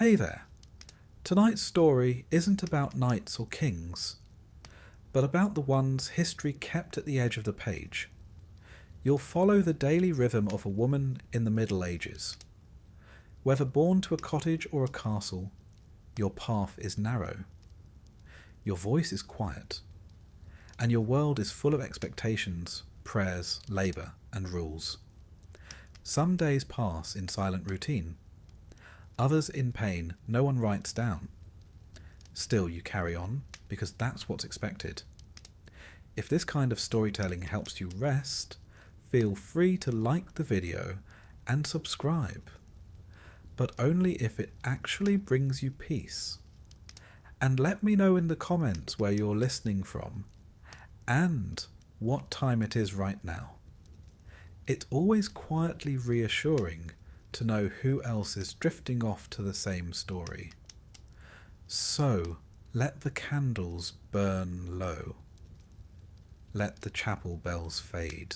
Hey there! Tonight's story isn't about knights or kings, but about the ones history kept at the edge of the page. You'll follow the daily rhythm of a woman in the Middle Ages. Whether born to a cottage or a castle, your path is narrow. Your voice is quiet, and your world is full of expectations, prayers, labour, and rules. Some days pass in silent routine. Others in pain no one writes down. Still you carry on, because that's what's expected. If this kind of storytelling helps you rest, feel free to like the video and subscribe. But only if it actually brings you peace. And let me know in the comments where you're listening from, and what time it is right now. It's always quietly reassuring to know who else is drifting off to the same story. So, let the candles burn low. Let the chapel bells fade.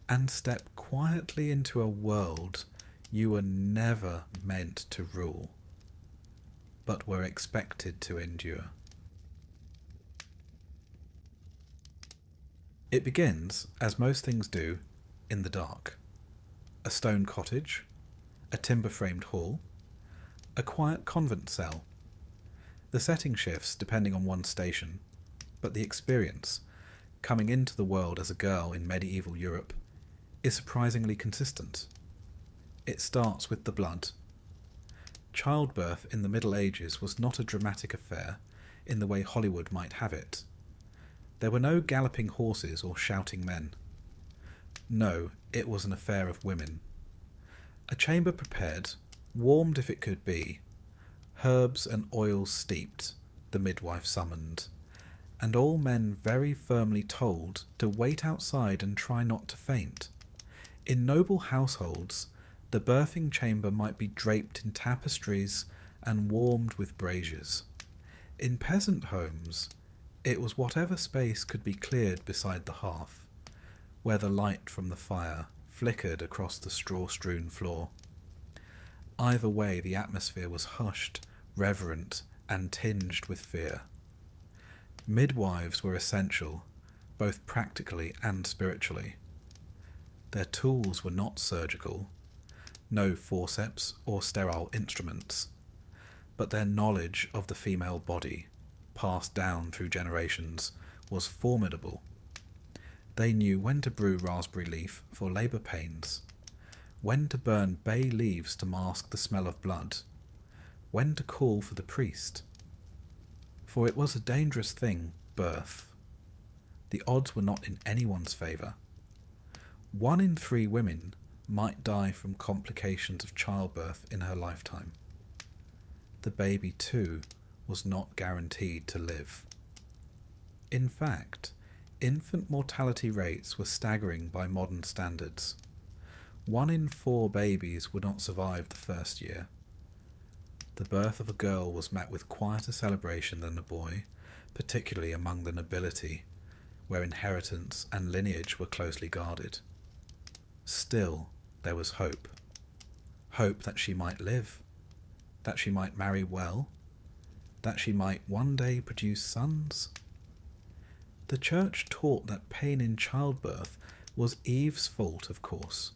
And step quietly into a world you were never meant to rule, but were expected to endure. It begins, as most things do, in the dark. A stone cottage, a timber-framed hall, a quiet convent cell. The setting shifts depending on one's station, but the experience, coming into the world as a girl in medieval Europe, is surprisingly consistent. It starts with the blood. Childbirth in the Middle Ages was not a dramatic affair in the way Hollywood might have it. There were no galloping horses or shouting men. No, it was an affair of women. A chamber prepared, warmed if it could be, herbs and oils steeped, the midwife summoned, and all men very firmly told to wait outside and try not to faint. In noble households, the birthing chamber might be draped in tapestries and warmed with braziers. In peasant homes, it was whatever space could be cleared beside the hearth, where the light from the fire flickered across the straw-strewn floor. Either way, the atmosphere was hushed, reverent, and tinged with fear. Midwives were essential, both practically and spiritually. Their tools were not surgical, no forceps or sterile instruments, but their knowledge of the female body, passed down through generations, was formidable. They knew when to brew raspberry leaf for labour pains, when to burn bay leaves to mask the smell of blood, when to call for the priest. For it was a dangerous thing, birth. The odds were not in anyone's favour. 1 in 3 women might die from complications of childbirth in her lifetime. The baby, too, was not guaranteed to live. In fact, infant mortality rates were staggering by modern standards. 1 in 4 babies would not survive the first year. The birth of a girl was met with quieter celebration than a boy, particularly among the nobility, where inheritance and lineage were closely guarded. Still, there was hope. Hope that she might live, that she might marry well, that she might one day produce sons. The church taught that pain in childbirth was Eve's fault, of course.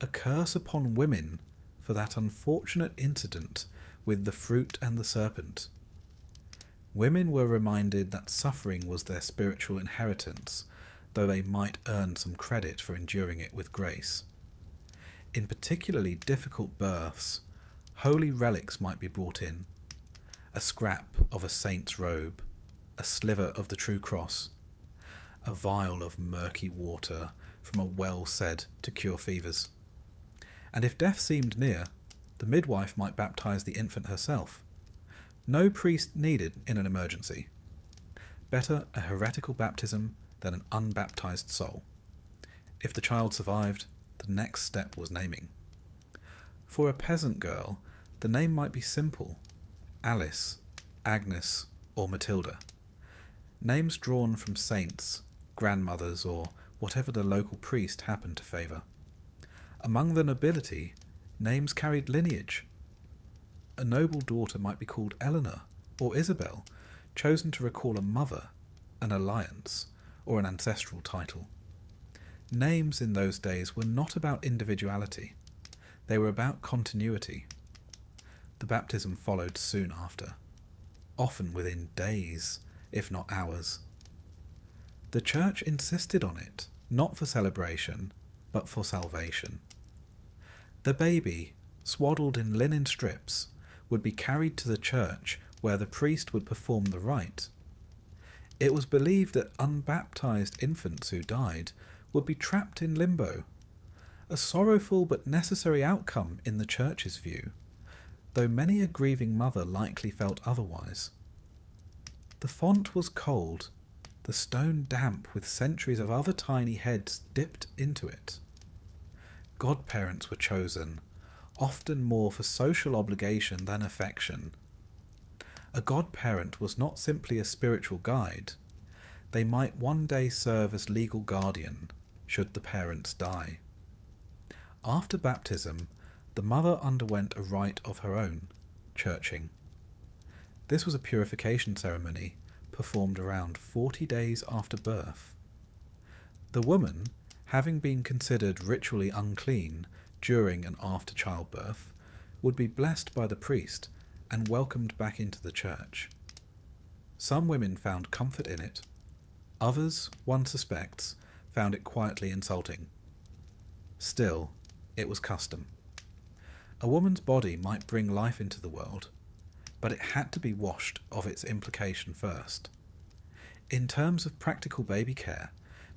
A curse upon women for that unfortunate incident with the fruit and the serpent. Women were reminded that suffering was their spiritual inheritance, though they might earn some credit for enduring it with grace. In particularly difficult births, holy relics might be brought in. A scrap of a saint's robe, a sliver of the true cross, a vial of murky water from a well said to cure fevers. And if death seemed near, the midwife might baptize the infant herself. No priest needed in an emergency. Better a heretical baptism than an unbaptized soul. If the child survived, the next step was naming. For a peasant girl, the name might be simple: Alice, Agnes, or Matilda. Names drawn from saints, grandmothers, or whatever the local priest happened to favour. Among the nobility, names carried lineage. a noble daughter might be called Eleanor or Isabel, chosen to recall a mother, an alliance, or an ancestral title. Names in those days were not about individuality, they were about continuity. The baptism followed soon after, often within days, if not hours. The church insisted on it, not for celebration, but for salvation. The baby, swaddled in linen strips, would be carried to the church where the priest would perform the rite. It was believed that unbaptized infants who died would be trapped in limbo, a sorrowful but necessary outcome in the church's view, though many a grieving mother likely felt otherwise. The font was cold, the stone damp with centuries of other tiny heads dipped into it. Godparents were chosen, often more for social obligation than affection. A godparent was not simply a spiritual guide. They might one day serve as legal guardian, should the parents die. After baptism, the mother underwent a rite of her own, churching. This was a purification ceremony performed around 40 days after birth. The woman, having been considered ritually unclean during and after childbirth, would be blessed by the priest and welcomed back into the church. Some women found comfort in it. Others, one suspects, found it quietly insulting. Still, it was custom. A woman's body might bring life into the world, but it had to be washed of its implication first. In terms of practical baby care,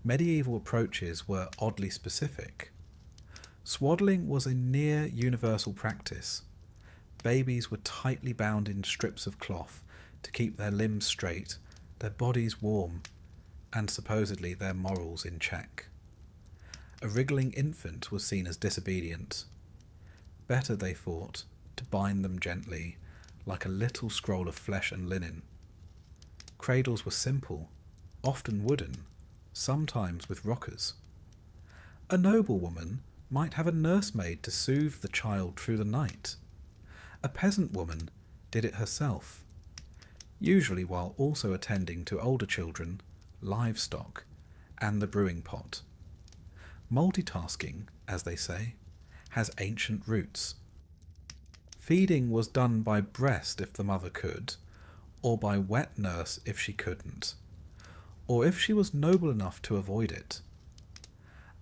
medieval approaches were oddly specific. Swaddling was a near universal practice. Babies were tightly bound in strips of cloth to keep their limbs straight, their bodies warm, and supposedly their morals in check. A wriggling infant was seen as disobedient. Better, they thought, to bind them gently, like a little scroll of flesh and linen. Cradles were simple, often wooden, sometimes with rockers. A noblewoman might have a nursemaid to soothe the child through the night. A peasant woman did it herself, usually while also attending to older children, livestock, and the brewing pot. Multitasking, as they say, has ancient roots. Feeding was done by breast if the mother could, or by wet nurse if she couldn't, or if she was noble enough to avoid it.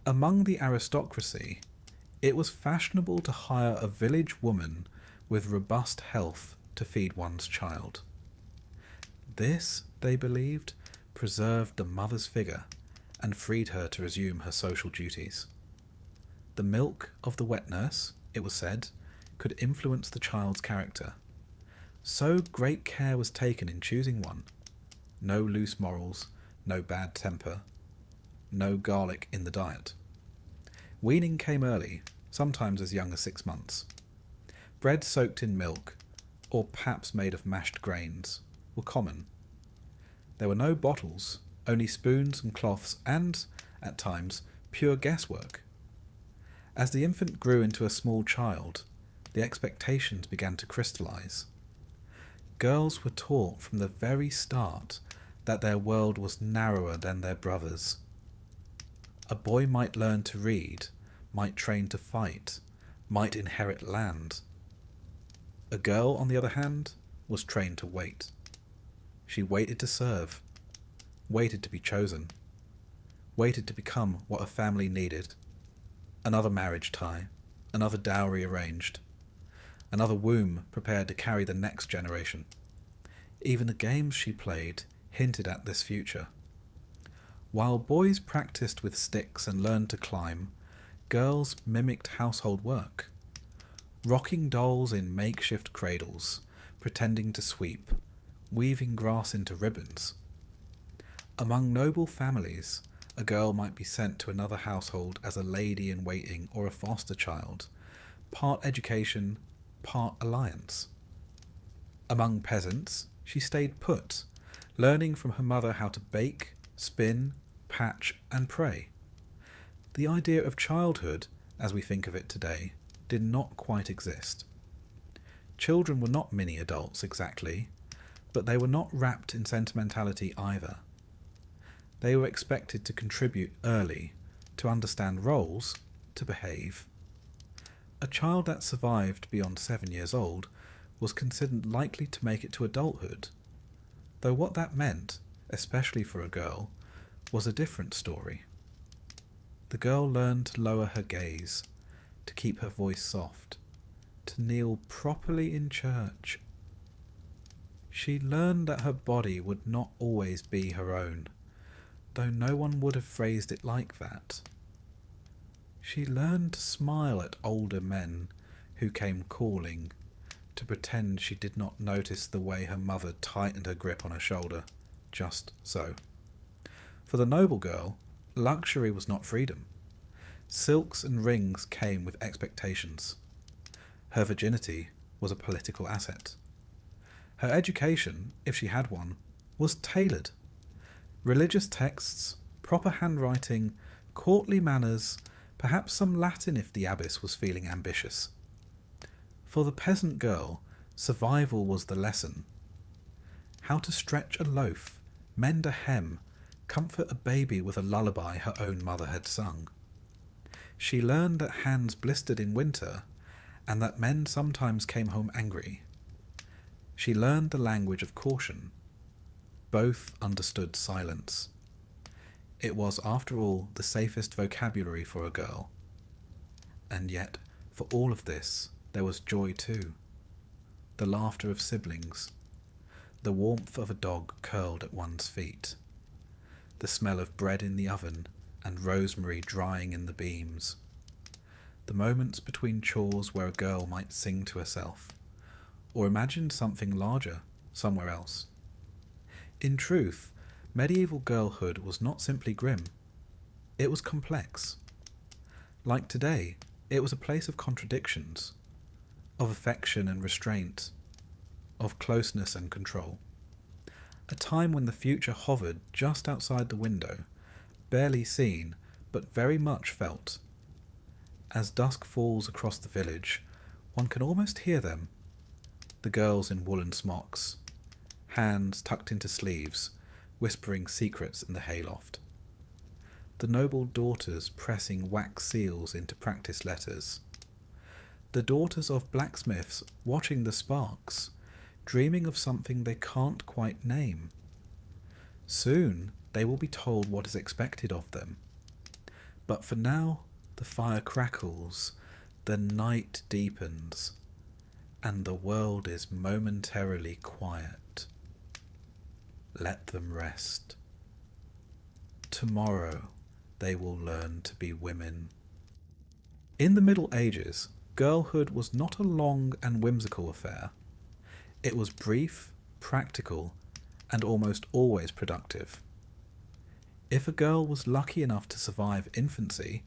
Among the aristocracy, it was fashionable to hire a village woman with robust health to feed one's child. This, they believed, preserved the mother's figure and freed her to resume her social duties. The milk of the wet nurse, it was said, could influence the child's character. So great care was taken in choosing one. No loose morals, no bad temper, no garlic in the diet. Weaning came early, sometimes as young as 6 months. Bread soaked in milk, or paps made of mashed grains, were common. There were no bottles, only spoons and cloths and, at times, pure guesswork. As the infant grew into a small child, the expectations began to crystallize. Girls were taught from the very start that their world was narrower than their brothers. A boy might learn to read, might train to fight, might inherit land. A girl, on the other hand, was trained to wait. She waited to serve, waited to be chosen, waited to become what a family needed. Another marriage tie, another dowry arranged, another womb prepared to carry the next generation. Even the games she played hinted at this future. While boys practiced with sticks and learned to climb, girls mimicked household work. Rocking dolls in makeshift cradles, pretending to sweep, weaving grass into ribbons. Among noble families, a girl might be sent to another household as a lady-in-waiting or a foster child, part education, part alliance. Among peasants, she stayed put, learning from her mother how to bake, spin, patch, and pray. The idea of childhood, as we think of it today, did not quite exist. Children were not mini adults exactly, but they were not wrapped in sentimentality either. They were expected to contribute early, to understand roles, to behave. A child that survived beyond 7 years old was considered likely to make it to adulthood, though what that meant, especially for a girl, was a different story. The girl learned to lower her gaze, to keep her voice soft, to kneel properly in church. She learned that her body would not always be her own, though no one would have phrased it like that. She learned to smile at older men who came calling, to pretend she did not notice the way her mother tightened her grip on her shoulder, just so. For the noble girl, luxury was not freedom. Silks and rings came with expectations. Her virginity was a political asset. Her education, if she had one, was tailored. Religious texts, proper handwriting, courtly manners, perhaps some Latin if the abbess was feeling ambitious. For the peasant girl, survival was the lesson. How to stretch a loaf, mend a hem, comfort a baby with a lullaby her own mother had sung. She learned that hands blistered in winter, and that men sometimes came home angry. She learned the language of caution. Both understood silence. It was, after all, the safest vocabulary for a girl. And yet, for all of this, there was joy too. The laughter of siblings. The warmth of a dog curled at one's feet. The smell of bread in the oven and rosemary drying in the beams. The moments between chores where a girl might sing to herself, or imagine something larger somewhere else. In truth, medieval girlhood was not simply grim. It was complex. Like today, it was a place of contradictions, of affection and restraint, of closeness and control. A time when the future hovered just outside the window, barely seen, but very much felt. As dusk falls across the village, one can almost hear them. The girls in woolen smocks, hands tucked into sleeves, whispering secrets in the hayloft. The noble daughters pressing wax seals into practice letters. The daughters of blacksmiths watching the sparks, dreaming of something they can't quite name. Soon they will be told what is expected of them. But for now, the fire crackles, the night deepens, and the world is momentarily quiet. Let them rest. Tomorrow they will learn to be women. In the Middle Ages, girlhood was not a long and whimsical affair. It was brief, practical, and almost always productive. If a girl was lucky enough to survive infancy,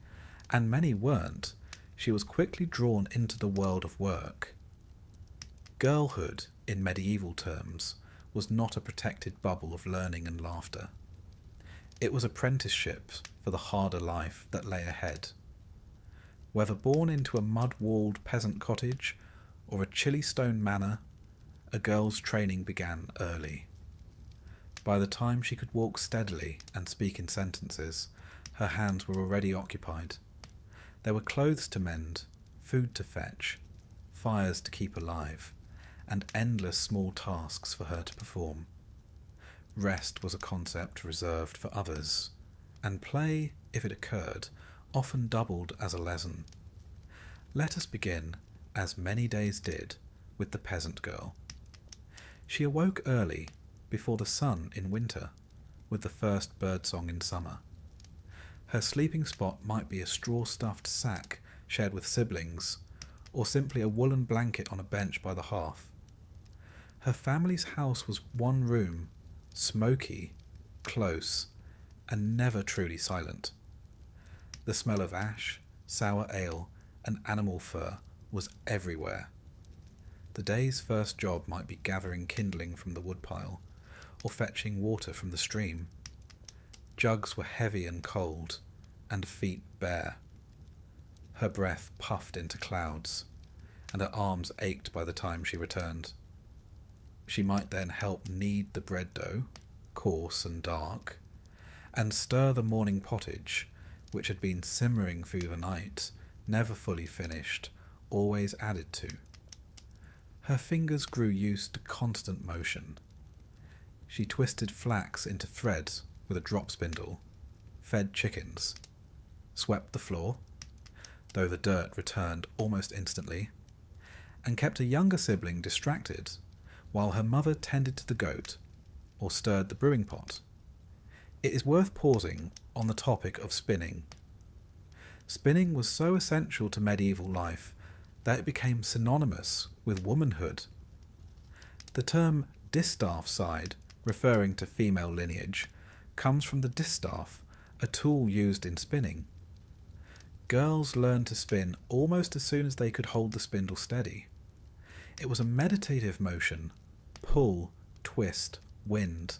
and many weren't, she was quickly drawn into the world of work. Girlhood, in medieval terms, was not a protected bubble of learning and laughter. It was apprenticeships for the harder life that lay ahead. Whether born into a mud-walled peasant cottage or a chilly stone manor, a girl's training began early. By the time she could walk steadily and speak in sentences, her hands were already occupied. There were clothes to mend, food to fetch, fires to keep alive, and endless small tasks for her to perform. Rest was a concept reserved for others, and play, if it occurred, often doubled as a lesson. Let us begin, as many days did, with the peasant girl. She awoke early, before the sun in winter, with the first birdsong in summer. Her sleeping spot might be a straw-stuffed sack shared with siblings, or simply a woolen blanket on a bench by the hearth. Her family's house was one room, smoky, close, and never truly silent. The smell of ash, sour ale, and animal fur was everywhere. The day's first job might be gathering kindling from the woodpile, or fetching water from the stream. Jugs were heavy and cold, and feet bare. Her breath puffed into clouds, and her arms ached by the time she returned. She might then help knead the bread dough, coarse and dark, and stir the morning pottage, which had been simmering through the night, never fully finished, always added to. Her fingers grew used to constant motion. She twisted flax into thread with a drop spindle, fed chickens, swept the floor, though the dirt returned almost instantly, and kept a younger sibling distracted while her mother tended to the goat or stirred the brewing pot. It is worth pausing on the topic of spinning. Spinning was so essential to medieval life that it became synonymous with womanhood. The term distaff side, referring to female lineage, comes from the distaff, a tool used in spinning. Girls learned to spin almost as soon as they could hold the spindle steady. It was a meditative motion, pull, twist, wind,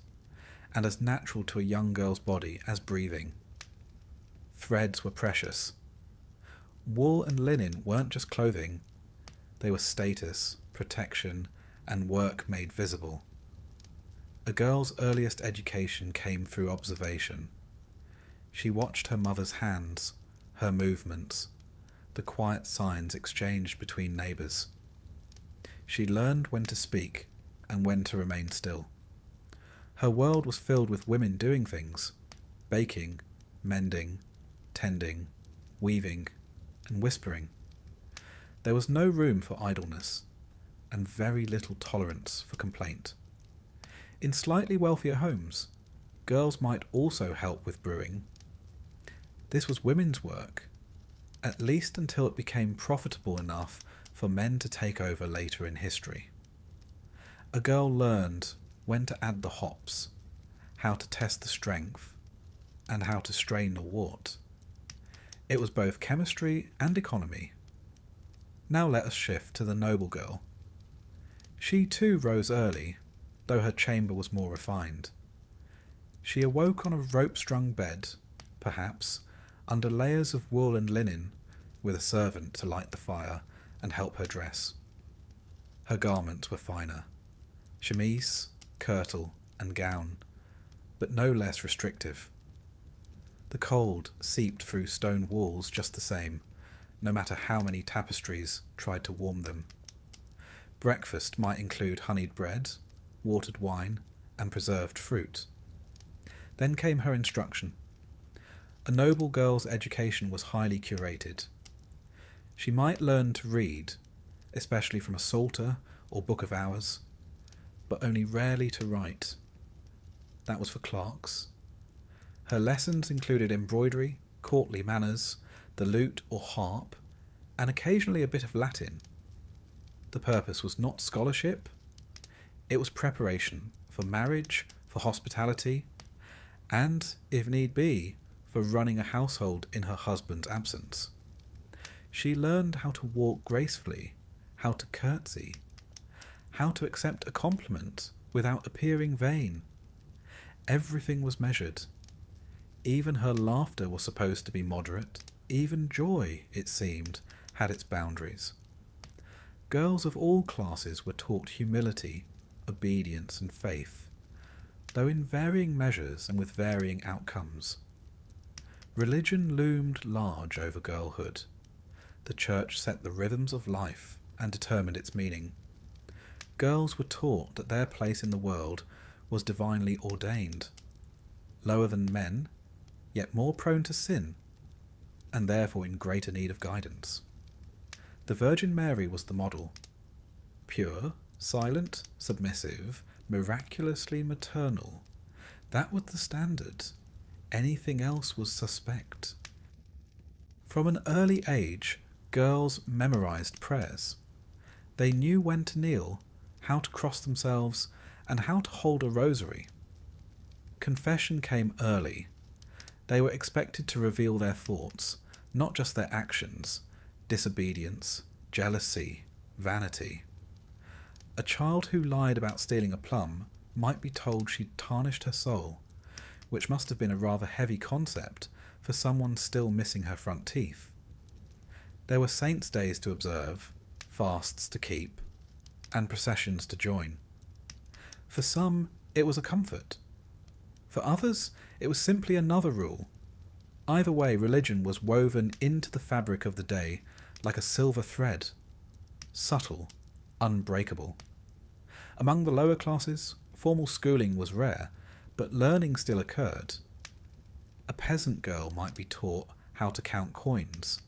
and as natural to a young girl's body as breathing. Threads were precious. Wool and linen weren't just clothing, they were status, protection, and work made visible. A girl's earliest education came through observation. She watched her mother's hands, her movements, the quiet signs exchanged between neighbours. She learned when to speak and when to remain still. Her world was filled with women doing things, baking, mending, tending, weaving, and whispering. There was no room for idleness, and very little tolerance for complaint. In slightly wealthier homes, girls might also help with brewing. This was women's work, at least until it became profitable enough for men to take over later in history. A girl learned when to add the hops, how to test the strength, and how to strain the wort. It was both chemistry and economy. Now let us shift to the noble girl. She too rose early, though her chamber was more refined. She awoke on a rope-strung bed, perhaps, under layers of wool and linen, with a servant to light the fire and help her dress. Her garments were finer, chemise, kirtle, and gown, but no less restrictive. The cold seeped through stone walls just the same, no matter how many tapestries tried to warm them. Breakfast might include honeyed bread, watered wine, and preserved fruit. Then came her instruction. A noble girl's education was highly curated. She might learn to read, especially from a psalter or book of hours, but only rarely to write. That was for clerks. Her lessons included embroidery, courtly manners, the lute or harp, and occasionally a bit of Latin. The purpose was not scholarship, it was preparation for marriage, for hospitality, and, if need be, for running a household in her husband's absence. She learned how to walk gracefully, how to curtsy, how to accept a compliment without appearing vain. Everything was measured. Even her laughter was supposed to be moderate. Even joy, it seemed, had its boundaries. Girls of all classes were taught humility, obedience, and faith, though in varying measures and with varying outcomes. Religion loomed large over girlhood. The church set the rhythms of life and determined its meaning. Girls were taught that their place in the world was divinely ordained, lower than men, yet more prone to sin, and therefore in greater need of guidance. The Virgin Mary was the model. Pure, silent, submissive, miraculously maternal. That was the standard. Anything else was suspect. From an early age, girls memorized prayers. They knew when to kneel, how to cross themselves, and how to hold a rosary. Confession came early. They were expected to reveal their thoughts, not just their actions, disobedience, jealousy, vanity. A child who lied about stealing a plum might be told she'd tarnished her soul, which must have been a rather heavy concept for someone still missing her front teeth. There were saints' days to observe, fasts to keep, and processions to join. For some, it was a comfort. For others, it was simply another rule. Either way, religion was woven into the fabric of the day like a silver thread, subtle, unbreakable. Among the lower classes, formal schooling was rare, but learning still occurred. A peasant girl might be taught how to count coins,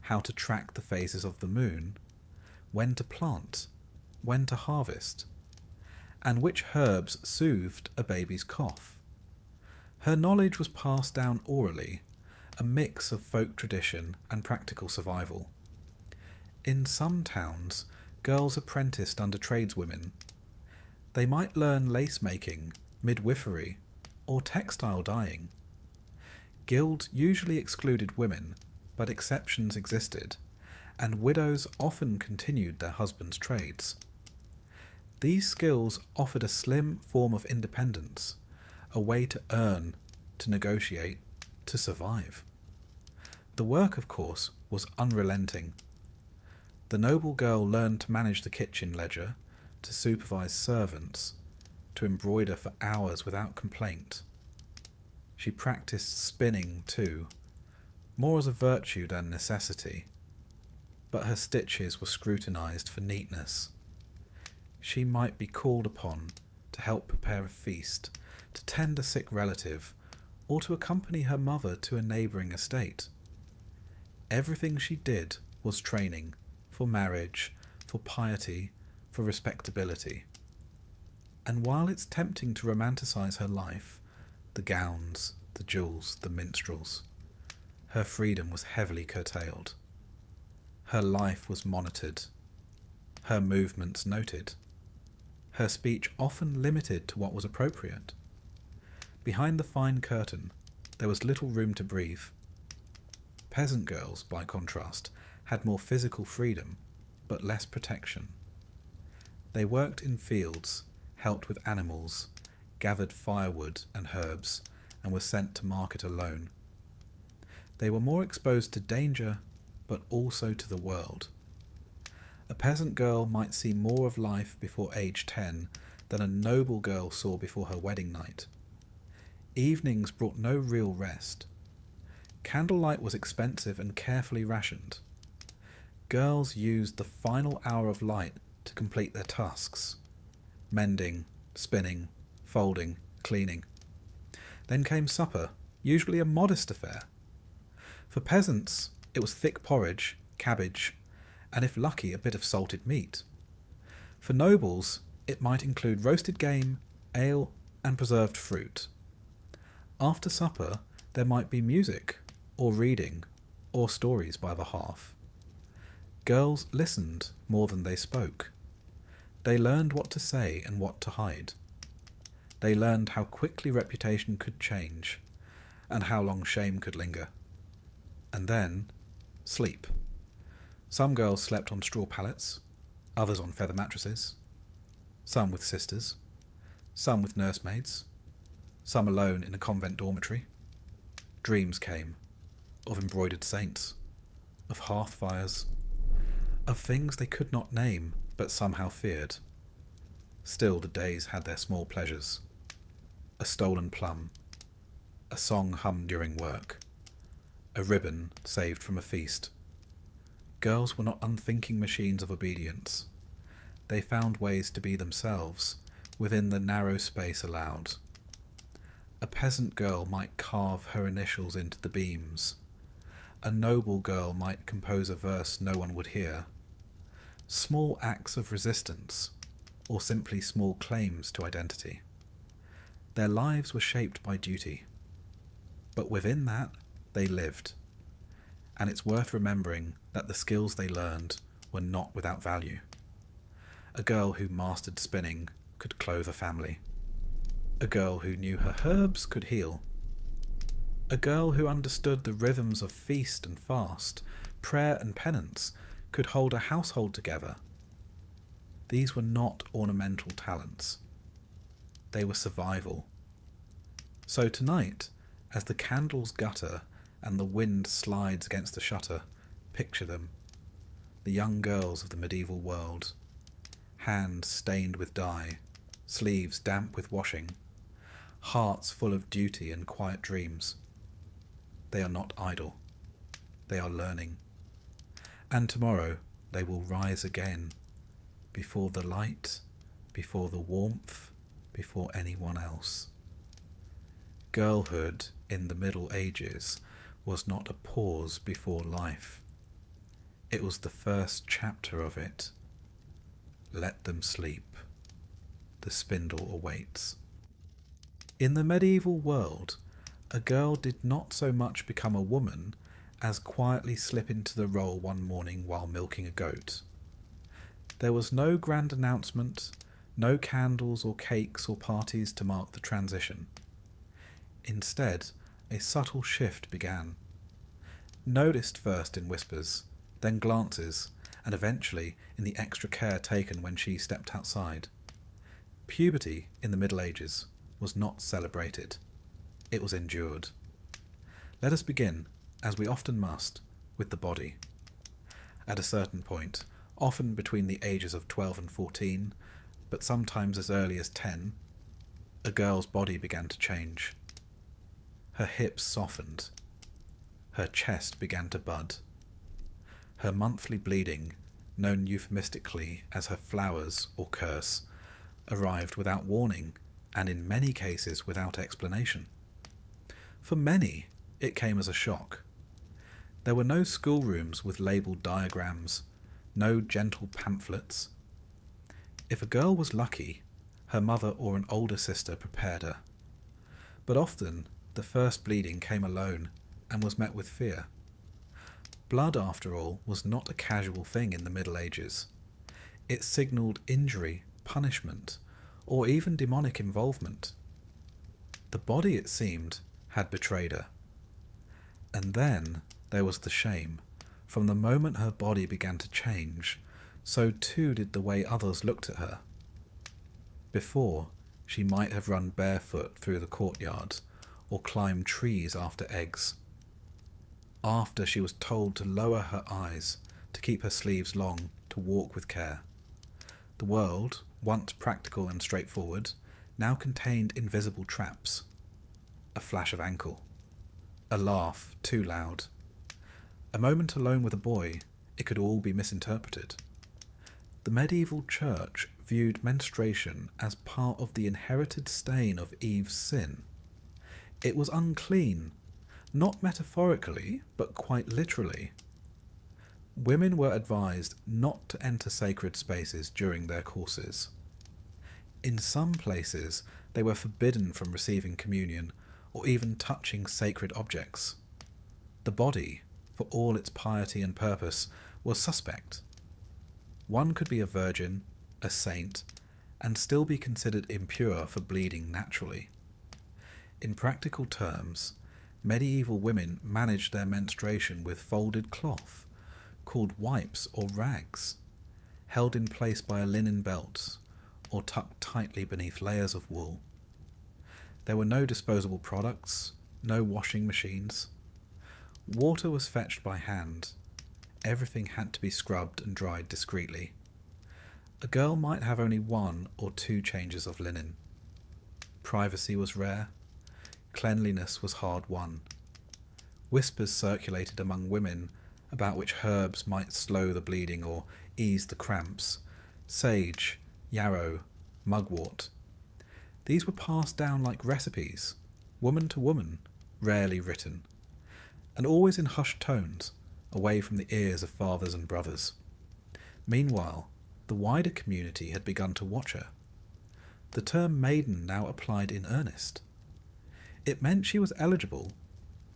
how to track the phases of the moon, when to plant, when to harvest, and which herbs soothed a baby's cough. Her knowledge was passed down orally, a mix of folk tradition and practical survival. In some towns, girls apprenticed under tradeswomen. They might learn lace-making, midwifery, or textile dyeing. Guilds usually excluded women, but exceptions existed, and widows often continued their husbands' trades. These skills offered a slim form of independence, a way to earn, to negotiate, to survive. The work, of course, was unrelenting. The noble girl learned to manage the kitchen ledger, to supervise servants, to embroider for hours without complaint. She practiced spinning too, more as a virtue than necessity, but her stitches were scrutinized for neatness. She might be called upon to help prepare a feast, to tend a sick relative, or to accompany her mother to a neighbouring estate. Everything she did was training for marriage, for piety, for respectability. And while it's tempting to romanticize her life, the gowns, the jewels, the minstrels, her freedom was heavily curtailed. Her life was monitored, her movements noted, her speech often limited to what was appropriate. Behind the fine curtain, there was little room to breathe. Peasant girls, by contrast, had more physical freedom, but less protection. They worked in fields, helped with animals, gathered firewood and herbs, and were sent to market alone. They were more exposed to danger, but also to the world. A peasant girl might see more of life before age 10 than a noble girl saw before her wedding night. Evenings brought no real rest. Candlelight was expensive and carefully rationed. Girls used the final hour of light to complete their tasks: mending, spinning, folding, cleaning. Then came supper, usually a modest affair. For peasants, it was thick porridge, cabbage, and if lucky, a bit of salted meat. For nobles, it might include roasted game, ale, and preserved fruit. After supper, there might be music, or reading, or stories by the hearth. Girls listened more than they spoke. They learned what to say and what to hide. They learned how quickly reputation could change, and how long shame could linger. And then, sleep. Some girls slept on straw pallets, others on feather mattresses, some with sisters, some with nursemaids, some alone in a convent dormitory. Dreams came, of embroidered saints, of hearth fires, of things they could not name but somehow feared. Still the days had their small pleasures. A stolen plum, a song hummed during work, a ribbon saved from a feast. Girls were not unthinking machines of obedience. They found ways to be themselves within the narrow space allowed. A peasant girl might carve her initials into the beams. A noble girl might compose a verse no one would hear. Small acts of resistance, or simply small claims to identity. Their lives were shaped by duty, but within that they lived, and it's worth remembering that the skills they learned were not without value. A girl who mastered spinning could clothe a family. A girl who knew her herbs could heal. A girl who understood the rhythms of feast and fast, prayer and penance, could hold a household together. These were not ornamental talents. They were survival. So tonight, as the candles gutter and the wind slides against the shutter, picture them. the young girls of the medieval world, hands stained with dye, sleeves damp with washing, hearts full of duty and quiet dreams. They are not idle. They are learning. And tomorrow they will rise again, before the light, before the warmth, before anyone else. Girlhood in the Middle Ages was not a pause before life. It was the first chapter of it. Let them sleep. The spindle awaits. In the medieval world, a girl did not so much become a woman as quietly slip into the role one morning while milking a goat. There was no grand announcement, no candles or cakes or parties to mark the transition. Instead, a subtle shift began. Noticed first in whispers, then glances, and eventually in the extra care taken when she stepped outside. Puberty in the Middle Ages was not celebrated. It was endured. Let us begin, as we often must, with the body. At a certain point, often between the ages of 12 and 14, but sometimes as early as 10, a girl's body began to change. Her hips softened. Her chest began to bud. Her monthly bleeding, known euphemistically as her flowers or curse, arrived without warning and in many cases without explanation. For many, it came as a shock. There were no schoolrooms with labelled diagrams, no gentle pamphlets. If a girl was lucky, her mother or an older sister prepared her. But often, the first bleeding came alone and was met with fear. Blood, after all, was not a casual thing in the Middle Ages. It signalled injury, punishment, or even demonic involvement. The body, it seemed, had betrayed her. And then there was the shame. From the moment her body began to change, so too did the way others looked at her. Before, she might have run barefoot through the courtyard, or climbed trees after eggs. After, she was told to lower her eyes, to keep her sleeves long, to walk with care. The world, once practical and straightforward, now contained invisible traps. A flash of ankle. A laugh too loud. A moment alone with a boy, it could all be misinterpreted. The medieval church viewed menstruation as part of the inherited stain of Eve's sin. It was unclean, not metaphorically, but quite literally. Women were advised not to enter sacred spaces during their courses. In some places, they were forbidden from receiving communion or even touching sacred objects. The body, for all its piety and purpose, was suspect. One could be a virgin, a saint, and still be considered impure for bleeding naturally. In practical terms, medieval women managed their menstruation with folded cloth, called wipes or rags, held in place by a linen belt, or tucked tightly beneath layers of wool. There were no disposable products, no washing machines. Water was fetched by hand. Everything had to be scrubbed and dried discreetly. A girl might have only 1 or 2 changes of linen. Privacy was rare. Cleanliness was hard won. Whispers circulated among women about which herbs might slow the bleeding or ease the cramps. Sage, yarrow, mugwort. These were passed down like recipes, woman to woman, rarely written, and always in hushed tones, away from the ears of fathers and brothers. Meanwhile, the wider community had begun to watch her. The term maiden now applied in earnest. It meant she was eligible,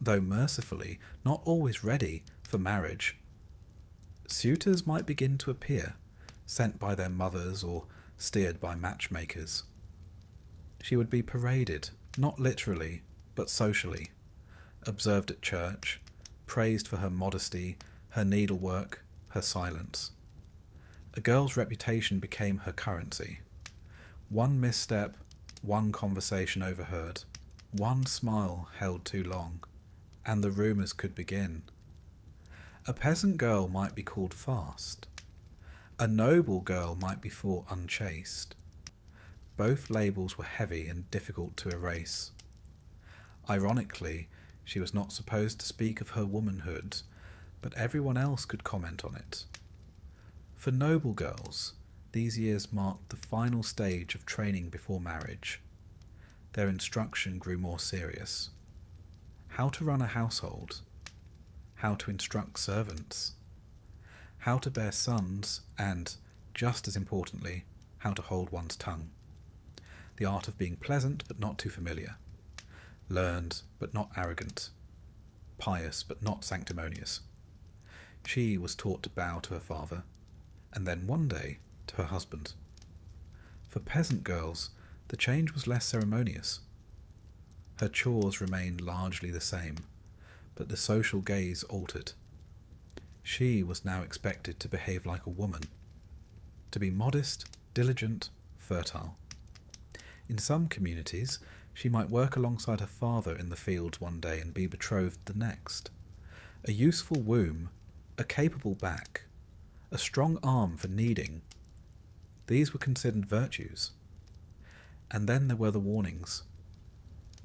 though mercifully not always ready, for marriage. Suitors might begin to appear, sent by their mothers or steered by matchmakers. She would be paraded, not literally, but socially, observed at church, praised for her modesty, her needlework, her silence. A girl's reputation became her currency. One misstep, one conversation overheard, one smile held too long, and the rumours could begin. A peasant girl might be called fast. A noble girl might be thought unchaste. Both labels were heavy and difficult to erase. Ironically, she was not supposed to speak of her womanhood, but everyone else could comment on it. For noble girls, these years marked the final stage of training before marriage. Their instruction grew more serious. How to run a household, how to instruct servants, how to bear sons, and, just as importantly, how to hold one's tongue. The art of being pleasant but not too familiar, learned but not arrogant, pious but not sanctimonious. She was taught to bow to her father, and then one day to her husband. For peasant girls, the change was less ceremonious. Her chores remained largely the same, but the social gaze altered. She was now expected to behave like a woman, to be modest, diligent, fertile. In some communities, she might work alongside her father in the fields one day and be betrothed the next. A useful womb, a capable back, a strong arm for kneading, these were considered virtues. And then there were the warnings.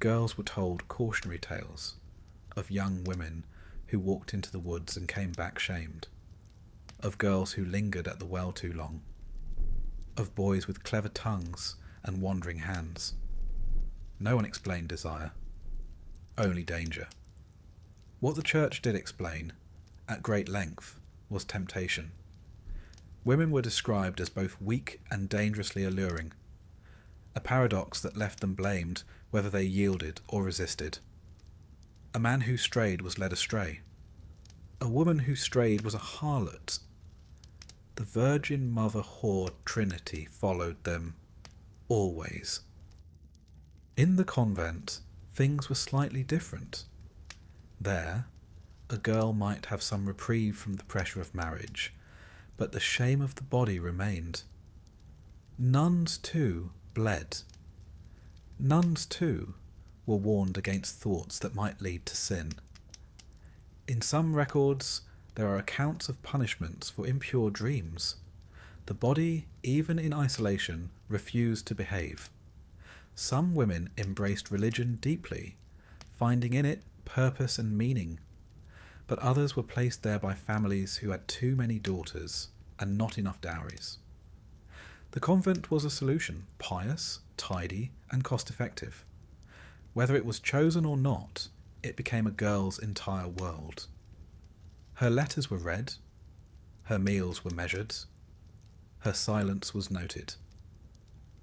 Girls were told cautionary tales of young women who walked into the woods and came back shamed, of girls who lingered at the well too long, of boys with clever tongues and wandering hands. No one explained desire, only danger. What the church did explain, at great length, was temptation. Women were described as both weak and dangerously alluring, a paradox that left them blamed whether they yielded or resisted. A man who strayed was led astray. A woman who strayed was a harlot. The Virgin Mother Whore Trinity followed them, always. In the convent, things were slightly different. There, a girl might have some reprieve from the pressure of marriage, but the shame of the body remained. Nuns, too, bled. Nuns, too, were warned against thoughts that might lead to sin. In some records, there are accounts of punishments for impure dreams. The body, even in isolation, refused to behave. Some women embraced religion deeply, finding in it purpose and meaning, but others were placed there by families who had too many daughters and not enough dowries. The convent was a solution, pious, tidy, and cost-effective. Whether it was chosen or not, it became a girl's entire world. Her letters were read, her meals were measured, her silence was noted.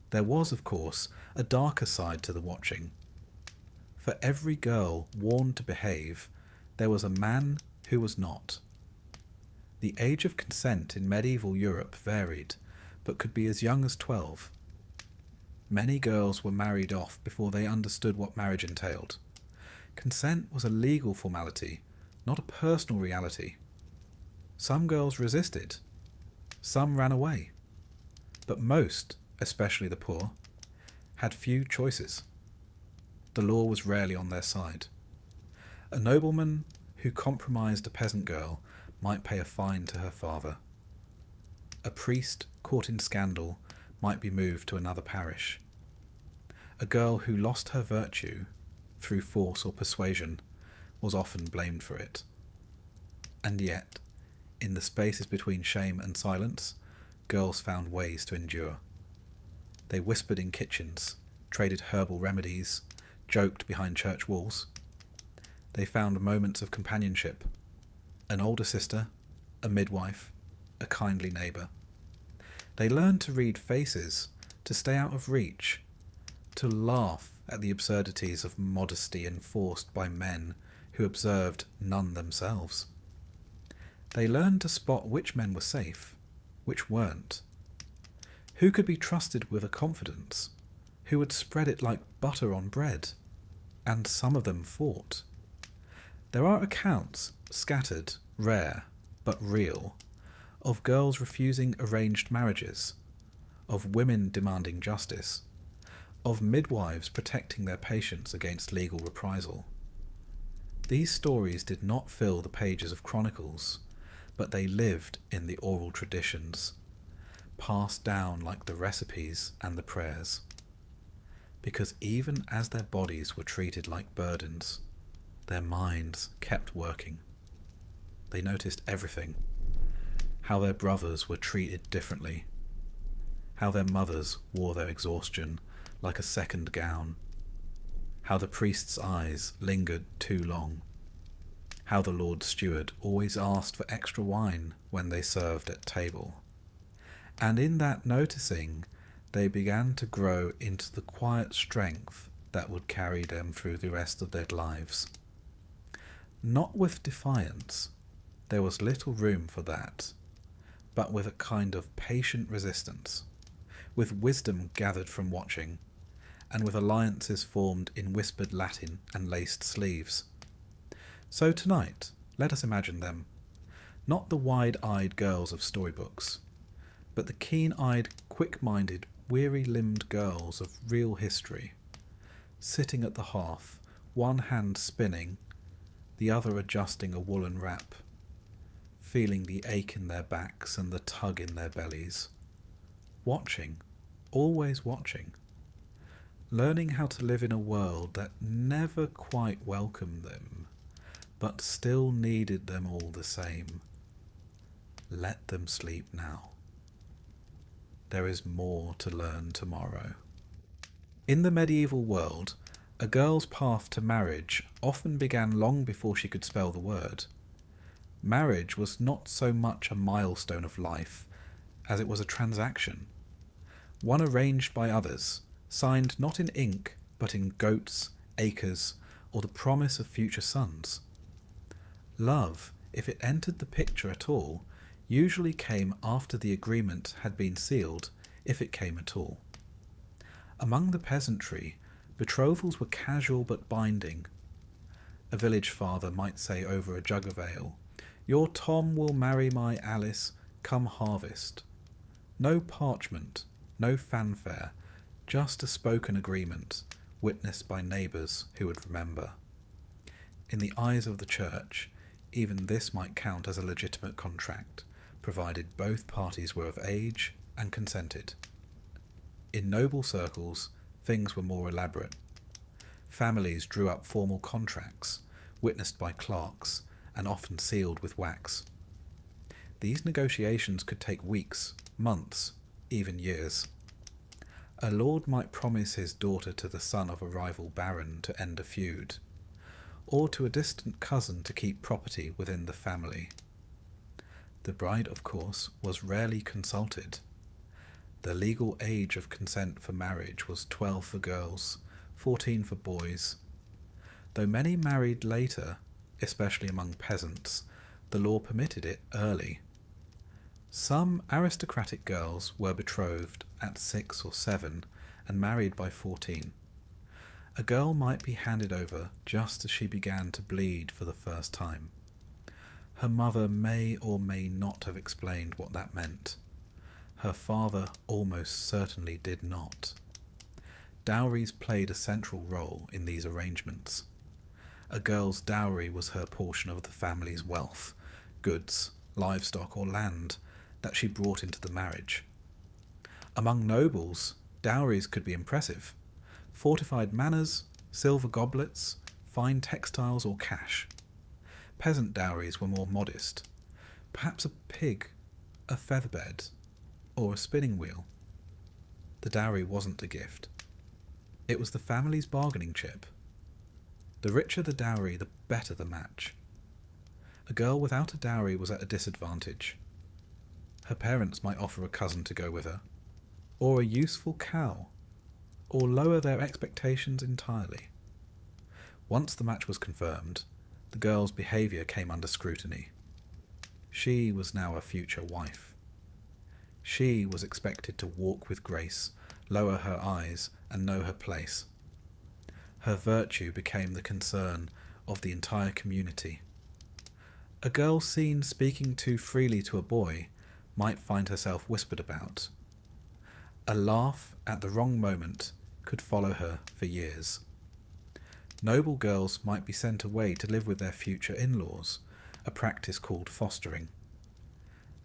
There was, of course, a darker side to the watching. For every girl warned to behave, there was a man who was not. The age of consent in medieval Europe varied, but could be as young as 12. Many girls were married off before they understood what marriage entailed. Consent was a legal formality, not a personal reality. Some girls resisted. Some ran away. But most, especially the poor, had few choices. The law was rarely on their side. A nobleman who compromised a peasant girl might pay a fine to her father. A priest caught in scandal might be moved to another parish. A girl who lost her virtue through force or persuasion was often blamed for it. And yet, in the spaces between shame and silence, girls found ways to endure. They whispered in kitchens, traded herbal remedies, joked behind church walls. They found moments of companionship, an older sister, a midwife, a kindly neighbour. They learned to read faces, to stay out of reach, to laugh at the absurdities of modesty enforced by men who observed none themselves. They learned to spot which men were safe, which weren't. Who could be trusted with a confidence? Who would spread it like butter on bread? And some of them fought. There are accounts, scattered, rare, but real, of girls refusing arranged marriages, of women demanding justice, of midwives protecting their patients against legal reprisal. These stories did not fill the pages of chronicles, but they lived in the oral traditions, passed down like the recipes and the prayers. Because even as their bodies were treated like burdens, their minds kept working. They noticed everything: how their brothers were treated differently, how their mothers wore their exhaustion like a second gown, how the priest's eyes lingered too long, how the Lord's steward always asked for extra wine when they served at table. And in that noticing, they began to grow into the quiet strength that would carry them through the rest of their lives. Not with defiance, there was little room for that, but with a kind of patient resistance, with wisdom gathered from watching, and with alliances formed in whispered Latin and laced sleeves. So tonight, let us imagine them, not the wide-eyed girls of storybooks, but the keen-eyed, quick-minded, weary-limbed girls of real history, sitting at the hearth, one hand spinning, the other adjusting a woolen wrap, feeling the ache in their backs and the tug in their bellies, watching, always watching, learning how to live in a world that never quite welcomed them, but still needed them all the same. Let them sleep now. There is more to learn tomorrow. In the medieval world, a girl's path to marriage often began long before she could spell the word. Marriage was not so much a milestone of life as it was a transaction, one arranged by others, signed not in ink but in goats, acres, or the promise of future sons. Love, if it entered the picture at all, usually came after the agreement had been sealed, if it came at all. Among the peasantry, betrothals were casual but binding. A village father might say over a jug of ale, "Your Tom will marry my Alice, come harvest." No parchment, no fanfare, just a spoken agreement, witnessed by neighbours who would remember. In the eyes of the church, even this might count as a legitimate contract, provided both parties were of age and consented. In noble circles, things were more elaborate. Families drew up formal contracts, witnessed by clerks, and often sealed with wax. These negotiations could take weeks, months, even years. A lord might promise his daughter to the son of a rival baron to end a feud, or to a distant cousin to keep property within the family. The bride, of course, was rarely consulted. The legal age of consent for marriage was 12 for girls, 14 for boys. Though many married later, especially among peasants, the law permitted it early. Some aristocratic girls were betrothed at 6 or 7 and married by 14. A girl might be handed over just as she began to bleed for the first time. Her mother may or may not have explained what that meant. Her father almost certainly did not. Dowries played a central role in these arrangements. A girl's dowry was her portion of the family's wealth, goods, livestock or land that she brought into the marriage. Among nobles, dowries could be impressive: fortified manors, silver goblets, fine textiles or cash. Peasant dowries were more modest, perhaps a pig, a featherbed, or a spinning wheel. The dowry wasn't a gift. It was the family's bargaining chip. The richer the dowry, the better the match. A girl without a dowry was at a disadvantage. Her parents might offer a cousin to go with her, or a useful cow, or lower their expectations entirely. Once the match was confirmed, the girl's behaviour came under scrutiny. She was now a future wife. She was expected to walk with grace, lower her eyes, and know her place. Her virtue became the concern of the entire community. A girl seen speaking too freely to a boy might find herself whispered about. A laugh at the wrong moment could follow her for years. Noble girls might be sent away to live with their future in-laws, a practice called fostering.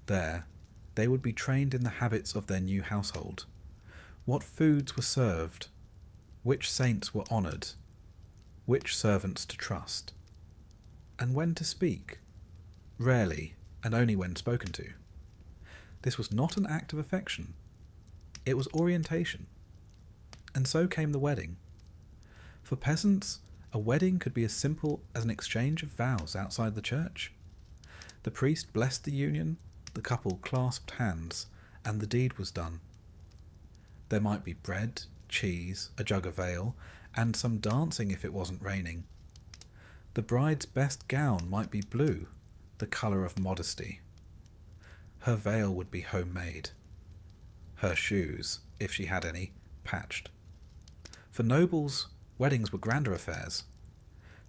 There, they would be trained in the habits of their new household, what foods were served, which saints were honoured, which servants to trust, and when to speak, rarely and only when spoken to. This was not an act of affection, it was orientation. And so came the wedding. For peasants, a wedding could be as simple as an exchange of vows outside the church. The priest blessed the union, the couple clasped hands, and the deed was done. There might be bread, cheese, a jug of ale, and some dancing if it wasn't raining. The bride's best gown might be blue, the colour of modesty. Her veil would be homemade. Her shoes, if she had any, patched. For nobles, weddings were grander affairs.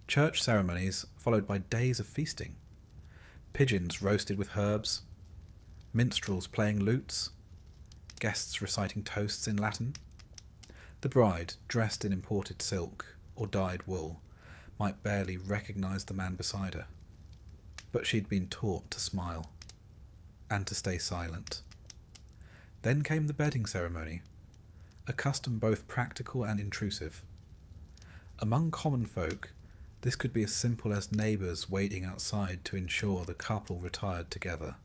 Church ceremonies followed by days of feasting. Pigeons roasted with herbs, minstrels playing lutes, guests reciting toasts in Latin. The bride, dressed in imported silk or dyed wool, might barely recognise the man beside her, but she'd been taught to smile and to stay silent. Then came the bedding ceremony, a custom both practical and intrusive. Among common folk, this could be as simple as neighbours waiting outside to ensure the couple retired together.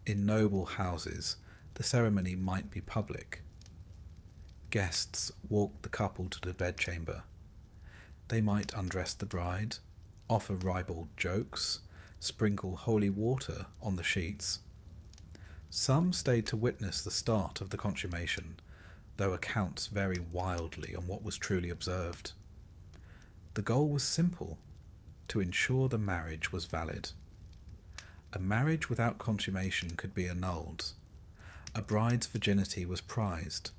In noble houses, the ceremony might be public. Guests walked the couple to the bedchamber. They might undress the bride, offer ribald jokes, sprinkle holy water on the sheets. Some stayed to witness the start of the consummation, though accounts vary wildly on what was truly observed. The goal was simple: to ensure the marriage was valid. A marriage without consummation could be annulled. A bride's virginity was prized,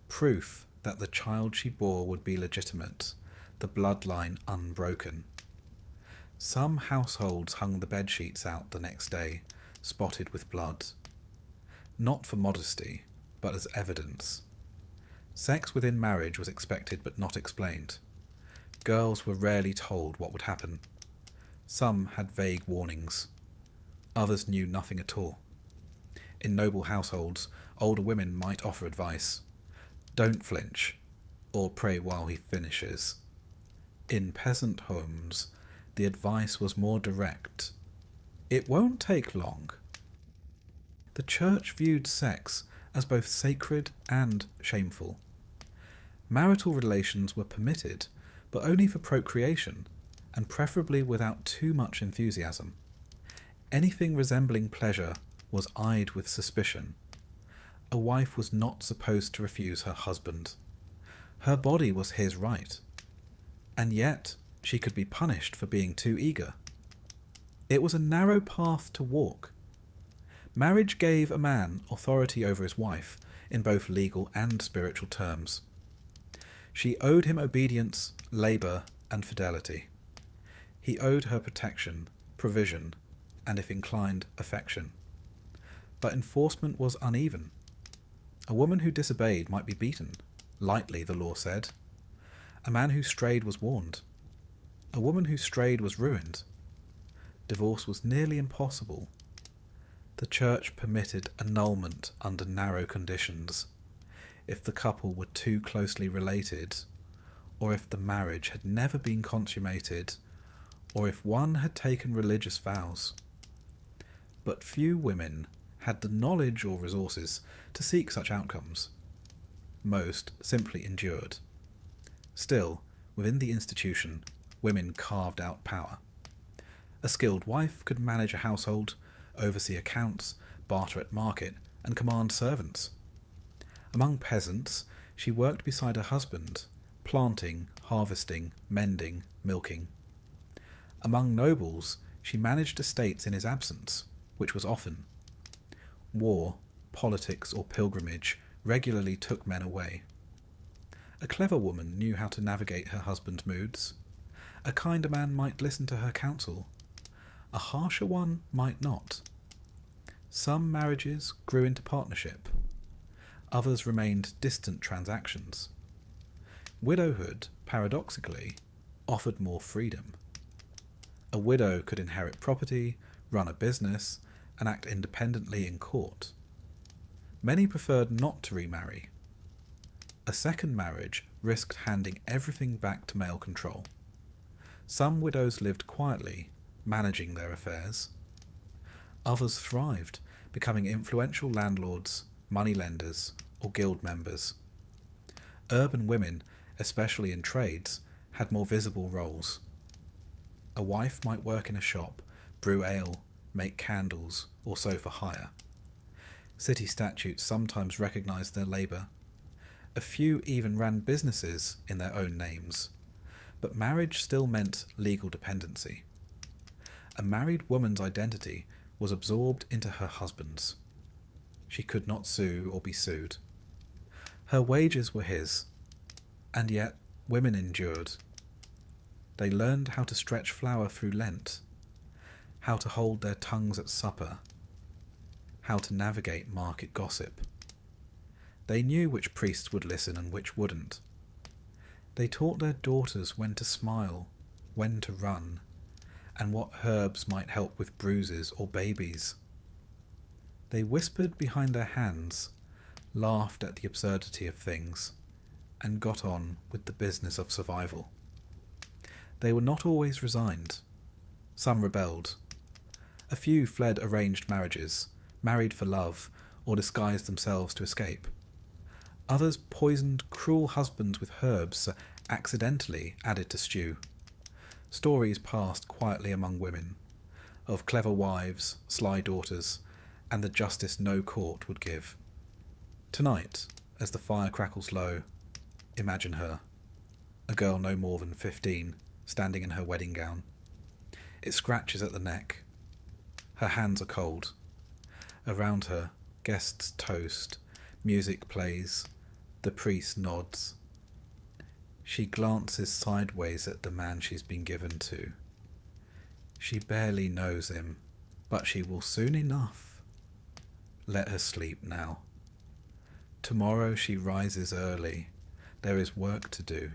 proof that the child she bore would be legitimate, the bloodline unbroken. Some households hung the bedsheets out the next day, spotted with blood. Not for modesty, but as evidence. Sex within marriage was expected but not explained. Girls were rarely told what would happen. Some had vague warnings. Others knew nothing at all. In noble households, older women might offer advice. Don't flinch, or pray while he finishes. In peasant homes, the advice was more direct. It won't take long. The church viewed sex as both sacred and shameful. Marital relations were permitted, but only for procreation, and preferably without too much enthusiasm. Anything resembling pleasure was eyed with suspicion. A wife was not supposed to refuse her husband. Her body was his right, and yet she could be punished for being too eager. It was a narrow path to walk. Marriage gave a man authority over his wife in both legal and spiritual terms. She owed him obedience, labour, and fidelity. He owed her protection, provision, and if inclined, affection. But enforcement was uneven. A woman who disobeyed might be beaten, lightly the law said. A man who strayed was warned. A woman who strayed was ruined. Divorce was nearly impossible. The church permitted annulment under narrow conditions, if the couple were too closely related, or if the marriage had never been consummated, or if one had taken religious vows. But few women had the knowledge or resources to seek such outcomes. Most simply endured. Still, within the institution, women carved out power. A skilled wife could manage a household, oversee accounts, barter at market, and command servants. Among peasants, she worked beside her husband, planting, harvesting, mending, milking. Among nobles, she managed estates in his absence, which was often. War, politics, or pilgrimage regularly took men away. A clever woman knew how to navigate her husband's moods. A kinder man might listen to her counsel. A harsher one might not. Some marriages grew into partnership. Others remained distant transactions. Widowhood, paradoxically, offered more freedom. A widow could inherit property, run a business, and act independently in court. Many preferred not to remarry. A second marriage risked handing everything back to male control. Some widows lived quietly, managing their affairs. Others thrived, becoming influential landlords, moneylenders, or guild members. Urban women, especially in trades, had more visible roles. A wife might work in a shop, brew ale, make candles, or sew for hire. City statutes sometimes recognised their labour. A few even ran businesses in their own names. But marriage still meant legal dependency. A married woman's identity was absorbed into her husband's. She could not sue or be sued. Her wages were his, and yet women endured. They learned how to stretch flour through Lent, how to hold their tongues at supper, how to navigate market gossip. They knew which priests would listen and which wouldn't. They taught their daughters when to smile, when to run, and what herbs might help with bruises or babies. They whispered behind their hands, laughed at the absurdity of things, and got on with the business of survival. They were not always resigned. Some rebelled. A few fled arranged marriages, married for love, or disguised themselves to escape. Others poisoned cruel husbands with herbs accidentally added to stew. Stories passed quietly among women, of clever wives, sly daughters, and the justice no court would give. Tonight, as the fire crackles low, imagine her, a girl no more than 15, standing in her wedding gown. It scratches at the neck. Her hands are cold. Around her, guests toast, music plays, the priest nods. She glances sideways at the man she's been given to. She barely knows him, but she will soon enough. Let her sleep now. Tomorrow she rises early. There is work to do.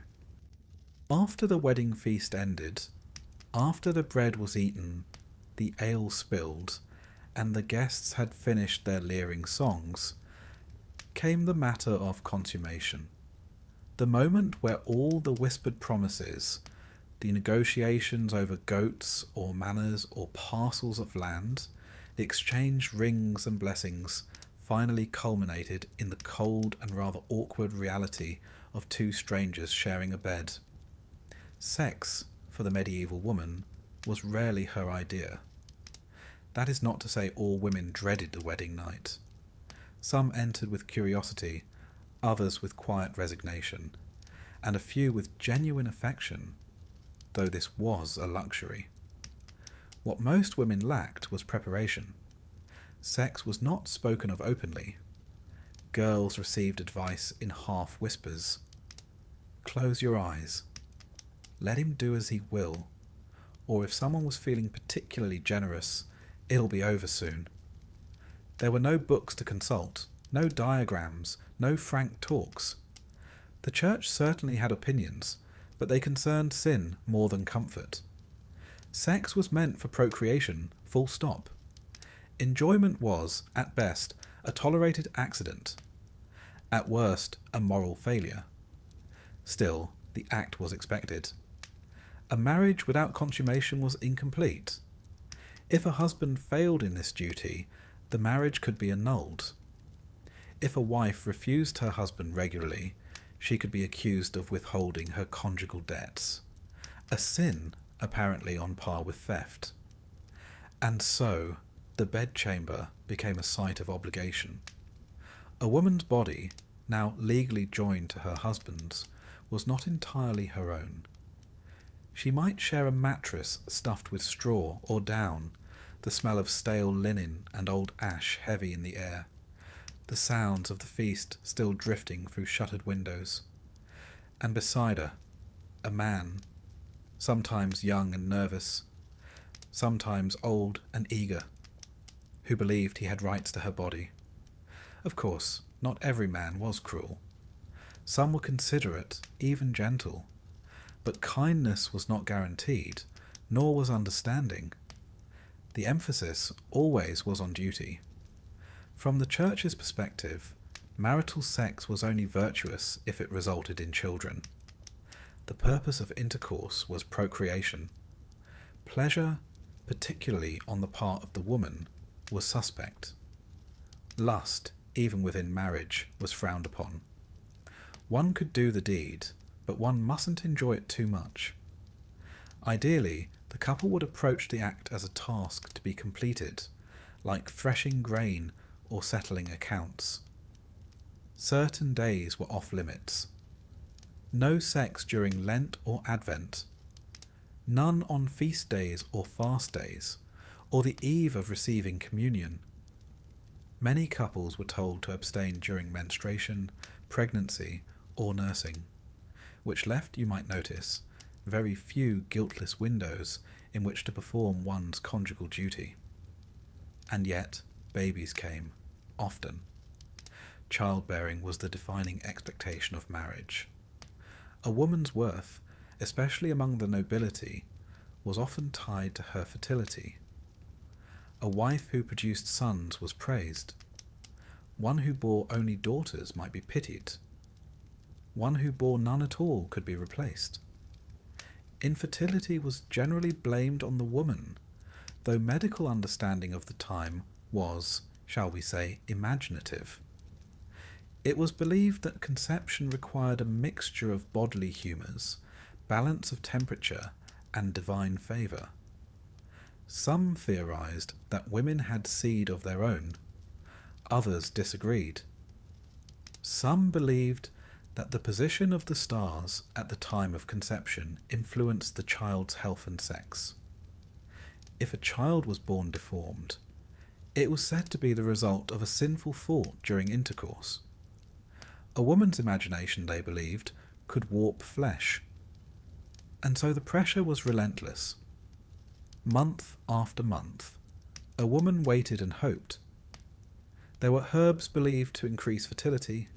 After the wedding feast ended, after the bread was eaten, the ale spilled, and the guests had finished their leering songs, came the matter of consummation. The moment where all the whispered promises, the negotiations over goats or manors or parcels of land, the exchanged rings and blessings, finally culminated in the cold and rather awkward reality of two strangers sharing a bed. Sex, for the medieval woman, was rarely her idea. That is not to say all women dreaded the wedding night. Some entered with curiosity, others with quiet resignation, and a few with genuine affection, though this was a luxury. What most women lacked was preparation. Sex was not spoken of openly. Girls received advice in half whispers. Close your eyes. Let him do as he will, or if someone was feeling particularly generous, it'll be over soon. There were no books to consult, no diagrams, no frank talks. The church certainly had opinions, but they concerned sin more than comfort. Sex was meant for procreation, full stop. Enjoyment was, at best, a tolerated accident. At worst, a moral failure. Still, the act was expected. A marriage without consummation was incomplete. If a husband failed in this duty, the marriage could be annulled. If a wife refused her husband regularly, she could be accused of withholding her conjugal debts. A sin, apparently on par with theft. And so, the bedchamber became a site of obligation. A woman's body, now legally joined to her husband's, was not entirely her own. She might share a mattress stuffed with straw or down, the smell of stale linen and old ash heavy in the air, the sounds of the feast still drifting through shuttered windows. And beside her, a man, sometimes young and nervous, sometimes old and eager, who believed he had rights to her body. Of course, not every man was cruel. Some were considerate, even gentle, but kindness was not guaranteed, nor was understanding. The emphasis always was on duty. From the Church's perspective, marital sex was only virtuous if it resulted in children. The purpose of intercourse was procreation. Pleasure, particularly on the part of the woman, was suspect. Lust, even within marriage, was frowned upon. One could do the deed, but one mustn't enjoy it too much. Ideally, the couple would approach the act as a task to be completed, like threshing grain or settling accounts. Certain days were off limits. No sex during Lent or Advent. None on feast days or fast days, or the eve of receiving communion. Many couples were told to abstain during menstruation, pregnancy, or nursing, which left, you might notice, very few guiltless windows in which to perform one's conjugal duty. And yet, babies came, often. Childbearing was the defining expectation of marriage. A woman's worth, especially among the nobility, was often tied to her fertility. A wife who produced sons was praised. One who bore only daughters might be pitied. One who bore none at all could be replaced. Infertility was generally blamed on the woman, though medical understanding of the time was, shall we say, imaginative. It was believed that conception required a mixture of bodily humours, balance of temperature, and divine favour. Some theorised that women had seed of their own. Others disagreed. Some believed that the position of the stars at the time of conception influenced the child's health and sex. If a child was born deformed, it was said to be the result of a sinful thought during intercourse. A woman's imagination, they believed, could warp flesh. And so the pressure was relentless. Month after month, a woman waited and hoped. There were herbs believed to increase fertility: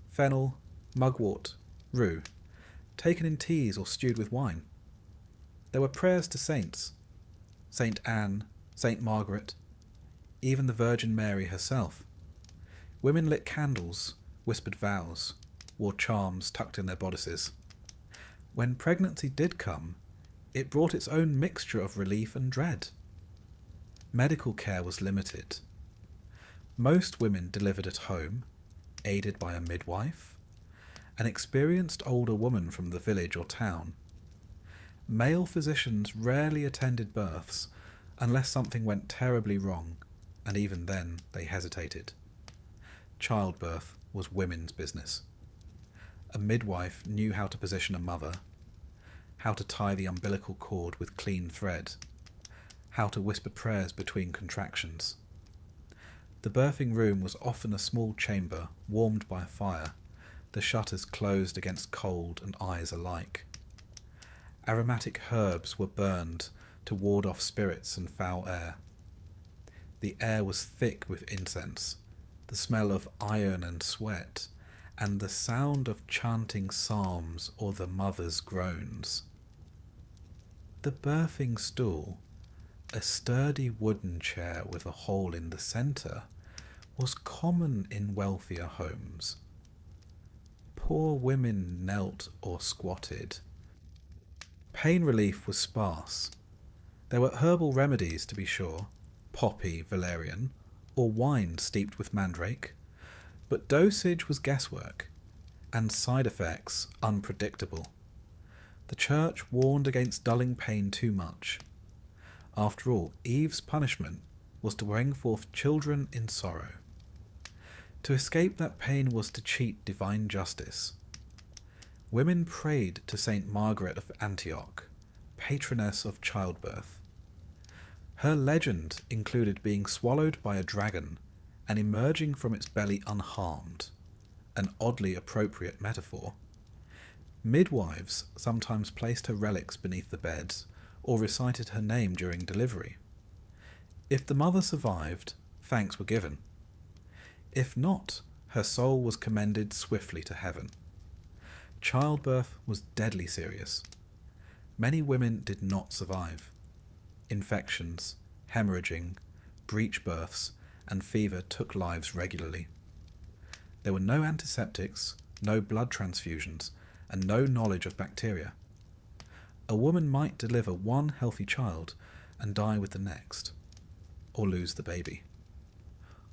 fennel, mugwort, rue, taken in teas or stewed with wine. There were prayers to saints: Saint Anne, Saint Margaret, even the Virgin Mary herself. Women lit candles, whispered vows, wore charms tucked in their bodices. When pregnancy did come, it brought its own mixture of relief and dread. Medical care was limited. Most women delivered at home, aided by a midwife, an experienced older woman from the village or town. Male physicians rarely attended births unless something went terribly wrong, and even then they hesitated. Childbirth was women's business. A midwife knew how to position a mother, how to tie the umbilical cord with clean thread, how to whisper prayers between contractions. The birthing room was often a small chamber warmed by a fire, the shutters closed against cold and eyes alike. Aromatic herbs were burned to ward off spirits and foul air. The air was thick with incense, the smell of iron and sweat, and the sound of chanting psalms or the mother's groans. The birthing stool, a sturdy wooden chair with a hole in the centre, was common in wealthier homes. Poor women knelt or squatted. Pain relief was sparse. There were herbal remedies, to be sure, poppy, valerian, or wine steeped with mandrake, but dosage was guesswork, and side effects unpredictable. The Church warned against dulling pain too much. After all, Eve's punishment was to bring forth children in sorrow. To escape that pain was to cheat divine justice. Women prayed to Saint Margaret of Antioch, patroness of childbirth. Her legend included being swallowed by a dragon and emerging from its belly unharmed, an oddly appropriate metaphor. Midwives sometimes placed her relics beneath the beds or recited her name during delivery. If the mother survived, thanks were given. If not, her soul was commended swiftly to heaven. Childbirth was deadly serious. Many women did not survive. Infections, hemorrhaging, breech births, and fever took lives regularly. There were no antiseptics, no blood transfusions, and no knowledge of bacteria. A woman might deliver one healthy child and die with the next, or lose the baby,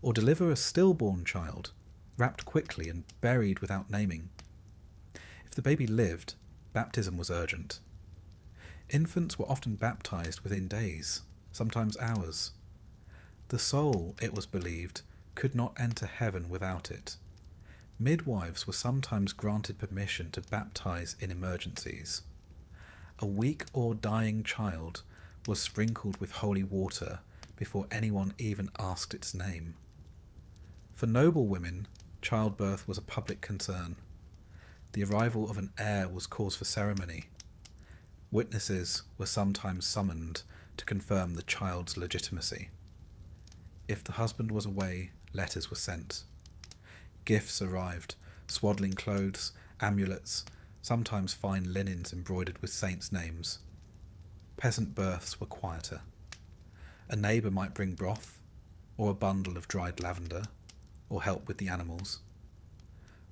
or deliver a stillborn child, wrapped quickly and buried without naming. If the baby lived, baptism was urgent. Infants were often baptized within days, sometimes hours. The soul, it was believed, could not enter heaven without it. Midwives were sometimes granted permission to baptize in emergencies. A weak or dying child was sprinkled with holy water before anyone even asked its name. For noble women, childbirth was a public concern. The arrival of an heir was cause for ceremony. Witnesses were sometimes summoned to confirm the child's legitimacy. If the husband was away, letters were sent. Gifts arrived, swaddling clothes, amulets, sometimes fine linens embroidered with saints' names. Peasant births were quieter. A neighbour might bring broth, or a bundle of dried lavender, or help with the animals.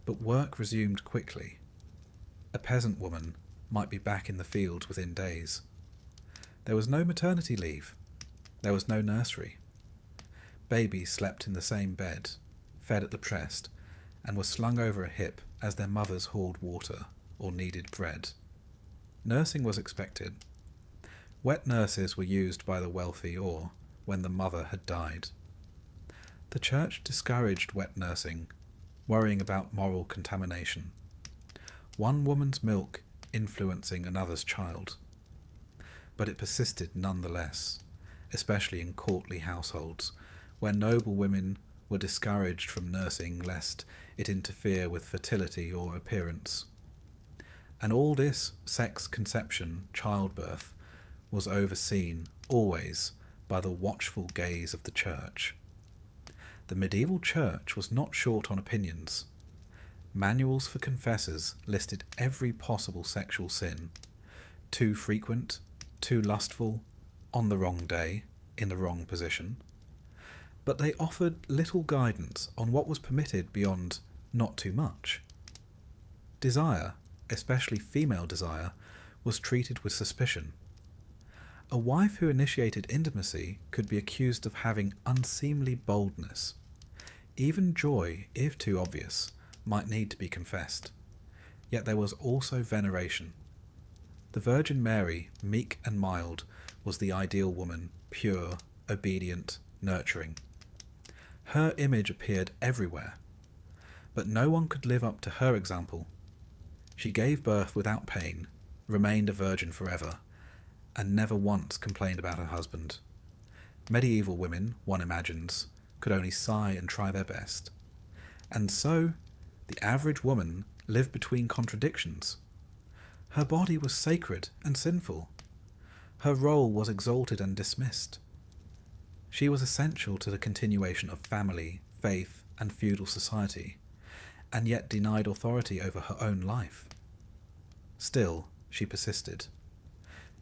But work resumed quickly. A peasant woman might be back in the fields within days. There was no maternity leave. There was no nursery. Babies slept in the same bed, fed at the breast, and were slung over a hip as their mothers hauled water or kneaded bread. Nursing was expected. Wet nurses were used by the wealthy or when the mother had died. The church discouraged wet nursing, worrying about moral contamination. One woman's milk influencing another's child. But it persisted nonetheless, especially in courtly households, where noble women were discouraged from nursing lest it interfere with fertility or appearance. And all this sex conception, childbirth, was overseen always by the watchful gaze of the church. The medieval church was not short on opinions. Manuals for confessors listed every possible sexual sin: too frequent, too lustful, on the wrong day, in the wrong position. But they offered little guidance on what was permitted beyond not too much. Desire, especially female desire, was treated with suspicion. A wife who initiated intimacy could be accused of having unseemly boldness. Even joy, if too obvious, might need to be confessed. Yet there was also veneration. The Virgin Mary, meek and mild, was the ideal woman, pure, obedient, nurturing. Her image appeared everywhere, but no one could live up to her example. She gave birth without pain, remained a virgin forever, and never once complained about her husband. Medieval women, one imagines, could only sigh and try their best. And so, the average woman lived between contradictions. Her body was sacred and sinful. Her role was exalted and dismissed. She was essential to the continuation of family, faith, and feudal society, and yet denied authority over her own life. Still, she persisted.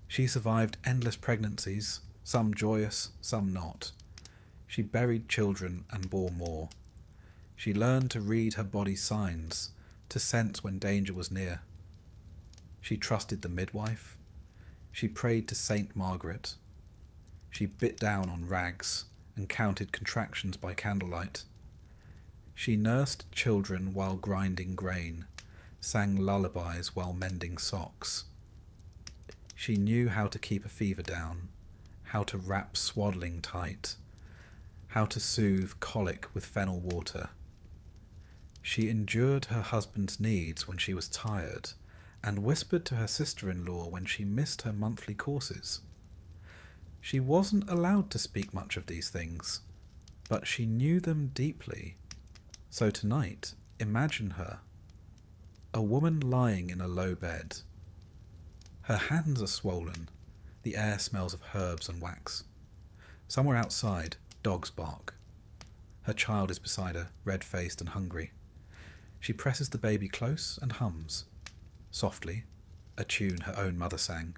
She survived endless pregnancies, some joyous, some not. She buried children and bore more. She learned to read her body's signs, to sense when danger was near. She trusted the midwife. She prayed to Saint Margaret. She bit down on rags and counted contractions by candlelight. She nursed children while grinding grain, sang lullabies while mending socks. She knew how to keep a fever down, how to wrap swaddling tight, how to soothe colic with fennel water. She endured her husband's needs when she was tired, and whispered to her sister-in-law when she missed her monthly courses. She wasn't allowed to speak much of these things, but she knew them deeply. So tonight, imagine her, a woman lying in a low bed. Her hands are swollen, the air smells of herbs and wax. Somewhere outside, dogs bark. Her child is beside her, red-faced and hungry. She presses the baby close and hums, softly, a tune her own mother sang.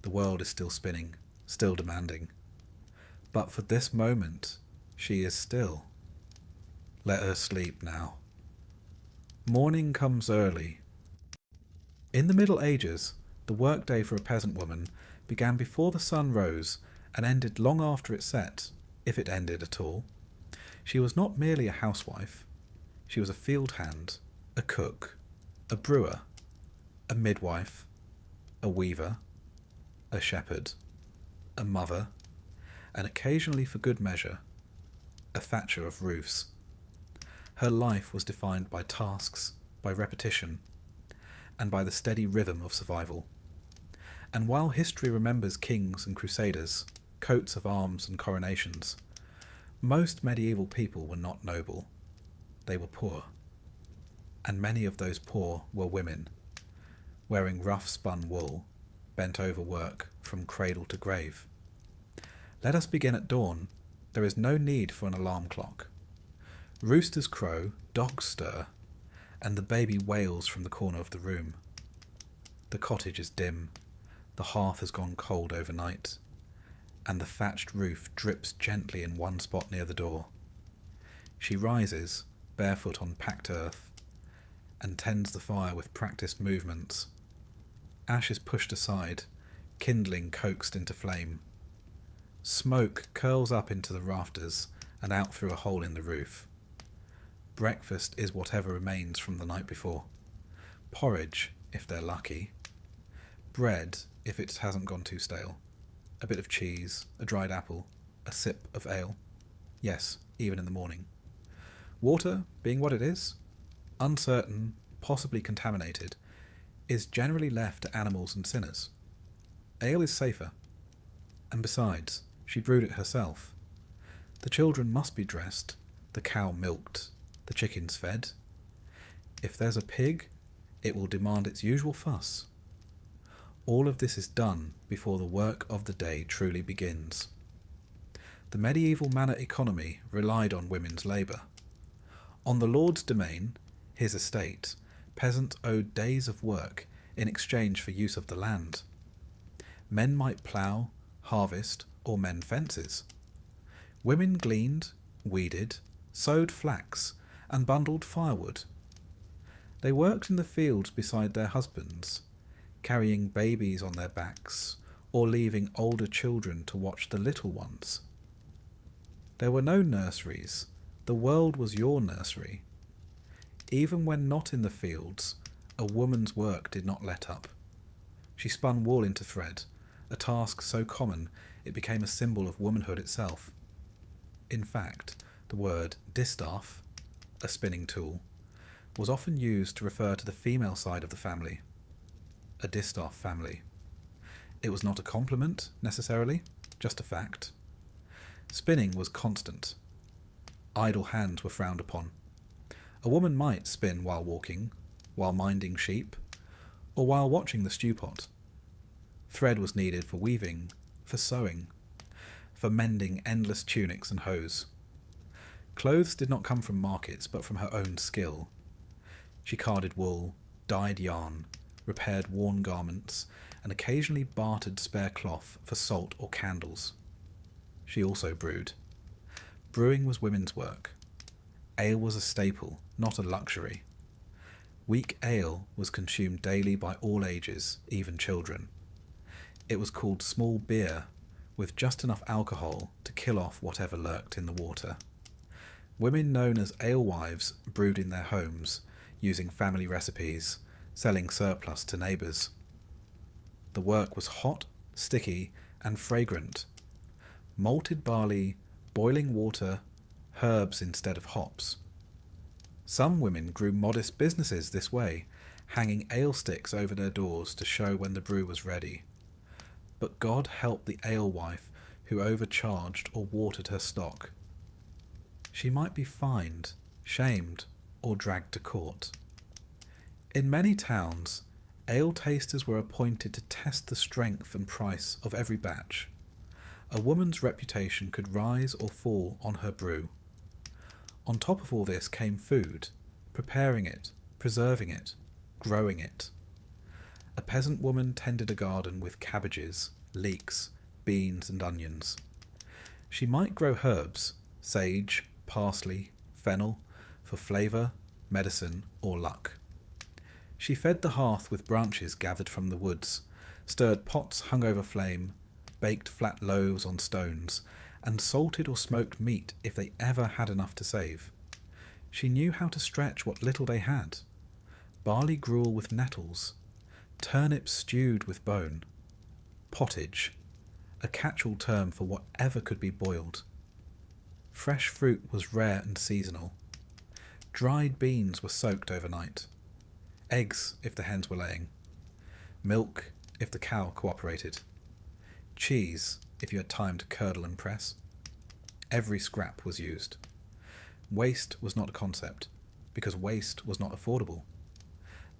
The world is still spinning, still demanding. but for this moment she is still. Let her sleep now. Morning comes early. In the Middle Ages, the workday for a peasant woman began before the sun rose and ended long after it set, if it ended at all. She was not merely a housewife. She was a field hand, a cook, a brewer, a midwife, a weaver, a shepherd, a mother, and occasionally, for good measure, a thatcher of roofs. Her life was defined by tasks, by repetition, and by the steady rhythm of survival. And while history remembers kings and crusaders, coats of arms and coronations, most medieval people were not noble. They were poor. And many of those poor were women, wearing rough spun wool, bent over work from cradle to grave. Let us begin at dawn. There is no need for an alarm clock. Roosters crow, dogs stir, and the baby wails from the corner of the room. The cottage is dim, the hearth has gone cold overnight, and the thatched roof drips gently in one spot near the door. She rises, barefoot on packed earth, and tends the fire with practised movements. Ash is pushed aside, kindling coaxed into flame. Smoke curls up into the rafters and out through a hole in the roof. Breakfast is whatever remains from the night before. Porridge, if they're lucky. Bread, if it hasn't gone too stale. A bit of cheese, a dried apple, a sip of ale. Yes, even in the morning. Water, being what it is, uncertain, possibly contaminated, is generally left to animals and sinners. Ale is safer. And besides, she brewed it herself. The children must be dressed, the cow milked, the chickens fed. If there's a pig, it will demand its usual fuss. All of this is done before the work of the day truly begins. The medieval manor economy relied on women's labour. On the lord's domain, his estate, peasants owed days of work in exchange for use of the land. Men might plough, harvest, or mend fences. Women gleaned, weeded, sowed flax, and bundled firewood. They worked in the fields beside their husbands, carrying babies on their backs, or leaving older children to watch the little ones. There were no nurseries. The world was your nursery. Even when not in the fields, a woman's work did not let up. She spun wool into thread, a task so common it became a symbol of womanhood itself. In fact, the word distaff, a spinning tool, was often used to refer to the female side of the family. A distaff family. It was not a compliment, necessarily, just a fact. Spinning was constant. Idle hands were frowned upon. A woman might spin while walking, while minding sheep, or while watching the stew pot. Thread was needed for weaving, for sewing, for mending endless tunics and hose. Clothes did not come from markets, but from her own skill. She carded wool, dyed yarn, repaired worn garments, and occasionally bartered spare cloth for salt or candles. She also brewed. Brewing was women's work. Ale was a staple, not a luxury. Weak ale was consumed daily by all ages, even children. It was called small beer, with just enough alcohol to kill off whatever lurked in the water. Women known as alewives brewed in their homes, using family recipes, selling surplus to neighbours. The work was hot, sticky, and fragrant. Malted barley, boiling water, herbs instead of hops. Some women grew modest businesses this way, hanging ale sticks over their doors to show when the brew was ready. But God help the alewife who overcharged or watered her stock. She might be fined, shamed, or dragged to court. In many towns, ale tasters were appointed to test the strength and price of every batch. A woman's reputation could rise or fall on her brew. On top of all this came food, preparing it, preserving it, growing it. A peasant woman tended a garden with cabbages, leeks, beans and onions. She might grow herbs, sage, parsley, fennel, for flavour, medicine, or luck. She fed the hearth with branches gathered from the woods, stirred pots hung over flame, baked flat loaves on stones, and salted or smoked meat if they ever had enough to save. She knew how to stretch what little they had. Barley gruel with nettles, turnips stewed with bone, pottage, a catch-all term for whatever could be boiled. Fresh fruit was rare and seasonal. Dried beans were soaked overnight. Eggs if the hens were laying. Milk if the cow cooperated. Cheese if you had time to curdle and press. Every scrap was used. Waste was not a concept, because waste was not affordable.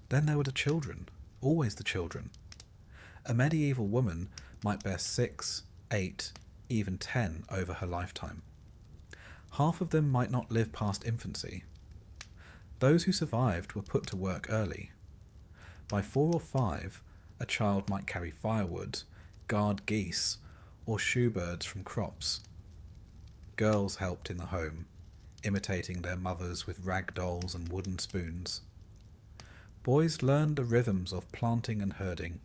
Then there were the children, always the children. A medieval woman might bear 6, 8, even 10 over her lifetime. Half of them might not live past infancy. Those who survived were put to work early. By 4 or 5, a child might carry firewood, guard geese, or shoe birds from crops. Girls helped in the home, imitating their mothers with rag dolls and wooden spoons. Boys learned the rhythms of planting and herding.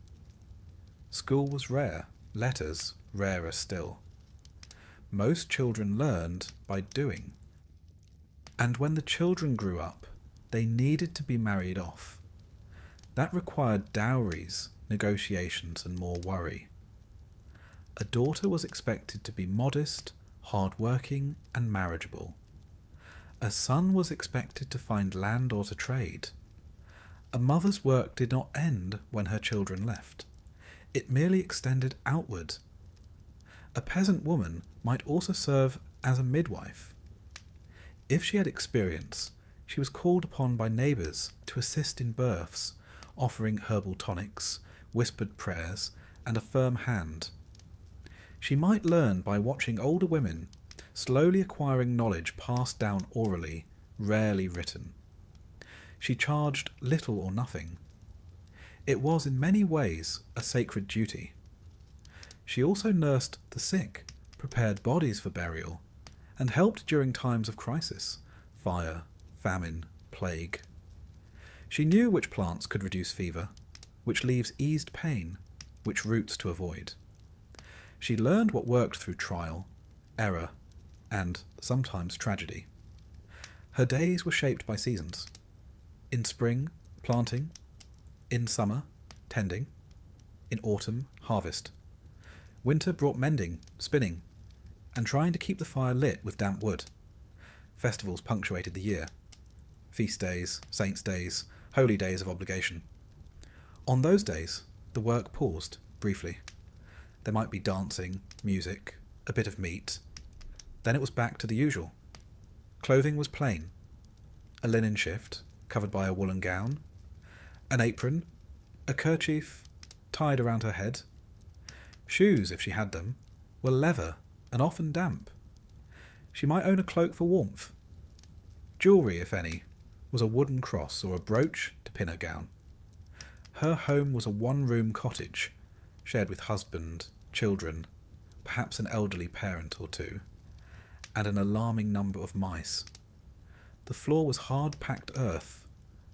School was rare, letters rarer still. Most children learned by doing. And when the children grew up, they needed to be married off. That required dowries, negotiations, and more worry. A daughter was expected to be modest, hard-working, and marriageable. A son was expected to find land or to trade. A mother's work did not end when her children left. It merely extended outward. A peasant woman might also serve as a midwife. If she had experience, she was called upon by neighbours to assist in births, offering herbal tonics, whispered prayers, and a firm hand. She might learn by watching older women, slowly acquiring knowledge passed down orally, rarely written. She charged little or nothing. It was in many ways a sacred duty. She also nursed the sick, prepared bodies for burial, and helped during times of crisis, fire, famine, plague. She knew which plants could reduce fever, which leaves eased pain, which roots to avoid. She learned what worked through trial, error, and sometimes tragedy. Her days were shaped by seasons. In spring, planting. In summer, tending. In autumn, harvest. Winter brought mending, spinning, and trying to keep the fire lit with damp wood. Festivals punctuated the year. Feast days, saints' days, holy days of obligation. On those days, the work paused, briefly. There might be dancing, music, a bit of meat. Then it was back to the usual. Clothing was plain. A linen shift, covered by a woolen gown. An apron, a kerchief tied around her head. Shoes, if she had them, were leather and often damp. She might own a cloak for warmth. Jewellery, if any, was a wooden cross or a brooch to pin her gown. Her home was a one-room cottage, shared with husband, children, perhaps an elderly parent or two, and an alarming number of mice. The floor was hard-packed earth,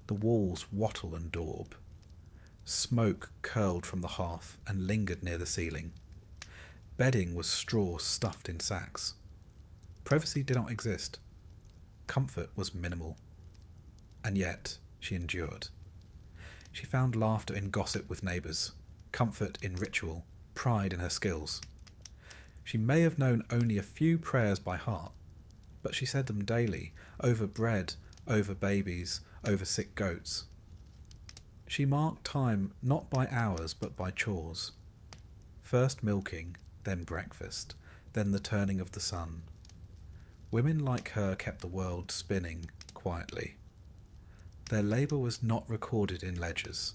the walls wattle and daub. Smoke curled from the hearth and lingered near the ceiling. Bedding was straw stuffed in sacks. Privacy did not exist. Comfort was minimal. And yet she endured. She found laughter in gossip with neighbours, comfort in ritual, pride in her skills. She may have known only a few prayers by heart, but she said them daily, over bread, over babies, over sick goats. She marked time not by hours but by chores. First milking, then breakfast, then the turning of the sun. Women like her kept the world spinning quietly. Their labour was not recorded in ledgers.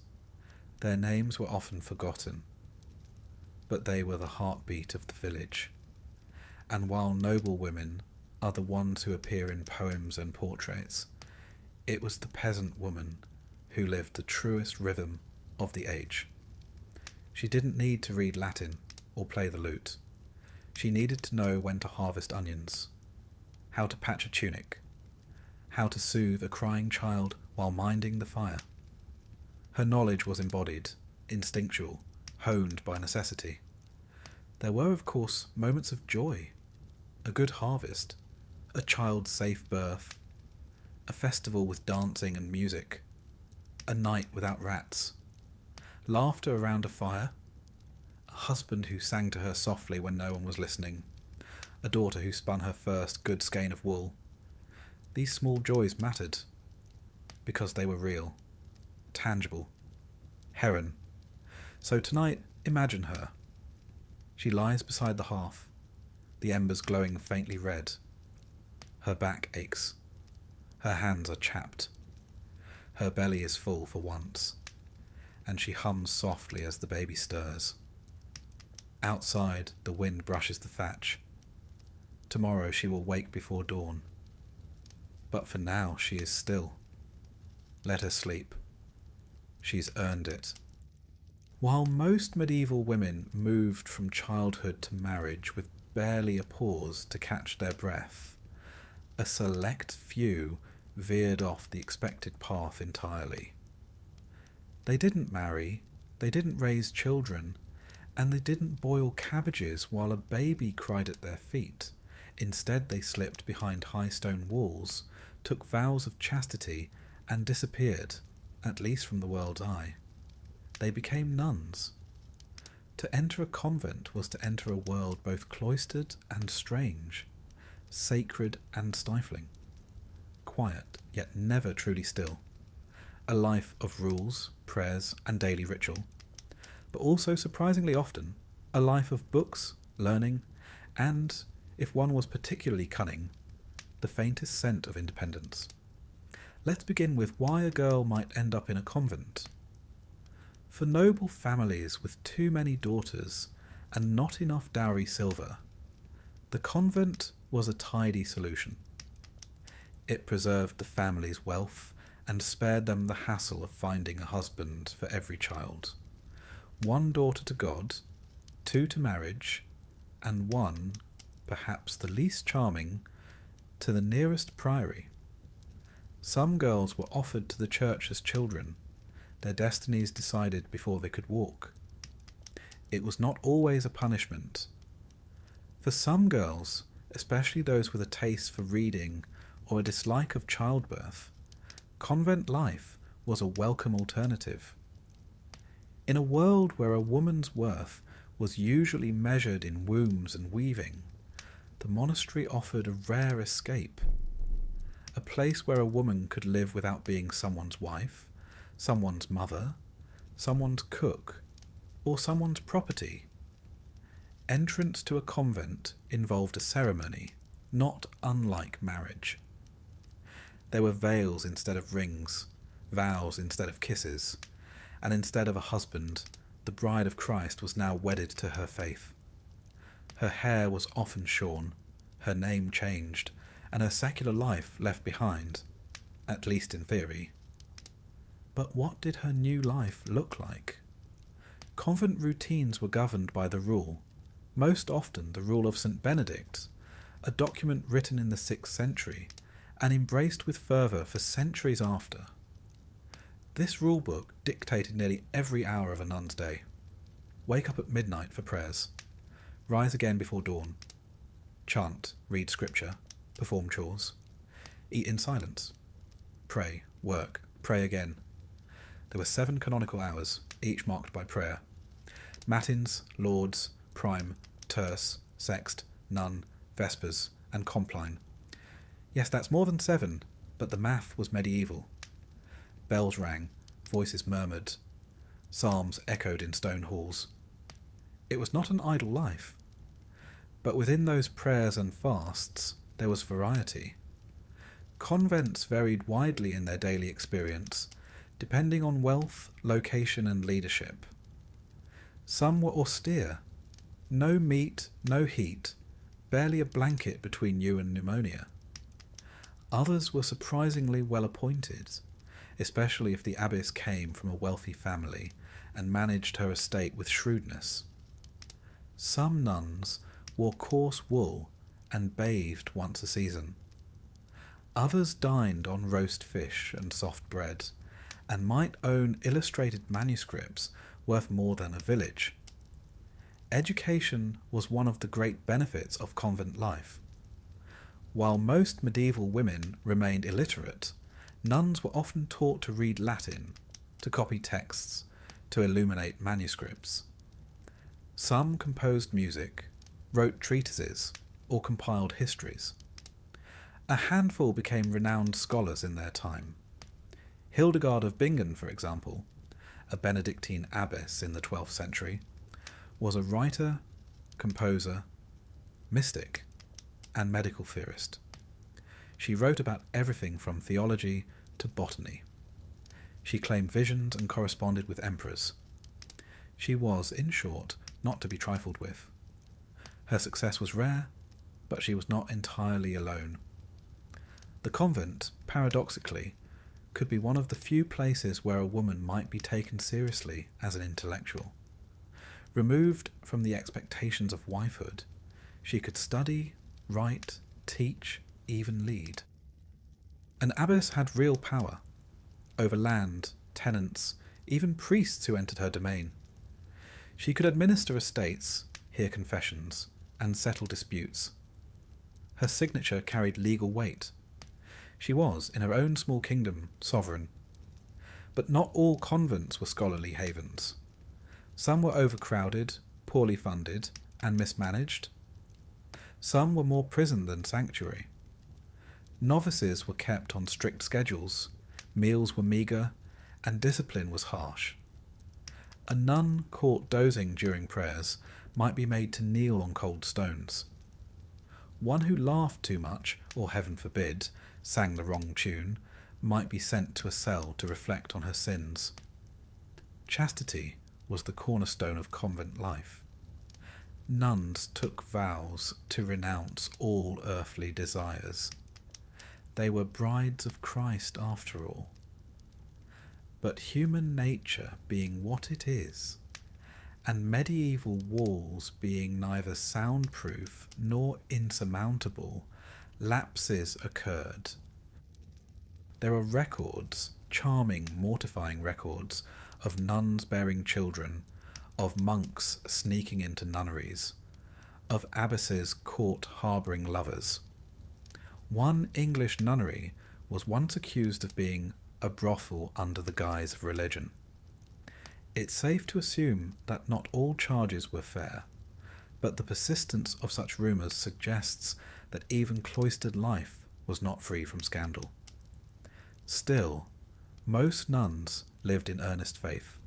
Their names were often forgotten. But they were the heartbeat of the village. And while noble women are the ones who appear in poems and portraits, it was the peasant woman who lived the truest rhythm of the age. She didn't need to read Latin or play the lute. She needed to know when to harvest onions, how to patch a tunic, how to soothe a crying child while minding the fire. Her knowledge was embodied, instinctual, honed by necessity. There were, of course, moments of joy, a good harvest, a child's safe birth, a festival with dancing and music, a night without rats, laughter around a fire, a husband who sang to her softly when no one was listening, a daughter who spun her first good skein of wool. These small joys mattered, because they were real, tangible. Heron. So tonight, imagine her. She lies beside the hearth, the embers glowing faintly red. Her back aches. Her hands are chapped. Her belly is full for once, and she hums softly as the baby stirs. Outside, the wind brushes the thatch. Tomorrow she will wake before dawn. But for now she is still. Let her sleep. She's earned it. While most medieval women moved from childhood to marriage with barely a pause to catch their breath, a select few veered off the expected path entirely. They didn't marry, they didn't raise children, and they didn't boil cabbages while a baby cried at their feet. Instead they slipped behind high stone walls, took vows of chastity, and disappeared, at least from the world's eye. They became nuns. To enter a convent was to enter a world both cloistered and strange, sacred and stifling, quiet yet never truly still, a life of rules, prayers, and daily ritual, but also surprisingly often a life of books, learning, and, if one was particularly cunning, the faintest scent of independence. Let's begin with why a girl might end up in a convent. For noble families with too many daughters and not enough dowry silver, the convent was a tidy solution. It preserved the family's wealth and spared them the hassle of finding a husband for every child. One daughter to God, two to marriage, and one, perhaps the least charming, to the nearest priory. Some girls were offered to the church as children, their destinies decided before they could walk. It was not always a punishment. For some girls, especially those with a taste for reading or a dislike of childbirth, convent life was a welcome alternative. In a world where a woman's worth was usually measured in wombs and weaving, the monastery offered a rare escape, a place where a woman could live without being someone's wife, someone's mother, someone's cook, or someone's property. Entrance to a convent involved a ceremony, not unlike marriage. There were veils instead of rings, vows instead of kisses, and instead of a husband, the bride of Christ was now wedded to her faith. Her hair was often shorn, her name changed, and her secular life left behind, at least in theory. But what did her new life look like? Convent routines were governed by the rule, most often the rule of St. Benedict, a document written in the 6th century and embraced with fervour for centuries after. This rulebook dictated nearly every hour of a nun's day. Wake up at midnight for prayers. Rise again before dawn. Chant, read scripture, perform chores. Eat in silence. Pray, work, pray again. There were 7 canonical hours, each marked by prayer. Matins, lauds, prime, terce, sext, nun, vespers, and compline. Yes, that's more than 7, but the math was medieval. Bells rang, voices murmured, psalms echoed in stone halls. It was not an idle life. But within those prayers and fasts, there was variety. Convents varied widely in their daily experience, depending on wealth, location, and leadership. Some were austere. No meat, no heat, barely a blanket between you and pneumonia. Others were surprisingly well appointed, especially if the abbess came from a wealthy family and managed her estate with shrewdness. Some nuns wore coarse wool, and bathed once a season. Others dined on roast fish and soft bread, and might own illustrated manuscripts worth more than a village. Education was one of the great benefits of convent life. While most medieval women remained illiterate, nuns were often taught to read Latin, to copy texts, to illuminate manuscripts. Some composed music, wrote treatises, or compiled histories. A handful became renowned scholars in their time. Hildegard of Bingen, for example, a Benedictine abbess in the 12th century, was a writer, composer, mystic, and medical theorist. She wrote about everything from theology to botany. She claimed visions and corresponded with emperors. She was, in short, not to be trifled with. Her success was rare, but she was not entirely alone. The convent, paradoxically, could be one of the few places where a woman might be taken seriously as an intellectual. Removed from the expectations of wifehood, she could study, write, teach, even lead. An abbess had real power over land, tenants, even priests who entered her domain. She could administer estates, hear confessions, and settle disputes. Her signature carried legal weight. She was, in her own small kingdom, sovereign. But not all convents were scholarly havens. Some were overcrowded, poorly funded, and mismanaged. Some were more prison than sanctuary. Novices were kept on strict schedules, meals were meagre, and discipline was harsh. A nun caught dozing during prayers might be made to kneel on cold stones. One who laughed too much, or heaven forbid, sang the wrong tune, might be sent to a cell to reflect on her sins. Chastity was the cornerstone of convent life. Nuns took vows to renounce all earthly desires. They were brides of Christ after all. But human nature being what it is, and medieval walls being neither soundproof nor insurmountable, lapses occurred. There are records, charming, mortifying records, of nuns bearing children, of monks sneaking into nunneries, of abbesses caught harbouring lovers. One English nunnery was once accused of being a brothel under the guise of religion. It's safe to assume that not all charges were fair, but the persistence of such rumours suggests that even cloistered life was not free from scandal. Still, most nuns lived in earnest faith.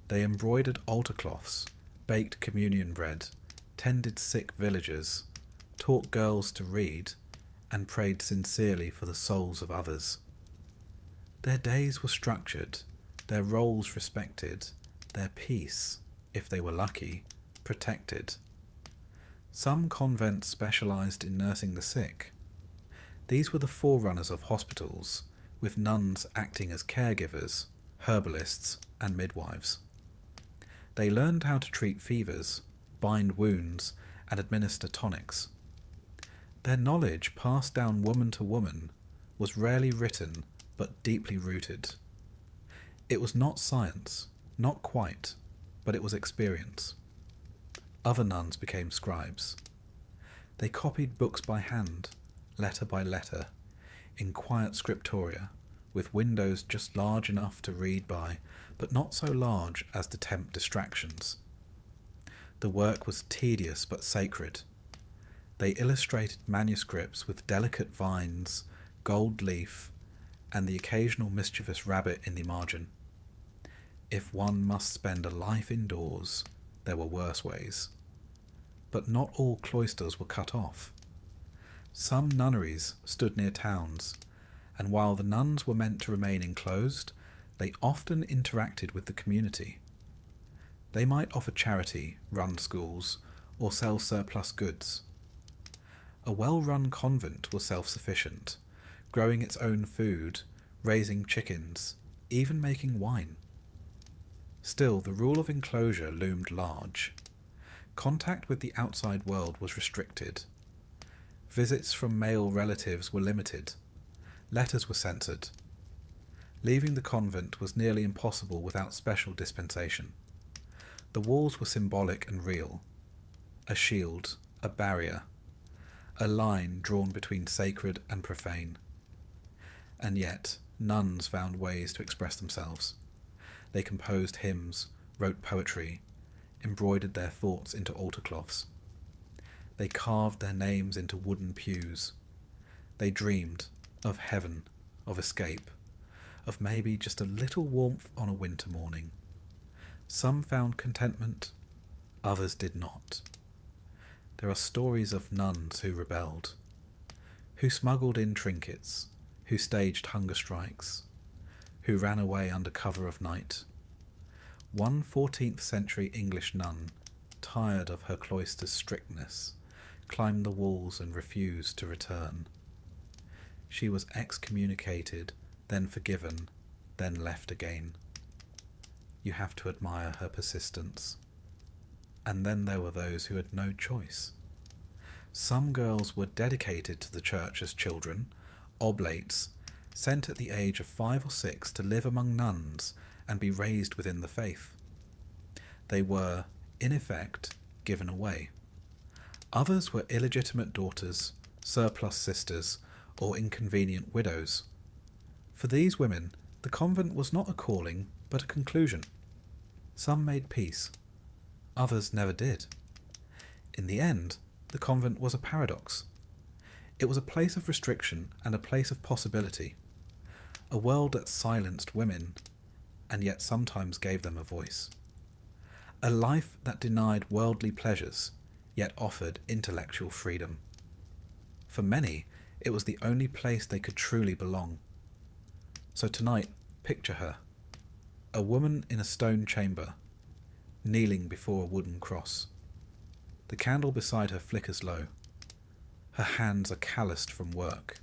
They embroidered altar cloths, baked communion bread, tended sick villagers, taught girls to read, and prayed sincerely for the souls of others. Their days were structured, their roles respected, their peace, if they were lucky, protected. Some convents specialised in nursing the sick. These were the forerunners of hospitals, with nuns acting as caregivers, herbalists, and midwives. They learned how to treat fevers, bind wounds, and administer tonics. Their knowledge, passed down woman to woman, was rarely written but deeply rooted. It was not science, not quite, but it was experience. Other nuns became scribes. They copied books by hand, letter by letter, in quiet scriptoria, with windows just large enough to read by, but not so large as to tempt distractions. The work was tedious but sacred. They illustrated manuscripts with delicate vines, gold leaf, and the occasional mischievous rabbit in the margin. If one must spend a life indoors, there were worse ways. But not all cloisters were cut off. Some nunneries stood near towns, and while the nuns were meant to remain enclosed, they often interacted with the community. They might offer charity, run schools, or sell surplus goods. A well-run convent was self-sufficient, growing its own food, raising chickens, even making wine. Still, the rule of enclosure loomed large. Contact with the outside world was restricted. Visits from male relatives were limited. Letters were censored. Leaving the convent was nearly impossible without special dispensation. The walls were symbolic and real. A shield, a barrier, a line drawn between sacred and profane. And yet, nuns found ways to express themselves. They composed hymns, wrote poetry, embroidered their thoughts into altar cloths. They carved their names into wooden pews. They dreamed of heaven, of escape, of maybe just a little warmth on a winter morning. Some found contentment, others did not. There are stories of nuns who rebelled, who smuggled in trinkets, who staged hunger strikes, who ran away under cover of night. One 14th century English nun, tired of her cloister's strictness, climbed the walls and refused to return. She was excommunicated, then forgiven, then left again. You have to admire her persistence. And then there were those who had no choice. Some girls were dedicated to the church as children, oblates, sent at the age of 5 or 6 to live among nuns and be raised within the faith. They were, in effect, given away. Others were illegitimate daughters, surplus sisters, or inconvenient widows. For these women, the convent was not a calling, but a conclusion. Some made peace. Others never did. In the end, the convent was a paradox. It was a place of restriction and a place of possibility. A world that silenced women, and yet sometimes gave them a voice. A life that denied worldly pleasures, yet offered intellectual freedom. For many, it was the only place they could truly belong. So tonight, picture her. A woman in a stone chamber, kneeling before a wooden cross. The candle beside her flickers low. Her hands are calloused from work.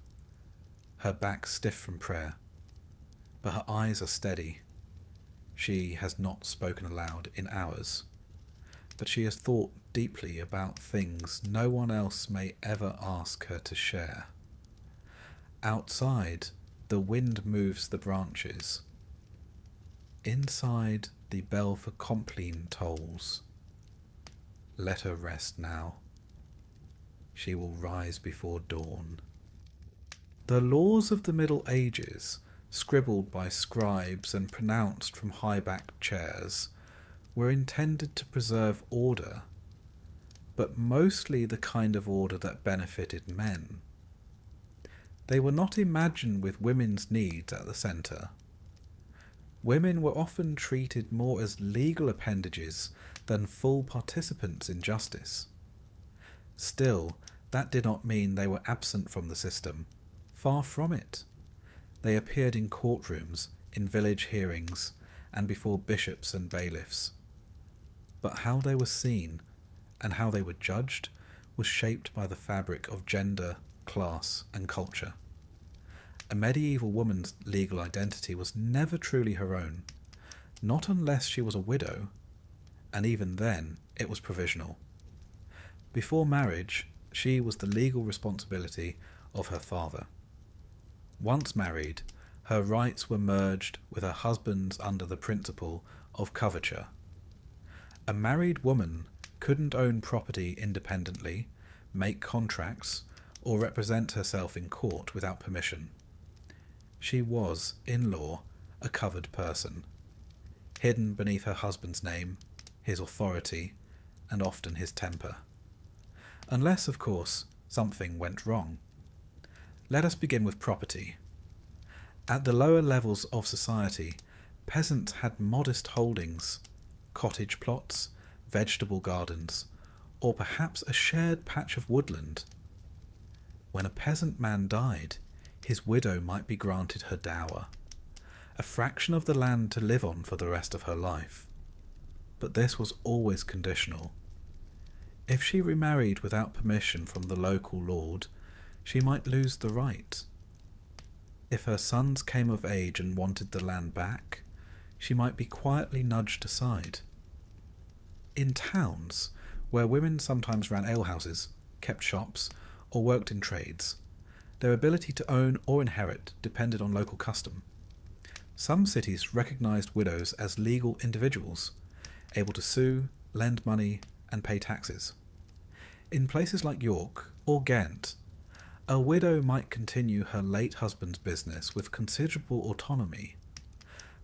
Her back stiff from prayer. But her eyes are steady. She has not spoken aloud in hours, but she has thought deeply about things no one else may ever ask her to share. Outside, the wind moves the branches. Inside, the bell for Compline tolls. Let her rest now. She will rise before dawn. The laws of the Middle Ages, scribbled by scribes and pronounced from high-backed chairs, were intended to preserve order, but mostly the kind of order that benefited men. They were not imagined with women's needs at the centre. Women were often treated more as legal appendages than full participants in justice. Still, that did not mean they were absent from the system. Far from it. They appeared in courtrooms, in village hearings, and before bishops and bailiffs. But how they were seen, and how they were judged, was shaped by the fabric of gender, class, and culture. A medieval woman's legal identity was never truly her own, not unless she was a widow, and even then it was provisional. Before marriage, she was the legal responsibility of her father. Once married, her rights were merged with her husband's under the principle of coverture. A married woman couldn't own property independently, make contracts, or represent herself in court without permission. She was, in law, a covered person, hidden beneath her husband's name, his authority, and often his temper. Unless, of course, something went wrong. Let us begin with property. At the lower levels of society, peasants had modest holdings, cottage plots, vegetable gardens, or perhaps a shared patch of woodland. When a peasant man died, his widow might be granted her dower, a fraction of the land to live on for the rest of her life. But this was always conditional. If she remarried without permission from the local lord, she might lose the right. If her sons came of age and wanted the land back, she might be quietly nudged aside. In towns, Where women sometimes ran alehouses, kept shops, or worked in trades, their ability to own or inherit depended on local custom. Some cities recognised widows as legal individuals, able to sue, lend money, and pay taxes. In places like York or Ghent, a widow might continue her late husband's business with considerable autonomy,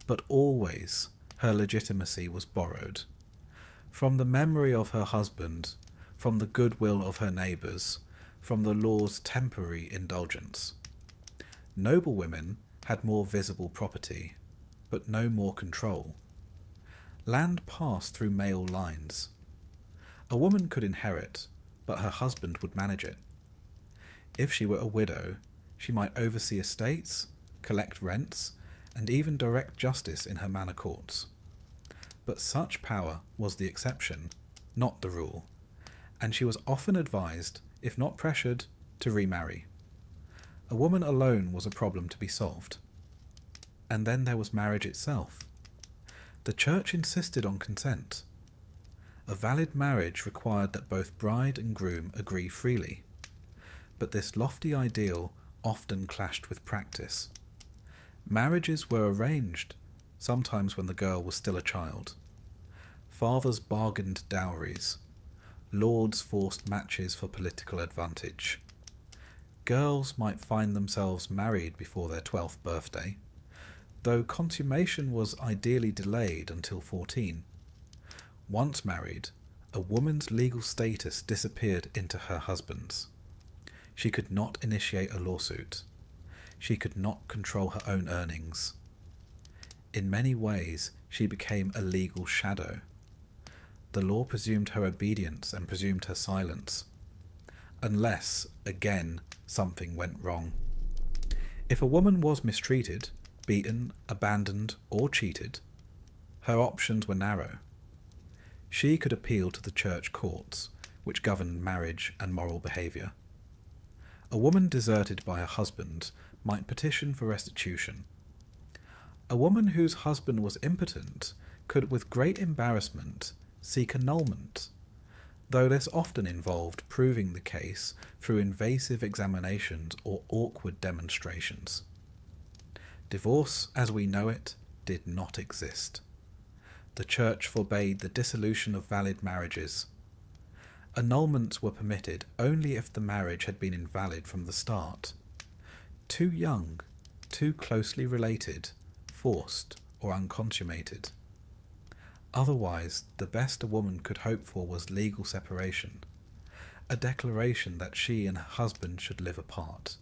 but always her legitimacy was borrowed from the memory of her husband, from the goodwill of her neighbours, from the law's temporary indulgence. Noble women had more visible property, but no more control. Land passed through male lines. A woman could inherit, but her husband would manage it. If she were a widow, she might oversee estates, collect rents, and even direct justice in her manor courts. But such power was the exception, not the rule, and she was often advised, if not pressured, to remarry. A woman alone was a problem to be solved. And then there was marriage itself. The church insisted on consent. A valid marriage required that both bride and groom agree freely. But this lofty ideal often clashed with practice. Marriages were arranged, sometimes when the girl was still a child. Fathers bargained dowries. Lords forced matches for political advantage. Girls might find themselves married before their 12th birthday, though consummation was ideally delayed until 14. Once married, a woman's legal status disappeared into her husband's. She could not initiate a lawsuit. She could not control her own earnings. In many ways, she became a legal shadow. The law presumed her obedience and presumed her silence, unless, again, something went wrong. If a woman was mistreated, beaten, abandoned, or cheated, her options were narrow. She could appeal to the church courts, which governed marriage and moral behaviour. A woman deserted by her husband might petition for restitution. A woman whose husband was impotent could, with great embarrassment, seek annulment, though this often involved proving the case through invasive examinations or awkward demonstrations. Divorce, as we know it, did not exist. The church forbade the dissolution of valid marriages. Annulments were permitted only if the marriage had been invalid from the start. Too young, too closely related, forced, or unconsummated. Otherwise, the best a woman could hope for was legal separation, a declaration that she and her husband should live apart.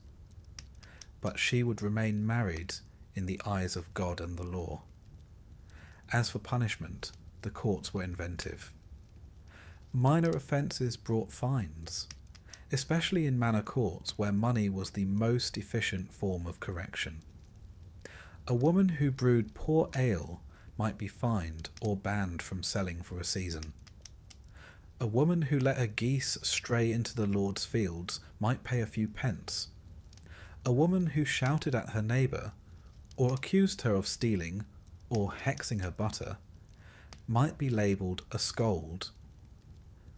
But she would remain married in the eyes of God and the law. As for punishment, the courts were inventive. Minor offences brought fines, especially in manor courts where money was the most efficient form of correction. A woman who brewed poor ale might be fined or banned from selling for a season. A woman who let her geese stray into the Lord's fields might pay a few pence. A woman who shouted at her neighbour, or accused her of stealing, or hexing her butter, might be labelled a scold.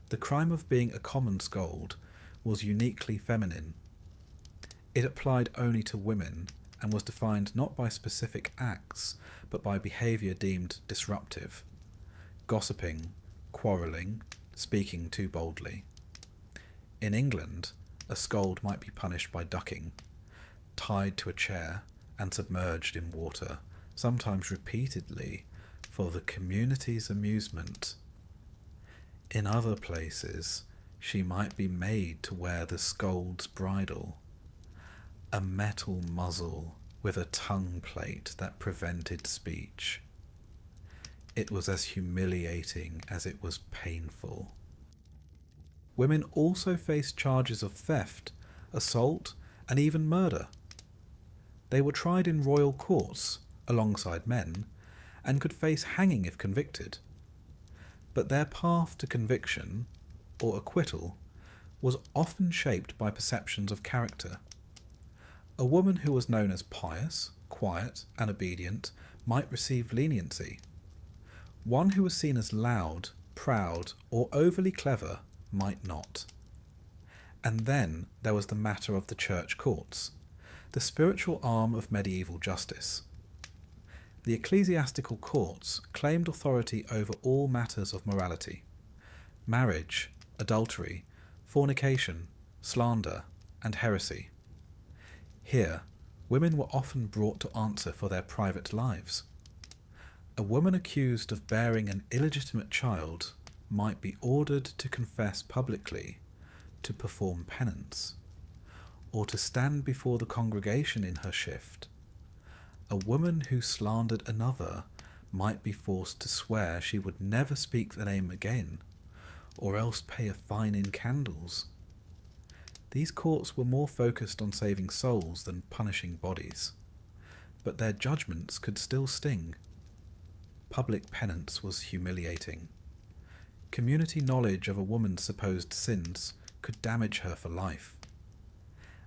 The crime of being a common scold was uniquely feminine. It applied only to women and was defined not by specific acts, but by behaviour deemed disruptive: gossiping, quarrelling, speaking too boldly. In England, a scold might be punished by ducking, tied to a chair and submerged in water, sometimes repeatedly, for the community's amusement. In other places, she might be made to wear the scold's bridle, a metal muzzle with a tongue plate that prevented speech. It was as humiliating as it was painful. Women also faced charges of theft, assault, and even murder. They were tried in royal courts, alongside men, and could face hanging if convicted. But their path to conviction, or acquittal, was often shaped by perceptions of character. A woman who was known as pious, quiet, and obedient might receive leniency. One who was seen as loud, proud, or overly clever might not. And then there was the matter of the church courts, the spiritual arm of medieval justice. The ecclesiastical courts claimed authority over all matters of morality: marriage, adultery, fornication, slander, and heresy. Here, women were often brought to answer for their private lives. A woman accused of bearing an illegitimate child might be ordered to confess publicly, to perform penance, or to stand before the congregation in her shift. A woman who slandered another might be forced to swear she would never speak the name again, or else pay a fine in candles. These courts were more focused on saving souls than punishing bodies, but their judgments could still sting. Public penance was humiliating. Community knowledge of a woman's supposed sins could damage her for life.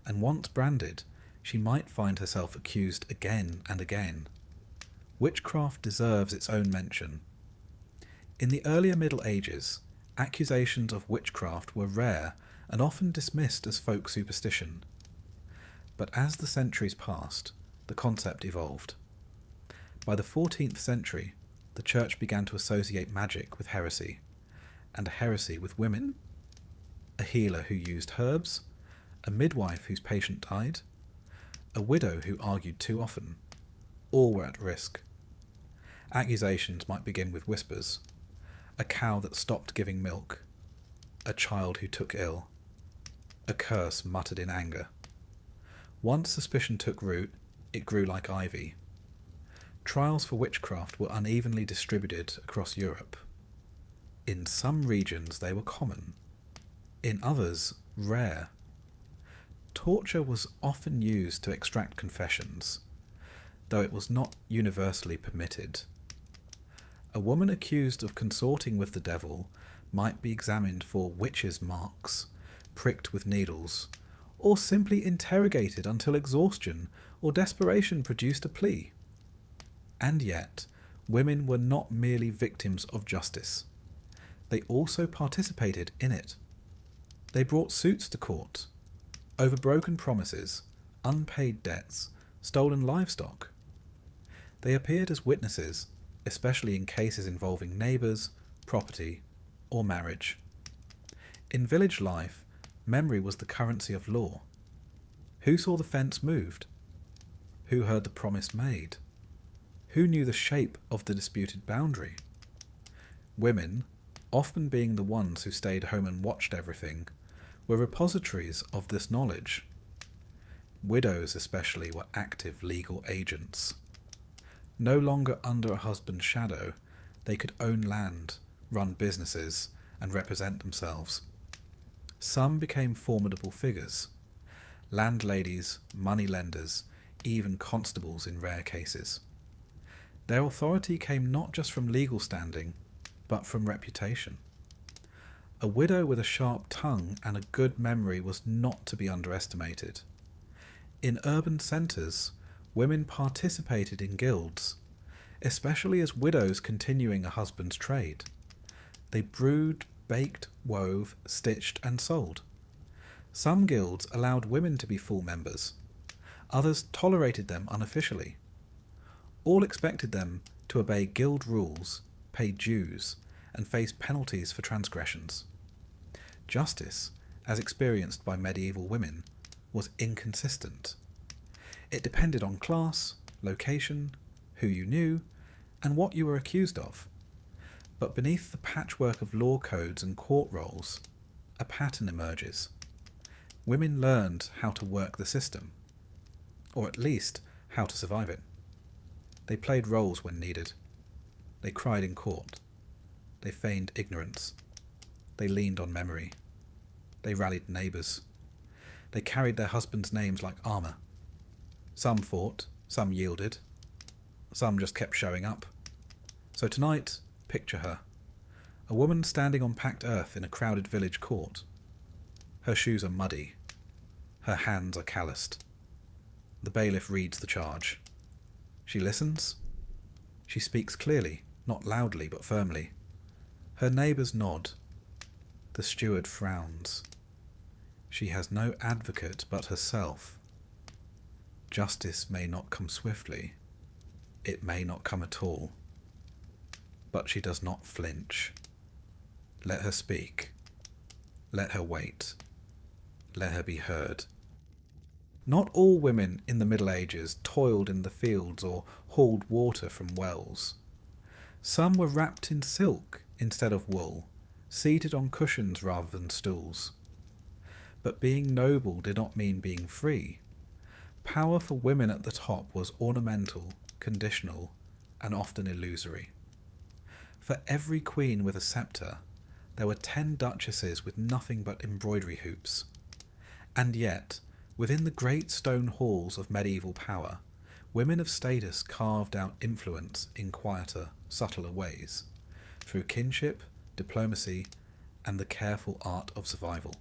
And once branded, she might find herself accused again and again. Witchcraft deserves its own mention. In the earlier Middle Ages, accusations of witchcraft were rare and often dismissed as folk superstition. But as the centuries passed, the concept evolved. By the 14th century, the church began to associate magic with heresy, and a heresy with women, a healer who used herbs, a midwife whose patient died, a widow who argued too often. All were at risk. Accusations might begin with whispers: a cow that stopped giving milk, a child who took ill, a curse muttered in anger. Once suspicion took root, it grew like ivy. Trials for witchcraft were unevenly distributed across Europe. In some regions they were common, in others rare. Torture was often used to extract confessions, though it was not universally permitted. A woman accused of consorting with the devil might be examined for witches' marks, pricked with needles, or simply interrogated until exhaustion or desperation produced a plea. And yet, women were not merely victims of justice. They also participated in it. They brought suits to court over broken promises, unpaid debts, stolen livestock. They appeared as witnesses, especially in cases involving neighbours, property, or marriage. In village life, memory was the currency of law. Who saw the fence moved? Who heard the promise made? Who knew the shape of the disputed boundary? Women, often being the ones who stayed home and watched everything, were repositories of this knowledge. Widows especially were active legal agents. No longer under a husband's shadow, they could own land, run businesses, and represent themselves. Some became formidable figures: landladies, moneylenders, even constables in rare cases. Their authority came not just from legal standing, but from reputation. A widow with a sharp tongue and a good memory was not to be underestimated. In urban centres, women participated in guilds, especially as widows continuing a husband's trade. They brewed, baked, wove, stitched, and sold. Some guilds allowed women to be full members. Others tolerated them unofficially. All expected them to obey guild rules, pay dues, and face penalties for transgressions. Justice, as experienced by medieval women, was inconsistent. It depended on class, location, who you knew, and what you were accused of. But beneath the patchwork of law codes and court roles, a pattern emerges. Women learned how to work the system, or at least how to survive it. They played roles when needed. They cried in court. They feigned ignorance. They leaned on memory. They rallied neighbours. They carried their husbands' names like armour. Some fought, some yielded, some just kept showing up. So tonight, picture her. A woman standing on packed earth in a crowded village court. Her shoes are muddy. Her hands are calloused. The bailiff reads the charge. She listens. She speaks clearly, not loudly but firmly. Her neighbours nod. The steward frowns. She has no advocate but herself. Justice may not come swiftly. It may not come at all. But she does not flinch. Let her speak. Let her wait. Let her be heard. Not all women in the Middle Ages toiled in the fields or hauled water from wells. Some were wrapped in silk instead of wool, seated on cushions rather than stools. But being noble did not mean being free. Power for women at the top was ornamental, conditional, and often illusory. For every queen with a sceptre, there were 10 duchesses with nothing but embroidery hoops. And yet, within the great stone halls of medieval power, women of status carved out influence in quieter, subtler ways, through kinship, diplomacy, and the careful art of survival.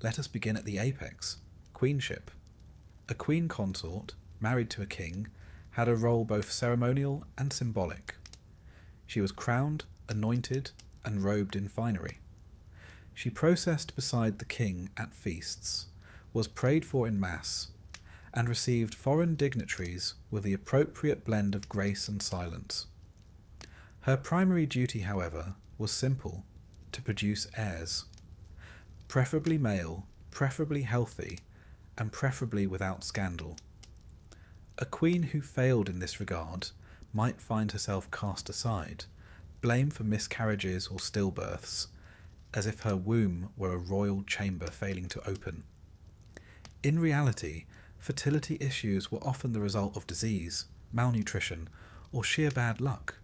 Let us begin at the apex, queenship. A queen consort, married to a king, had a role both ceremonial and symbolic. She was crowned, anointed, and robed in finery. She processed beside the king at feasts, was prayed for in mass, and received foreign dignitaries with the appropriate blend of grace and silence. Her primary duty, however, was simple: to produce heirs, preferably male, preferably healthy, and preferably without scandal. A queen who failed in this regard might find herself cast aside, blamed for miscarriages or stillbirths, as if her womb were a royal chamber failing to open. In reality, fertility issues were often the result of disease, malnutrition, or sheer bad luck.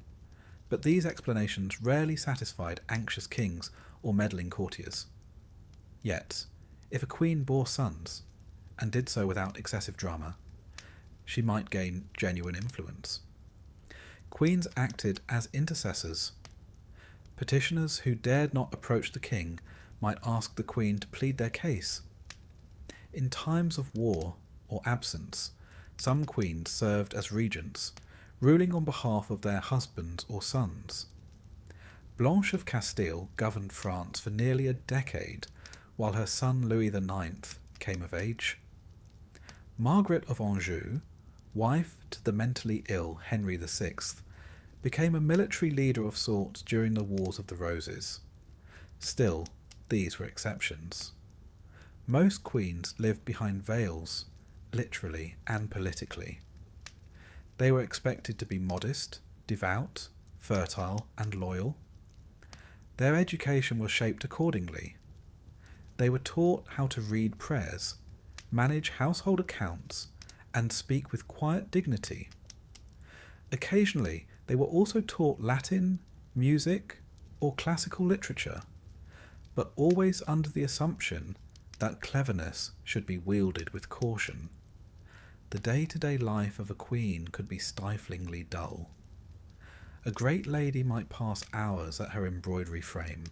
But these explanations rarely satisfied anxious kings or meddling courtiers. Yet, if a queen bore sons, and did so without excessive drama, she might gain genuine influence. Queens acted as intercessors. Petitioners who dared not approach the king might ask the queen to plead their case. In times of war or absence, some queens served as regents, ruling on behalf of their husbands or sons. Blanche of Castile governed France for nearly a decade, while her son Louis IX came of age. Margaret of Anjou, wife to the mentally ill Henry VI, became a military leader of sorts during the Wars of the Roses. Still, these were exceptions. Most queens lived behind veils, literally and politically. They were expected to be modest, devout, fertile, and loyal. Their education was shaped accordingly. They were taught how to read prayers, manage household accounts, and speak with quiet dignity. Occasionally, they were also taught Latin, music, or classical literature, but always under the assumption that cleverness should be wielded with caution. The day-to-day life of a queen could be stiflingly dull. A great lady might pass hours at her embroidery frame,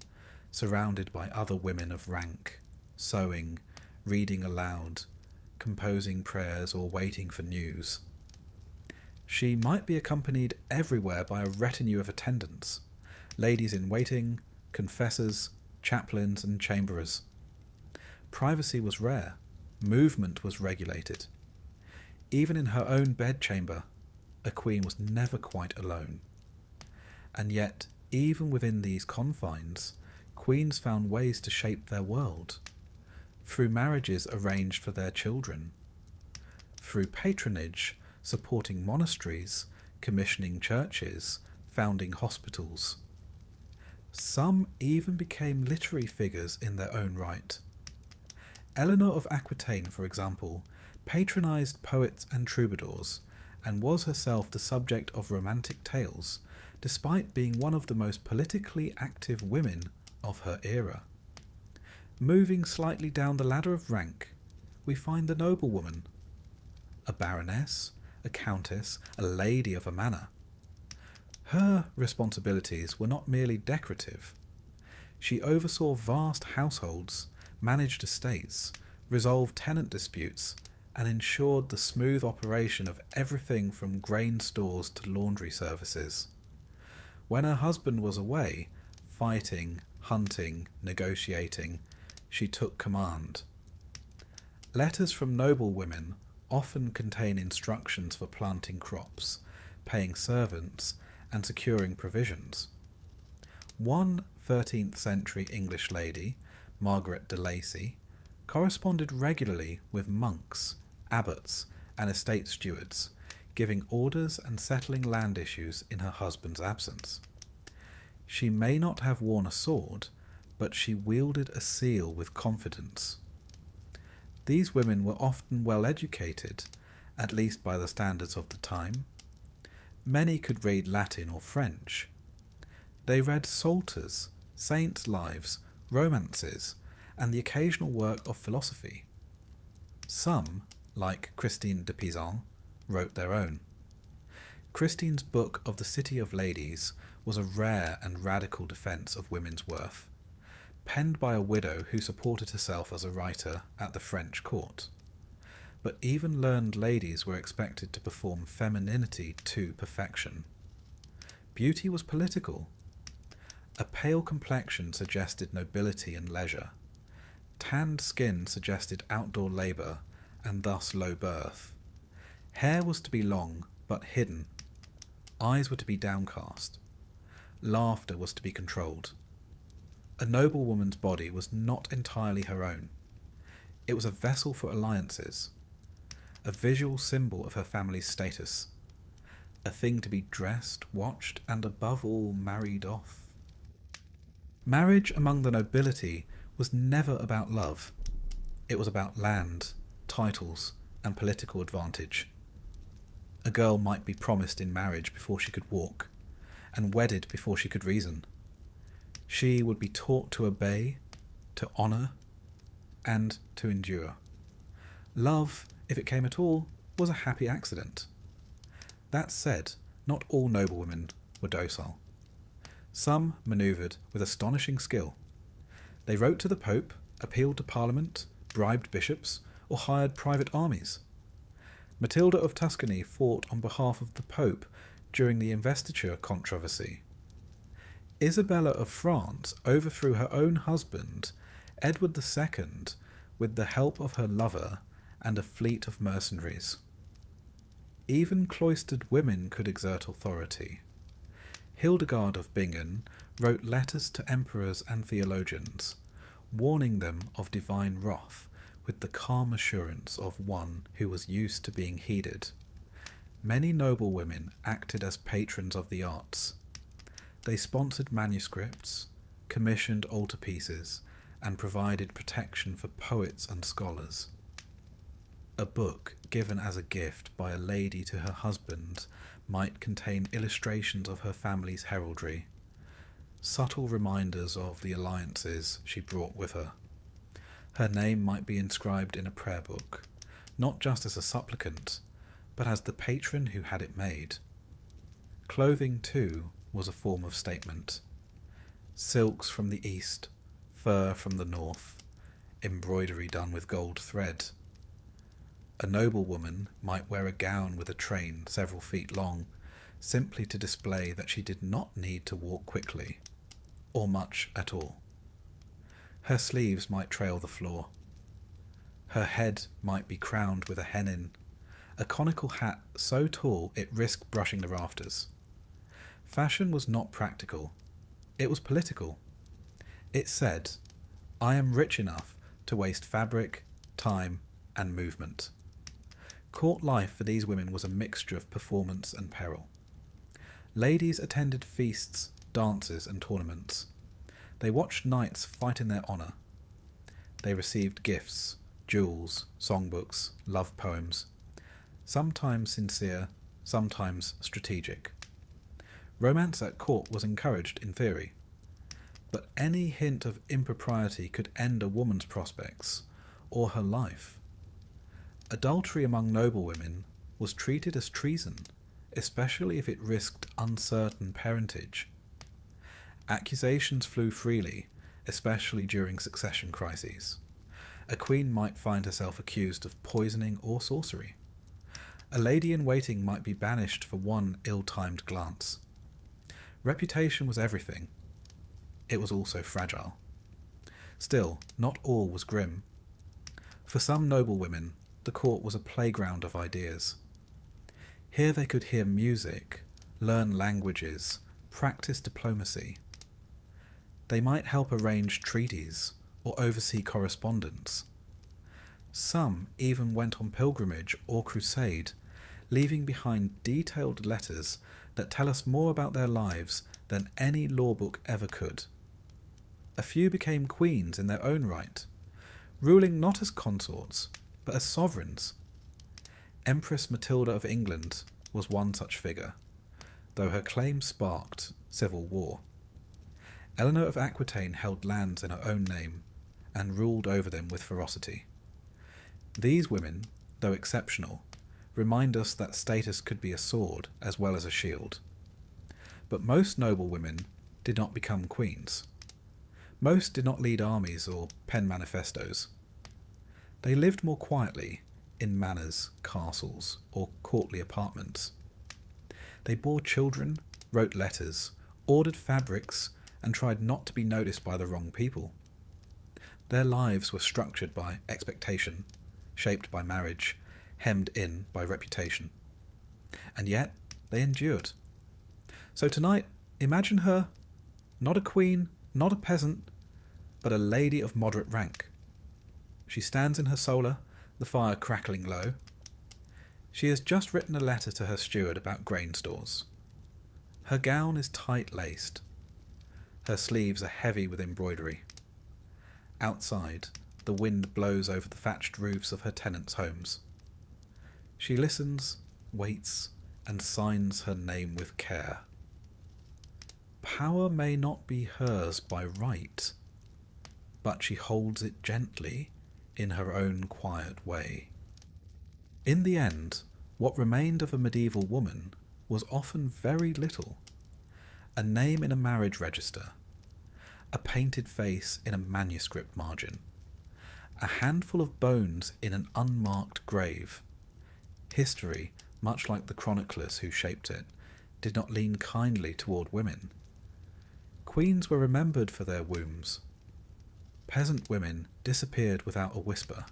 surrounded by other women of rank, sewing, reading aloud, composing prayers, or waiting for news. She might be accompanied everywhere by a retinue of attendants, ladies in waiting, confessors, chaplains, and chamberers. Privacy was rare. Movement was regulated. Even in her own bedchamber, a queen was never quite alone. And yet, even within these confines, queens found ways to shape their world. Through marriages arranged for their children. Through patronage, supporting monasteries, commissioning churches, founding hospitals. Some even became literary figures in their own right. Eleanor of Aquitaine, for example, patronized poets and troubadours, and was herself the subject of romantic tales, despite being one of the most politically active women of her era. Moving slightly down the ladder of rank, we find the noblewoman, a baroness, a countess, a lady of a manor. Her responsibilities were not merely decorative. She oversaw vast households, managed estates, resolved tenant disputes, and ensured the smooth operation of everything from grain stores to laundry services. When her husband was away, fighting, hunting, negotiating, she took command. Letters from noble women often contain instructions for planting crops, paying servants, and securing provisions. One 13th century English lady, Margaret de Lacy, corresponded regularly with monks, abbots, and estate stewards, giving orders and settling land issues in her husband's absence. She may not have worn a sword, but she wielded a seal with confidence. These women were often well educated, at least by the standards of the time. Many could read Latin or French. They read psalters, saints' lives, romances, and the occasional work of philosophy. Some, like Christine de Pizan, wrote their own. Christine's book of the City of Ladies was a rare and radical defence of women's worth, penned by a widow who supported herself as a writer at the French court. But even learned ladies were expected to perform femininity to perfection. Beauty was political. A pale complexion suggested nobility and leisure. Tanned skin suggested outdoor labour and thus low birth. Hair was to be long but hidden. Eyes were to be downcast. Laughter was to be controlled. A noble woman's body was not entirely her own. It was a vessel for alliances, a visual symbol of her family's status, a thing to be dressed, watched, and above all married off. Marriage among the nobility was never about love. It was about land, titles, and political advantage. A girl might be promised in marriage before she could walk, and wedded before she could reason. She would be taught to obey, to honour, and to endure. Love, if it came at all, was a happy accident. That said, not all noblewomen were docile. Some manoeuvred with astonishing skill. They wrote to the Pope, appealed to Parliament, bribed bishops, or hired private armies. Matilda of Tuscany fought on behalf of the Pope during the investiture controversy. Isabella of France overthrew her own husband, Edward II, with the help of her lover and a fleet of mercenaries. Even cloistered women could exert authority. Hildegard of Bingen wrote letters to emperors and theologians, warning them of divine wrath with the calm assurance of one who was used to being heeded. Many noble women acted as patrons of the arts. They sponsored manuscripts, commissioned altarpieces, and provided protection for poets and scholars. A book given as a gift by a lady to her husband might contain illustrations of her family's heraldry, subtle reminders of the alliances she brought with her. Her name might be inscribed in a prayer book, not just as a supplicant, but as the patron who had it made. Clothing, too, was a form of statement. Silks from the east, fur from the north, embroidery done with gold thread. A noble woman might wear a gown with a train several feet long, simply to display that she did not need to walk quickly, or much at all. Her sleeves might trail the floor. Her head might be crowned with a hennin, a conical hat so tall it risked brushing the rafters. Fashion was not practical. It was political. It said, "I am rich enough to waste fabric, time, and movement." Court life for these women was a mixture of performance and peril. Ladies attended feasts, dances, and tournaments. They watched knights fight in their honour. They received gifts, jewels, songbooks, love poems, sometimes sincere, sometimes strategic. Romance at court was encouraged in theory, but any hint of impropriety could end a woman's prospects, or her life. Adultery among noblewomen was treated as treason, especially if it risked uncertain parentage. Accusations flew freely, especially during succession crises. A queen might find herself accused of poisoning or sorcery. A lady-in-waiting might be banished for one ill-timed glance. Reputation was everything. it was also fragile. Still, not all was grim. For some noble women, the court was a playground of ideas. Here they could hear music, learn languages, practice diplomacy. They might help arrange treaties or oversee correspondence. Some even went on pilgrimage or crusade, leaving behind detailed letters that tell us more about their lives than any law book ever could. A few became queens in their own right, ruling not as consorts, but as sovereigns. Empress Matilda of England was one such figure, though her claim sparked civil war. Eleanor of Aquitaine held lands in her own name, and ruled over them with ferocity. These women, though exceptional, remind us that status could be a sword as well as a shield. But most noble women did not become queens. Most did not lead armies or pen manifestos. They lived more quietly in manors, castles, or courtly apartments. They bore children, wrote letters, ordered fabrics, and tried not to be noticed by the wrong people. Their lives were structured by expectation, shaped by marriage, hemmed in by reputation. And yet, they endured. So tonight, imagine her, not a queen, not a peasant, but a lady of moderate rank. She stands in her solar, the fire crackling low. She has just written a letter to her steward about grain stores. Her gown is tight-laced. Her sleeves are heavy with embroidery. Outside, the wind blows over the thatched roofs of her tenants' homes. She listens, waits, and signs her name with care. Power may not be hers by right, but she holds it gently in her own quiet way. In the end, what remained of a medieval woman was often very little. A name in a marriage register, a painted face in a manuscript margin, a handful of bones in an unmarked grave. History, much like the chroniclers who shaped it, did not lean kindly toward women. Queens were remembered for their wombs. Peasant women disappeared without a whisper.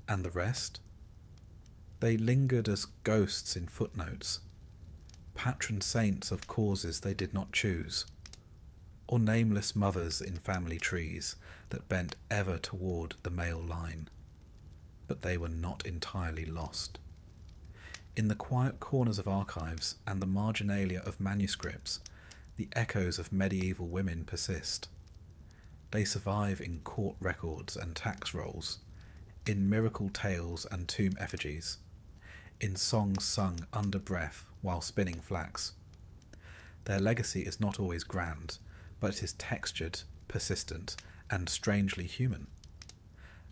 And the rest? They lingered as ghosts in footnotes, patron saints of causes they did not choose, or nameless mothers in family trees that bent ever toward the male line. But they were not entirely lost. In the quiet corners of archives and the marginalia of manuscripts, the echoes of medieval women persist. They survive in court records and tax rolls, in miracle tales and tomb effigies, in songs sung under breath while spinning flax. Their legacy is not always grand, but it is textured, persistent, and strangely human.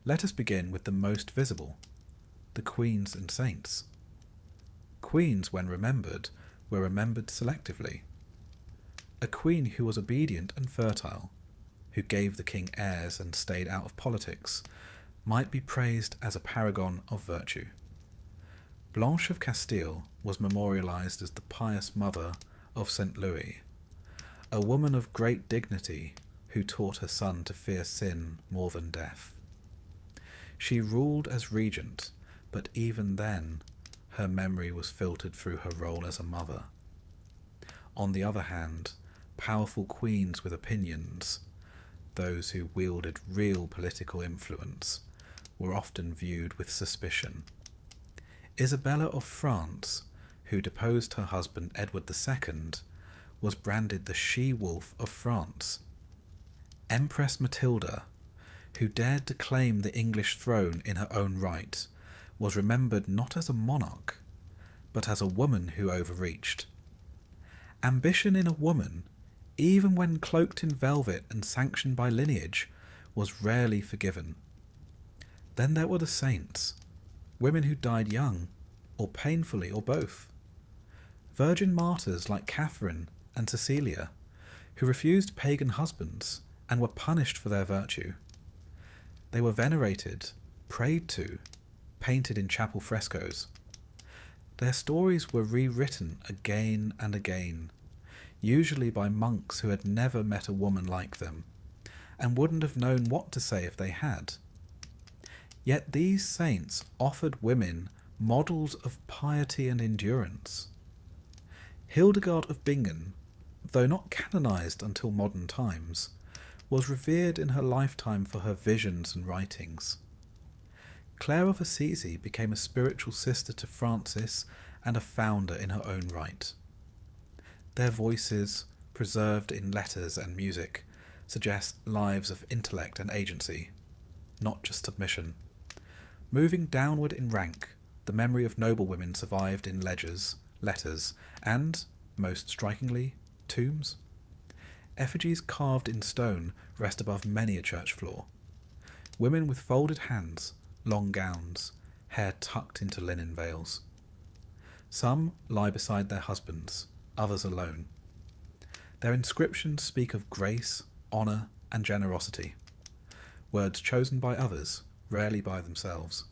Let us begin with the most visible, the queens and saints. Queens, when remembered, were remembered selectively. A queen who was obedient and fertile, who gave the king heirs and stayed out of politics, might be praised as a paragon of virtue. Blanche of Castile was memorialized as the pious mother of St. Louis, a woman of great dignity who taught her son to fear sin more than death. She ruled as regent, but even then, her memory was filtered through her role as a mother. On the other hand, powerful queens with opinions, those who wielded real political influence, were often viewed with suspicion. Isabella of France, who deposed her husband Edward II, was branded the she-wolf of France. Empress Matilda, who dared to claim the English throne in her own right, was remembered not as a monarch, but as a woman who overreached. Ambition in a woman, even when cloaked in velvet and sanctioned by lineage, was rarely forgiven. Then there were the saints, women who died young, or painfully, or both. Virgin martyrs like Catherine and Cecilia, who refused pagan husbands and were punished for their virtue. They were venerated, prayed to, painted in chapel frescoes. Their stories were rewritten again and again, usually by monks who had never met a woman like them, and wouldn't have known what to say if they had. Yet these saints offered women models of piety and endurance. Hildegard of Bingen, though not canonised until modern times, was revered in her lifetime for her visions and writings. Clare of Assisi became a spiritual sister to Francis and a founder in her own right. Their voices, preserved in letters and music, suggest lives of intellect and agency, not just submission. Moving downward in rank, the memory of noblewomen survived in ledgers, letters, and, most strikingly, tombs. Effigies carved in stone rest above many a church floor. Women with folded hands, long gowns, hair tucked into linen veils. Some lie beside their husbands, others alone. Their inscriptions speak of grace, honour, and generosity, words chosen by others, rarely by themselves.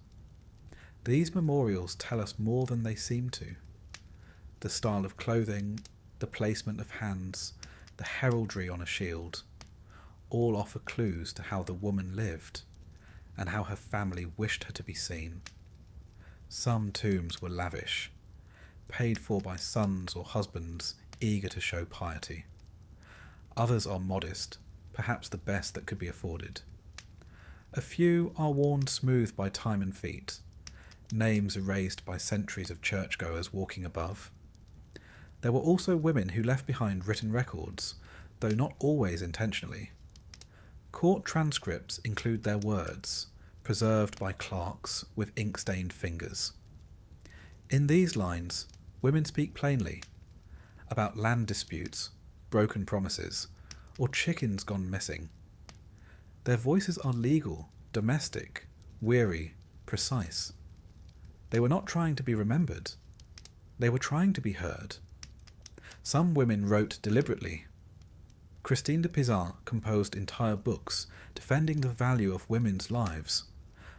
These memorials tell us more than they seem to. The style of clothing, the placement of hands, the heraldry on a shield, all offer clues to how the woman lived and how her family wished her to be seen. Some tombs were lavish, paid for by sons or husbands eager to show piety. Others are modest, perhaps the best that could be afforded. A few are worn smooth by time and feet, names erased by centuries of churchgoers walking above. There were also women who left behind written records, though not always intentionally. Court transcripts include their words, preserved by clerks with ink-stained fingers. In these lines, women speak plainly about land disputes, broken promises, or chickens gone missing. Their voices are legal, domestic, weary, precise. They were not trying to be remembered. They were trying to be heard. Some women wrote deliberately. Christine de Pizan composed entire books defending the value of women's lives.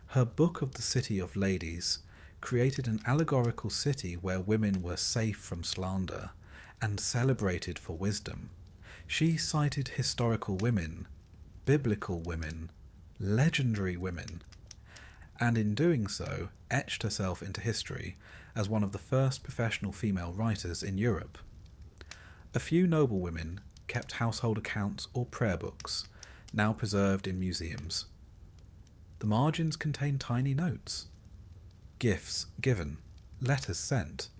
Her Book of the City of Ladies created an allegorical city where women were safe from slander and celebrated for wisdom. She cited historical women, biblical women, legendary women, and in doing so etched herself into history as one of the first professional female writers in Europe. A few noblewomen kept household accounts or prayer books, now preserved in museums. The margins contain tiny notes, gifts given, letters sent,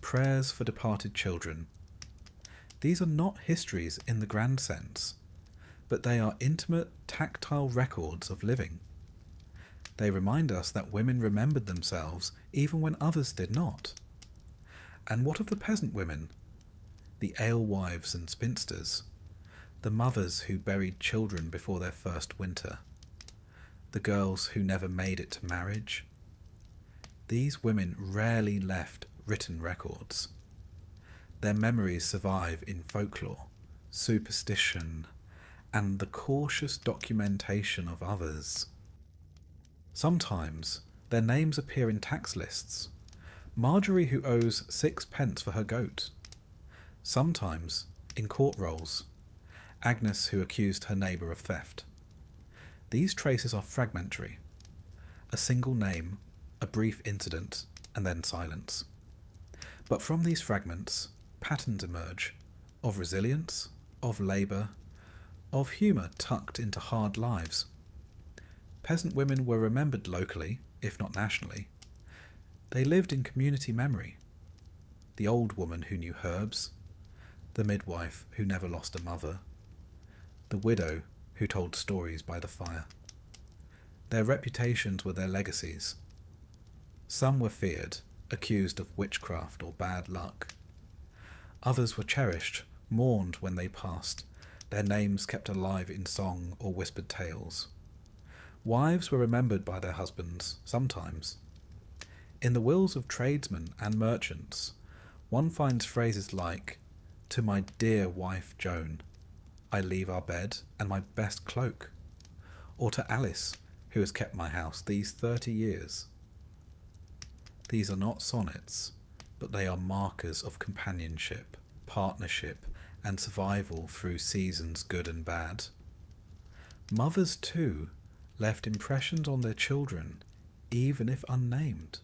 prayers for departed children. These are not histories in the grand sense, but they are intimate, tactile records of living. They remind us that women remembered themselves even when others did not. And what of the peasant women? The alewives and spinsters, the mothers who buried children before their first winter, the girls who never made it to marriage. These women rarely left written records. Their memories survive in folklore, superstition, and the cautious documentation of others. Sometimes their names appear in tax lists. Marjorie who owes 6p for her goat. Sometimes in court rolls. Agnes who accused her neighbour of theft. These traces are fragmentary. A single name, a brief incident, and then silence. But from these fragments, patterns emerge, of resilience, of labour, of humour tucked into hard lives. Peasant women were remembered locally, if not nationally. They lived in community memory. The old woman who knew herbs, the midwife who never lost a mother, the widow who told stories by the fire. Their reputations were their legacies. Some were feared, accused of witchcraft or bad luck. Others were cherished, mourned when they passed, their names kept alive in song or whispered tales. Wives were remembered by their husbands, sometimes. In the wills of tradesmen and merchants, one finds phrases like, "To my dear wife Joan, I leave our bed and my best cloak," or to Alice, who has kept my house these 30 years. These are not sonnets, but they are markers of companionship, partnership, and survival through seasons good and bad. Mothers, too, left impressions on their children, even if unnamed.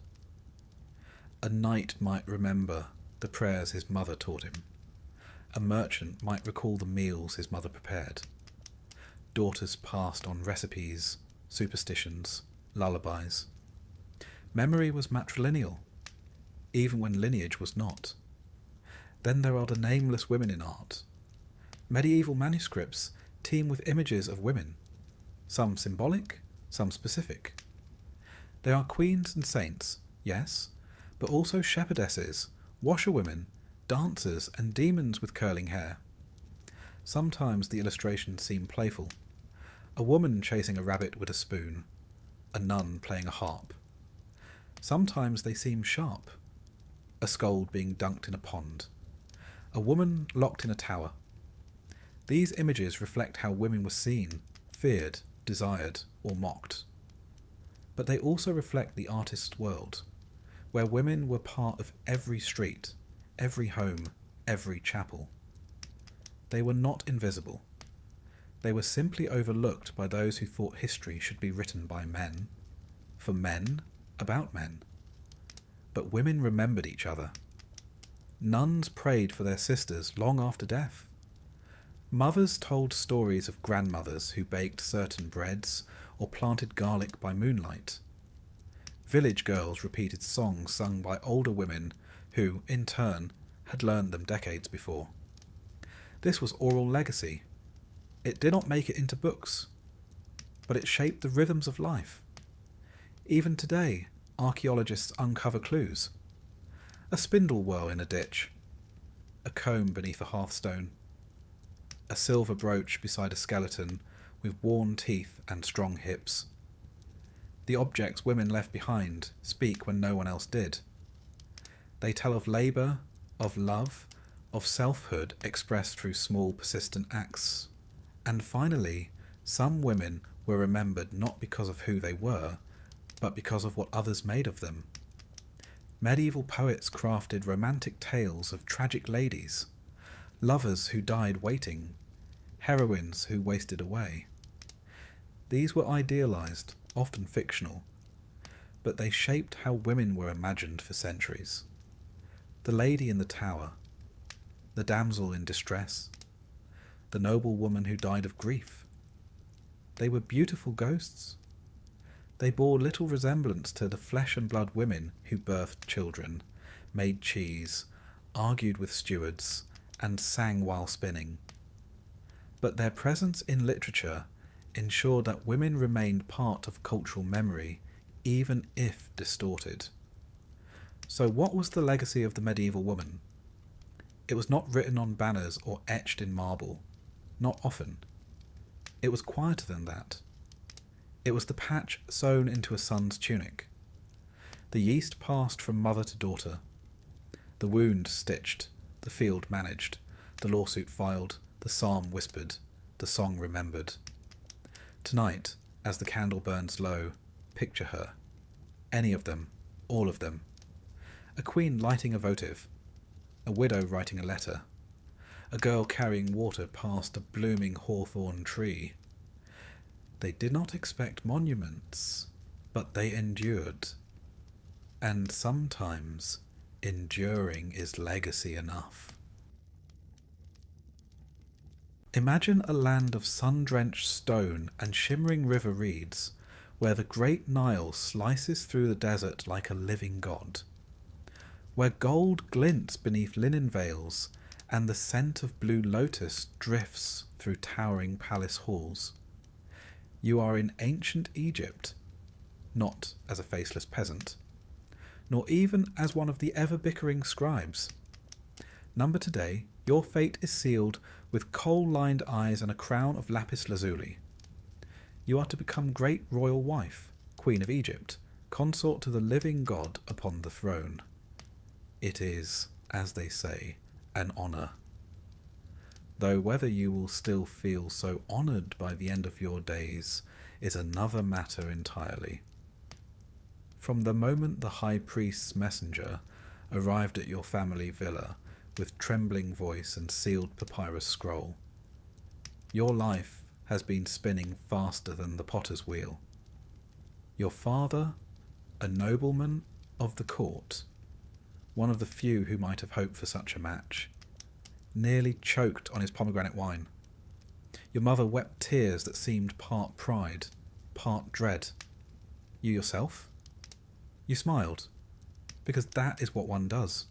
A knight might remember the prayers his mother taught him. A merchant might recall the meals his mother prepared. Daughters passed on recipes, superstitions, lullabies. Memory was matrilineal, even when lineage was not. Then there are the nameless women in art. Medieval manuscripts teem with images of women, some symbolic, some specific. They are queens and saints, yes, but also shepherdesses, washerwomen, dancers, and demons with curling hair. Sometimes the illustrations seem playful. A woman chasing a rabbit with a spoon, a nun playing a harp. Sometimes they seem sharp. A scold being dunked in a pond. A woman locked in a tower. These images reflect how women were seen, feared, desired, or mocked. But they also reflect the artist's world, where women were part of every street, every home, every chapel. They were not invisible. They were simply overlooked by those who thought history should be written by men, for men, about men. But women remembered each other. Nuns prayed for their sisters long after death. Mothers told stories of grandmothers who baked certain breads or planted garlic by moonlight. Village girls repeated songs sung by older women who, in turn, had learned them decades before. This was oral legacy. It did not make it into books, but it shaped the rhythms of life. Even today, archaeologists uncover clues. A spindle whirl in a ditch, a comb beneath a hearthstone, a silver brooch beside a skeleton with worn teeth and strong hips. The objects women left behind speak when no one else did. They tell of labour, of love, of selfhood expressed through small persistent acts. And finally, some women were remembered not because of who they were, but because of what others made of them. Medieval poets crafted romantic tales of tragic ladies, lovers who died waiting, heroines who wasted away. These were idealized, often fictional, but they shaped how women were imagined for centuries. The lady in the tower, the damsel in distress, the noble woman who died of grief. They were beautiful ghosts. They bore little resemblance to the flesh and blood women who birthed children, made cheese, argued with stewards, and sang while spinning. But their presence in literature ensured that women remained part of cultural memory, even if distorted. So what was the legacy of the medieval woman? It was not written on banners or etched in marble, not often. It was quieter than that. It was the patch sewn into a son's tunic. The yeast passed from mother to daughter. The wound stitched, the field managed, the lawsuit filed, the psalm whispered, the song remembered. Tonight, as the candle burns low, picture her. Any of them, all of them. A queen lighting a votive, a widow writing a letter, a girl carrying water past a blooming hawthorn tree. They did not expect monuments, but they endured. And sometimes enduring is legacy enough. Imagine a land of sun-drenched stone and shimmering river reeds, where the great Nile slices through the desert like a living god, where gold glints beneath linen veils and the scent of blue lotus drifts through towering palace halls. You are in ancient Egypt, not as a faceless peasant, nor even as one of the ever-bickering scribes. Number today, your fate is sealed with coal-lined eyes and a crown of lapis lazuli. You are to become great royal wife, Queen of Egypt, consort to the living god upon the throne. It is, as they say, an honour. Though whether you will still feel so honoured by the end of your days is another matter entirely. From the moment the high priest's messenger arrived at your family villa with trembling voice and sealed papyrus scroll. Your life has been spinning faster than the potter's wheel. Your father, a nobleman of the court, one of the few who might have hoped for such a match, nearly choked on his pomegranate wine. Your mother wept tears that seemed part pride, part dread. You yourself? You smiled, because that is what one does.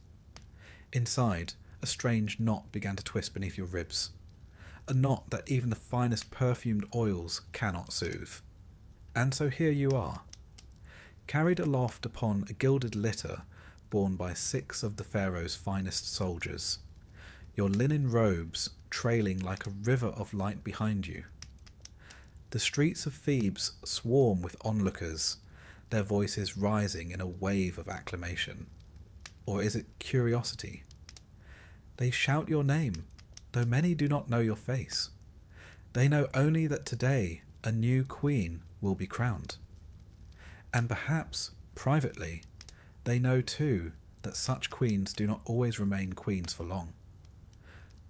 Inside, a strange knot began to twist beneath your ribs, a knot that even the finest perfumed oils cannot soothe. And so here you are, carried aloft upon a gilded litter borne by 6 of the Pharaoh's finest soldiers, your linen robes trailing like a river of light behind you. The streets of Thebes swarm with onlookers, their voices rising in a wave of acclamation. Or is it curiosity? They shout your name, though many do not know your face. They know only that today a new queen will be crowned. And perhaps, privately, they know too that such queens do not always remain queens for long.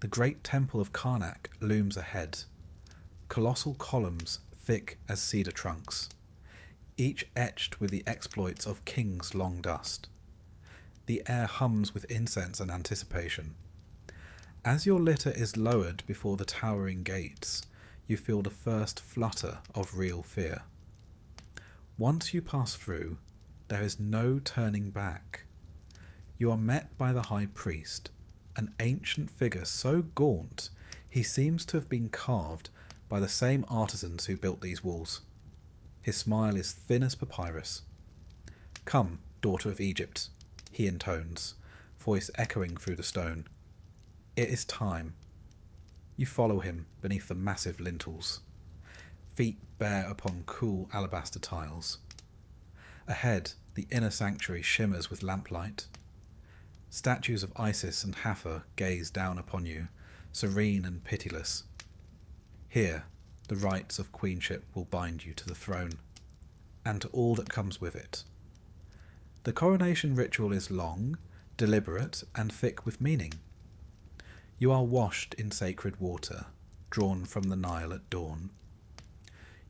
The great temple of Karnak looms ahead, colossal columns thick as cedar trunks, each etched with the exploits of kings long dust. The air hums with incense and anticipation. As your litter is lowered before the towering gates, you feel the first flutter of real fear. Once you pass through, there is no turning back. You are met by the high priest, an ancient figure so gaunt he seems to have been carved by the same artisans who built these walls. His smile is thin as papyrus. "Come, daughter of Egypt," he intones, voice echoing through the stone. "It is time." You follow him beneath the massive lintels, feet bare upon cool alabaster tiles. Ahead, the inner sanctuary shimmers with lamplight. Statues of Isis and Hathor gaze down upon you, serene and pitiless. Here, the rites of queenship will bind you to the throne, and to all that comes with it. The coronation ritual is long, deliberate, and thick with meaning. You are washed in sacred water, drawn from the Nile at dawn.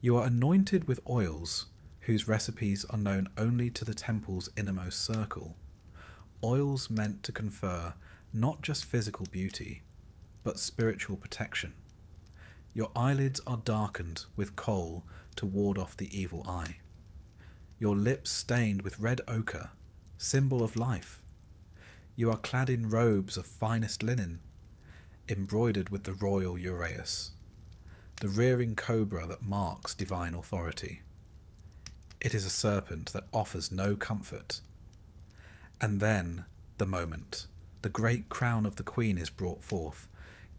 You are anointed with oils whose recipes are known only to the temple's innermost circle, oils meant to confer not just physical beauty, but spiritual protection. Your eyelids are darkened with kohl to ward off the evil eye. Your lips stained with red ochre, symbol of life. You are clad in robes of finest linen, embroidered with the royal uraeus, the rearing cobra that marks divine authority. It is a serpent that offers no comfort. And then, the moment, the great crown of the queen is brought forth,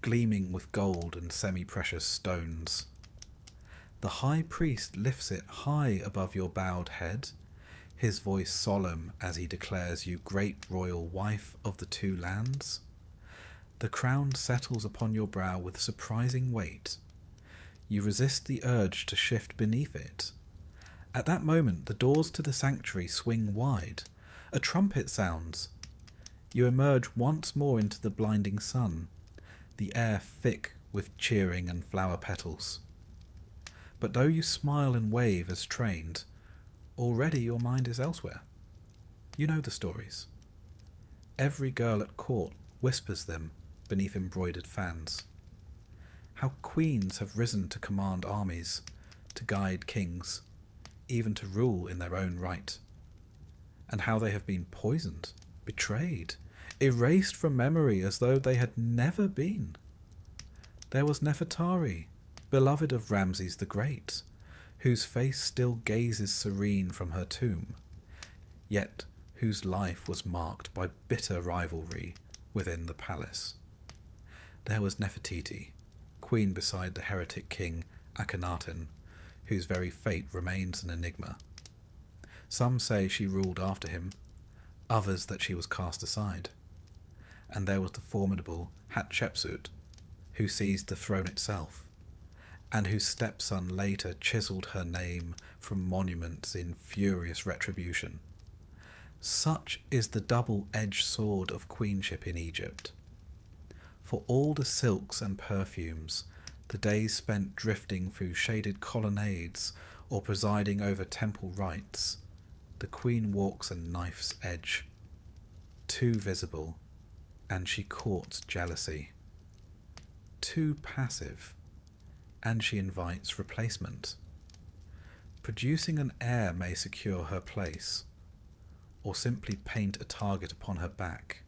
gleaming with gold and semi-precious stones. The high priest lifts it high above your bowed head, his voice solemn as he declares you great royal wife of the 2 lands. The crown settles upon your brow with surprising weight. You resist the urge to shift beneath it. At that moment, the doors to the sanctuary swing wide. A trumpet sounds. You emerge once more into the blinding sun, the air thick with cheering and flower petals. But though you smile and wave as trained, already your mind is elsewhere. You know the stories. Every girl at court whispers them beneath embroidered fans. How queens have risen to command armies, to guide kings, even to rule in their own right. And how they have been poisoned, betrayed, erased from memory as though they had never been. There was Nefertari, beloved of Ramses the Great, whose face still gazes serene from her tomb, yet whose life was marked by bitter rivalry within the palace. There was Nefertiti, queen beside the heretic king Akhenaten, whose very fate remains an enigma. Some say she ruled after him, others that she was cast aside. And there was the formidable Hatshepsut, who seized the throne itself, and whose stepson later chiselled her name from monuments in furious retribution. Such is the double-edged sword of queenship in Egypt. For all the silks and perfumes, the days spent drifting through shaded colonnades or presiding over temple rites, the queen walks a knife's edge, too visible, and she courts jealousy. Too passive, and she invites replacement. Producing an heir may secure her place, or simply paint a target upon her back.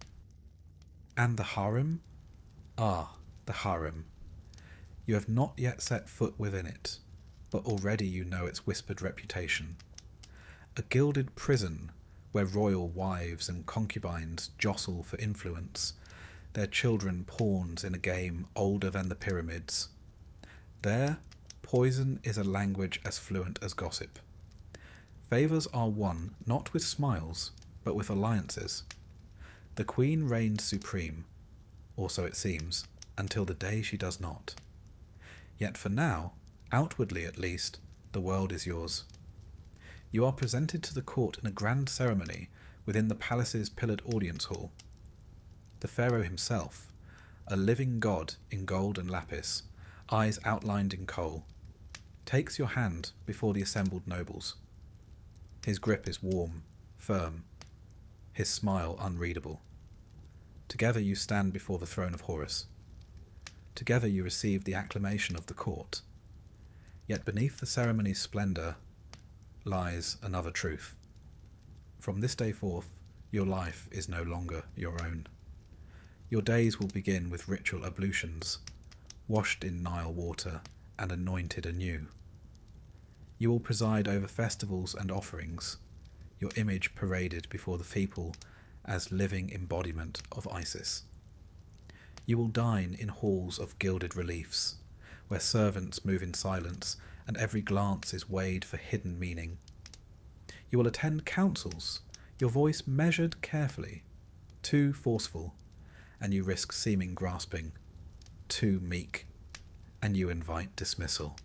And the harem? Ah, the harem. You have not yet set foot within it, but already you know its whispered reputation. A gilded prison where royal wives and concubines jostle for influence, their children pawns in a game older than the pyramids. There, poison is a language as fluent as gossip. Favours are won not with smiles, but with alliances. The queen reigns supreme, or so it seems, until the day she does not. Yet for now, outwardly at least, the world is yours. You are presented to the court in a grand ceremony within the palace's pillared audience hall. The pharaoh himself, a living god in gold and lapis, eyes outlined in kohl, takes your hand before the assembled nobles. His grip is warm, firm, his smile unreadable. Together you stand before the throne of Horus. Together you receive the acclamation of the court. Yet beneath the ceremony's splendour lies another truth. From this day forth, your life is no longer your own. Your days will begin with ritual ablutions, washed in Nile water and anointed anew. You will preside over festivals and offerings, your image paraded before the people as living embodiment of Isis. You will dine in halls of gilded reliefs, where servants move in silence and every glance is weighed for hidden meaning. You will attend councils, your voice measured carefully, too forceful, and you risk seeming grasping, too meek, and you invite dismissal.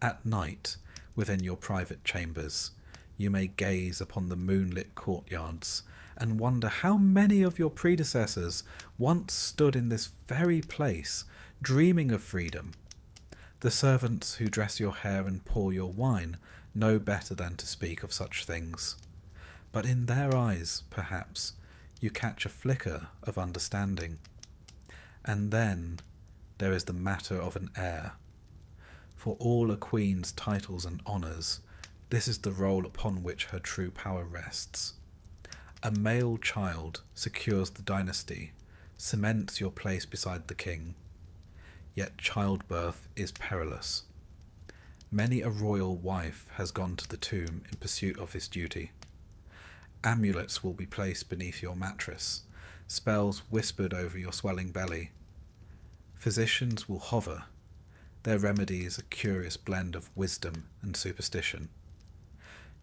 At night, within your private chambers, you may gaze upon the moonlit courtyards and wonder how many of your predecessors once stood in this very place, dreaming of freedom. The servants who dress your hair and pour your wine know better than to speak of such things. But in their eyes, perhaps, you catch a flicker of understanding. And then there is the matter of an heir. For all a queen's titles and honours, this is the role upon which her true power rests. A male child secures the dynasty, cements your place beside the king. Yet childbirth is perilous. Many a royal wife has gone to the tomb in pursuit of this duty. Amulets will be placed beneath your mattress, spells whispered over your swelling belly. Physicians will hover, their remedies a curious blend of wisdom and superstition.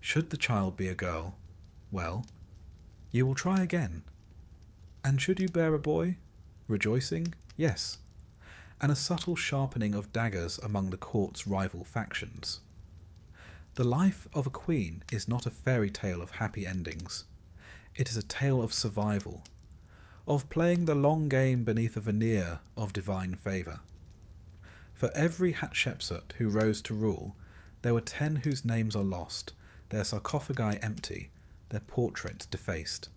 Should the child be a girl, well, you will try again. And should you bear a boy, rejoicing, yes, and a subtle sharpening of daggers among the court's rival factions. The life of a queen is not a fairy tale of happy endings. It is a tale of survival, of playing the long game beneath a veneer of divine favour. For every Hatshepsut who rose to rule, there were 10 whose names are lost, their sarcophagi empty, their portraits defaced.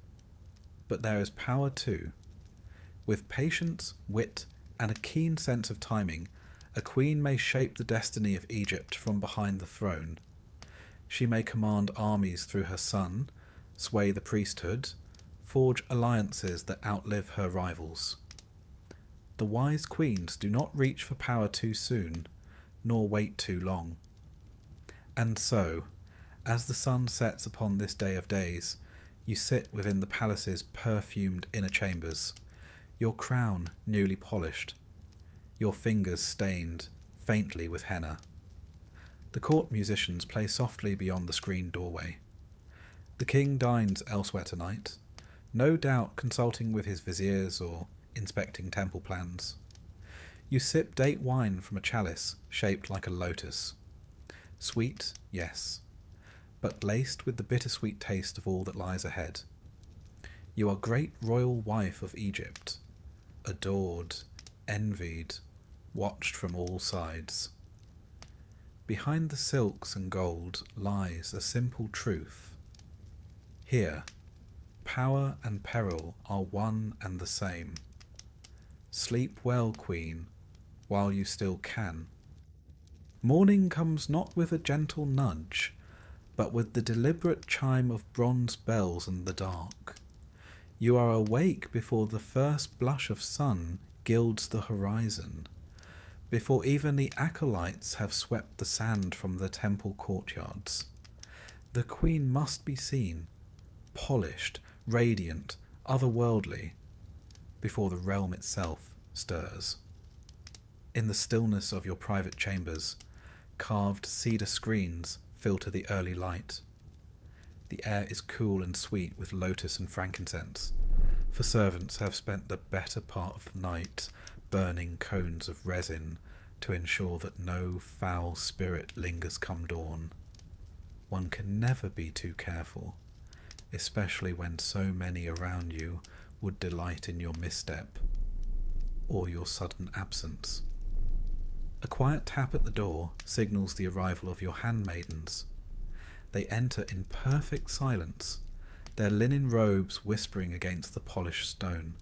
But there is power too. With patience, wit, and a keen sense of timing, a queen may shape the destiny of Egypt from behind the throne. She may command armies through her son, sway the priesthood, forge alliances that outlive her rivals. The wise queens do not reach for power too soon, nor wait too long. And so, as the sun sets upon this day of days, you sit within the palace's perfumed inner chambers, your crown newly polished, your fingers stained faintly with henna. The court musicians play softly beyond the screened doorway. The king dines elsewhere tonight, no doubt consulting with his viziers or inspecting temple plans. You sip date wine from a chalice shaped like a lotus. Sweet, yes, but laced with the bittersweet taste of all that lies ahead. You are great royal wife of Egypt, adored, envied, watched from all sides. Behind the silks and gold lies a simple truth. Here, power and peril are one and the same. Sleep well, Queen, while you still can. Morning comes not with a gentle nudge, but with the deliberate chime of bronze bells in the dark. You are awake before the first blush of sun gilds the horizon, before even the acolytes have swept the sand from the temple courtyards. The Queen must be seen, polished, radiant, otherworldly, before the realm itself stirs. In the stillness of your private chambers, carved cedar screens filter the early light. The air is cool and sweet with lotus and frankincense, for servants have spent the better part of the night burning cones of resin to ensure that no foul spirit lingers come dawn. One can never be too careful, especially when so many around you would delight in your misstep or your sudden absence. A quiet tap at the door signals the arrival of your handmaidens. They enter in perfect silence, their linen robes whispering against the polished stone.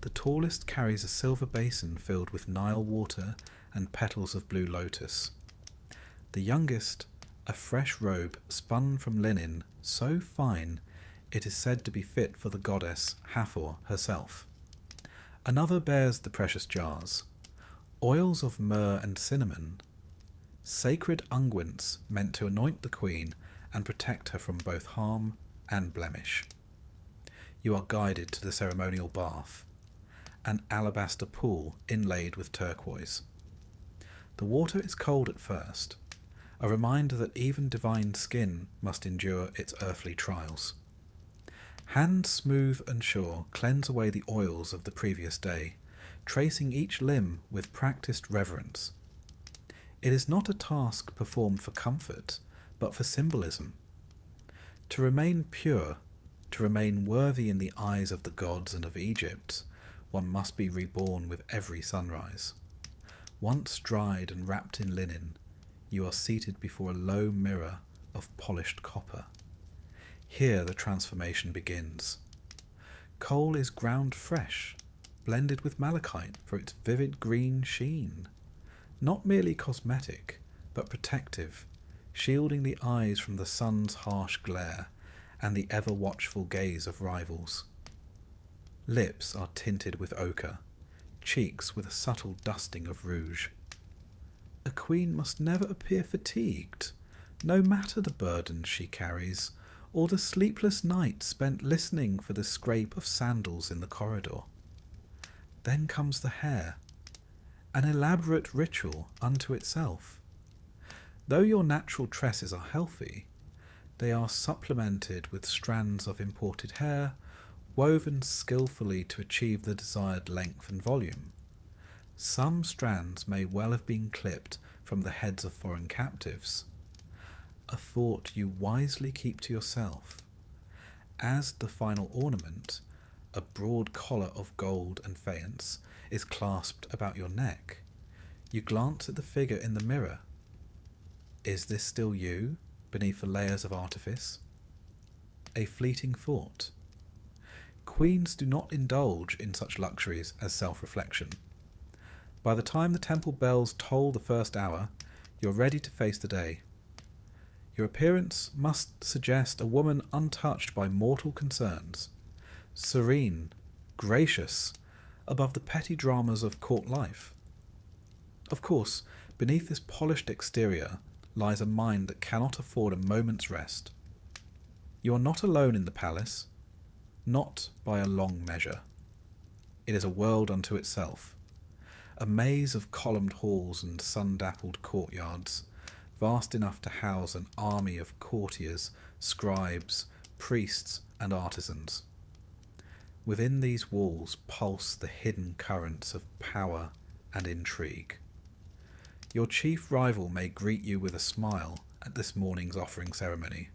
The tallest carries a silver basin filled with Nile water and petals of blue lotus. The youngest, a fresh robe spun from linen so fine it is said to be fit for the goddess Hathor herself. Another bears the precious jars, oils of myrrh and cinnamon, sacred unguents meant to anoint the Queen and protect her from both harm and blemish. You are guided to the ceremonial bath, an alabaster pool inlaid with turquoise. The water is cold at first, a reminder that even divine skin must endure its earthly trials. Hands smooth and sure cleanse away the oils of the previous day, tracing each limb with practiced reverence. It is not a task performed for comfort, but for symbolism. To remain pure, to remain worthy in the eyes of the gods and of Egypt, one must be reborn with every sunrise. Once dried and wrapped in linen, you are seated before a low mirror of polished copper. Here the transformation begins. Coal is ground fresh, blended with malachite for its vivid green sheen. Not merely cosmetic, but protective, shielding the eyes from the sun's harsh glare and the ever-watchful gaze of rivals. Lips are tinted with ochre, cheeks with a subtle dusting of rouge. A queen must never appear fatigued, no matter the burdens she carries, or the sleepless nights spent listening for the scrape of sandals in the corridor. Then comes the hair, an elaborate ritual unto itself. Though your natural tresses are healthy, they are supplemented with strands of imported hair, woven skillfully to achieve the desired length and volume. Some strands may well have been clipped from the heads of foreign captives, a thought you wisely keep to yourself. As the final ornament, a broad collar of gold and faience is clasped about your neck. You glance at the figure in the mirror. Is this still you, beneath the layers of artifice? A fleeting thought. Queens do not indulge in such luxuries as self-reflection. By the time the temple bells toll the first hour, you're ready to face the day. Your appearance must suggest a woman untouched by mortal concerns, serene, gracious, above the petty dramas of court life. Of course, beneath this polished exterior lies a mind that cannot afford a moment's rest. You are not alone in the palace, not by a long measure. It is a world unto itself, a maze of columned halls and sun-dappled courtyards, vast enough to house an army of courtiers, scribes, priests, and artisans. Within these walls pulse the hidden currents of power and intrigue. Your chief rival may greet you with a smile at this morning's offering ceremony,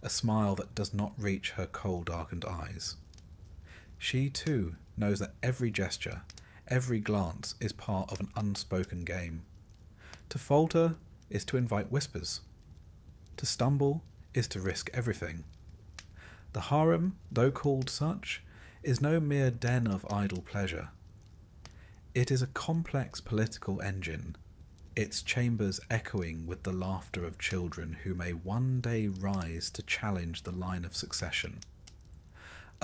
a smile that does not reach her coal-darkened eyes. She too knows that every gesture, every glance is part of an unspoken game. To falter is to invite whispers. To stumble is to risk everything. The harem, though called such, is no mere den of idle pleasure. It is a complex political engine, its chambers echoing with the laughter of children who may one day rise to challenge the line of succession.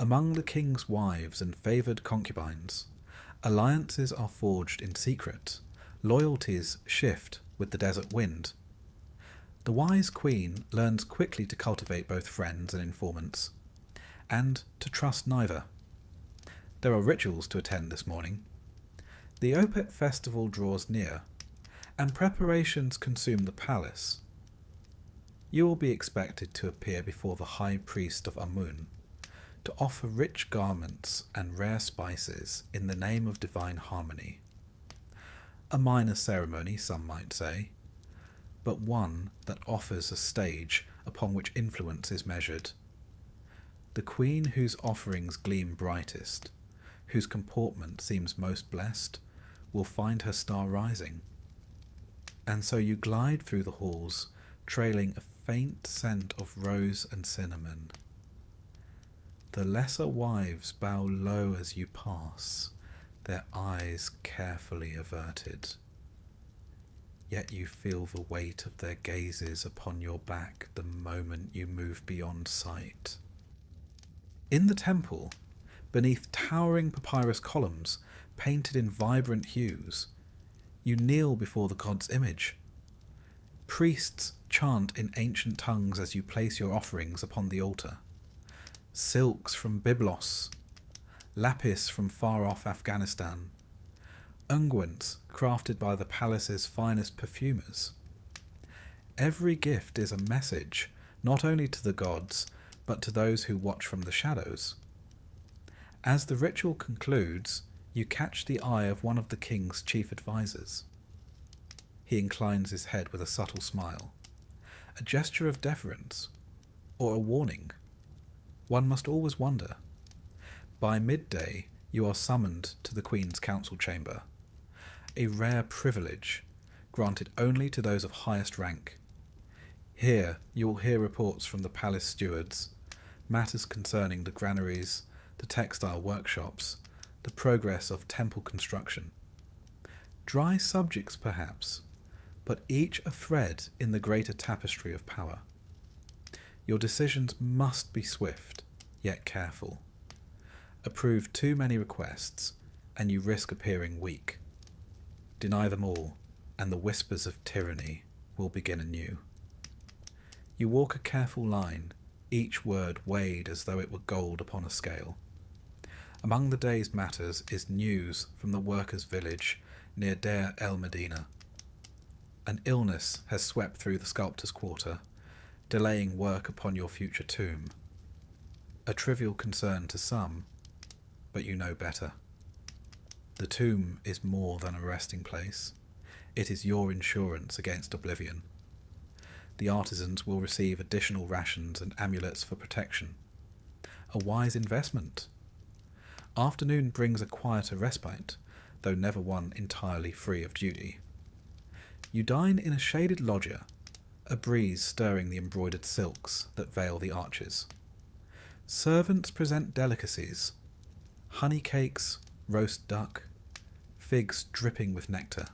Among the king's wives and favoured concubines, alliances are forged in secret, loyalties shift with the desert wind. The wise queen learns quickly to cultivate both friends and informants, and to trust neither. There are rituals to attend this morning. The Opet festival draws near, and preparations consume the palace. You will be expected to appear before the high priest of Amun, to offer rich garments and rare spices in the name of divine harmony. A minor ceremony, some might say, but one that offers a stage upon which influence is measured. The queen whose offerings gleam brightest, whose comportment seems most blessed, will find her star rising. And so you glide through the halls, trailing a faint scent of rose and cinnamon. The lesser wives bow low as you pass, their eyes carefully averted. Yet you feel the weight of their gazes upon your back the moment you move beyond sight. In the temple, beneath towering papyrus columns painted in vibrant hues, you kneel before the god's image. Priests chant in ancient tongues as you place your offerings upon the altar. Silks from Byblos, lapis from far-off Afghanistan, unguents crafted by the palace's finest perfumers. Every gift is a message, not only to the gods, but to those who watch from the shadows. As the ritual concludes, you catch the eye of one of the king's chief advisors. He inclines his head with a subtle smile, a gesture of deference, or a warning. One must always wonder. By midday, you are summoned to the Queen's council chamber, a rare privilege granted only to those of highest rank. Here you will hear reports from the palace stewards, matters concerning the granaries, the textile workshops, the progress of temple construction. Dry subjects, perhaps, but each a thread in the greater tapestry of power. Your decisions must be swift, yet careful. Approve too many requests, and you risk appearing weak. Deny them all, and the whispers of tyranny will begin anew. You walk a careful line, each word weighed as though it were gold upon a scale. Among the day's matters is news from the workers' village near Deir el Medina. An illness has swept through the sculptor's quarter, delaying work upon your future tomb. A trivial concern to some, but you know better. The tomb is more than a resting place. It is your insurance against oblivion. The artisans will receive additional rations and amulets for protection. A wise investment. Afternoon brings a quieter respite, though never one entirely free of duty. You dine in a shaded loggia, a breeze stirring the embroidered silks that veil the arches. Servants present delicacies, honey cakes, roast duck, figs dripping with nectar.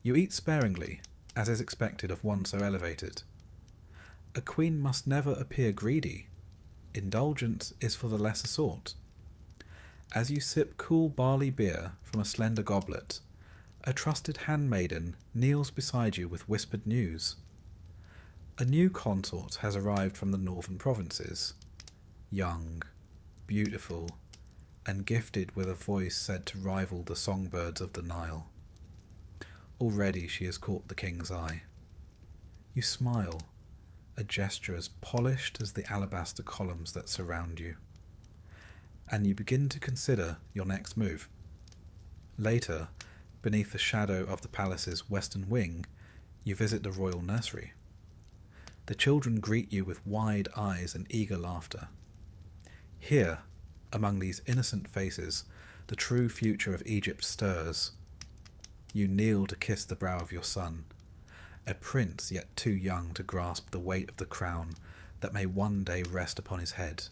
You eat sparingly, as is expected of one so elevated. A queen must never appear greedy. Indulgence is for the lesser sort. As you sip cool barley beer from a slender goblet, a trusted handmaiden kneels beside you with whispered news. A new consort has arrived from the northern provinces, young, beautiful, and gifted with a voice said to rival the songbirds of the Nile. Already she has caught the king's eye. You smile, a gesture as polished as the alabaster columns that surround you. And you begin to consider your next move. Later, beneath the shadow of the palace's western wing, you visit the royal nursery. The children greet you with wide eyes and eager laughter. Here, among these innocent faces, the true future of Egypt stirs. You kneel to kiss the brow of your son, a prince yet too young to grasp the weight of the crown that may one day rest upon his head.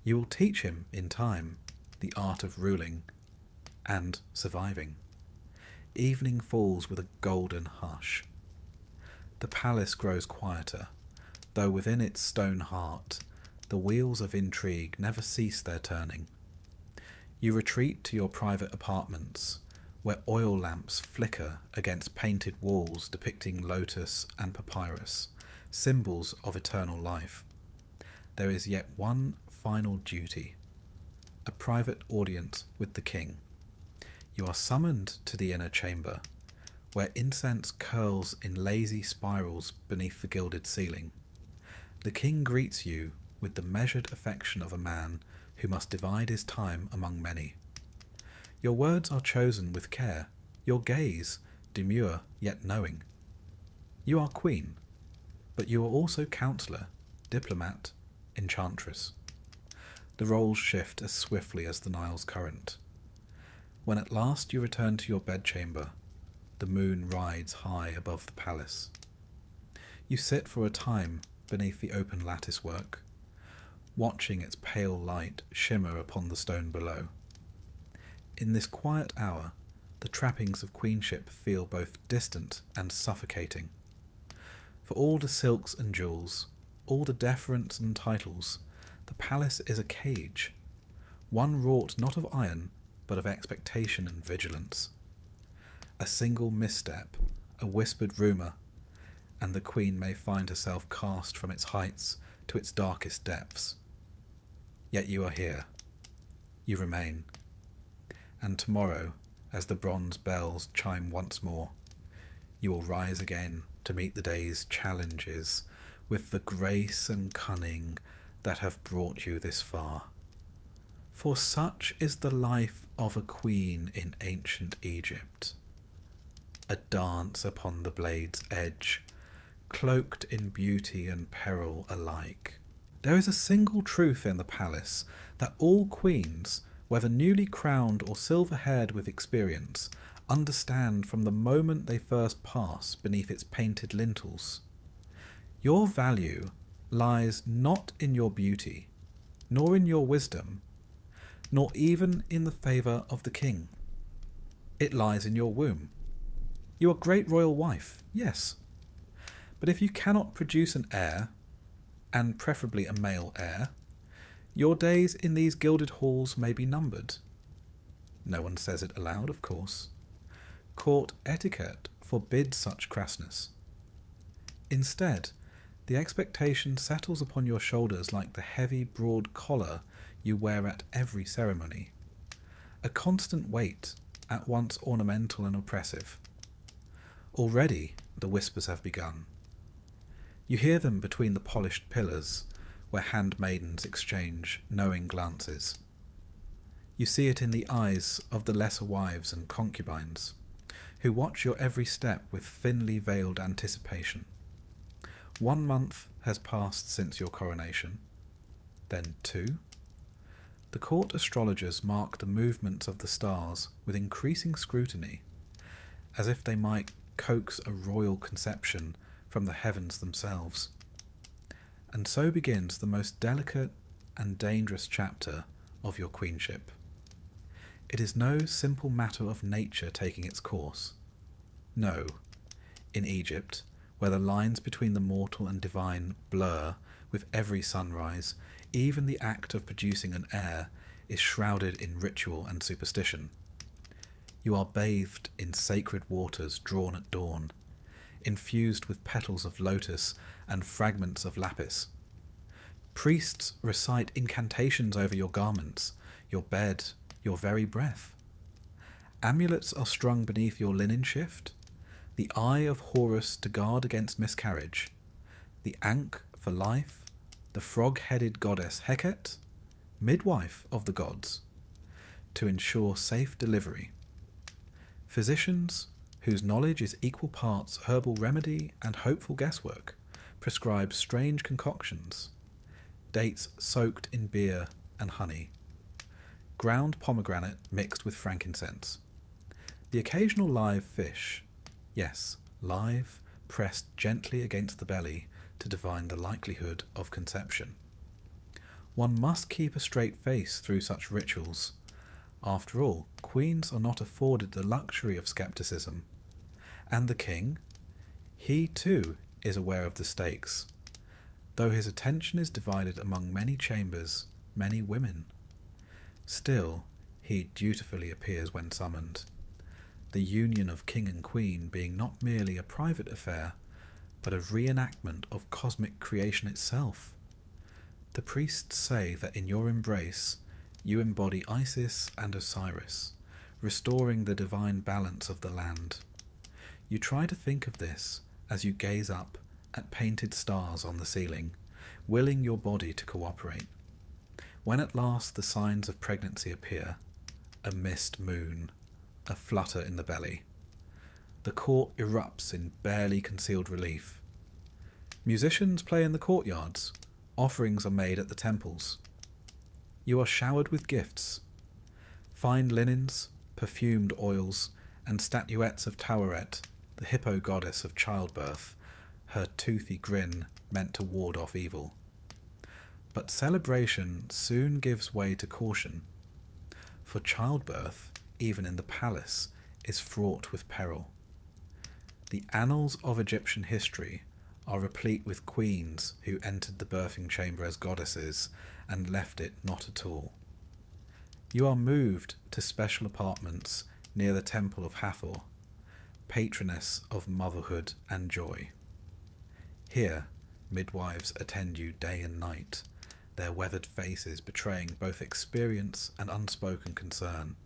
You will teach him, in time, the art of ruling and surviving. Evening falls with a golden hush. The palace grows quieter, though within its stone heart the wheels of intrigue never cease their turning. You retreat to your private apartments, where oil lamps flicker against painted walls depicting lotus and papyrus, symbols of eternal life. There is yet one final duty, a private audience with the king. You are summoned to the inner chamber, where incense curls in lazy spirals beneath the gilded ceiling. The king greets you with the measured affection of a man who must divide his time among many. Your words are chosen with care, your gaze demure yet knowing. You are queen, but you are also counselor, diplomat, enchantress. The roles shift as swiftly as the Nile's current. When at last you return to your bedchamber, the moon rides high above the palace. You sit for a time beneath the open lattice work, watching its pale light shimmer upon the stone below. In this quiet hour, the trappings of queenship feel both distant and suffocating. For all the silks and jewels, all the deference and titles, the palace is a cage, one wrought not of iron, but of expectation and vigilance. A single misstep, a whispered rumour, and the queen may find herself cast from its heights to its darkest depths. Yet you are here. You remain. And tomorrow, as the bronze bells chime once more, you will rise again to meet the day's challenges with the grace and cunning that have brought you this far. For such is the life of a queen in ancient Egypt. A dance upon the blade's edge, cloaked in beauty and peril alike. There is a single truth in the palace, that all queens, whether newly crowned or silver-haired with experience, understand from the moment they first pass beneath its painted lintels. Your value lies not in your beauty, nor in your wisdom, nor even in the favour of the king. It lies in your womb. You are great royal wife, yes, but if you cannot produce an heir, and preferably a male heir, your days in these gilded halls may be numbered. No one says it aloud, of course. Court etiquette forbids such crassness. Instead, the expectation settles upon your shoulders like the heavy, broad collar you wear at every ceremony, a constant weight, at once ornamental and oppressive. Already the whispers have begun. You hear them between the polished pillars, where handmaidens exchange knowing glances. You see it in the eyes of the lesser wives and concubines, who watch your every step with thinly veiled anticipation. 1 month has passed since your coronation, then 2. The court astrologers mark the movements of the stars with increasing scrutiny, as if they might coax a royal conception from the heavens themselves. And so begins the most delicate and dangerous chapter of your queenship. It is no simple matter of nature taking its course. No, in Egypt, where the lines between the mortal and divine blur with every sunrise, even the act of producing an heir is shrouded in ritual and superstition. You are bathed in sacred waters drawn at dawn, infused with petals of lotus and fragments of lapis. Priests recite incantations over your garments, your bed, your very breath. Amulets are strung beneath your linen shift, the eye of Horus to guard against miscarriage, the Ankh for life, the frog-headed goddess Heket, midwife of the gods, to ensure safe delivery. Physicians, whose knowledge is equal parts herbal remedy and hopeful guesswork, prescribe strange concoctions, dates soaked in beer and honey, ground pomegranate mixed with frankincense. The occasional live fish, yes, live, pressed gently against the belly to divine the likelihood of conception. One must keep a straight face through such rituals. After all, queens are not afforded the luxury of skepticism. And the king? He, too, is aware of the stakes, though his attention is divided among many chambers, many women. Still, he dutifully appears when summoned, the union of king and queen being not merely a private affair, but a reenactment of cosmic creation itself. The priests say that in your embrace you embody Isis and Osiris, restoring the divine balance of the land. You try to think of this as you gaze up at painted stars on the ceiling, willing your body to cooperate. When at last the signs of pregnancy appear, a mist moon, a flutter in the belly, the court erupts in barely concealed relief. Musicians play in the courtyards, offerings are made at the temples. You are showered with gifts, fine linens, perfumed oils, and statuettes of Taweret, the hippo goddess of childbirth, her toothy grin meant to ward off evil. But celebration soon gives way to caution, for childbirth, even in the palace, is fraught with peril. The annals of Egyptian history are replete with queens who entered the birthing chamber as goddesses and left it not at all. You are moved to special apartments near the temple of Hathor, patroness of motherhood and joy. Here, midwives attend you day and night, their weathered faces betraying both experience and unspoken concern.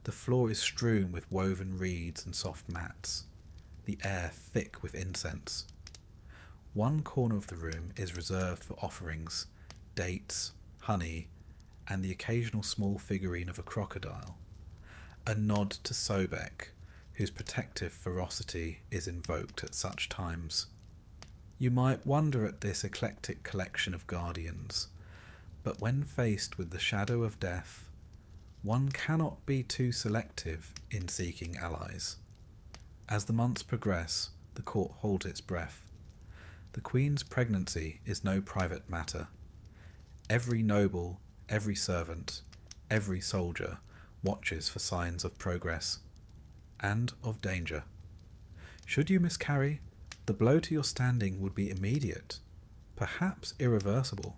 The floor is strewn with woven reeds and soft mats, the air thick with incense. One corner of the room is reserved for offerings, dates, honey, and the occasional small figurine of a crocodile, a nod to Sobek, whose protective ferocity is invoked at such times. You might wonder at this eclectic collection of guardians, but when faced with the shadow of death, one cannot be too selective in seeking allies. As the months progress, the court holds its breath. The Queen's pregnancy is no private matter. Every noble, every servant, every soldier watches for signs of progress and of danger. Should you miscarry, the blow to your standing would be immediate, perhaps irreversible.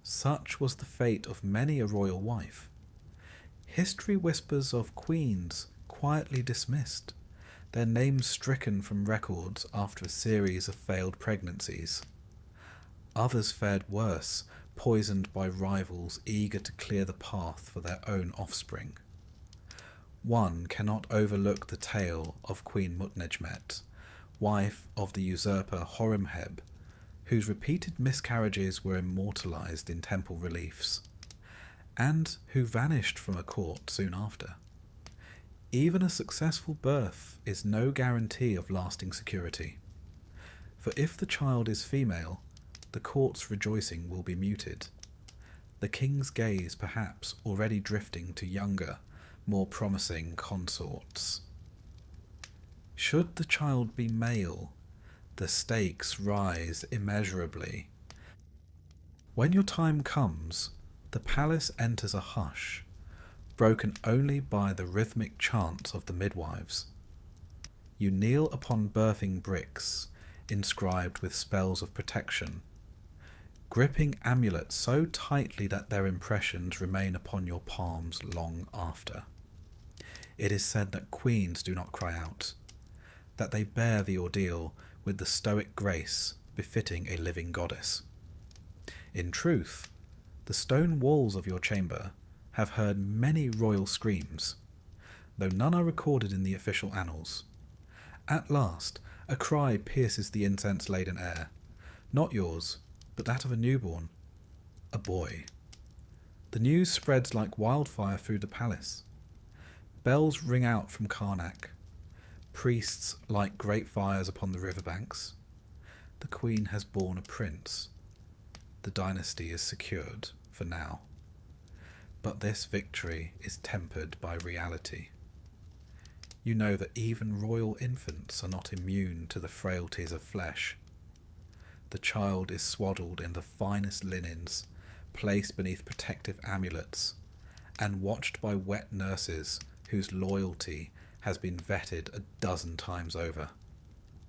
Such was the fate of many a royal wife. History whispers of queens quietly dismissed, their names stricken from records after a series of failed pregnancies. Others fared worse, poisoned by rivals eager to clear the path for their own offspring. One cannot overlook the tale of Queen Mutnejmet, wife of the usurper Horemheb, whose repeated miscarriages were immortalized in temple reliefs, and who vanished from a court soon after. Even a successful birth is no guarantee of lasting security, for if the child is female, the court's rejoicing will be muted, the king's gaze perhaps already drifting to younger, more promising consorts. Should the child be male, the stakes rise immeasurably. When your time comes, the palace enters a hush, broken only by the rhythmic chants of the midwives. You kneel upon birthing bricks, inscribed with spells of protection, gripping amulets so tightly that their impressions remain upon your palms long after. It is said that queens do not cry out, that they bear the ordeal with the stoic grace befitting a living goddess. In truth, the stone walls of your chamber have heard many royal screams, though none are recorded in the official annals. At last, a cry pierces the incense-laden air, not yours, but that of a newborn, a boy. The news spreads like wildfire through the palace. Bells ring out from Karnak. Priests light great fires upon the riverbanks. The Queen has borne a prince. The dynasty is secured, for now. But this victory is tempered by reality. You know that even royal infants are not immune to the frailties of flesh. The child is swaddled in the finest linens, placed beneath protective amulets, and watched by wet nurses whose loyalty has been vetted a dozen times over.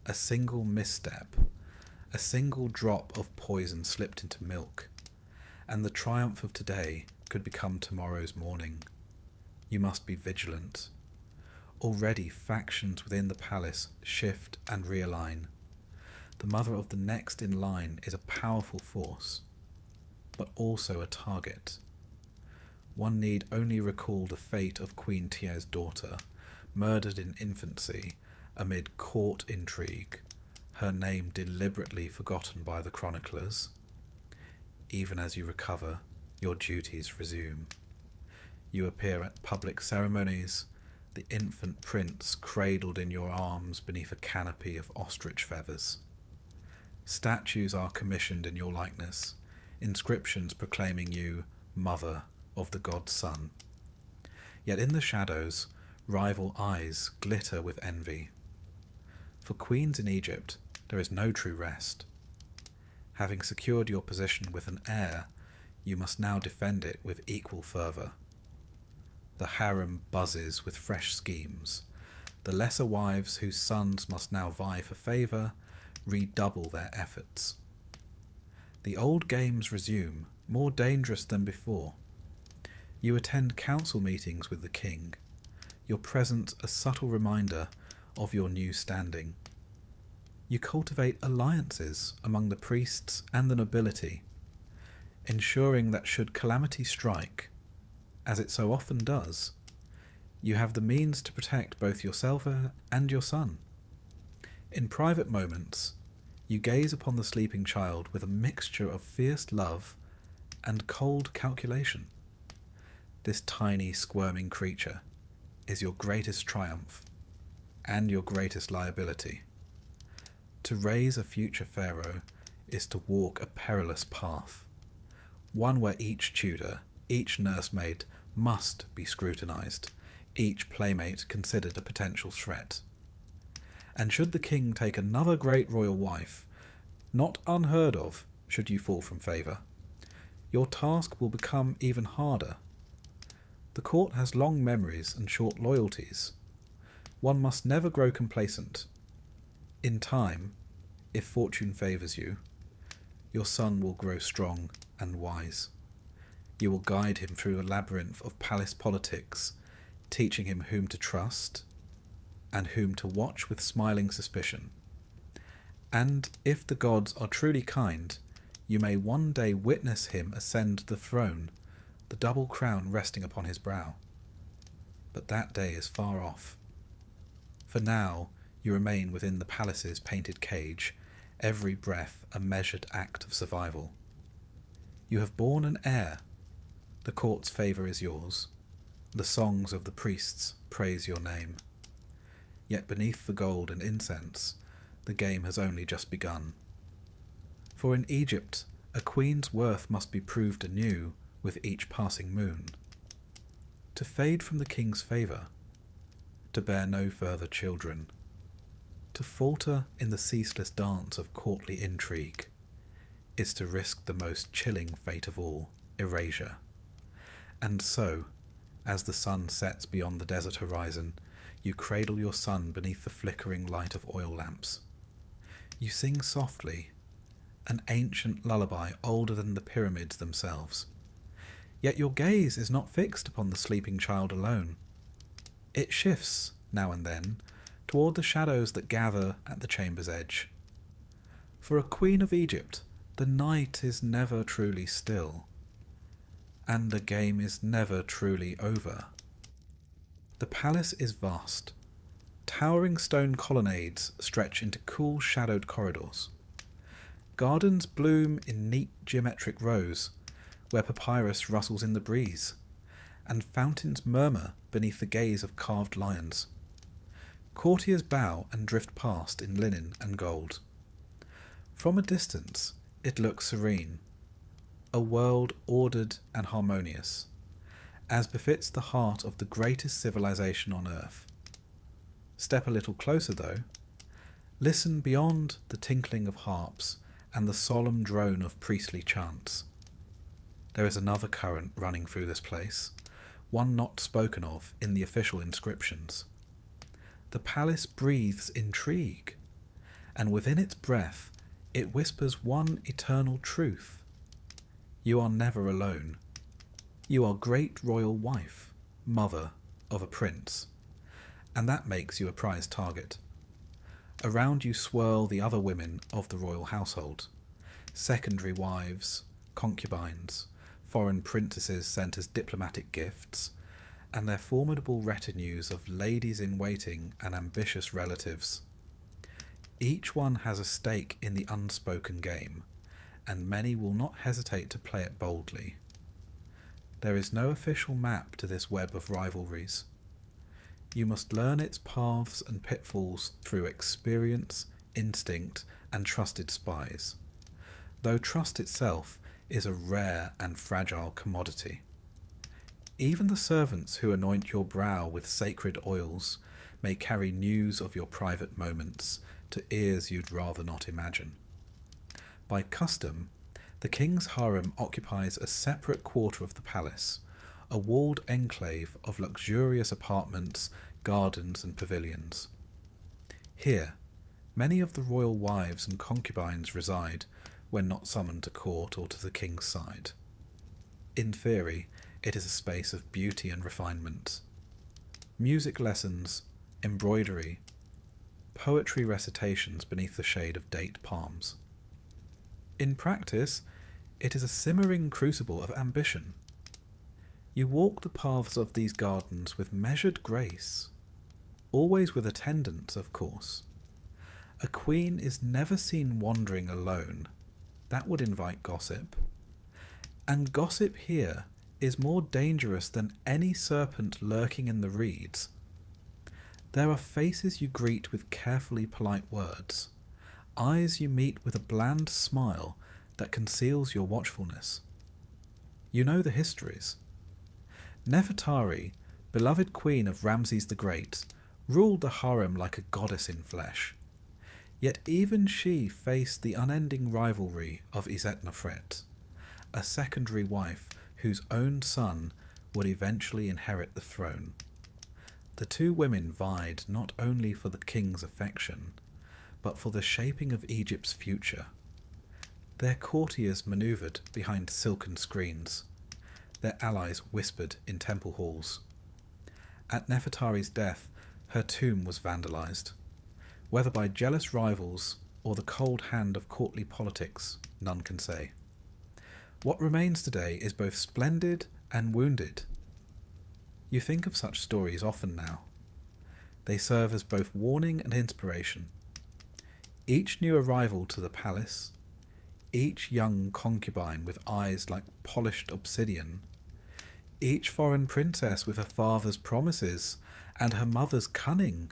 A single misstep, a single drop of poison slipped into milk, and the triumph of today could become tomorrow's morning. You must be vigilant. Already factions within the palace shift and realign. The mother of the next in line is a powerful force, but also a target. One need only recall the fate of Queen Tia's daughter, murdered in infancy amid court intrigue, her name deliberately forgotten by the chroniclers. Even as you recover, your duties resume. You appear at public ceremonies, the infant prince cradled in your arms beneath a canopy of ostrich feathers. Statues are commissioned in your likeness, inscriptions proclaiming you Mother of the god Sun. Yet in the shadows, rival eyes glitter with envy. For queens in Egypt, there is no true rest. Having secured your position with an heir, you must now defend it with equal fervour. The harem buzzes with fresh schemes. The lesser wives whose sons must now vie for favour redouble their efforts. The old games resume, more dangerous than before. You attend council meetings with the king, your presence a subtle reminder of your new standing. You cultivate alliances among the priests and the nobility, ensuring that should calamity strike, as it so often does, you have the means to protect both yourself and your son. In private moments, you gaze upon the sleeping child with a mixture of fierce love and cold calculation. This tiny, squirming creature is your greatest triumph and your greatest liability. To raise a future pharaoh is to walk a perilous path, one where each tutor, each nursemaid must be scrutinized, each playmate considered a potential threat. And should the king take another great royal wife, not unheard of should you fall from favour, your task will become even harder. The court has long memories and short loyalties. One must never grow complacent. In time, if fortune favours you, your son will grow strong and wise. You will guide him through a labyrinth of palace politics, teaching him whom to trust and whom to watch with smiling suspicion. And if the gods are truly kind, you may one day witness him ascend the throne, the double crown resting upon his brow. But that day is far off. For now, you remain within the palace's painted cage, every breath a measured act of survival. You have borne an heir. The court's favour is yours. The songs of the priests praise your name. Yet beneath the gold and incense, the game has only just begun. For in Egypt, a queen's worth must be proved anew with each passing moon. To fade from the king's favour, to bear no further children, to falter in the ceaseless dance of courtly intrigue, is to risk the most chilling fate of all, erasure. And so, as the sun sets beyond the desert horizon, you cradle your son beneath the flickering light of oil lamps. You sing softly, an ancient lullaby older than the pyramids themselves. Yet your gaze is not fixed upon the sleeping child alone. It shifts, now and then, toward the shadows that gather at the chamber's edge. For a queen of Egypt, the night is never truly still, and the game is never truly over. The palace is vast. Towering stone colonnades stretch into cool shadowed corridors. Gardens bloom in neat geometric rows, where papyrus rustles in the breeze, and fountains murmur beneath the gaze of carved lions. Courtiers bow and drift past in linen and gold. From a distance, it looks serene, a world ordered and harmonious, as befits the heart of the greatest civilization on earth. Step a little closer, though. Listen beyond the tinkling of harps and the solemn drone of priestly chants. There is another current running through this place, one not spoken of in the official inscriptions. The palace breathes intrigue, and within its breath it whispers one eternal truth. You are never alone. You are great royal wife, mother of a prince, and that makes you a prize target. Around you swirl the other women of the royal household, secondary wives, concubines, foreign princesses sent as diplomatic gifts, and their formidable retinues of ladies-in-waiting and ambitious relatives. Each one has a stake in the unspoken game, and many will not hesitate to play it boldly. There is no official map to this web of rivalries. You must learn its paths and pitfalls through experience, instinct, and trusted spies, though trust itself is a rare and fragile commodity. Even the servants who anoint your brow with sacred oils may carry news of your private moments to ears you'd rather not imagine. By custom, the king's harem occupies a separate quarter of the palace, a walled enclave of luxurious apartments, gardens, and pavilions. Here, many of the royal wives and concubines reside when not summoned to court or to the king's side. In theory, it is a space of beauty and refinement. Music lessons, embroidery, poetry recitations beneath the shade of date palms. In practice, it is a simmering crucible of ambition. You walk the paths of these gardens with measured grace, always with attendants, of course. A queen is never seen wandering alone. That would invite gossip. And gossip here is more dangerous than any serpent lurking in the reeds. There are faces you greet with carefully polite words, eyes you meet with a bland smile that conceals your watchfulness. You know the histories. Nefertari, beloved queen of Ramses the Great, ruled the harem like a goddess in flesh. Yet even she faced the unending rivalry of Isetnofret, a secondary wife whose own son would eventually inherit the throne. The two women vied not only for the king's affection, but for the shaping of Egypt's future. Their courtiers manoeuvred behind silken screens. Their allies whispered in temple halls. At Nefertari's death, her tomb was vandalized. Whether by jealous rivals or the cold hand of courtly politics, none can say. What remains today is both splendid and wounded. You think of such stories often now. They serve as both warning and inspiration. Each new arrival to the palace, each young concubine with eyes like polished obsidian, each foreign princess with her father's promises and her mother's cunning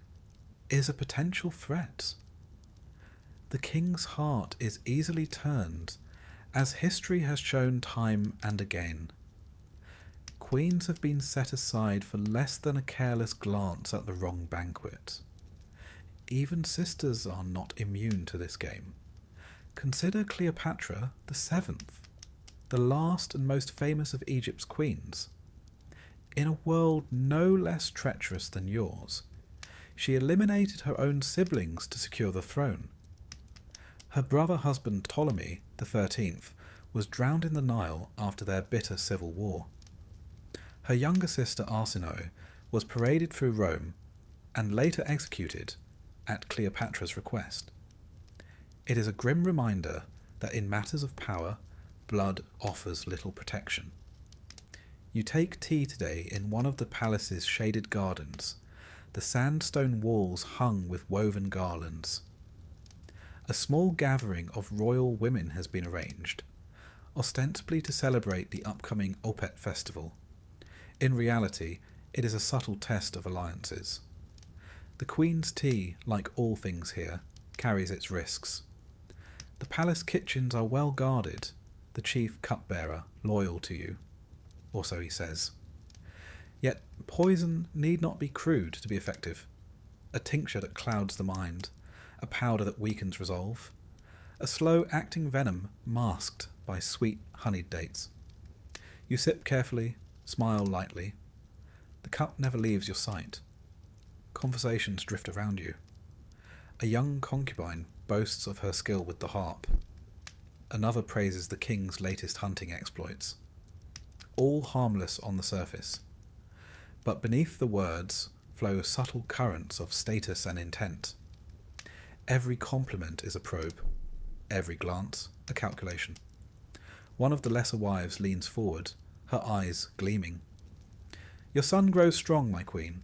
is a potential threat. The king's heart is easily turned, as history has shown time and again. Queens have been set aside for less than a careless glance at the wrong banquet. Even sisters are not immune to this game. Consider Cleopatra the Seventh, the last and most famous of Egypt's queens. In a world no less treacherous than yours, she eliminated her own siblings to secure the throne. Her brother husband Ptolemy the 13th was drowned in the Nile after their bitter civil war. Her younger sister Arsinoe was paraded through Rome and later executed at Cleopatra's request. It is a grim reminder that in matters of power, blood offers little protection. You take tea today in one of the palace's shaded gardens, the sandstone walls hung with woven garlands. A small gathering of royal women has been arranged, ostensibly to celebrate the upcoming Opet festival. In reality, it is a subtle test of alliances. The Queen's tea, like all things here, carries its risks. The palace kitchens are well guarded, the chief cupbearer loyal to you, or so he says. Yet poison need not be crude to be effective. A tincture that clouds the mind, a powder that weakens resolve, a slow-acting venom masked by sweet honeyed dates. You sip carefully, smile lightly. The cup never leaves your sight. Conversations drift around you. A young concubine boasts of her skill with the harp. Another praises the king's latest hunting exploits. All harmless on the surface. But beneath the words flow subtle currents of status and intent. Every compliment is a probe. Every glance, a calculation. One of the lesser wives leans forward, her eyes gleaming. "Your son grows strong, my queen.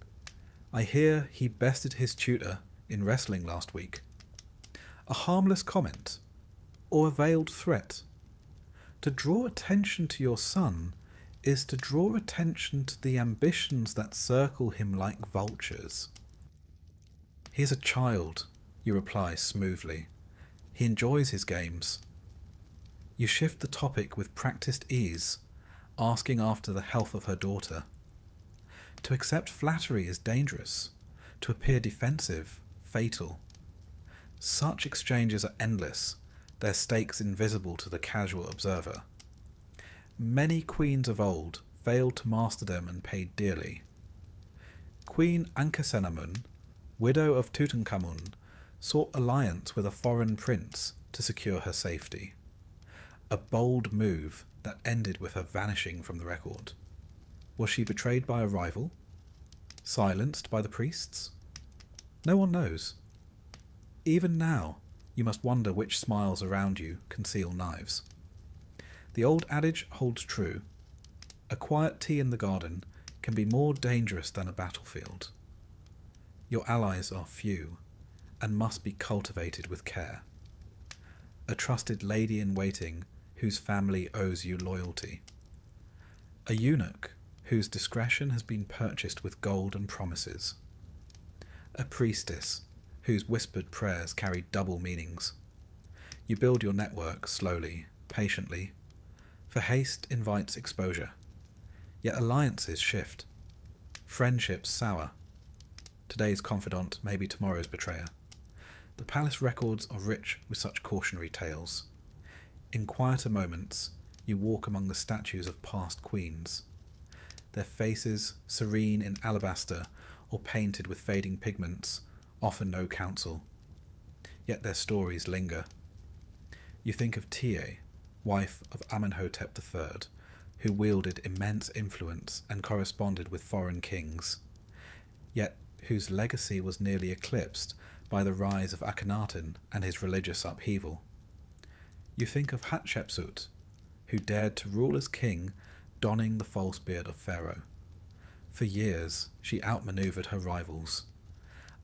I hear he bested his tutor in wrestling last week." A harmless comment, or a veiled threat. To draw attention to your son is to draw attention to the ambitions that circle him like vultures. "He is a child," you reply smoothly. "He enjoys his games." You shift the topic with practiced ease, asking after the health of her daughter. To accept flattery is dangerous. To appear defensive, fatal. Such exchanges are endless, their stakes invisible to the casual observer. Many queens of old failed to master them and paid dearly. Queen Ankhesenamun, widow of Tutankhamun, sought alliance with a foreign prince to secure her safety. A bold move that ended with her vanishing from the record. Was she betrayed by a rival? Silenced by the priests? No one knows. Even now, you must wonder which smiles around you conceal knives. The old adage holds true. A quiet tea in the garden can be more dangerous than a battlefield. Your allies are few, and must be cultivated with care. A trusted lady-in-waiting whose family owes you loyalty. A eunuch whose discretion has been purchased with gold and promises. A priestess whose whispered prayers carry double meanings. You build your network slowly, patiently, for haste invites exposure. Yet alliances shift. Friendships sour. Today's confidant may be tomorrow's betrayer. The palace records are rich with such cautionary tales. In quieter moments, you walk among the statues of past queens. Their faces, serene in alabaster or painted with fading pigments, offer no counsel. Yet their stories linger. You think of Tie, wife of Amenhotep III, who wielded immense influence and corresponded with foreign kings, yet whose legacy was nearly eclipsed by the rise of Akhenaten and his religious upheaval. You think of Hatshepsut, who dared to rule as king, donning the false beard of Pharaoh. For years she outmaneuvered her rivals,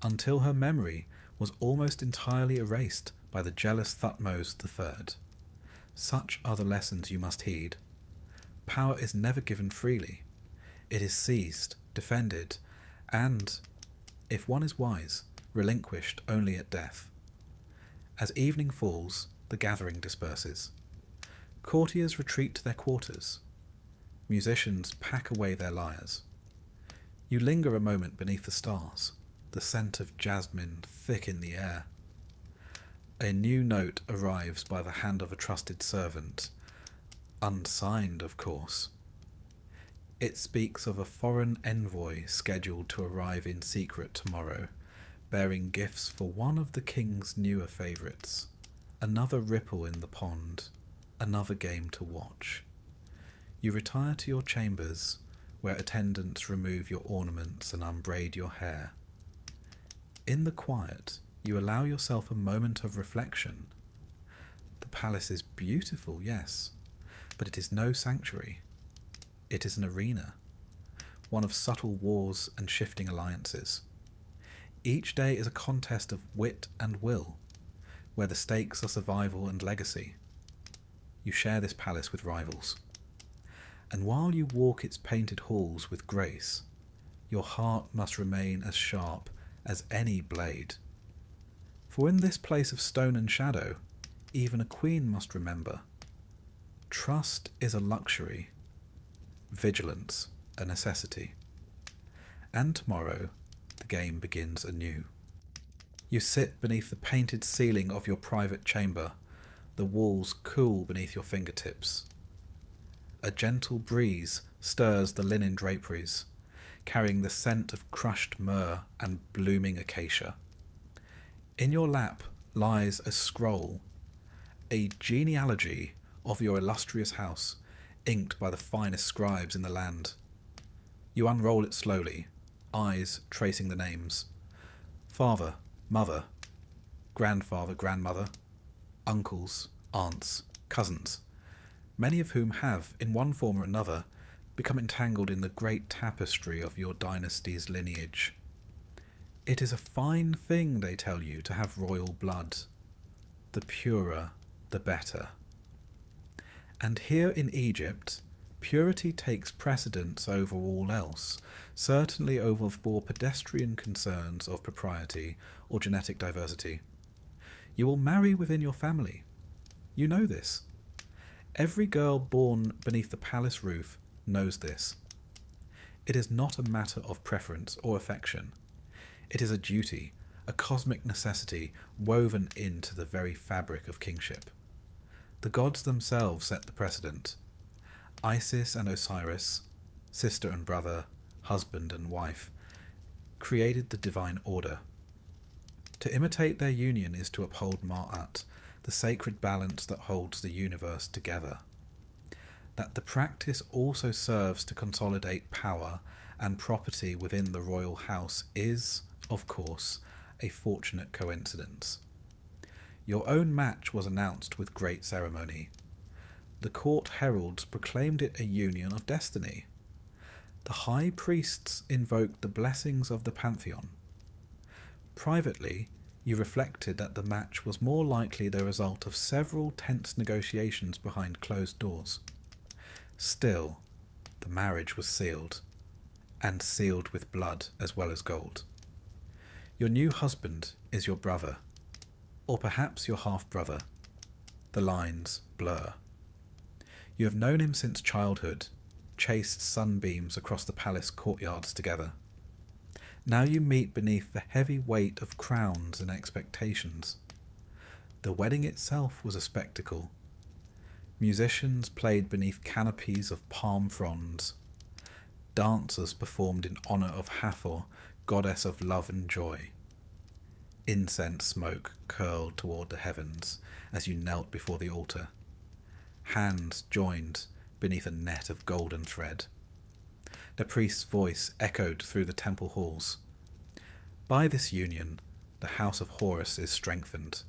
until her memory was almost entirely erased by the jealous Thutmose III. Such are the lessons you must heed. Power is never given freely. It is seized, defended, and, if one is wise, relinquished only at death. As evening falls, the gathering disperses. Courtiers retreat to their quarters. Musicians pack away their lyres. You linger a moment beneath the stars, the scent of jasmine thick in the air. A new note arrives by the hand of a trusted servant, unsigned, of course. It speaks of a foreign envoy scheduled to arrive in secret tomorrow, bearing gifts for one of the king's newer favourites. Another ripple in the pond, another game to watch. You retire to your chambers, where attendants remove your ornaments and unbraid your hair. In the quiet, you allow yourself a moment of reflection. The palace is beautiful, yes, but it is no sanctuary. It is an arena, one of subtle wars and shifting alliances. Each day is a contest of wit and will, where the stakes are survival and legacy. You share this palace with rivals. And while you walk its painted halls with grace, your heart must remain as sharp as any blade. For in this place of stone and shadow, even a queen must remember. Trust is a luxury, vigilance a necessity. and tomorrow the game begins anew. You sit beneath the painted ceiling of your private chamber, the walls cool beneath your fingertips. A gentle breeze stirs the linen draperies, carrying the scent of crushed myrrh and blooming acacia. In your lap lies a scroll, a genealogy of your illustrious house, inked by the finest scribes in the land. You unroll it slowly, eyes tracing the names. Father, mother, grandfather, grandmother, uncles, aunts, cousins, many of whom have, in one form or another, become entangled in the great tapestry of your dynasty's lineage. It is a fine thing, they tell you, to have royal blood. The purer, the better. And here in Egypt, purity takes precedence over all else, certainly over more pedestrian concerns of propriety or genetic diversity. You will marry within your family. You know this. Every girl born beneath the palace roof knows this. It is not a matter of preference or affection. It is a duty, a cosmic necessity woven into the very fabric of kingship. The gods themselves set the precedent. Isis and Osiris, sister and brother, husband and wife, created the divine order. To imitate their union is to uphold Ma'at, the sacred balance that holds the universe together. That the practice also serves to consolidate power and property within the royal house is, of course, a fortunate coincidence. Your own match was announced with great ceremony. The court heralds proclaimed it a union of destiny. The high priests invoked the blessings of the pantheon. Privately, you reflected that the match was more likely the result of several tense negotiations behind closed doors. Still, the marriage was sealed, and sealed with blood as well as gold. Your new husband is your brother, or perhaps your half-brother. The lines blur. You have known him since childhood, chased sunbeams across the palace courtyards together. Now you meet beneath the heavy weight of crowns and expectations. The wedding itself was a spectacle. Musicians played beneath canopies of palm fronds. Dancers performed in honour of Hathor, goddess of love and joy. Incense smoke curled toward the heavens as you knelt before the altar. Hands joined beneath a net of golden thread. The priest's voice echoed through the temple halls. By this union, the house of Horus is strengthened.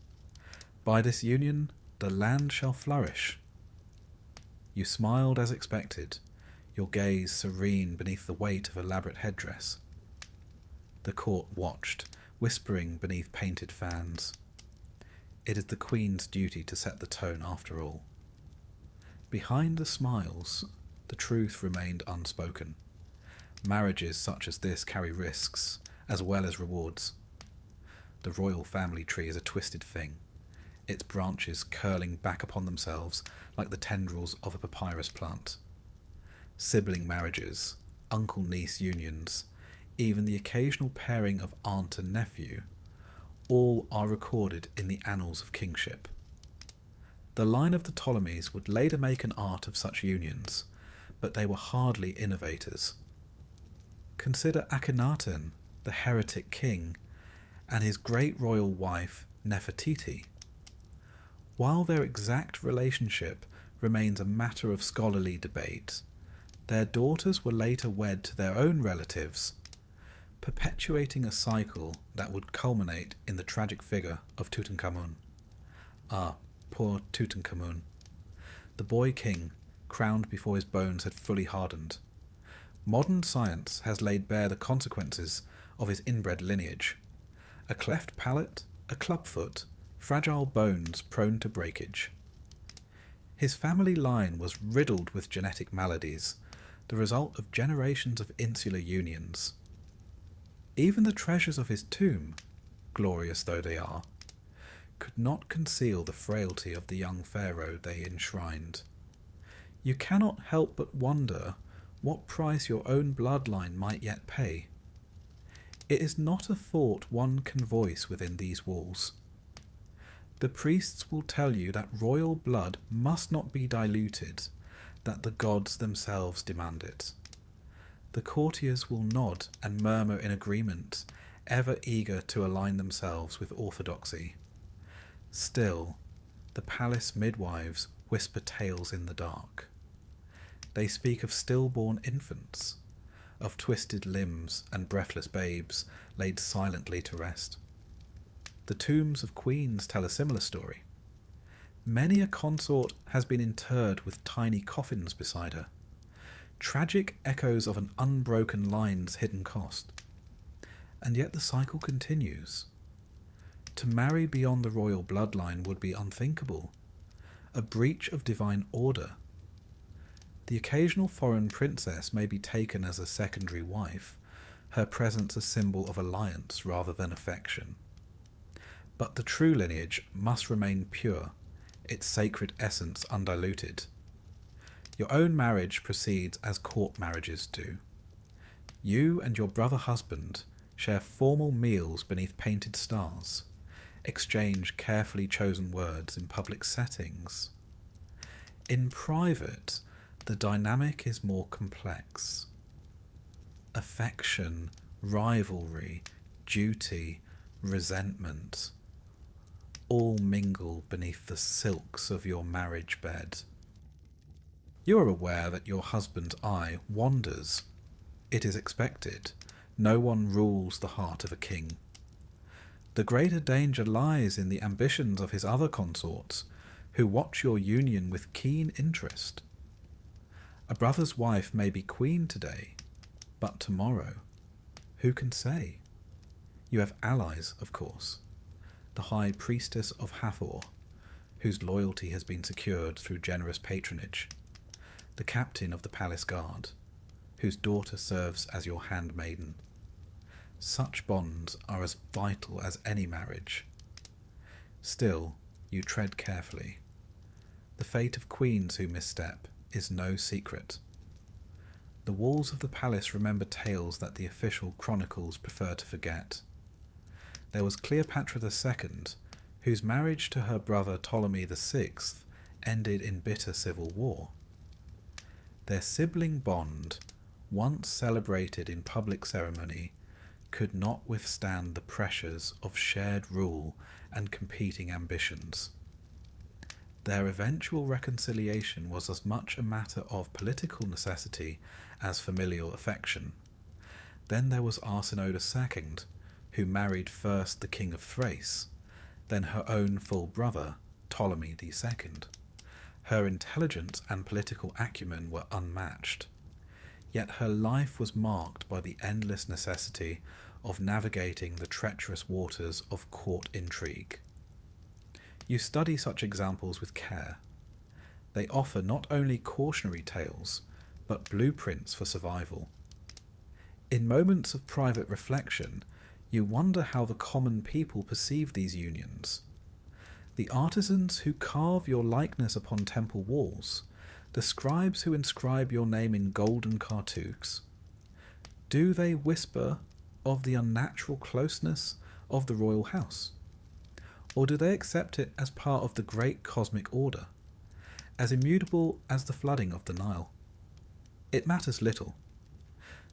By this union, the land shall flourish. You smiled as expected, your gaze serene beneath the weight of elaborate headdress. The court watched, whispering beneath painted fans. It is the Queen's duty to set the tone after all. Behind the smiles, the truth remained unspoken. Marriages such as this carry risks, as well as rewards. The royal family tree is a twisted thing, its branches curling back upon themselves like the tendrils of a papyrus plant. Sibling marriages, uncle-niece unions, even the occasional pairing of aunt and nephew, all are recorded in the annals of kingship. The line of the Ptolemies would later make an art of such unions, but they were hardly innovators. Consider Akhenaten, the heretic king, and his great royal wife Nefertiti. While their exact relationship remains a matter of scholarly debate, their daughters were later wed to their own relatives, perpetuating a cycle that would culminate in the tragic figure of Tutankhamun. Ah, poor Tutankhamun. The boy king, crowned before his bones had fully hardened. Modern science has laid bare the consequences of his inbred lineage. A cleft palate, a clubfoot, fragile bones prone to breakage. His family line was riddled with genetic maladies, the result of generations of insular unions. Even the treasures of his tomb, glorious though they are, could not conceal the frailty of the young pharaoh they enshrined. You cannot help but wonder what price your own bloodline might yet pay. It is not a thought one can voice within these walls. The priests will tell you that royal blood must not be diluted, that the gods themselves demand it. The courtiers will nod and murmur in agreement, ever eager to align themselves with orthodoxy. Still, the palace midwives whisper tales in the dark. They speak of stillborn infants, of twisted limbs and breathless babes laid silently to rest. The tombs of queens tell a similar story. Many a consort has been interred with tiny coffins beside her, tragic echoes of an unbroken line's hidden cost. And yet the cycle continues. To marry beyond the royal bloodline would be unthinkable, a breach of divine order. The occasional foreign princess may be taken as a secondary wife, her presence a symbol of alliance rather than affection. But the true lineage must remain pure, its sacred essence undiluted. Your own marriage proceeds as court marriages do. You and your brother husband share formal meals beneath painted stars, exchange carefully chosen words in public settings. In private, the dynamic is more complex. Affection, rivalry, duty, resentment, all mingle beneath the silks of your marriage bed. You are aware that your husband's eye wanders. It is expected. No one rules the heart of a king. The greater danger lies in the ambitions of his other consorts, who watch your union with keen interest. A brother's wife may be queen today, but tomorrow, who can say? You have allies, of course. The High Priestess of Hathor, whose loyalty has been secured through generous patronage. The Captain of the Palace Guard, whose daughter serves as your handmaiden. Such bonds are as vital as any marriage. Still, you tread carefully. The fate of queens who misstep is no secret. The walls of the palace remember tales that the official chronicles prefer to forget. There was Cleopatra II, whose marriage to her brother Ptolemy VI ended in bitter civil war. Their sibling bond, once celebrated in public ceremony, could not withstand the pressures of shared rule and competing ambitions. Their eventual reconciliation was as much a matter of political necessity as familial affection. Then there was Arsinoe II, who married first the king of Thrace, then her own full brother, Ptolemy II. Her intelligence and political acumen were unmatched, yet her life was marked by the endless necessity of navigating the treacherous waters of court intrigue. You study such examples with care. They offer not only cautionary tales, but blueprints for survival. In moments of private reflection, you wonder how the common people perceive these unions. The artisans who carve your likeness upon temple walls, the scribes who inscribe your name in golden cartouches, do they whisper of the unnatural closeness of the royal house? Or do they accept it as part of the great cosmic order, as immutable as the flooding of the Nile? It matters little.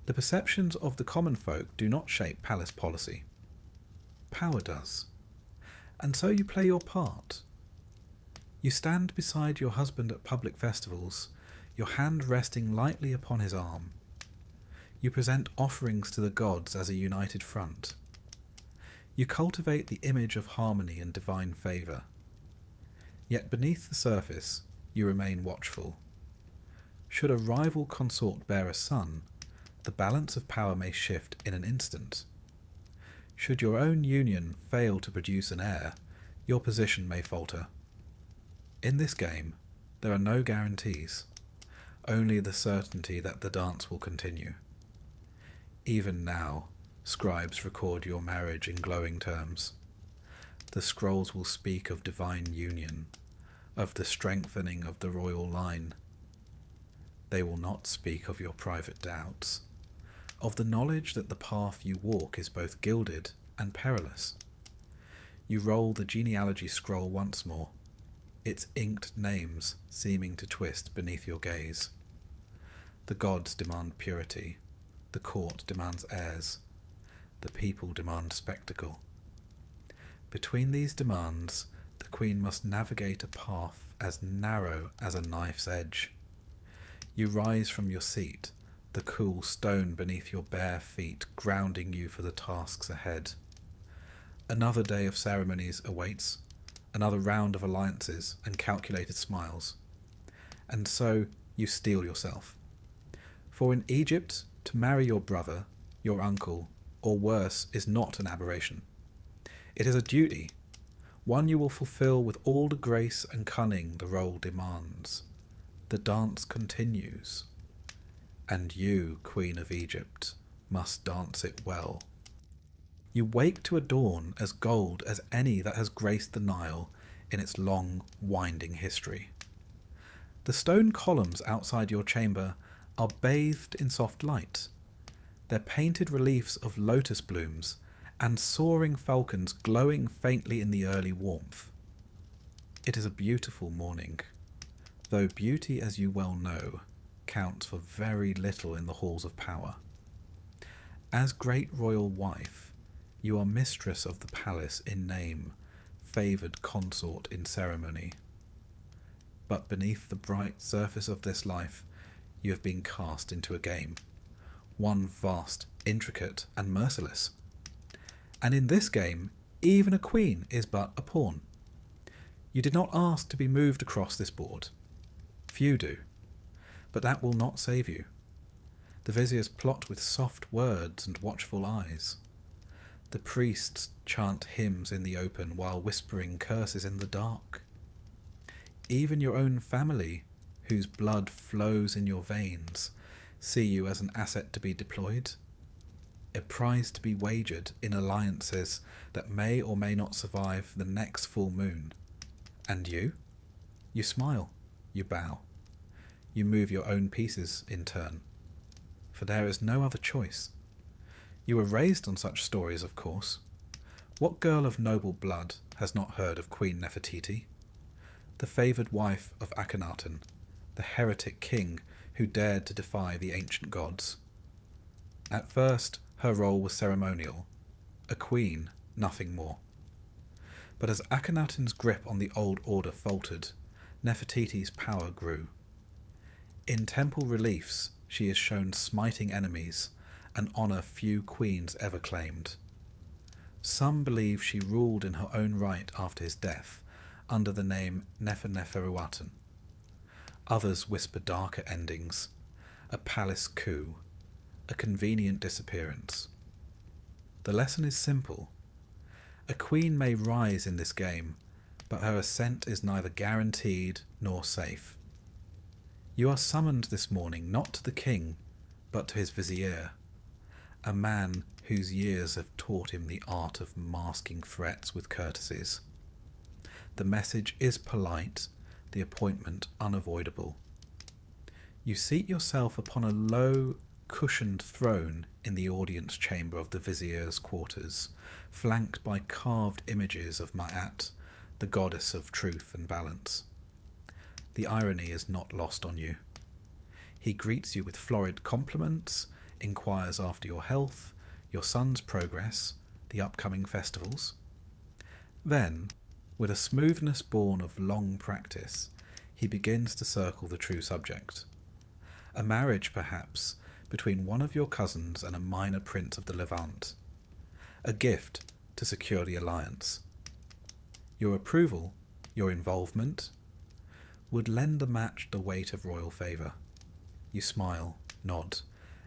The perceptions of the common folk do not shape palace policy. Power does. And so you play your part. You stand beside your husband at public festivals, your hand resting lightly upon his arm. You present offerings to the gods as a united front. You cultivate the image of harmony and divine favour. Yet beneath the surface, you remain watchful. Should a rival consort bear a son, the balance of power may shift in an instant. Should your own union fail to produce an heir, your position may falter. In this game, there are no guarantees, only the certainty that the dance will continue. Even now, scribes record your marriage in glowing terms. The scrolls will speak of divine union, of the strengthening of the royal line. They will not speak of your private doubts, of the knowledge that the path you walk is both gilded and perilous. You roll the genealogy scroll once more, its inked names seeming to twist beneath your gaze. The gods demand purity, the court demands heirs, the people demand spectacle. Between these demands, the queen must navigate a path as narrow as a knife's edge. You rise from your seat, the cool stone beneath your bare feet grounding you for the tasks ahead. Another day of ceremonies awaits, another round of alliances and calculated smiles. And so you steel yourself. For in Egypt, to marry your brother, your uncle, or worse, is not an aberration. It is a duty, one you will fulfill with all the grace and cunning the role demands. The dance continues, and you, Queen of Egypt, must dance it well. You wake to a dawn as gold as any that has graced the Nile in its long, winding history. The stone columns outside your chamber are bathed in soft light, their painted reliefs of lotus blooms and soaring falcons glowing faintly in the early warmth. It is a beautiful morning, though beauty, as you well know, counts for very little in the halls of power. As great royal wife, you are mistress of the palace in name, favoured consort in ceremony. But beneath the bright surface of this life, you have been cast into a game, one vast, intricate, and merciless. And in this game, even a queen is but a pawn. You did not ask to be moved across this board. Few do, but that will not save you. The viziers plot with soft words and watchful eyes. The priests chant hymns in the open while whispering curses in the dark. Even your own family, whose blood flows in your veins, see you as an asset to be deployed, a prize to be wagered in alliances that may or may not survive the next full moon. And you? You smile, you bow, you move your own pieces in turn, for there is no other choice. You were raised on such stories, of course. What girl of noble blood has not heard of Queen Nefertiti, the favoured wife of Akhenaten, the heretic king who dared to defy the ancient gods? At first, her role was ceremonial, a queen, nothing more. But as Akhenaten's grip on the old order faltered, Nefertiti's power grew. In temple reliefs, she is shown smiting enemies, an honour few queens ever claimed. Some believe she ruled in her own right after his death, under the name Neferneferuaten. Others whisper darker endings, a palace coup, a convenient disappearance. The lesson is simple. A queen may rise in this game, but her ascent is neither guaranteed nor safe. You are summoned this morning not to the king, but to his vizier, a man whose years have taught him the art of masking threats with courtesies. The message is polite, the appointment unavoidable. You seat yourself upon a low, cushioned throne in the audience chamber of the vizier's quarters, flanked by carved images of Ma'at, the goddess of truth and balance. The irony is not lost on you. He greets you with florid compliments, inquires after your health, your son's progress, the upcoming festivals. Then, with a smoothness born of long practice, he begins to circle the true subject. A marriage, perhaps, between one of your cousins and a minor prince of the Levant. A gift to secure the alliance. Your approval, your involvement, would lend the match the weight of royal favour. You smile, nod,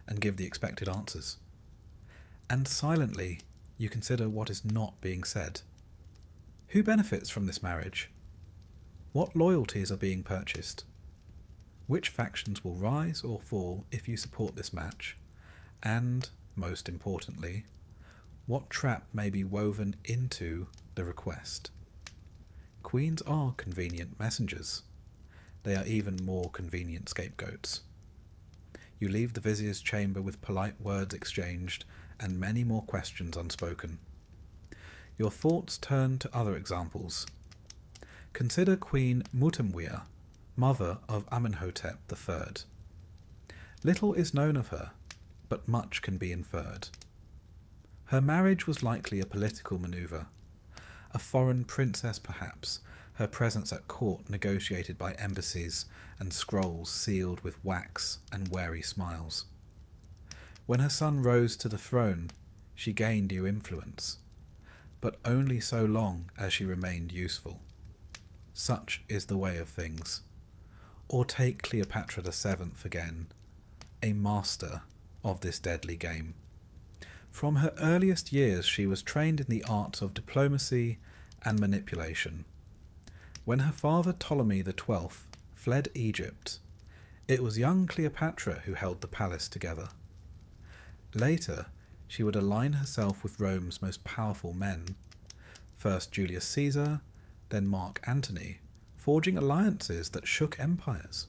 and give the expected answers. And silently, you consider what is not being said. Who benefits from this marriage? What loyalties are being purchased? Which factions will rise or fall if you support this match? And, most importantly, what trap may be woven into the request? Queens are convenient messengers. They are even more convenient scapegoats. You leave the vizier's chamber with polite words exchanged and many more questions unspoken. Your thoughts turn to other examples. Consider Queen Mutemwia, mother of Amenhotep III. Little is known of her, but much can be inferred. Her marriage was likely a political maneuver. A foreign princess perhaps, her presence at court negotiated by embassies and scrolls sealed with wax and wary smiles. When her son rose to the throne, she gained new influence, but only so long as she remained useful. Such is the way of things. Or take Cleopatra VII again, a master of this deadly game. From her earliest years she was trained in the arts of diplomacy and manipulation. When her father Ptolemy XII fled Egypt, it was young Cleopatra who held the palace together. Later, she would align herself with Rome's most powerful men, first Julius Caesar, then Mark Antony, forging alliances that shook empires.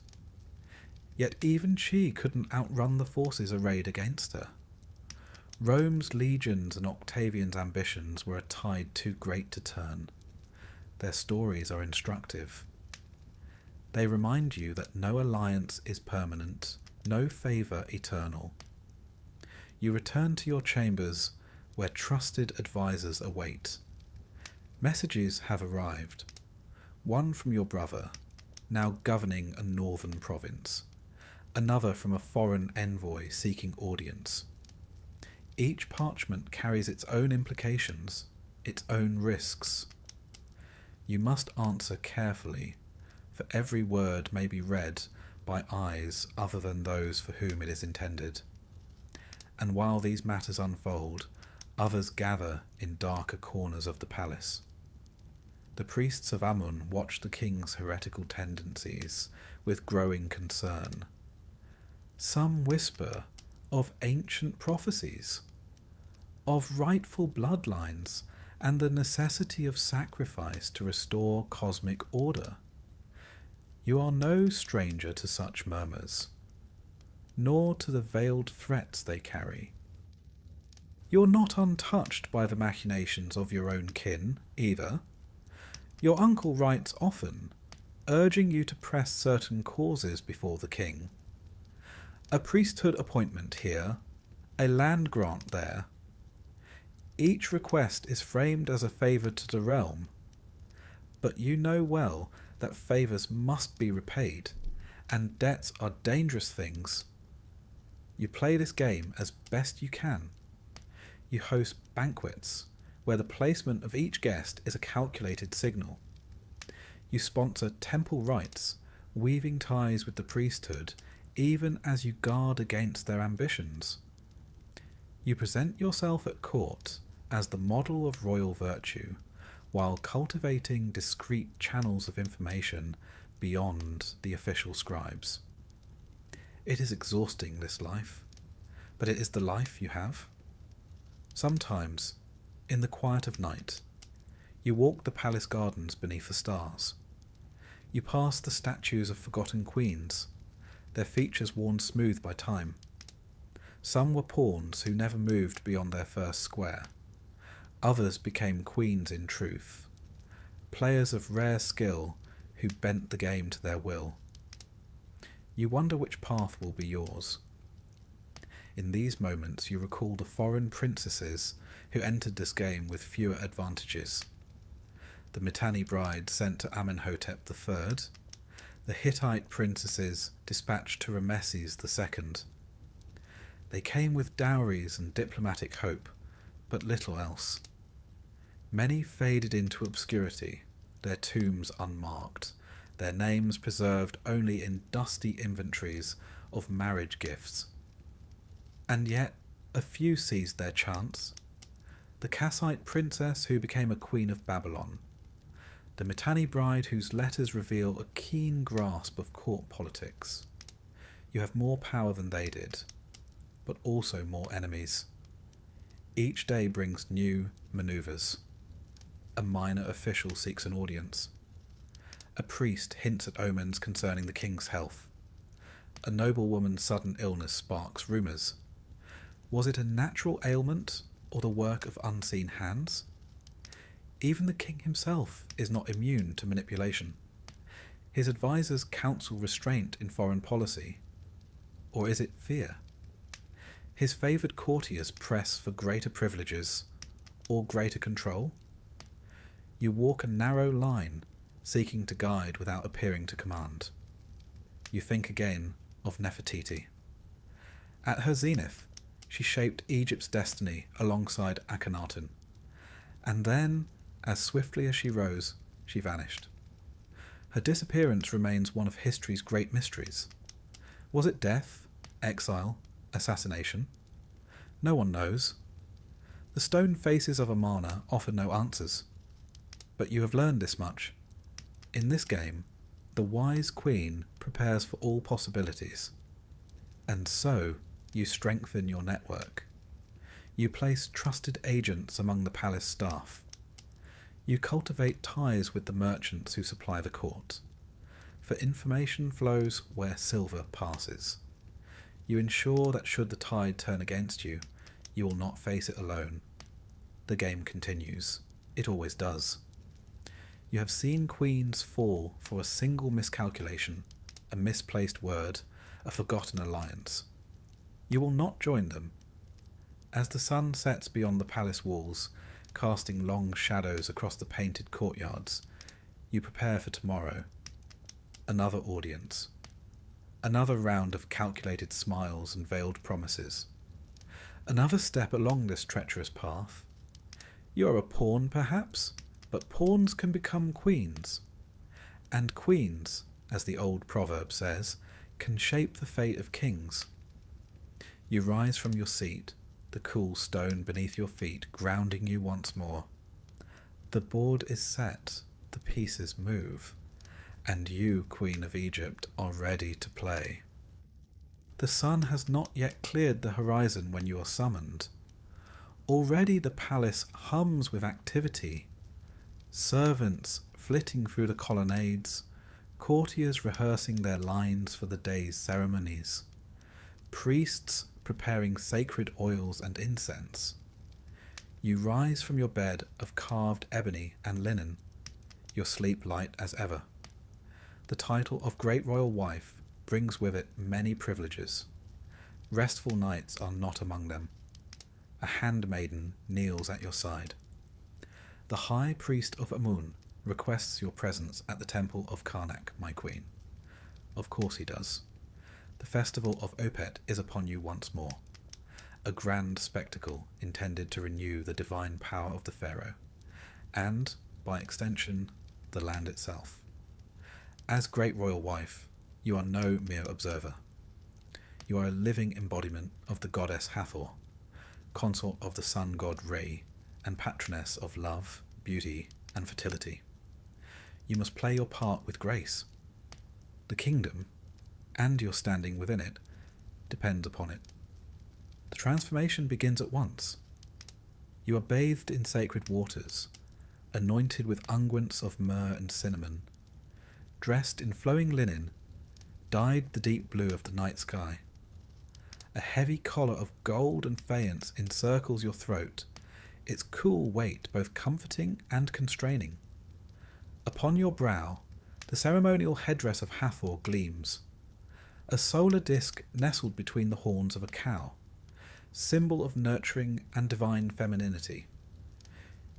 Yet even she couldn't outrun the forces arrayed against her. Rome's legions and Octavian's ambitions were a tide too great to turn. Their stories are instructive. They remind you that no alliance is permanent, no favour eternal. You return to your chambers where trusted advisers await. Messages have arrived. One from your brother, now governing a northern province. Another from a foreign envoy seeking audience. Each parchment carries its own implications, its own risks. You must answer carefully, for every word may be read by eyes other than those for whom it is intended. And while these matters unfold, others gather in darker corners of the palace. The priests of Amun watch the king's heretical tendencies with growing concern. Some whisper of ancient prophecies, of rightful bloodlines, and the necessity of sacrifice to restore cosmic order. You are no stranger to such murmurs, nor to the veiled threats they carry. You're not untouched by the machinations of your own kin, either. Your uncle writes often, urging you to press certain causes before the king. A priesthood appointment here, a land grant there. Each request is framed as a favour to the realm, but you know well that favours must be repaid, and debts are dangerous things. You play this game as best you can. You host banquets, where the placement of each guest is a calculated signal. You sponsor temple rites, weaving ties with the priesthood, even as you guard against their ambitions. You present yourself at court as the model of royal virtue, while cultivating discreet channels of information beyond the official scribes. It is exhausting, this life, but it is the life you have. Sometimes, in the quiet of night, you walk the palace gardens beneath the stars. You pass the statues of forgotten queens, their features worn smooth by time. Some were pawns who never moved beyond their first square. Others became queens in truth, players of rare skill who bent the game to their will. You wonder which path will be yours. In these moments you recall the foreign princesses who entered this game with fewer advantages. The Mitanni bride sent to Amenhotep III, the Hittite princesses dispatched to Rameses II. They came with dowries and diplomatic hope, but little else. Many faded into obscurity, their tombs unmarked, their names preserved only in dusty inventories of marriage gifts. And yet a few seized their chance. The Kassite princess who became a queen of Babylon, the Mitanni bride whose letters reveal a keen grasp of court politics. You have more power than they did, but also more enemies. Each day brings new manoeuvres. A minor official seeks an audience. A priest hints at omens concerning the king's health. a noblewoman's sudden illness sparks rumours. Was it a natural ailment or the work of unseen hands? Even the king himself is not immune to manipulation. His advisers counsel restraint in foreign policy. Or is it fear? His favoured courtiers press for greater privileges or greater control. You walk a narrow line, seeking to guide without appearing to command. You think again of Nefertiti. At her zenith, she shaped Egypt's destiny alongside Akhenaten. And then, as swiftly as she rose, she vanished. Her disappearance remains one of history's great mysteries. Was it death, exile, assassination? No one knows. The stone faces of Amarna offer no answers. But you have learned this much. In this game, the wise queen prepares for all possibilities. And so, you strengthen your network. You place trusted agents among the palace staff. You cultivate ties with the merchants who supply the court. For information flows where silver passes. You ensure that should the tide turn against you, you will not face it alone. The game continues. It always does. You have seen queens fall for a single miscalculation, a misplaced word, a forgotten alliance. You will not join them. As the sun sets beyond the palace walls, casting long shadows across the painted courtyards, you prepare for tomorrow. Another audience. Another round of calculated smiles and veiled promises. Another step along this treacherous path. You are a pawn, perhaps, but pawns can become queens. And queens, as the old proverb says, can shape the fate of kings. You rise from your seat, the cool stone beneath your feet grounding you once more. The board is set, the pieces move, and you, Queen of Egypt, are ready to play. The sun has not yet cleared the horizon when you are summoned. Already the palace hums with activity. Servants flitting through the colonnades, courtiers rehearsing their lines for the day's ceremonies, priests preparing sacred oils and incense. You rise from your bed of carved ebony and linen, your sleep light as ever. The title of Great Royal Wife brings with it many privileges. Restful nights are not among them. A handmaiden kneels at your side. The High Priest of Amun requests your presence at the Temple of Karnak, my queen. Of course he does. The festival of Opet is upon you once more, a grand spectacle intended to renew the divine power of the pharaoh, and, by extension, the land itself. As Great Royal Wife, you are no mere observer. You are a living embodiment of the goddess Hathor, consort of the sun god Re, and patroness of love, beauty, and fertility. You must play your part with grace. The kingdom, and your standing within it, depends upon it. The transformation begins at once. You are bathed in sacred waters, anointed with unguents of myrrh and cinnamon, dressed in flowing linen, dyed the deep blue of the night sky. A heavy collar of gold and faience encircles your throat, its cool weight both comforting and constraining. Upon your brow, the ceremonial headdress of Hathor gleams, a solar disk nestled between the horns of a cow, symbol of nurturing and divine femininity.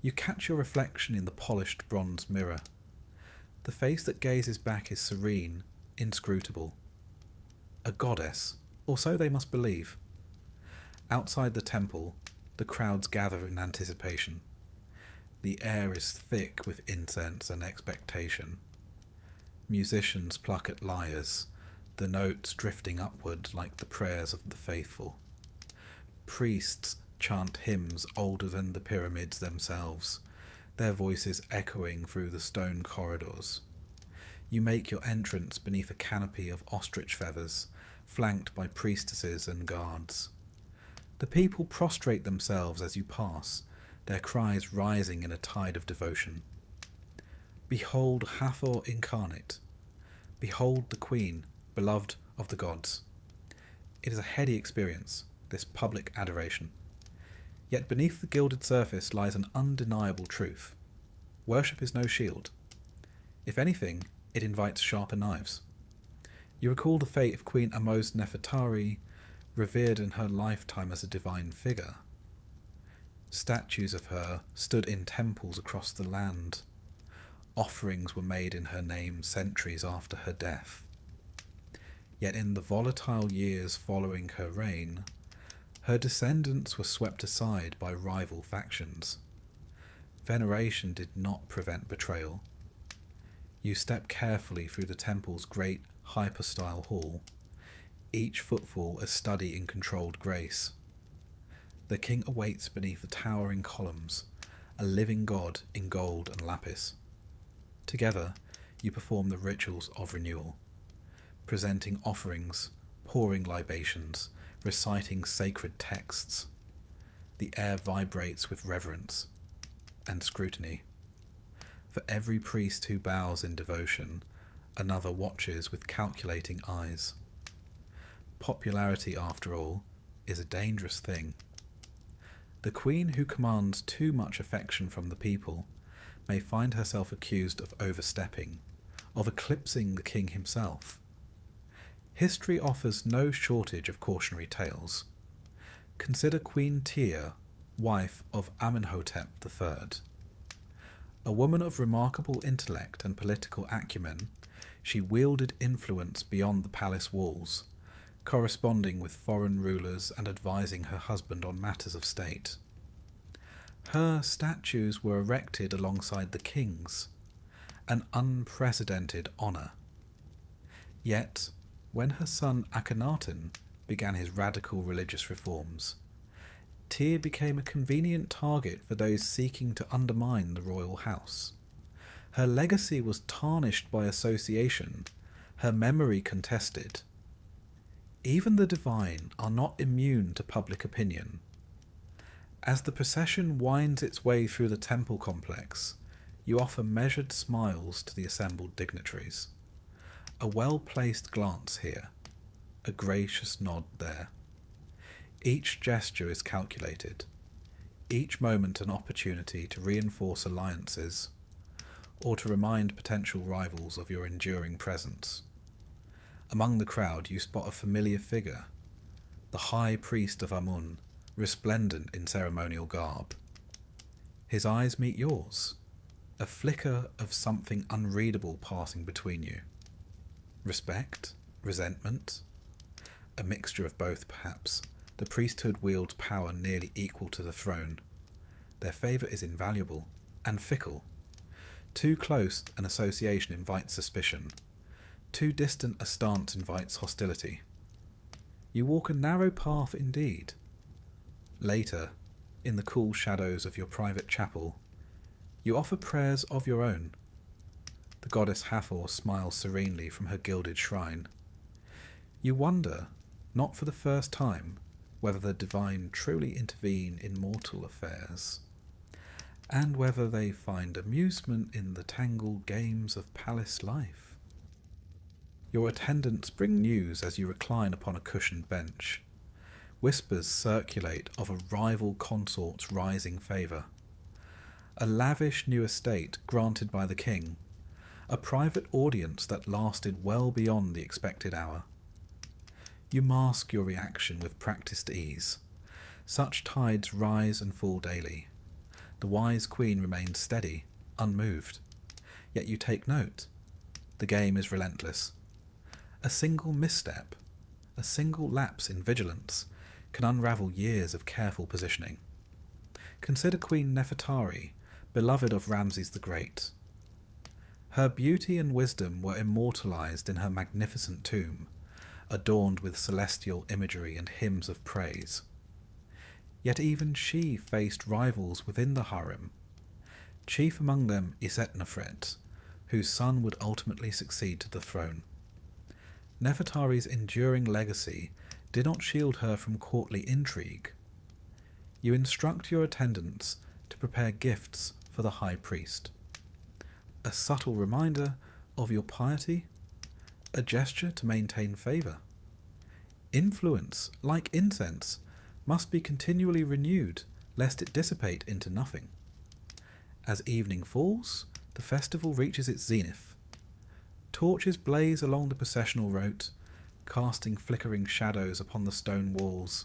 You catch your reflection in the polished bronze mirror. The face that gazes back is serene, inscrutable. A goddess, or so they must believe. Outside the temple, the crowds gather in anticipation. The air is thick with incense and expectation. Musicians pluck at lyres, the notes drifting upward like the prayers of the faithful. Priests chant hymns older than the pyramids themselves, their voices echoing through the stone corridors. You make your entrance beneath a canopy of ostrich feathers, flanked by priestesses and guards. The people prostrate themselves as you pass, their cries rising in a tide of devotion. Behold Hathor incarnate. Behold the queen, beloved of the gods. It is a heady experience, this public adoration. Yet beneath the gilded surface lies an undeniable truth. Worship is no shield. If anything, it invites sharper knives. You recall the fate of Queen Amos Nefertari, revered in her lifetime as a divine figure. Statues of her stood in temples across the land. Offerings were made in her name centuries after her death. Yet in the volatile years following her reign, her descendants were swept aside by rival factions. Veneration did not prevent betrayal. You step carefully through the temple's great hypostyle hall, each footfall a study in controlled grace. The king awaits beneath the towering columns, a living god in gold and lapis. Together, you perform the rituals of renewal, presenting offerings, pouring libations, reciting sacred texts. The air vibrates with reverence and scrutiny. For every priest who bows in devotion, another watches with calculating eyes. Popularity, after all, is a dangerous thing. The queen who commands too much affection from the people may find herself accused of overstepping, of eclipsing the king himself. History offers no shortage of cautionary tales. Consider Queen Tia, wife of Amenhotep III. A woman of remarkable intellect and political acumen, she wielded influence beyond the palace walls, corresponding with foreign rulers and advising her husband on matters of state. Her statues were erected alongside the king's, an unprecedented honour. Yet, when her son Akhenaten began his radical religious reforms, Tyr became a convenient target for those seeking to undermine the royal house. Her legacy was tarnished by association, her memory contested. Even the divine are not immune to public opinion. As the procession winds its way through the temple complex, you offer measured smiles to the assembled dignitaries. A well-placed glance here, a gracious nod there. Each gesture is calculated, each moment an opportunity to reinforce alliances, or to remind potential rivals of your enduring presence. Among the crowd you spot a familiar figure, the high priest of Amun, resplendent in ceremonial garb. His eyes meet yours, a flicker of something unreadable passing between you. Respect? Resentment? A mixture of both, perhaps. The priesthood wields power nearly equal to the throne. Their favour is invaluable and fickle. Too close an association invites suspicion. Too distant a stance invites hostility. You walk a narrow path indeed. Later, in the cool shadows of your private chapel, you offer prayers of your own. The goddess Hathor smiles serenely from her gilded shrine. You wonder, not for the first time, whether the divine truly intervene in mortal affairs, and whether they find amusement in the tangled games of palace life. Your attendants bring news as you recline upon a cushioned bench. Whispers circulate of a rival consort's rising favour. A lavish new estate granted by the king. A private audience that lasted well beyond the expected hour. You mask your reaction with practised ease. Such tides rise and fall daily. The wise queen remains steady, unmoved. Yet you take note. The game is relentless. A single misstep, a single lapse in vigilance, can unravel years of careful positioning. Consider Queen Nefertari, beloved of Ramses the Great. Her beauty and wisdom were immortalized in her magnificent tomb, adorned with celestial imagery and hymns of praise. Yet even she faced rivals within the harem. Chief among them is Etnofret, whose son would ultimately succeed to the throne. Nefertari's enduring legacy did not shield her from courtly intrigue. You instruct your attendants to prepare gifts for the high priest. A subtle reminder of your piety, a gesture to maintain favour. Influence, like incense, must be continually renewed, lest it dissipate into nothing. As evening falls, the festival reaches its zenith. Torches blaze along the processional route, casting flickering shadows upon the stone walls.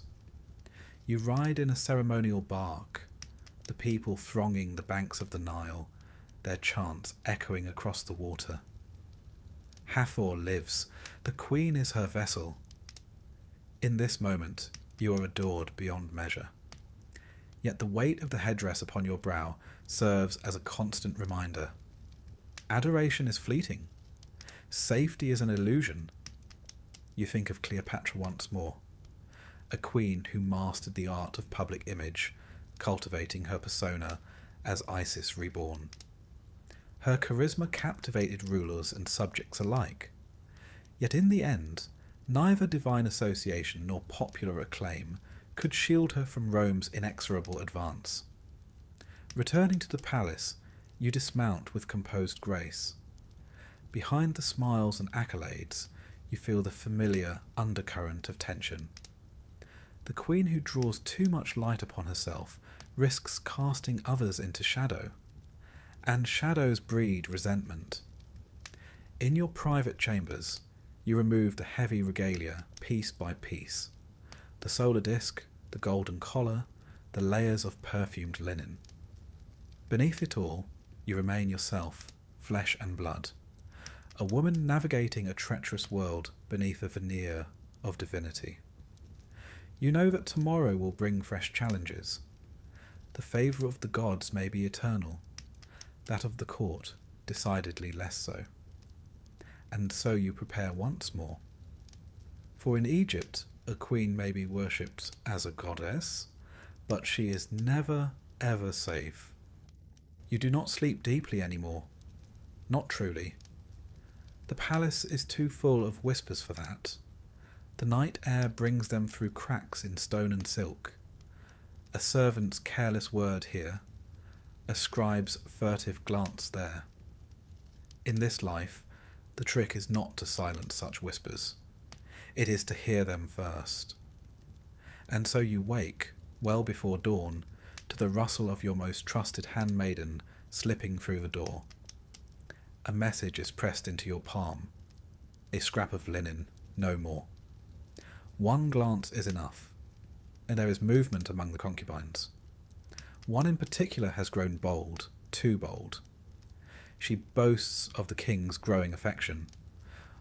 You ride in a ceremonial bark, the people thronging the banks of the Nile, their chants echoing across the water. Hathor lives, the queen is her vessel. In this moment, you are adored beyond measure. Yet the weight of the headdress upon your brow serves as a constant reminder. Adoration is fleeting. Safety is an illusion. You think of Cleopatra once more, a queen who mastered the art of public image, cultivating her persona as Isis reborn. Her charisma captivated rulers and subjects alike. Yet in the end, neither divine association nor popular acclaim could shield her from Rome's inexorable advance. Returning to the palace, you dismount with composed grace. Behind the smiles and accolades, you feel the familiar undercurrent of tension. The queen who draws too much light upon herself risks casting others into shadow, and shadows breed resentment. In your private chambers, you remove the heavy regalia piece by piece, the solar disk, the golden collar, the layers of perfumed linen. Beneath it all, you remain yourself, flesh and blood, a woman navigating a treacherous world beneath a veneer of divinity. You know that tomorrow will bring fresh challenges. The favour of the gods may be eternal, that of the court decidedly less so. And so you prepare once more. For in Egypt, a queen may be worshipped as a goddess, but she is never, ever safe. You do not sleep deeply anymore. Not truly. The palace is too full of whispers for that. The night air brings them through cracks in stone and silk. A servant's careless word here, a scribe's furtive glance there. In this life, the trick is not to silence such whispers. It is to hear them first. And so you wake, well before dawn, to the rustle of your most trusted handmaiden slipping through the door. A message is pressed into your palm. A scrap of linen, no more. One glance is enough, and there is movement among the concubines. One in particular has grown bold, too bold. She boasts of the king's growing affection,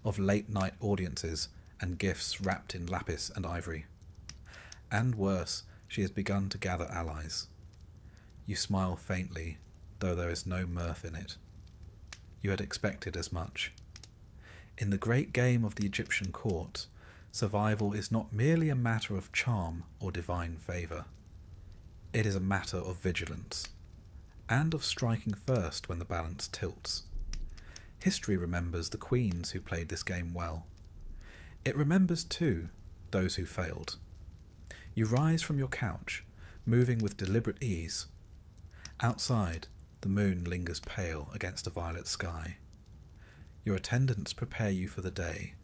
of late-night audiences and gifts wrapped in lapis and ivory. And worse, she has begun to gather allies. You smile faintly, though there is no mirth in it. You had expected as much. In the great game of the Egyptian court, survival is not merely a matter of charm or divine favour. It is a matter of vigilance, and of striking first when the balance tilts. History remembers the queens who played this game well. It remembers, too, those who failed. You rise from your couch, moving with deliberate ease. Outside, the moon lingers pale against a violet sky. Your attendants prepare you for the day,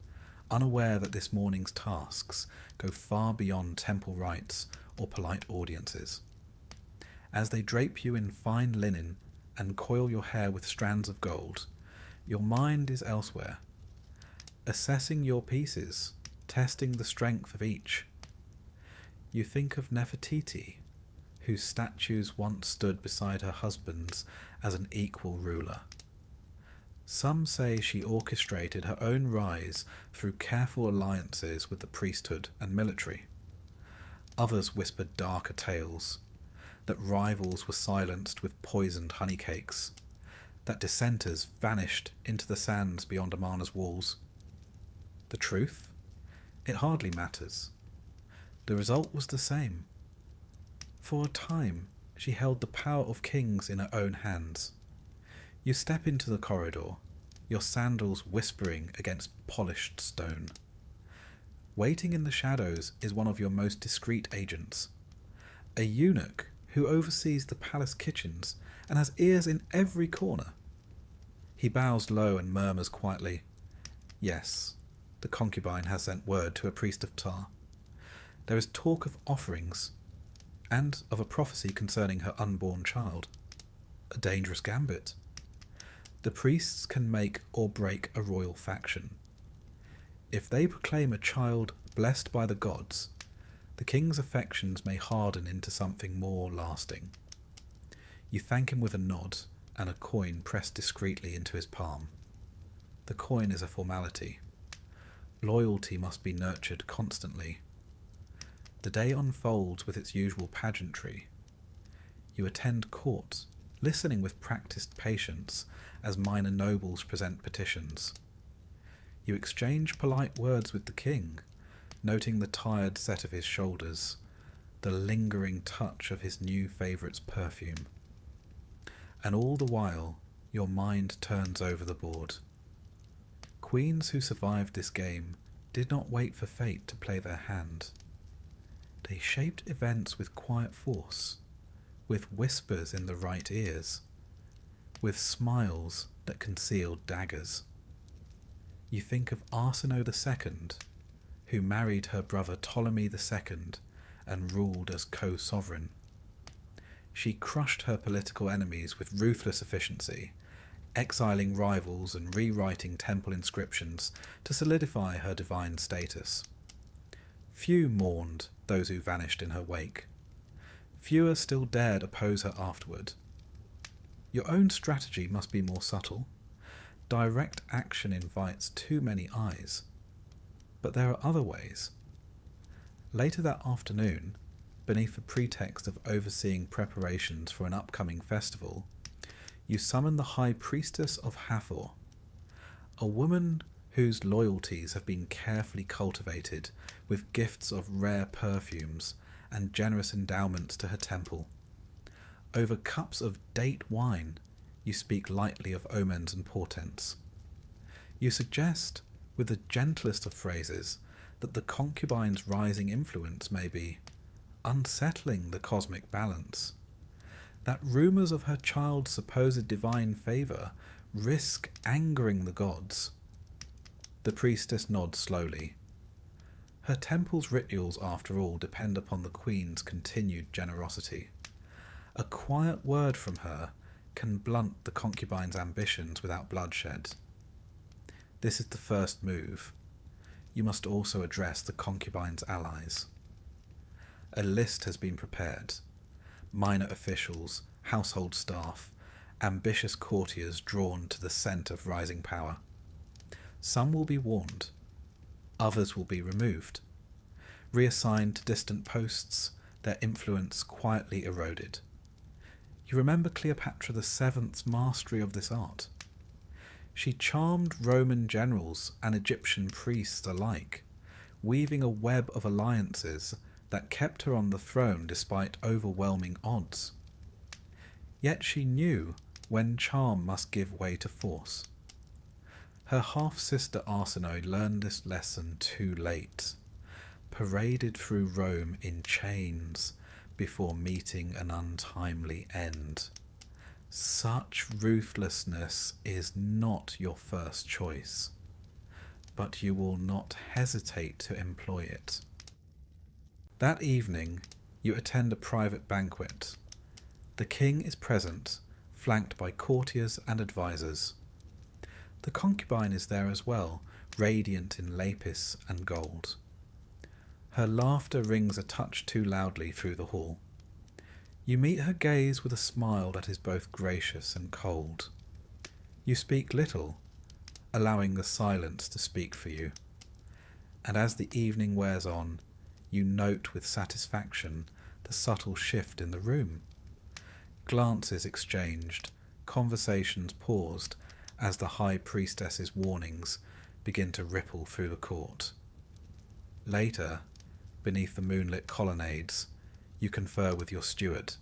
unaware that this morning's tasks go far beyond temple rites or polite audiences. As they drape you in fine linen and coil your hair with strands of gold, your mind is elsewhere, assessing your pieces, testing the strength of each. You think of Nefertiti, whose statues once stood beside her husband's as an equal ruler. Some say she orchestrated her own rise through careful alliances with the priesthood and military. Others whispered darker tales, that rivals were silenced with poisoned honeycakes, that dissenters vanished into the sands beyond Amarna's walls. The truth? It hardly matters. The result was the same. For a time, she held the power of kings in her own hands. You step into the corridor, your sandals whispering against polished stone. Waiting in the shadows is one of your most discreet agents, a eunuch who oversees the palace kitchens and has ears in every corner. He bows low and murmurs quietly, "Yes, the concubine has sent word to a priest of Ptah. There is talk of offerings, and of a prophecy concerning her unborn child. A dangerous gambit. The priests can make or break a royal faction. If they proclaim a child blessed by the gods, the king's affections may harden into something more lasting. You thank him with a nod and a coin pressed discreetly into his palm. The coin is a formality. Loyalty must be nurtured constantly. The day unfolds with its usual pageantry. You attend court, listening with practised patience as minor nobles present petitions. You exchange polite words with the king, noting the tired set of his shoulders, the lingering touch of his new favourite's perfume. And all the while, your mind turns over the board. Queens who survived this game did not wait for fate to play their hand. They shaped events with quiet force, with whispers in the right ears, with smiles that concealed daggers. You think of Arsinoe II, who married her brother Ptolemy II and ruled as co-sovereign. She crushed her political enemies with ruthless efficiency, exiling rivals and rewriting temple inscriptions to solidify her divine status. Few mourned those who vanished in her wake. Fewer still dared oppose her afterward. Your own strategy must be more subtle. Direct action invites too many eyes. But there are other ways. Later that afternoon, beneath the pretext of overseeing preparations for an upcoming festival, you summon the High Priestess of Hathor, a woman whose loyalties have been carefully cultivated with gifts of rare perfumes and generous endowments to her temple. Over cups of date wine, you speak lightly of omens and portents. You suggest, with the gentlest of phrases, that the concubine's rising influence may be unsettling the cosmic balance, that rumours of her child's supposed divine favour risk angering the gods. The priestess nods slowly. Her temple's rituals, after all, depend upon the queen's continued generosity. A quiet word from her can blunt the concubine's ambitions without bloodshed. This is the first move. You must also address the concubine's allies. A list has been prepared. Minor officials, household staff, ambitious courtiers drawn to the scent of rising power. Some will be warned. Others will be removed. Reassigned to distant posts, their influence quietly eroded. You remember Cleopatra VII's mastery of this art. She charmed Roman generals and Egyptian priests alike, weaving a web of alliances that kept her on the throne despite overwhelming odds. Yet she knew when charm must give way to force. Her half-sister Arsinoe learned this lesson too late, paraded through Rome in chains before meeting an untimely end. Such ruthlessness is not your first choice, but you will not hesitate to employ it. That evening, you attend a private banquet. The king is present, flanked by courtiers and advisors. The concubine is there as well, radiant in lapis and gold. Her laughter rings a touch too loudly through the hall. You meet her gaze with a smile that is both gracious and cold. You speak little, allowing the silence to speak for you. And as the evening wears on, you note with satisfaction the subtle shift in the room. Glances exchanged, conversations paused as the high priestess's warnings begin to ripple through the court. Later, beneath the moonlit colonnades, you confer with your steward.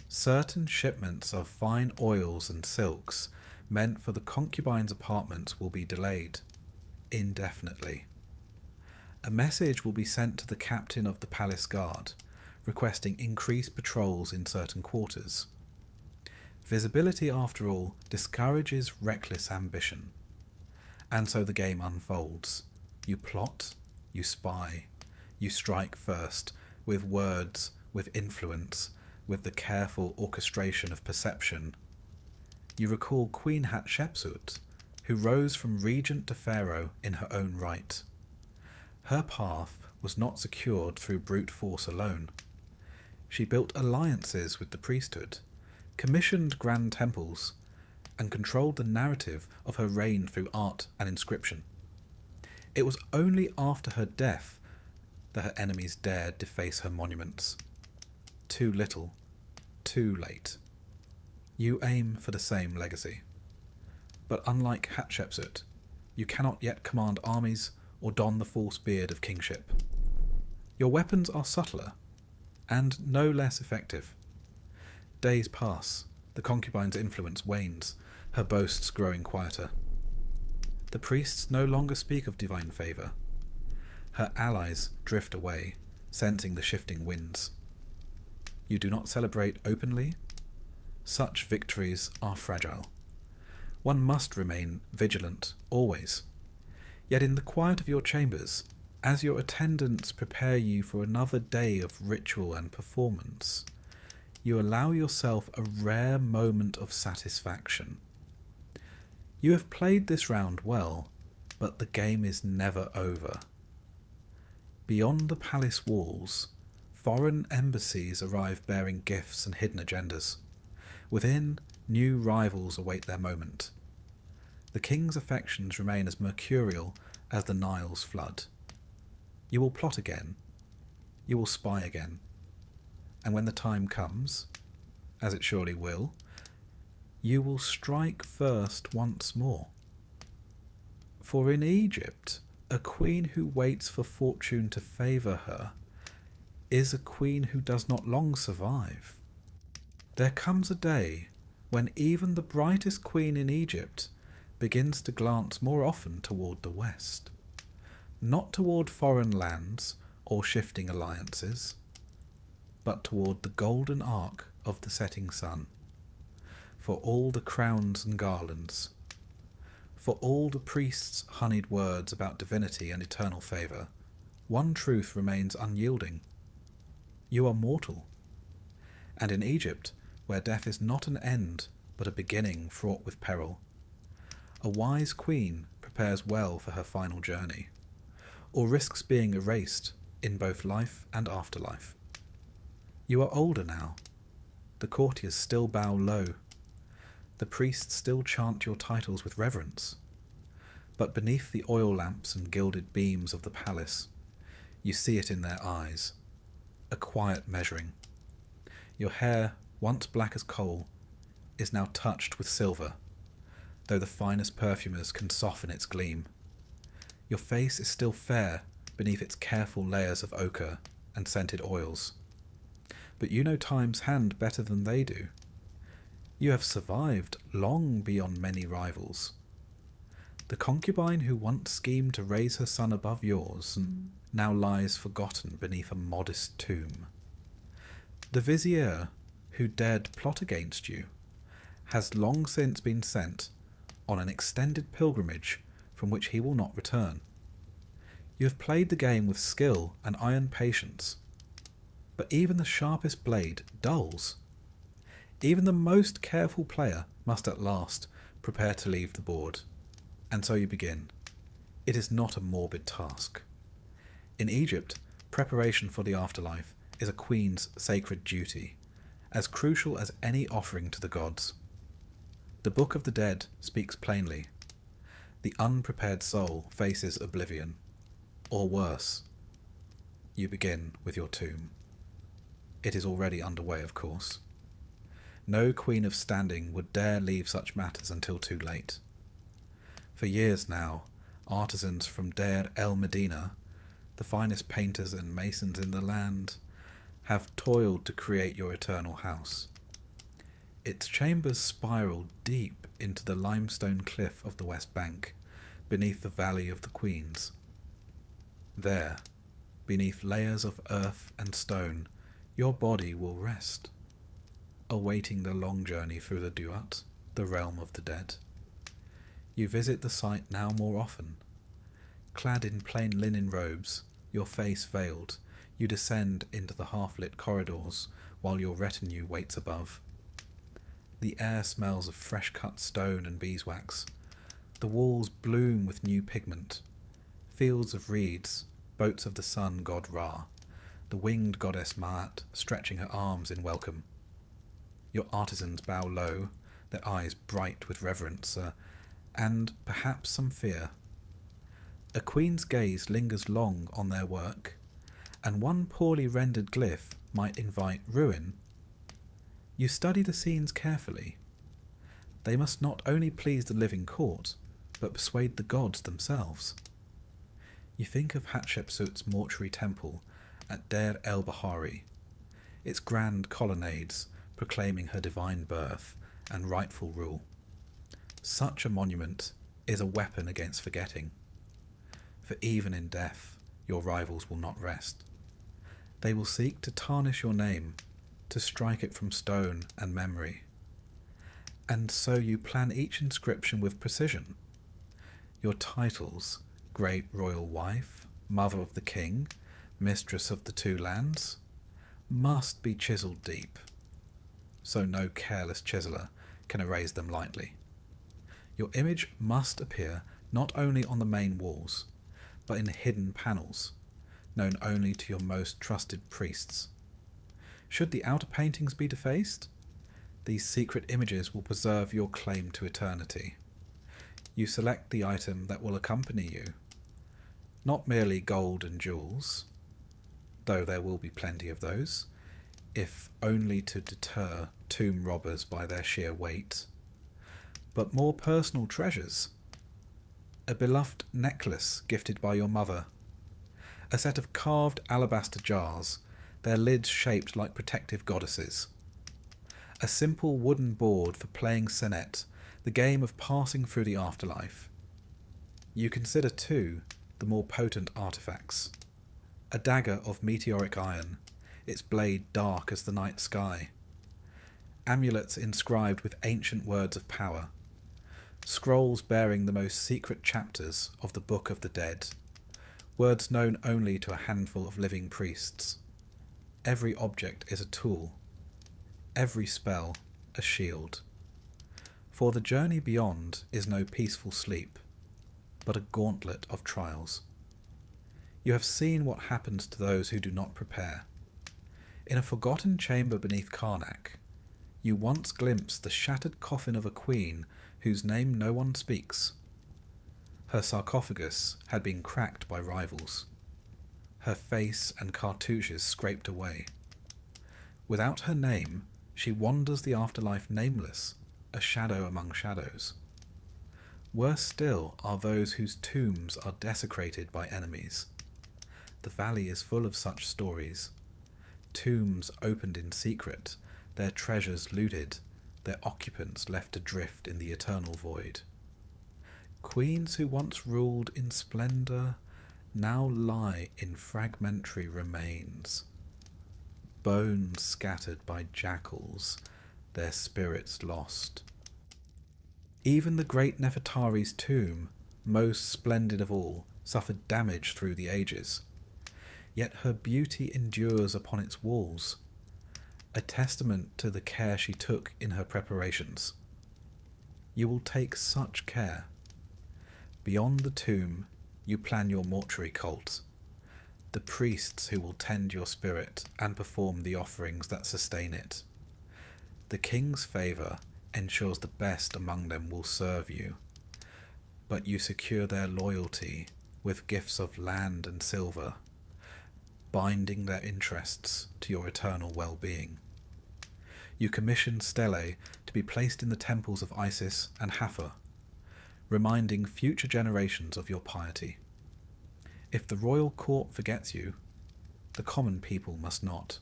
Certain shipments of fine oils and silks meant for the concubine's apartments will be delayed indefinitely. A message will be sent to the captain of the palace guard, requesting increased patrols in certain quarters. Visibility, after all, discourages reckless ambition. And so the game unfolds. You plot, you spy, You strike first, with words, with influence, with the careful orchestration of perception. You recall Queen Hatshepsut, who rose from regent to pharaoh in her own right. Her path was not secured through brute force alone. She built alliances with the priesthood, commissioned grand temples, and controlled the narrative of her reign through art and inscription. It was only after her death that her enemies dared deface her monuments. Too little, too late. You aim for the same legacy. But unlike Hatshepsut, you cannot yet command armies or don the false beard of kingship. Your weapons are subtler, and no less effective. Days pass, the concubine's influence wanes, her boasts growing quieter. The priests no longer speak of divine favour. Her allies drift away, sensing the shifting winds. You do not celebrate openly? Such victories are fragile. One must remain vigilant, always. Yet in the quiet of your chambers, as your attendants prepare you for another day of ritual and performance, you allow yourself a rare moment of satisfaction. You have played this round well, but the game is never over. Beyond the palace walls, foreign embassies arrive bearing gifts and hidden agendas. Within, new rivals await their moment. The king's affections remain as mercurial as the Nile's flood. You will plot again. You will spy again. And when the time comes, as it surely will, you will strike first once more. For in Egypt, a queen who waits for fortune to favour her is a queen who does not long survive. There comes a day when even the brightest queen in Egypt begins to glance more often toward the west, not toward foreign lands or shifting alliances, but toward the golden arc of the setting sun. For all the crowns and garlands, for all the priests' honeyed words about divinity and eternal favour, one truth remains unyielding. You are mortal. And in Egypt, where death is not an end, but a beginning fraught with peril, a wise queen prepares well for her final journey, or risks being erased in both life and afterlife. You are older now. The courtiers still bow low. The priests still chant your titles with reverence. But beneath the oil lamps and gilded beams of the palace, you see it in their eyes, a quiet measuring. Your hair, once black as coal, is now touched with silver, though the finest perfumers can soften its gleam. Your face is still fair beneath its careful layers of ochre and scented oils. But you know time's hand better than they do. You have survived long beyond many rivals. The concubine who once schemed to raise her son above yours now lies forgotten beneath a modest tomb. The vizier who dared plot against you has long since been sent on an extended pilgrimage from which he will not return. You have played the game with skill and iron patience, but even the sharpest blade dulls. Even the most careful player must at last prepare to leave the board. And so you begin. It is not a morbid task. In Egypt, preparation for the afterlife is a queen's sacred duty, as crucial as any offering to the gods. The Book of the Dead speaks plainly. The unprepared soul faces oblivion, or worse. You begin with your tomb. It is already underway, of course. No queen of standing would dare leave such matters until too late. For years now, artisans from Deir el Medina, the finest painters and masons in the land, have toiled to create your eternal house. Its chambers spiral deep into the limestone cliff of the West Bank, beneath the Valley of the Queens. There, beneath layers of earth and stone, your body will rest, awaiting the long journey through the Duat, the realm of the dead. You visit the site now more often, clad in plain linen robes, your face veiled, you descend into the half-lit corridors while your retinue waits above. The air smells of fresh-cut stone and beeswax. The walls bloom with new pigment. Fields of reeds, boats of the sun god Ra, the winged goddess Ma'at stretching her arms in welcome. Your artisans bow low, their eyes bright with reverence, and perhaps some fear. A queen's gaze lingers long on their work, and one poorly rendered glyph might invite ruin. You study the scenes carefully. They must not only please the living court, but persuade the gods themselves. You think of Hatshepsut's mortuary temple at Deir el-Bahari, its grand colonnades proclaiming her divine birth and rightful rule. Such a monument is a weapon against forgetting, for even in death your rivals will not rest. They will seek to tarnish your name, to strike it from stone and memory. And so you plan each inscription with precision. Your titles, Great Royal Wife, Mother of the King, Mistress of the Two Lands, must be chiselled deep, so no careless chiseller can erase them lightly. Your image must appear not only on the main walls, but in hidden panels, known only to your most trusted priests. Should the outer paintings be defaced, these secret images will preserve your claim to eternity. You select the item that will accompany you, not merely gold and jewels, though there will be plenty of those, if only to deter tomb robbers by their sheer weight, but more personal treasures. A beloved necklace gifted by your mother, a set of carved alabaster jars, their lids shaped like protective goddesses, a simple wooden board for playing senet, the game of passing through the afterlife. You consider, too, the more potent artifacts. A dagger of meteoric iron, its blade dark as the night sky. Amulets inscribed with ancient words of power. Scrolls bearing the most secret chapters of the Book of the Dead. Words known only to a handful of living priests. Every object is a tool. Every spell a shield. For the journey beyond is no peaceful sleep, but a gauntlet of trials. You have seen what happens to those who do not prepare. In a forgotten chamber beneath Karnak, you once glimpsed the shattered coffin of a queen whose name no one speaks. Her sarcophagus had been cracked by rivals, her face and cartouches scraped away. Without her name, she wanders the afterlife nameless, a shadow among shadows. Worse still are those whose tombs are desecrated by enemies. The valley is full of such stories. Tombs opened in secret, their treasures looted, their occupants left adrift in the eternal void. Queens who once ruled in splendour now lie in fragmentary remains. Bones scattered by jackals, their spirits lost. Even the great Nefertari's tomb, most splendid of all, suffered damage through the ages. Yet her beauty endures upon its walls, a testament to the care she took in her preparations. You will take such care. Beyond the tomb, you plan your mortuary cult, the priests who will tend your spirit and perform the offerings that sustain it. The king's favour ensures the best among them will serve you, but you secure their loyalty with gifts of land and silver, binding their interests to your eternal well-being. You commission stelae to be placed in the temples of Isis and Hathor, reminding future generations of your piety. If the royal court forgets you, the common people must not.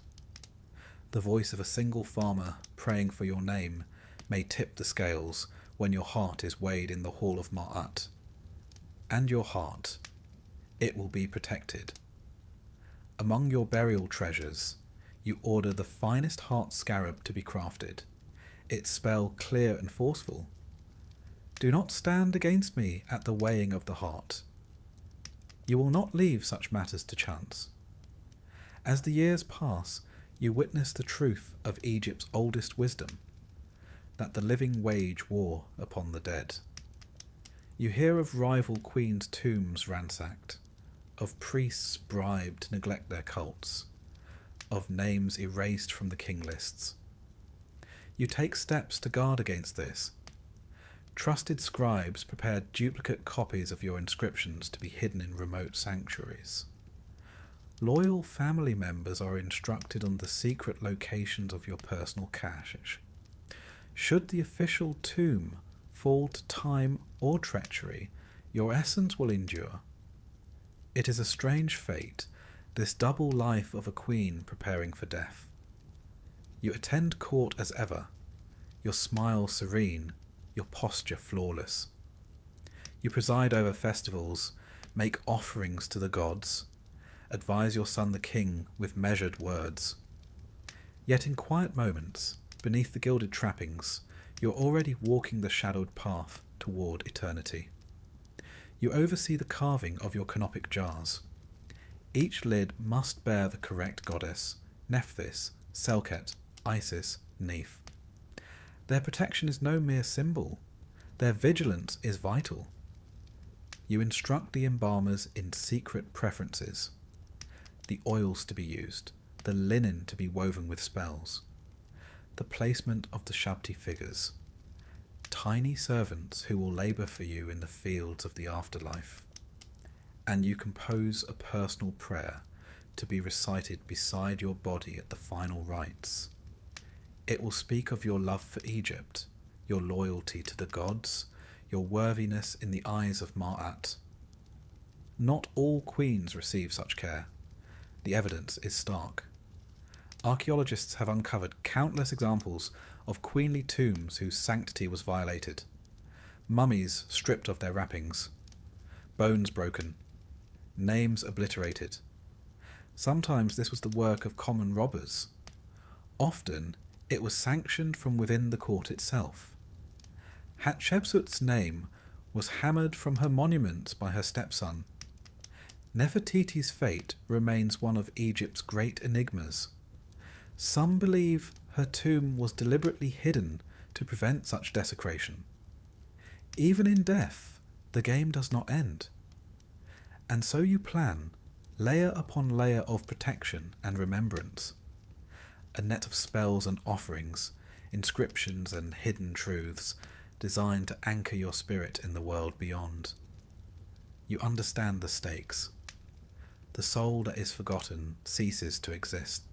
The voice of a single farmer praying for your name may tip the scales when your heart is weighed in the hall of Ma'at. And your heart, it will be protected. Among your burial treasures, you order the finest heart scarab to be crafted, its spell clear and forceful. Do not stand against me at the weighing of the heart. You will not leave such matters to chance. As the years pass, you witness the truth of Egypt's oldest wisdom, that the living wage war upon the dead. You hear of rival queens' tombs ransacked, of priests bribed to neglect their cults, of names erased from the king lists. You take steps to guard against this. Trusted scribes prepared duplicate copies of your inscriptions to be hidden in remote sanctuaries. Loyal family members are instructed on the secret locations of your personal cache. Should the official tomb fall to time or treachery, your essence will endure. It is a strange fate, this double life of a queen preparing for death. You attend court as ever, your smile serene, your posture flawless. You preside over festivals, make offerings to the gods, advise your son the king with measured words. Yet in quiet moments, beneath the gilded trappings, you're already walking the shadowed path toward eternity. You oversee the carving of your canopic jars. Each lid must bear the correct goddess, Nephthys, Selket, Isis, Neith. Their protection is no mere symbol. Their vigilance is vital. You instruct the embalmers in secret preferences. The oils to be used, the linen to be woven with spells, the placement of the Shabti figures, tiny servants who will labour for you in the fields of the afterlife. And you compose a personal prayer to be recited beside your body at the final rites. It will speak of your love for Egypt, your loyalty to the gods, your worthiness in the eyes of Ma'at. Not all queens receive such care. The evidence is stark. Archaeologists have uncovered countless examples of queenly tombs whose sanctity was violated, mummies stripped of their wrappings, bones broken, names obliterated. Sometimes this was the work of common robbers. Often it was sanctioned from within the court itself. Hatshepsut's name was hammered from her monuments by her stepson. Nefertiti's fate remains one of Egypt's great enigmas. Some believe her tomb was deliberately hidden to prevent such desecration. Even in death, the game does not end. And so you plan, layer upon layer of protection and remembrance. A net of spells and offerings, inscriptions and hidden truths, designed to anchor your spirit in the world beyond. You understand the stakes. The soul that is forgotten ceases to exist.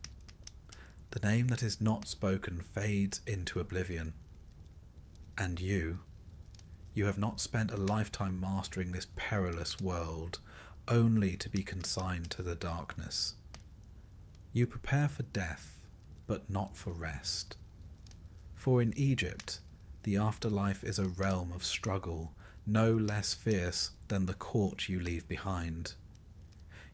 The name that is not spoken fades into oblivion. And you have not spent a lifetime mastering this perilous world, only to be consigned to the darkness. You prepare for death, but not for rest. For in Egypt, the afterlife is a realm of struggle, no less fierce than the court you leave behind.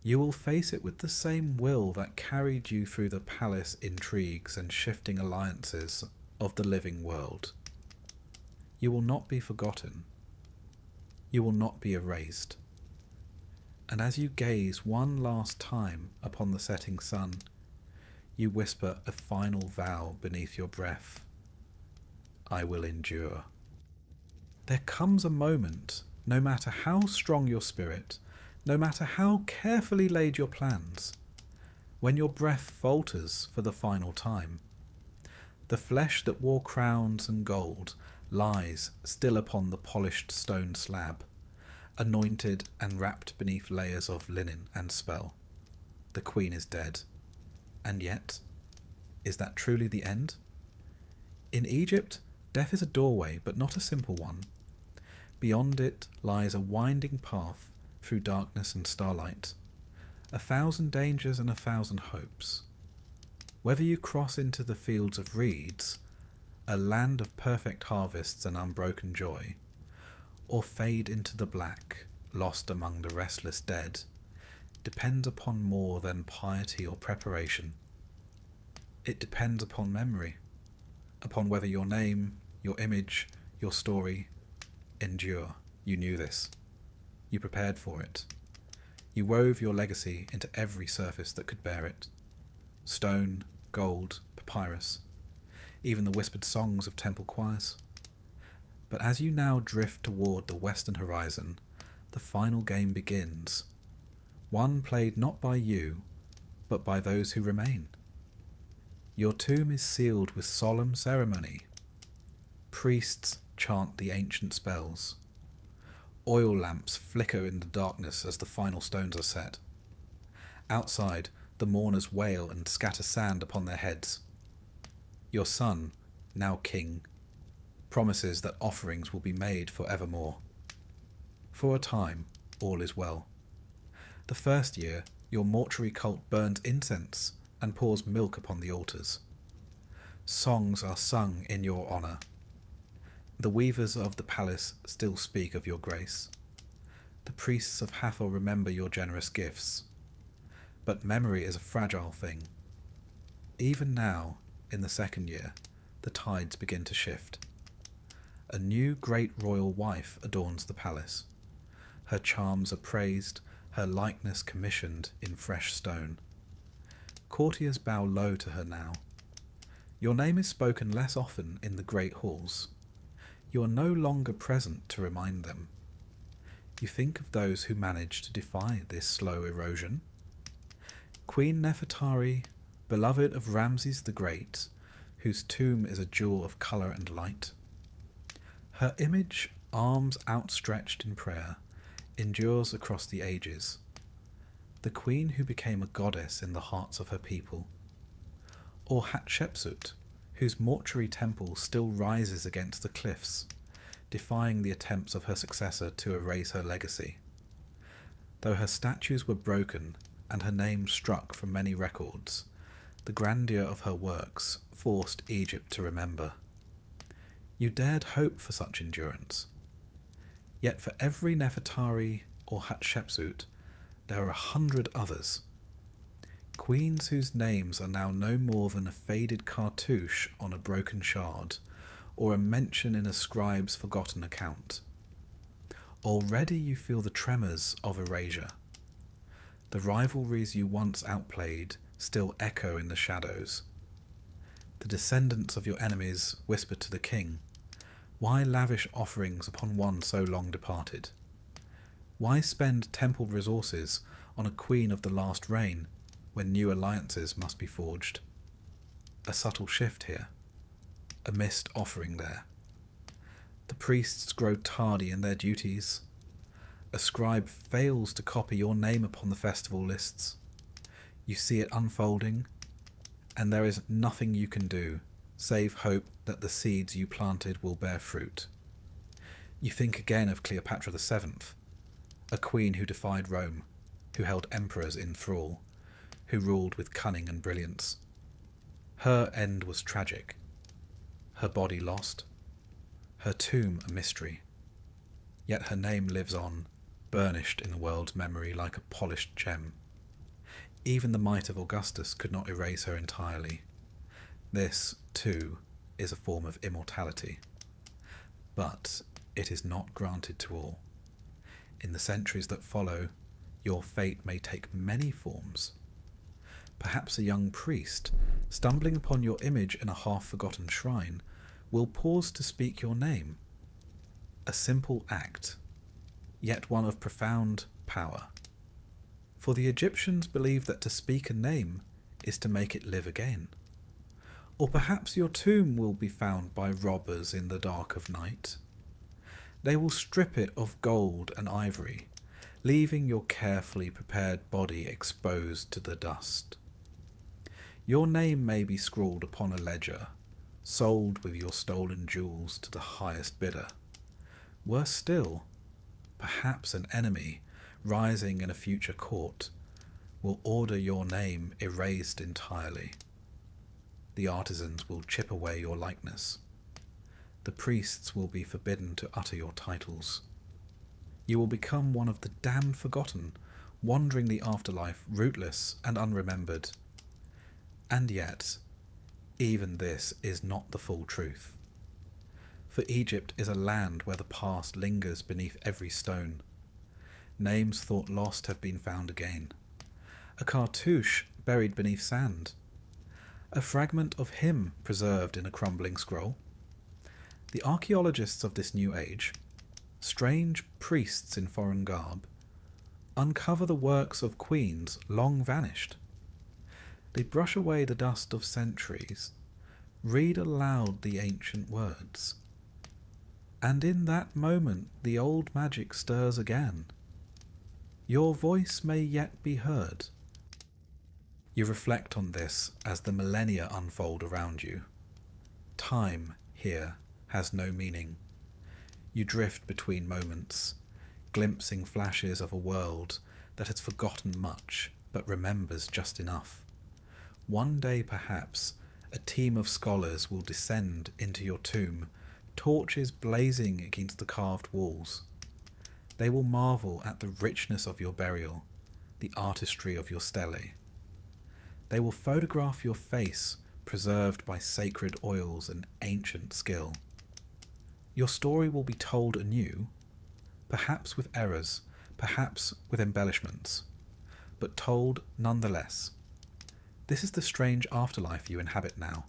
You will face it with the same will that carried you through the palace intrigues and shifting alliances of the living world. You will not be forgotten. You will not be erased. And as you gaze one last time upon the setting sun, you whisper a final vow beneath your breath. I will endure. There comes a moment, no matter how strong your spirit, no matter how carefully laid your plans, when your breath falters for the final time. The flesh that wore crowns and gold lies still upon the polished stone slab, anointed and wrapped beneath layers of linen and spell. The queen is dead. And yet, is that truly the end? In Egypt, death is a doorway, but not a simple one. Beyond it lies a winding path through darkness and starlight, 1,000 dangers and 1,000 hopes. Whether you cross into the fields of reeds, a land of perfect harvests and unbroken joy, or fade into the black, lost among the restless dead, depends upon more than piety or preparation. It depends upon memory, upon whether your name, your image, your story endure. You knew this. You prepared for it. You wove your legacy into every surface that could bear it. Stone, gold, papyrus, even the whispered songs of temple choirs. But as you now drift toward the western horizon, the final game begins. One played not by you, but by those who remain. Your tomb is sealed with solemn ceremony. Priests chant the ancient spells. Oil lamps flicker in the darkness as the final stones are set. Outside, the mourners wail and scatter sand upon their heads. Your son, now king, promises that offerings will be made for evermore. For a time, all is well. The first year, your mortuary cult burns incense and pours milk upon the altars. Songs are sung in your honour. The weavers of the palace still speak of your grace. The priests of Hathor remember your generous gifts. But memory is a fragile thing. Even now, in the second year, the tides begin to shift. A new great royal wife adorns the palace. Her charms are praised, her likeness commissioned in fresh stone. Courtiers bow low to her now. Your name is spoken less often in the great halls. You are no longer present to remind them. You think of those who managed to defy this slow erosion. Queen Nefertari, beloved of Ramses the Great, whose tomb is a jewel of colour and light. Her image, arms outstretched in prayer, endures across the ages. The queen who became a goddess in the hearts of her people. Or Hatshepsut, whose mortuary temple still rises against the cliffs, defying the attempts of her successor to erase her legacy. Though her statues were broken and her name struck from many records, the grandeur of her works forced Egypt to remember. You dared hope for such endurance. Yet for every Nefertari or Hatshepsut, there are 100 others. Queens whose names are now no more than a faded cartouche on a broken shard, or a mention in a scribe's forgotten account. Already you feel the tremors of erasure. The rivalries you once outplayed still echo in the shadows. The descendants of your enemies whisper to the king, "Why lavish offerings upon one so long departed? Why spend temple resources on a queen of the last reign, when new alliances must be forged?" A subtle shift here, a missed offering there. The priests grow tardy in their duties. A scribe fails to copy your name upon the festival lists. You see it unfolding, and there is nothing you can do, save hope that the seeds you planted will bear fruit. You think again of Cleopatra VII, a queen who defied Rome, who held emperors in thrall, who ruled with cunning and brilliance. Her end was tragic, her body lost, her tomb a mystery. Yet her name lives on, burnished in the world's memory like a polished gem. Even the might of Augustus could not erase her entirely. This, too, is a form of immortality. But it is not granted to all. In the centuries that follow, your fate may take many forms. Perhaps a young priest, stumbling upon your image in a half-forgotten shrine, will pause to speak your name. A simple act, yet one of profound power. For the Egyptians believed that to speak a name is to make it live again. Or perhaps your tomb will be found by robbers in the dark of night. They will strip it of gold and ivory, leaving your carefully prepared body exposed to the dust. Your name may be scrawled upon a ledger, sold with your stolen jewels to the highest bidder. Worse still, perhaps an enemy, rising in a future court, will order your name erased entirely. The artisans will chip away your likeness. The priests will be forbidden to utter your titles. You will become one of the damned forgotten, wandering the afterlife, rootless and unremembered. And yet, even this is not the full truth. For Egypt is a land where the past lingers beneath every stone. names thought lost have been found again. A cartouche buried beneath sand. A fragment of hymn preserved in a crumbling scroll. The archaeologists of this new age, strange priests in foreign garb, uncover the works of queens long vanished. They brush away the dust of centuries, read aloud the ancient words. And in that moment the old magic stirs again. Your voice may yet be heard. You reflect on this as the millennia unfold around you. Time here has no meaning. You drift between moments, glimpsing flashes of a world that has forgotten much but remembers just enough. One day perhaps a team of scholars will descend into your tomb, torches blazing against the carved walls. They will marvel at the richness of your burial, the artistry of your stele. They will photograph your face preserved by sacred oils and ancient skill. Your story will be told anew, perhaps with errors, perhaps with embellishments, but told nonetheless. This is the strange afterlife you inhabit now,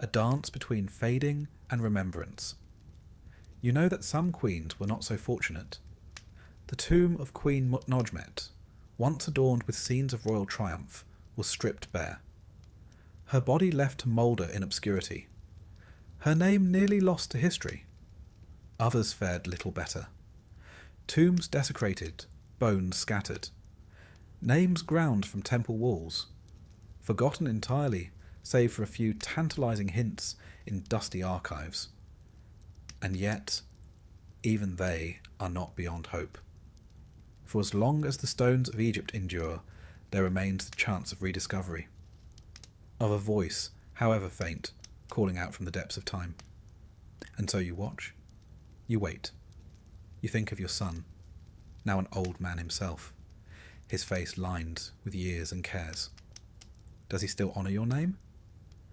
a dance between fading and remembrance. You know that some queens were not so fortunate. The tomb of Queen Mutnojmet, once adorned with scenes of royal triumph, was stripped bare. Her body left to moulder in obscurity. Her name nearly lost to history. Others fared little better. Tombs desecrated, bones scattered. Names ground from temple walls. Forgotten entirely, save for a few tantalizing hints in dusty archives. And yet, even they are not beyond hope. For as long as the stones of Egypt endure, there remains the chance of rediscovery. Of a voice, however faint, calling out from the depths of time. And so you watch. You wait. You think of your son, now an old man himself, his face lined with years and cares. Does he still honour your name?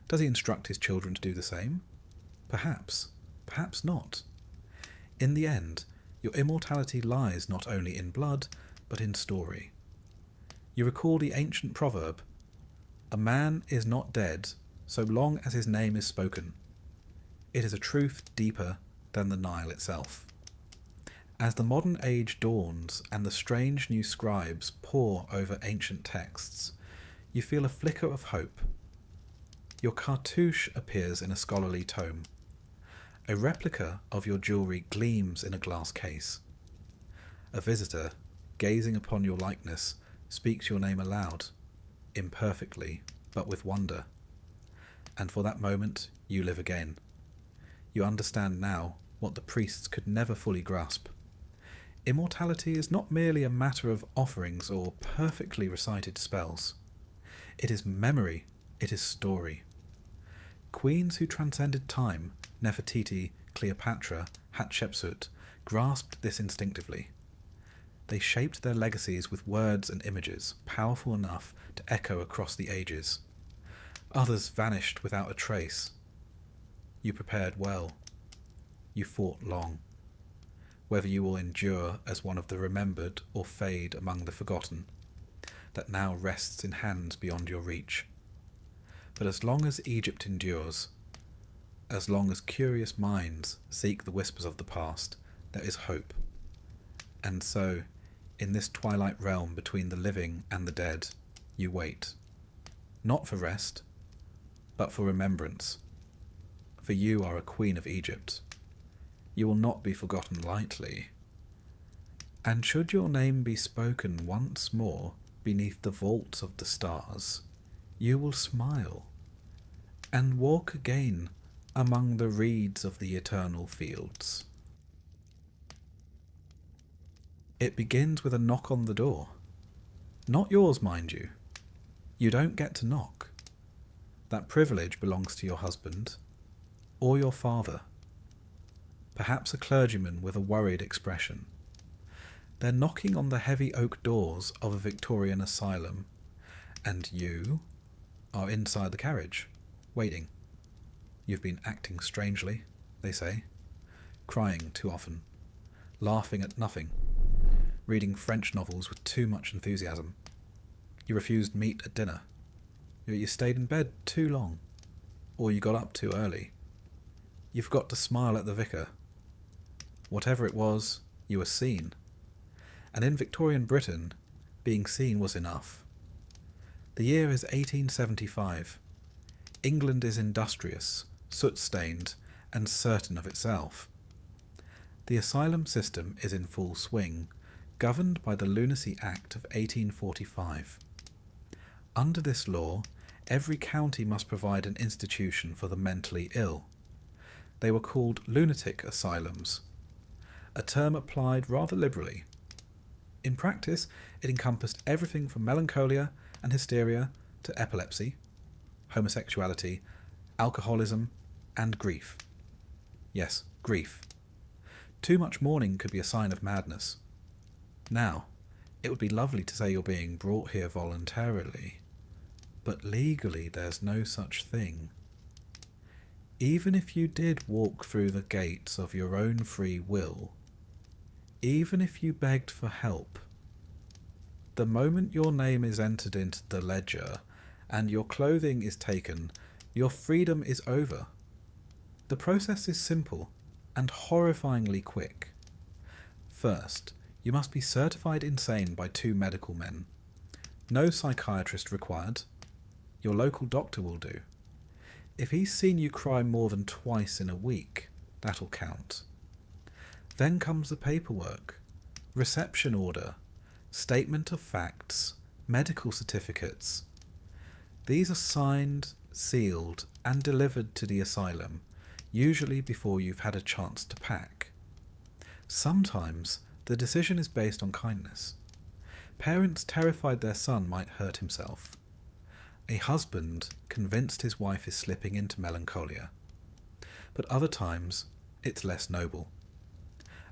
Does he instruct his children to do the same? Perhaps, perhaps not. In the end, your immortality lies not only in blood, but in story. You recall the ancient proverb, "A man is not dead so long as his name is spoken." It is a truth deeper than the Nile itself. As the modern age dawns and the strange new scribes pore over ancient texts, you feel a flicker of hope. Your cartouche appears in a scholarly tome. A replica of your jewellery gleams in a glass case. A visitor, gazing upon your likeness, speaks your name aloud, imperfectly, but with wonder. And for that moment, you live again. You understand now what the priests could never fully grasp. Immortality is not merely a matter of offerings or perfectly recited spells. It is memory, it is story. Queens who transcended time, Nefertiti, Cleopatra, Hatshepsut, grasped this instinctively. They shaped their legacies with words and images powerful enough to echo across the ages. Others vanished without a trace. You prepared well. You fought long. Whether you will endure as one of the remembered or fade among the forgotten, that now rests in hands beyond your reach. But as long as Egypt endures, as long as curious minds seek the whispers of the past, there is hope. And so, in this twilight realm between the living and the dead, you wait. Not for rest, but for remembrance. For you are a queen of Egypt. You will not be forgotten lightly. And should your name be spoken once more beneath the vaults of the stars, you will smile and walk again among the reeds of the eternal fields. It begins with a knock on the door. Not yours, mind you. You don't get to knock. That privilege belongs to your husband or your father. Perhaps a clergyman with a worried expression. They're knocking on the heavy oak doors of a Victorian asylum, and you are inside the carriage, waiting. You've been acting strangely, they say, crying too often, laughing at nothing. reading French novels with too much enthusiasm. You refused meat at dinner. You stayed in bed too long. Or you got up too early. You forgot to smile at the vicar. Whatever it was, you were seen. And in Victorian Britain, being seen was enough. The year is 1875. England is industrious, soot-stained, and certain of itself. The asylum system is in full swing, governed by the Lunacy Act of 1845. Under this law, every county must provide an institution for the mentally ill. They were called lunatic asylums, a term applied rather liberally. In practice, it encompassed everything from melancholia and hysteria to epilepsy, homosexuality, alcoholism, and grief. Yes, grief. Too much mourning could be a sign of madness. Now, it would be lovely to say you're being brought here voluntarily, but legally there's no such thing. Even if you did walk through the gates of your own free will, even if you begged for help, the moment your name is entered into the ledger and your clothing is taken, your freedom is over. The process is simple and horrifyingly quick. First, you must be certified insane by 2 medical men. No psychiatrist required. Your local doctor will do. If he's seen you cry more than twice in a week, that'll count. Then comes the paperwork, reception order, statement of facts, medical certificates. These are signed, sealed, and delivered to the asylum, usually before you've had a chance to pack. Sometimes the decision is based on kindness. Parents terrified their son might hurt himself. A husband convinced his wife is slipping into melancholia. But other times, it's less noble.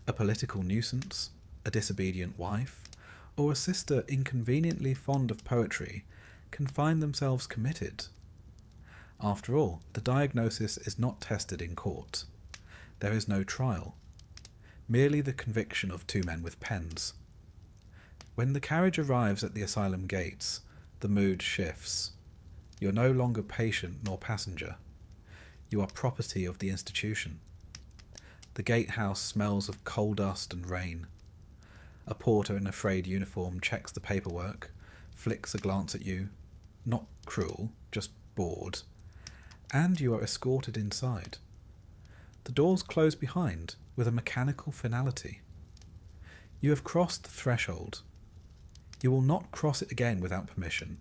A political nuisance, a disobedient wife, or a sister inconveniently fond of poetry can find themselves committed. After all, the diagnosis is not tested in court. There is no trial, merely the conviction of 2 men with pens. When the carriage arrives at the asylum gates, the mood shifts. You are no longer patient nor passenger. You are property of the institution. The gatehouse smells of coal dust and rain. A porter in a frayed uniform checks the paperwork, flicks a glance at you, not cruel, just bored, and you are escorted inside. The doors close behind with a mechanical finality. You have crossed the threshold. You will not cross it again without permission.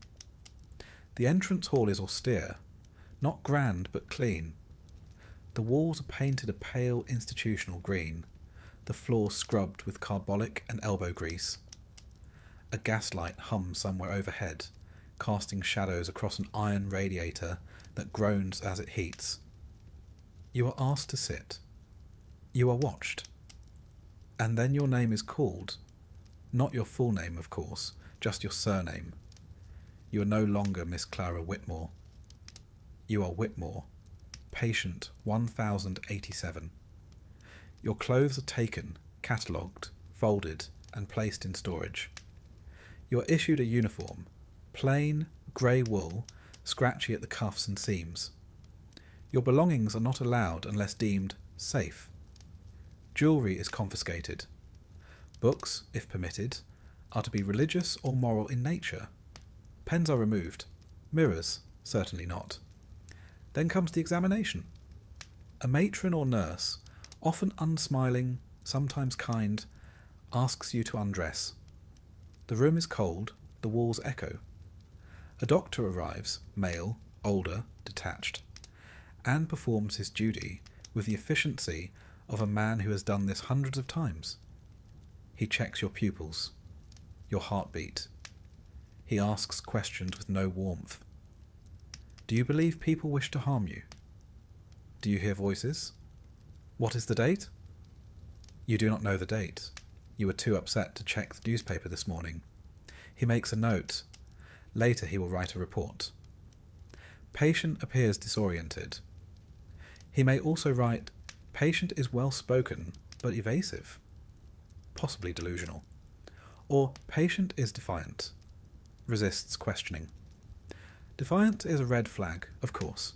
The entrance hall is austere, not grand but clean. The walls are painted a pale institutional green, the floor scrubbed with carbolic and elbow grease. A gaslight hums somewhere overhead, casting shadows across an iron radiator that groans as it heats. You are asked to sit. You are watched. And then your name is called. Not your full name, of course, just your surname. You are no longer Miss Clara Whitmore. You are Whitmore, patient 1087. Your clothes are taken, catalogued, folded, and placed in storage. You are issued a uniform, plain, grey wool, scratchy at the cuffs and seams. Your belongings are not allowed unless deemed safe. Jewellery is confiscated. Books, if permitted, are to be religious or moral in nature. Pens are removed. Mirrors, certainly not. Then comes the examination. A matron or nurse, often unsmiling, sometimes kind, asks you to undress. The room is cold, the walls echo. A doctor arrives, male, older, detached, and performs his duty with the efficiency of a man who has done this hundreds of times. He checks your pupils, your heartbeat. He asks questions with no warmth. Do you believe people wish to harm you? Do you hear voices? What is the date? You do not know the date. You were too upset to check the newspaper this morning. He makes a note. Later he will write a report. Patient appears disoriented. He may also write, patient is well spoken, but evasive. Possibly delusional. Or patient is defiant, resists questioning. Defiant is a red flag, of course.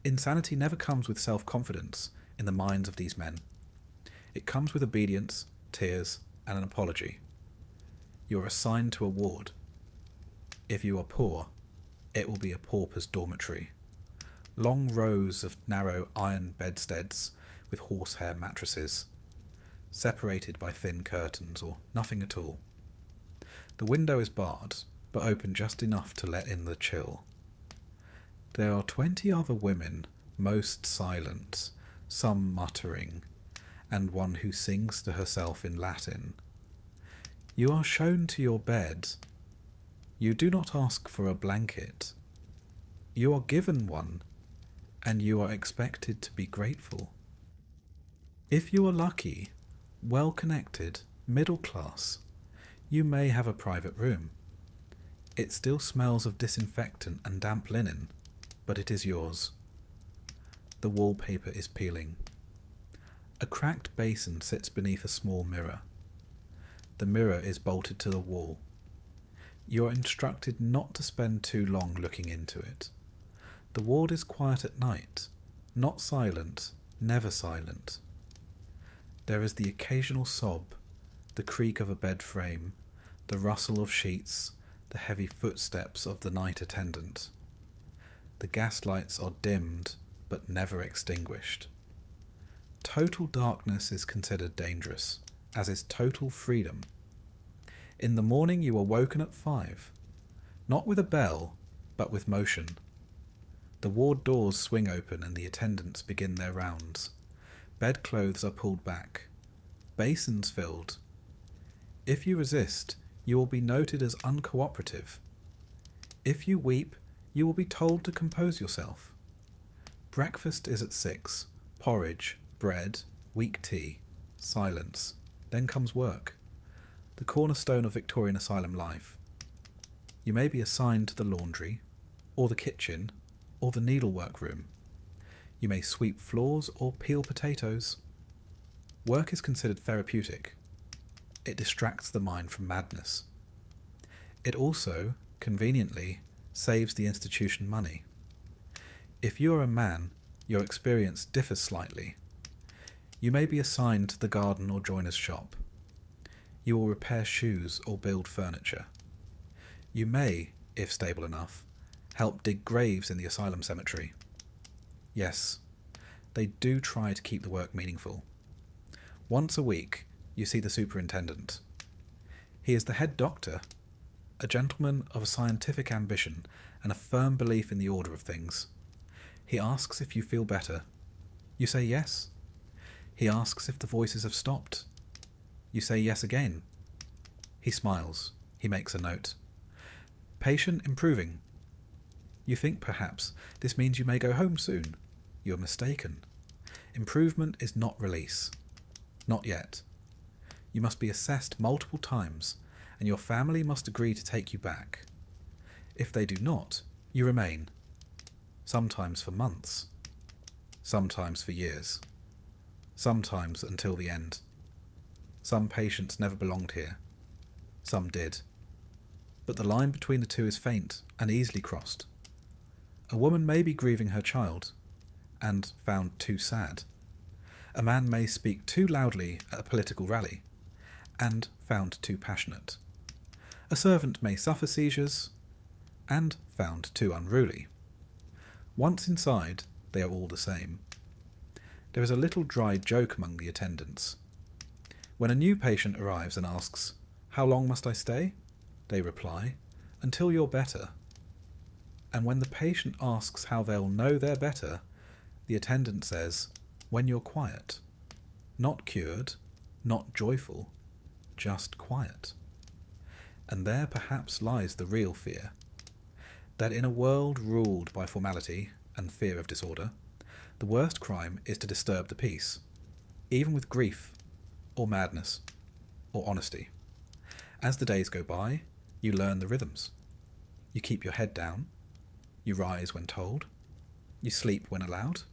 Insanity never comes with self-confidence in the minds of these men. It comes with obedience, tears, and an apology. You are assigned to a ward. If you are poor, it will be a pauper's dormitory. Long rows of narrow iron bedsteads with horsehair mattresses, separated by thin curtains or nothing at all. The window is barred, but open just enough to let in the chill. There are 20 other women, most silent, some muttering, and one who sings to herself in Latin. You are shown to your bed. You do not ask for a blanket. You are given one, and you are expected to be grateful. If you are lucky, well-connected, middle class, you may have a private room. It still smells of disinfectant and damp linen, but it is yours. The wallpaper is peeling. A cracked basin sits beneath a small mirror. The mirror is bolted to the wall. You are instructed not to spend too long looking into it. The ward is quiet at night, not silent, never silent. There is the occasional sob, the creak of a bed frame, the rustle of sheets, the heavy footsteps of the night attendant. The gas lights are dimmed, but never extinguished. Total darkness is considered dangerous, as is total freedom. In the morning you are woken at 5, not with a bell, but with motion. The ward doors swing open and the attendants begin their rounds. Bedclothes are pulled back. Basins filled. If you resist, you will be noted as uncooperative. If you weep, you will be told to compose yourself. Breakfast is at 6. Porridge, bread, weak tea, silence. Then comes work. The cornerstone of Victorian asylum life. You may be assigned to the laundry, or the kitchen, or the needlework room. You may sweep floors or peel potatoes. Work is considered therapeutic. It distracts the mind from madness. It also, conveniently, saves the institution money. If you are a man, your experience differs slightly. You may be assigned to the garden or joiner's shop. You will repair shoes or build furniture. You may, if stable enough, help dig graves in the asylum cemetery. Yes, they do try to keep the work meaningful. Once a week, you see the superintendent. He is the head doctor, a gentleman of scientific ambition and a firm belief in the order of things. He asks if you feel better. You say yes. He asks if the voices have stopped. You say yes again. He smiles. He makes a note. Patient improving. You think perhaps this means you may go home soon. You're mistaken. Improvement is not release. Not yet. You must be assessed multiple times, and your family must agree to take you back. If they do not, you remain, sometimes for months, sometimes for years, sometimes until the end. Some patients never belonged here. Some did. But the line between the two is faint and easily crossed. A woman may be grieving her child, and found too sad. A man may speak too loudly at a political rally, and found too passionate. A servant may suffer seizures, and found too unruly. Once inside, they are all the same. There is a little dry joke among the attendants. When a new patient arrives and asks, "How long must I stay?" they reply, "Until you're better." And when the patient asks how they'll know they're better, the attendant says, "When you're quiet." Not cured, not joyful, just quiet. And there perhaps lies the real fear. That in a world ruled by formality and fear of disorder, the worst crime is to disturb the peace, even with grief, or madness, or honesty. As the days go by, you learn the rhythms. You keep your head down. You rise when told. You sleep when allowed.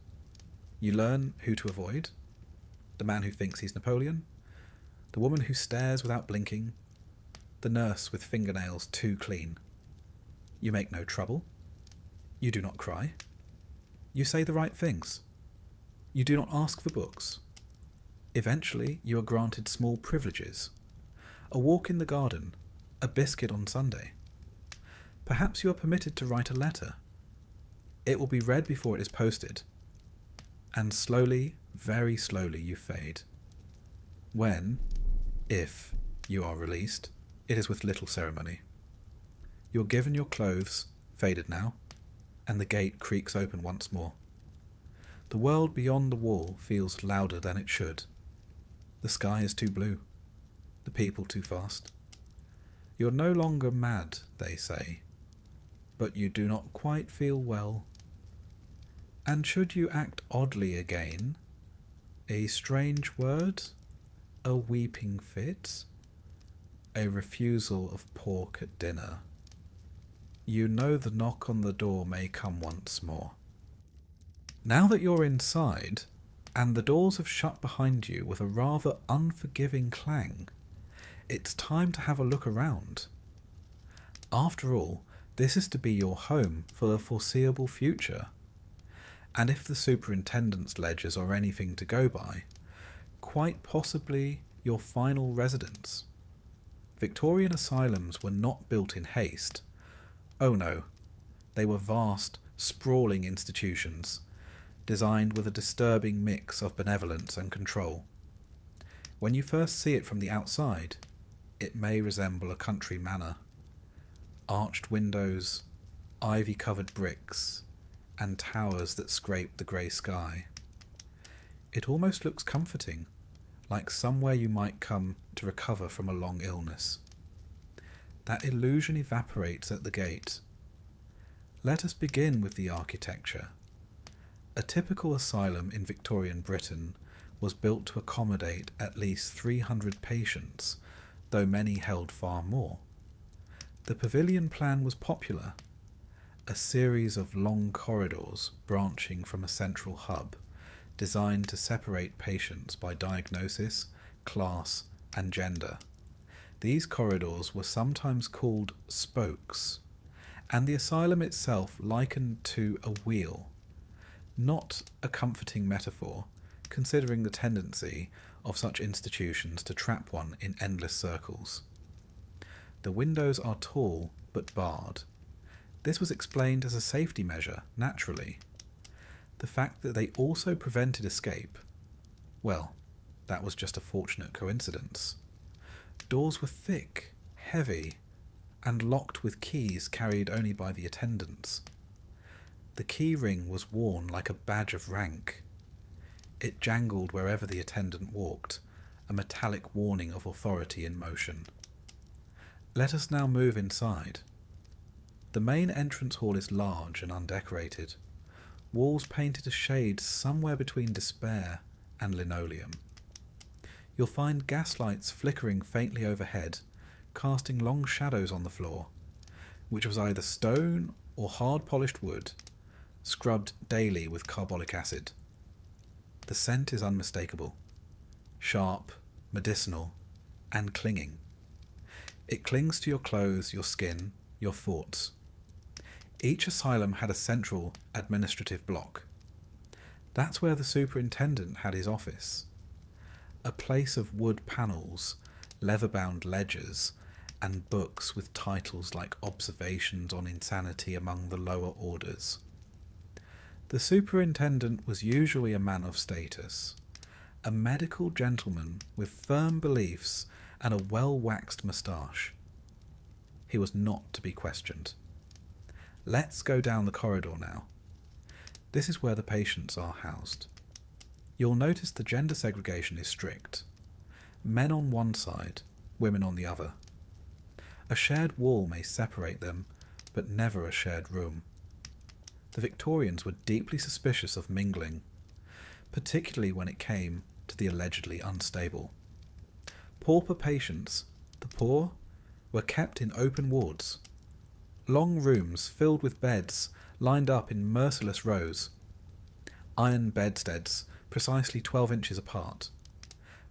You learn who to avoid. The man who thinks he's Napoleon. The woman who stares without blinking. the nurse with fingernails too clean. You make no trouble. You do not cry. You say the right things. You do not ask for books. Eventually you are granted small privileges. A walk in the garden, a biscuit on Sunday. Perhaps you are permitted to write a letter. It will be read before it is posted. And slowly, very slowly you fade. When, if, you are released, it is with little ceremony. You are given your clothes, faded now, and the gate creaks open once more. The world beyond the wall feels louder than it should. The sky is too blue, the people too fast. You are no longer mad, they say, but you do not quite feel well. And should you act oddly again, a strange word, a weeping fit, a refusal of pork at dinner, you know the knock on the door may come once more. Now that you're inside, and the doors have shut behind you with a rather unforgiving clang, it's time to have a look around. After all, this is to be your home for the foreseeable future. And if the superintendent's ledgers are anything to go by, quite possibly your final residence. Victorian asylums were not built in haste. Oh no, they were vast, sprawling institutions, designed with a disturbing mix of benevolence and control. When you first see it from the outside, it may resemble a country manor. Arched windows, ivy-covered bricks, and towers that scrape the grey sky. It almost looks comforting, like somewhere you might come to recover from a long illness. That illusion evaporates at the gate. Let us begin with the architecture. A typical asylum in Victorian Britain was built to accommodate at least 300 patients, though many held far more. The pavilion plan was popular, a series of long corridors branching from a central hub, designed to separate patients by diagnosis, class, and gender. These corridors were sometimes called spokes, and the asylum itself likened to a wheel. Not a comforting metaphor, considering the tendency of such institutions to trap one in endless circles. The windows are tall but barred. This was explained as a safety measure, naturally. The fact that they also prevented escape, well, that was just a fortunate coincidence. Doors were thick, heavy, and locked with keys carried only by the attendants. The key ring was worn like a badge of rank. It jangled wherever the attendant walked, a metallic warning of authority in motion. Let us now move inside. The main entrance hall is large and undecorated, walls painted a shade somewhere between despair and linoleum. You'll find gaslights flickering faintly overhead, casting long shadows on the floor, which was either stone or hard-polished wood, scrubbed daily with carbolic acid. The scent is unmistakable, sharp, medicinal, and clinging. It clings to your clothes, your skin, your thoughts. Each asylum had a central administrative block. That's where the superintendent had his office. A place of wood panels, leather-bound ledgers, and books with titles like Observations on Insanity among the Lower Orders. The superintendent was usually a man of status, a medical gentleman with firm beliefs and a well-waxed moustache. He was not to be questioned. Let's go down the corridor now. This is where the patients are housed. You'll notice the gender segregation is strict. Men on one side, women on the other. A shared wall may separate them, but never a shared room. The Victorians were deeply suspicious of mingling, particularly when it came to the allegedly unstable. Pauper patients, the poor, were kept in open wards. Long rooms filled with beds lined up in merciless rows. Iron bedsteads precisely 12 inches apart.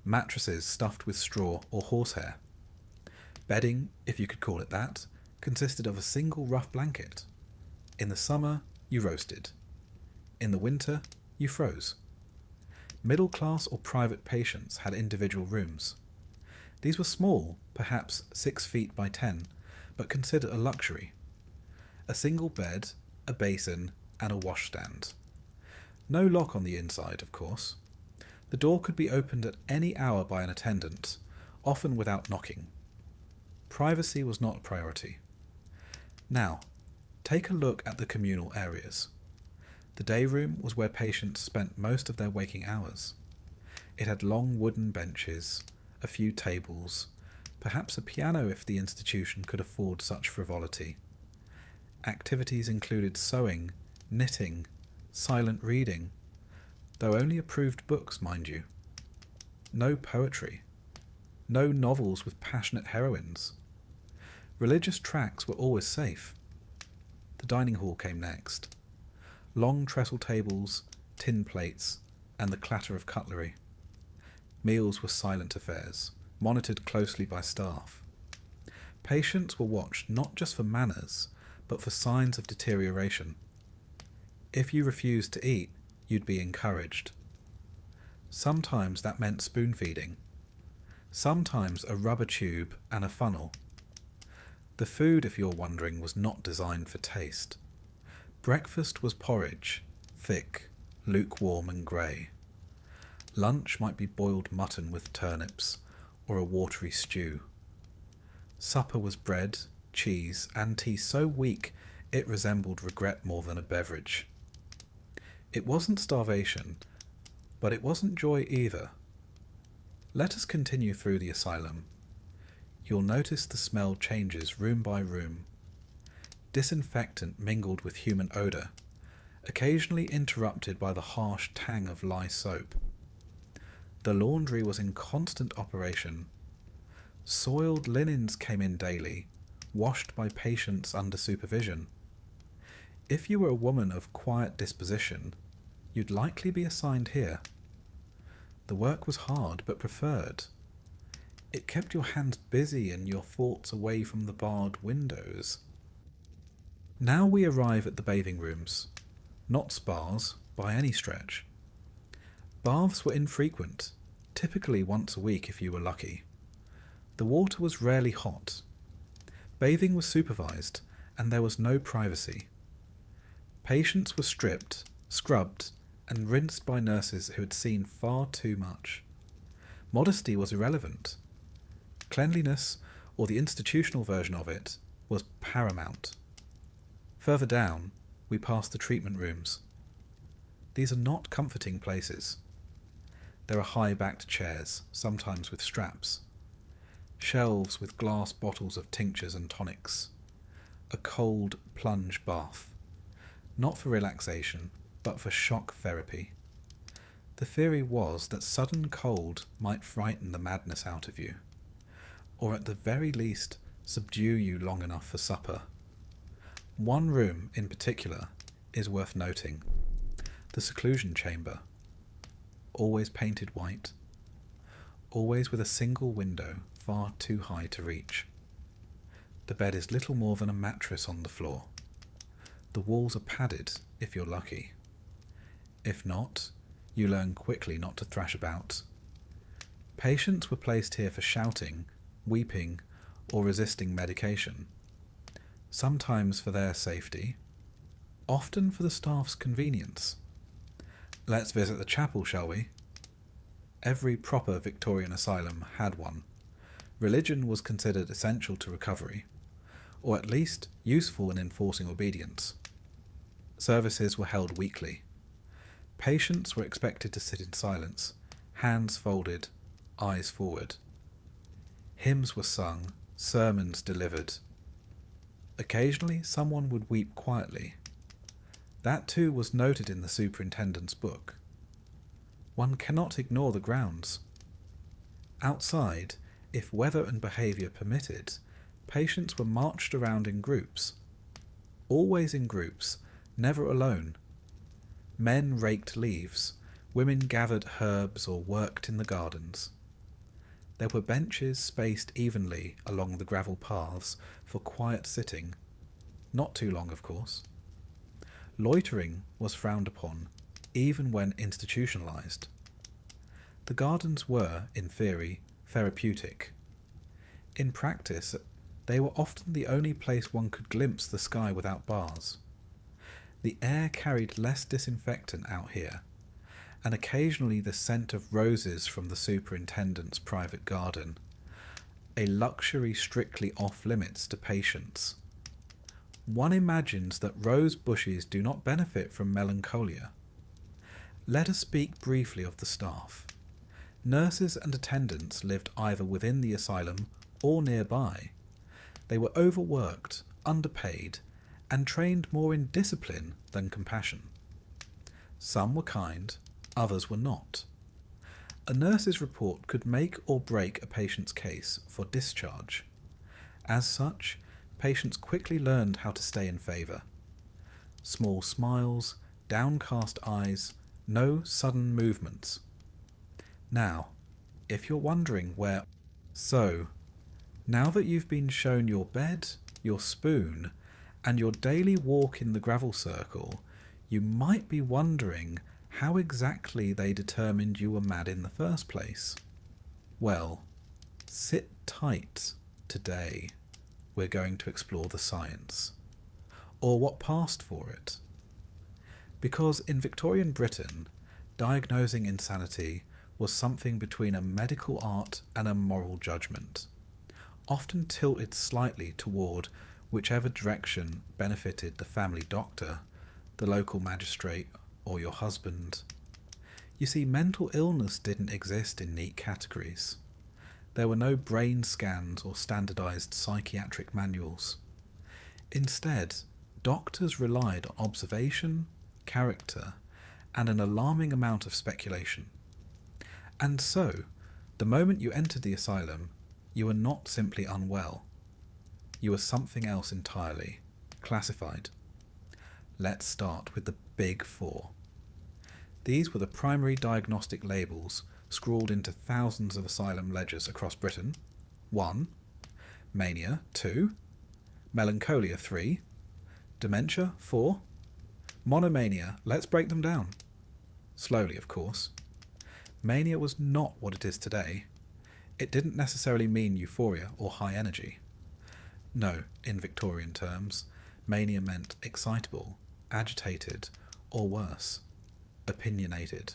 Mattresses stuffed with straw or horsehair. Bedding, if you could call it that, consisted of a single rough blanket. In the summer, you roasted. In the winter, you froze. Middle class or private patients had individual rooms. These were small, perhaps 6 feet by 10, but considered a luxury. A single bed, a basin, and a washstand. No lock on the inside, of course. The door could be opened at any hour by an attendant, often without knocking. Privacy was not a priority. Now, take a look at the communal areas. The day room was where patients spent most of their waking hours. It had long wooden benches, a few tables, perhaps a piano if the institution could afford such frivolity. Activities included sewing, knitting, silent reading, though only approved books, mind you. No poetry. No novels with passionate heroines. Religious tracts were always safe. The dining hall came next. Long trestle tables, tin plates, and the clatter of cutlery. Meals were silent affairs, monitored closely by staff. Patients were watched not just for manners, but for signs of deterioration. If you refused to eat, you'd be encouraged. Sometimes that meant spoon feeding. Sometimes a rubber tube and a funnel. The food, if you're wondering, was not designed for taste. Breakfast was porridge, thick, lukewarm and grey. Lunch might be boiled mutton with turnips, or a watery stew. Supper was bread, cheese, and tea so weak it resembled regret more than a beverage. It wasn't starvation, but it wasn't joy either. Let us continue through the asylum. You'll notice the smell changes room by room. Disinfectant mingled with human odour, occasionally interrupted by the harsh tang of lye soap. The laundry was in constant operation. Soiled linens came in daily, washed by patients under supervision. If you were a woman of quiet disposition, you'd likely be assigned here. The work was hard, but preferred. It kept your hands busy and your thoughts away from the barred windows. Now we arrive at the bathing rooms, not spas by any stretch. Baths were infrequent, typically once a week if you were lucky. The water was rarely hot. Bathing was supervised, and there was no privacy. Patients were stripped, scrubbed, and rinsed by nurses who had seen far too much. Modesty was irrelevant. Cleanliness, or the institutional version of it, was paramount. Further down, we pass the treatment rooms. These are not comforting places. There are high-backed chairs, sometimes with straps. Shelves with glass bottles of tinctures and tonics. A cold plunge bath. Not for relaxation, but for shock therapy. The theory was that sudden cold might frighten the madness out of you, or at the very least subdue you long enough for supper. One room in particular is worth noting. The seclusion chamber. Always painted white. Always with a single window far too high to reach. The bed is little more than a mattress on the floor. The walls are padded if you're lucky. If not, you learn quickly not to thrash about. Patients were placed here for shouting, weeping, or resisting medication. Sometimes for their safety, often for the staff's convenience. Let's visit the chapel, shall we? Every proper Victorian asylum had one. Religion was considered essential to recovery, or at least useful in enforcing obedience. Services were held weekly. Patients were expected to sit in silence, hands folded, eyes forward. Hymns were sung, sermons delivered. Occasionally someone would weep quietly. That too was noted in the superintendent's book. One cannot ignore the grounds. Outside, if weather and behaviour permitted, patients were marched around in groups. Always in groups, never alone. Men raked leaves, women gathered herbs or worked in the gardens. There were benches spaced evenly along the gravel paths for quiet sitting, not too long of course. Loitering was frowned upon, even when institutionalized. The gardens were, in theory, therapeutic. In practice, they were often the only place one could glimpse the sky without bars. The air carried less disinfectant out here, and occasionally the scent of roses from the superintendent's private garden, a luxury strictly off-limits to patients. One imagines that rose bushes do not benefit from melancholia. Let us speak briefly of the staff. Nurses and attendants lived either within the asylum or nearby. They were overworked, underpaid, and trained more in discipline than compassion. Some were kind, others were not. A nurse's report could make or break a patient's case for discharge. As such, patients quickly learned how to stay in favour. Small smiles, downcast eyes, no sudden movements. Now, if you're wondering where... So, now that you've been shown your bed, your spoon, and your daily walk in the gravel circle, you might be wondering how exactly they determined you were mad in the first place. Well, sit tight. Today, we're going to explore the science, or what passed for it. Because in Victorian Britain, diagnosing insanity was something between a medical art and a moral judgment, often tilted slightly toward whichever direction benefited the family doctor, the local magistrate, or your husband. You see, mental illness didn't exist in neat categories. There were no brain scans or standardized psychiatric manuals. Instead, doctors relied on observation, character, and an alarming amount of speculation. And so, the moment you entered the asylum, you were not simply unwell. You were something else entirely, classified. Let's start with the Big Four. These were the primary diagnostic labels scrawled into thousands of asylum ledgers across Britain. 1. Mania. 2. Melancholia. 3. Dementia. 4. Monomania. Let's break them down. Slowly, of course. Mania was not what it is today. It didn't necessarily mean euphoria or high energy. No, in Victorian terms, mania meant excitable, agitated, or worse, opinionated.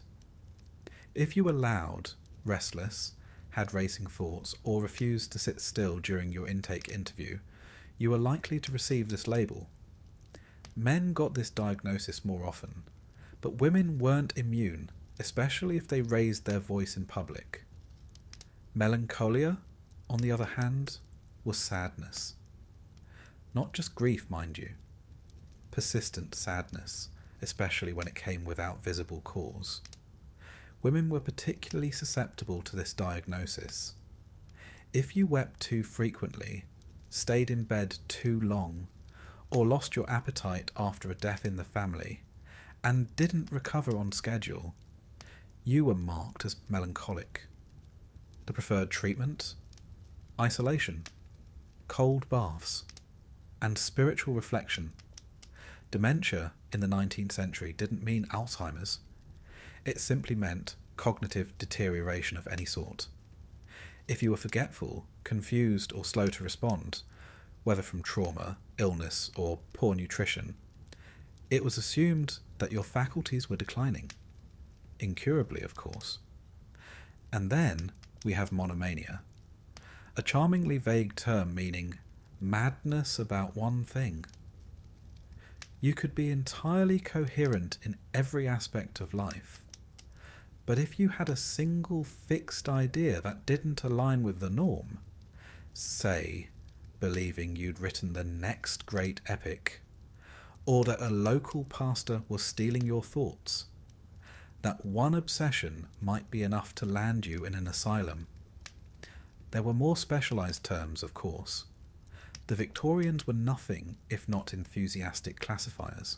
If you were loud, restless, had racing thoughts, or refused to sit still during your intake interview, you were likely to receive this label. Men got this diagnosis more often, but women weren't immune, especially if they raised their voice in public. Melancholia, on the other hand, was sadness. Not just grief, mind you. Persistent sadness, especially when it came without visible cause. Women were particularly susceptible to this diagnosis. If you wept too frequently, stayed in bed too long, or lost your appetite after a death in the family, and didn't recover on schedule, you were marked as melancholic. The preferred treatment? Isolation, cold baths, and spiritual reflection. Dementia in the 19th century didn't mean Alzheimer's. It simply meant cognitive deterioration of any sort. If you were forgetful, confused, or slow to respond, whether from trauma, illness, or poor nutrition, it was assumed that your faculties were declining. Incurably, of course. And then we have monomania, a charmingly vague term meaning madness about one thing. You could be entirely coherent in every aspect of life, but if you had a single fixed idea that didn't align with the norm, say, believing you'd written the next great epic, or that a local pastor was stealing your thoughts, that one obsession might be enough to land you in an asylum. There were more specialised terms, of course. The Victorians were nothing if not enthusiastic classifiers.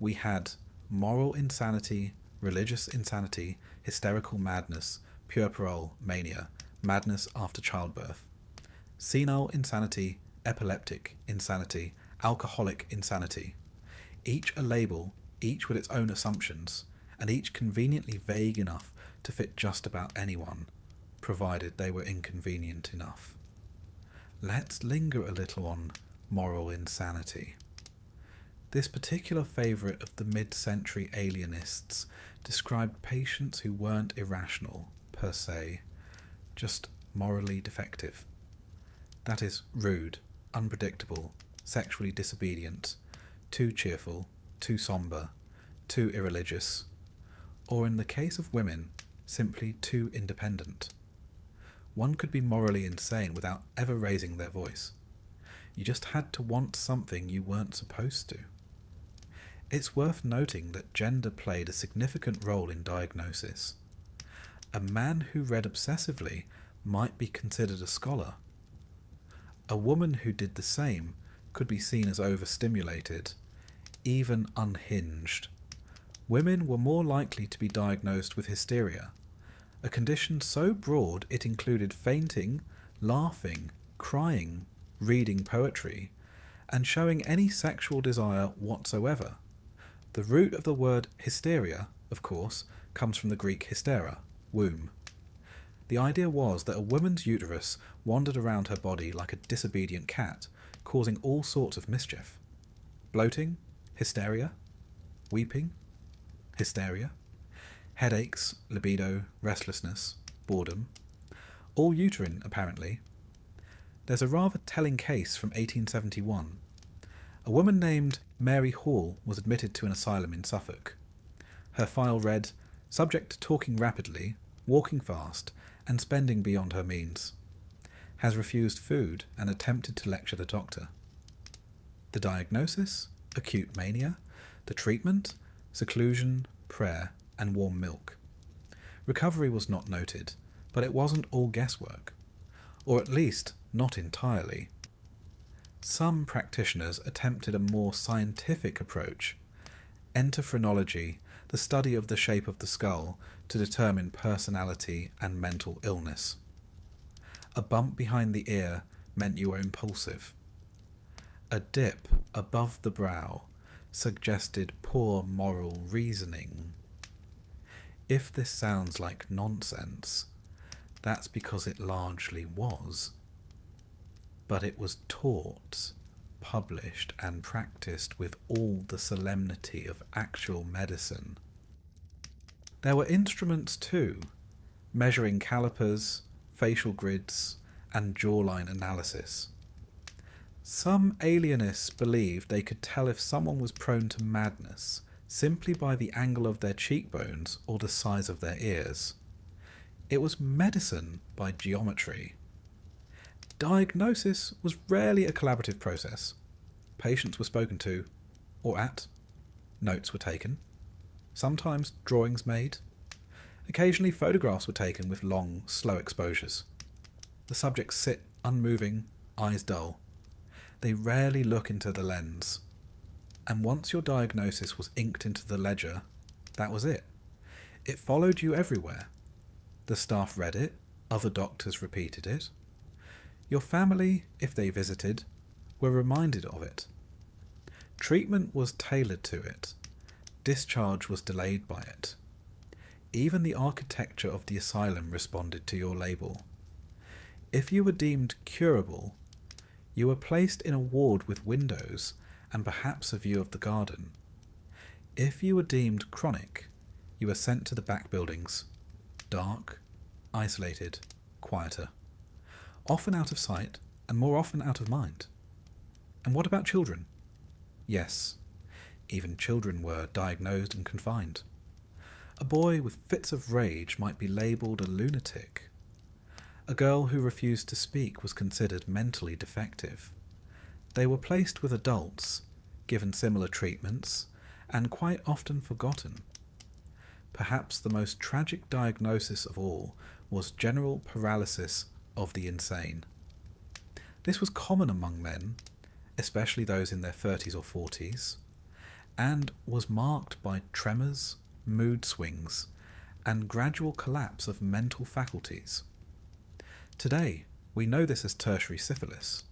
We had moral insanity, religious insanity, hysterical madness, puerperal mania, madness after childbirth, senile insanity, epileptic insanity, alcoholic insanity. Each a label, each with its own assumptions, and each conveniently vague enough to fit just about anyone, provided they were inconvenient enough. Let's linger a little on moral insanity. This particular favourite of the mid-century alienists described patients who weren't irrational, per se, just morally defective. That is, rude, unpredictable, sexually disobedient, too cheerful, too sombre, too irreligious, or in the case of women, simply too independent. One could be morally insane without ever raising their voice. You just had to want something you weren't supposed to. It's worth noting that gender played a significant role in diagnosis. A man who read obsessively might be considered a scholar. A woman who did the same could be seen as overstimulated, even unhinged. Women were more likely to be diagnosed with hysteria, a condition so broad it included fainting, laughing, crying, reading poetry, and showing any sexual desire whatsoever. The root of the word hysteria, of course, comes from the Greek hystera, womb. The idea was that a woman's uterus wandered around her body like a disobedient cat, causing all sorts of mischief. Bloating, hysteria. Weeping, hysteria. Headaches, libido, restlessness, boredom. All uterine, apparently. There's a rather telling case from 1871. A woman named Mary Hall was admitted to an asylum in Suffolk. Her file read, "Subject talking rapidly, walking fast, and spending beyond her means. Has refused food and attempted to lecture the doctor." The diagnosis? Acute mania. The treatment? Seclusion, prayer, and warm milk. Recovery was not noted, but it wasn't all guesswork. Or at least, not entirely. Some practitioners attempted a more scientific approach. Enter phrenology, the study of the shape of the skull to determine personality and mental illness. A bump behind the ear meant you were impulsive. A dip above the brow suggested poor moral reasoning. If this sounds like nonsense, that's because it largely was. But it was taught, published, and practiced with all the solemnity of actual medicine. There were instruments too, measuring calipers, facial grids, and jawline analysis. Some alienists believed they could tell if someone was prone to madness simply by the angle of their cheekbones or the size of their ears. It was medicine by geometry. Diagnosis was rarely a collaborative process. Patients were spoken to, or at. Notes were taken. Sometimes drawings made. Occasionally photographs were taken with long, slow exposures. The subjects sit unmoving, eyes dull. They rarely look into the lens. And once your diagnosis was inked into the ledger, that was it. It followed you everywhere. The staff read it, other doctors repeated it. Your family, if they visited, were reminded of it. Treatment was tailored to it. Discharge was delayed by it. Even the architecture of the asylum responded to your label. If you were deemed curable, you were placed in a ward with windows and perhaps a view of the garden. If you were deemed chronic, you were sent to the back buildings, dark, isolated, quieter, often out of sight and more often out of mind. And what about children? Yes, even children were diagnosed and confined. A boy with fits of rage might be labelled a lunatic. A girl who refused to speak was considered mentally defective. They were placed with adults, given similar treatments, and quite often forgotten. Perhaps the most tragic diagnosis of all was general paralysis of the insane. This was common among men, especially those in their 30s or 40s, and was marked by tremors, mood swings, and gradual collapse of mental faculties. Today, we know this as tertiary syphilis,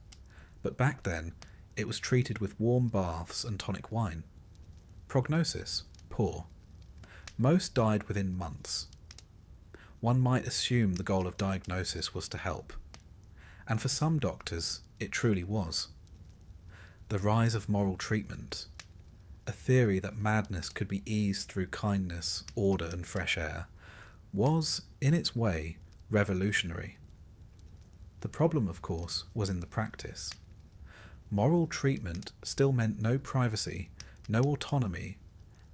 but back then it was treated with warm baths and tonic wine. Prognosis: poor. Most died within months. One might assume the goal of diagnosis was to help, and for some doctors it truly was. The rise of moral treatment, a theory that madness could be eased through kindness, order and fresh air, was, in its way, revolutionary. The problem, of course, was in the practice. Moral treatment still meant no privacy, no autonomy,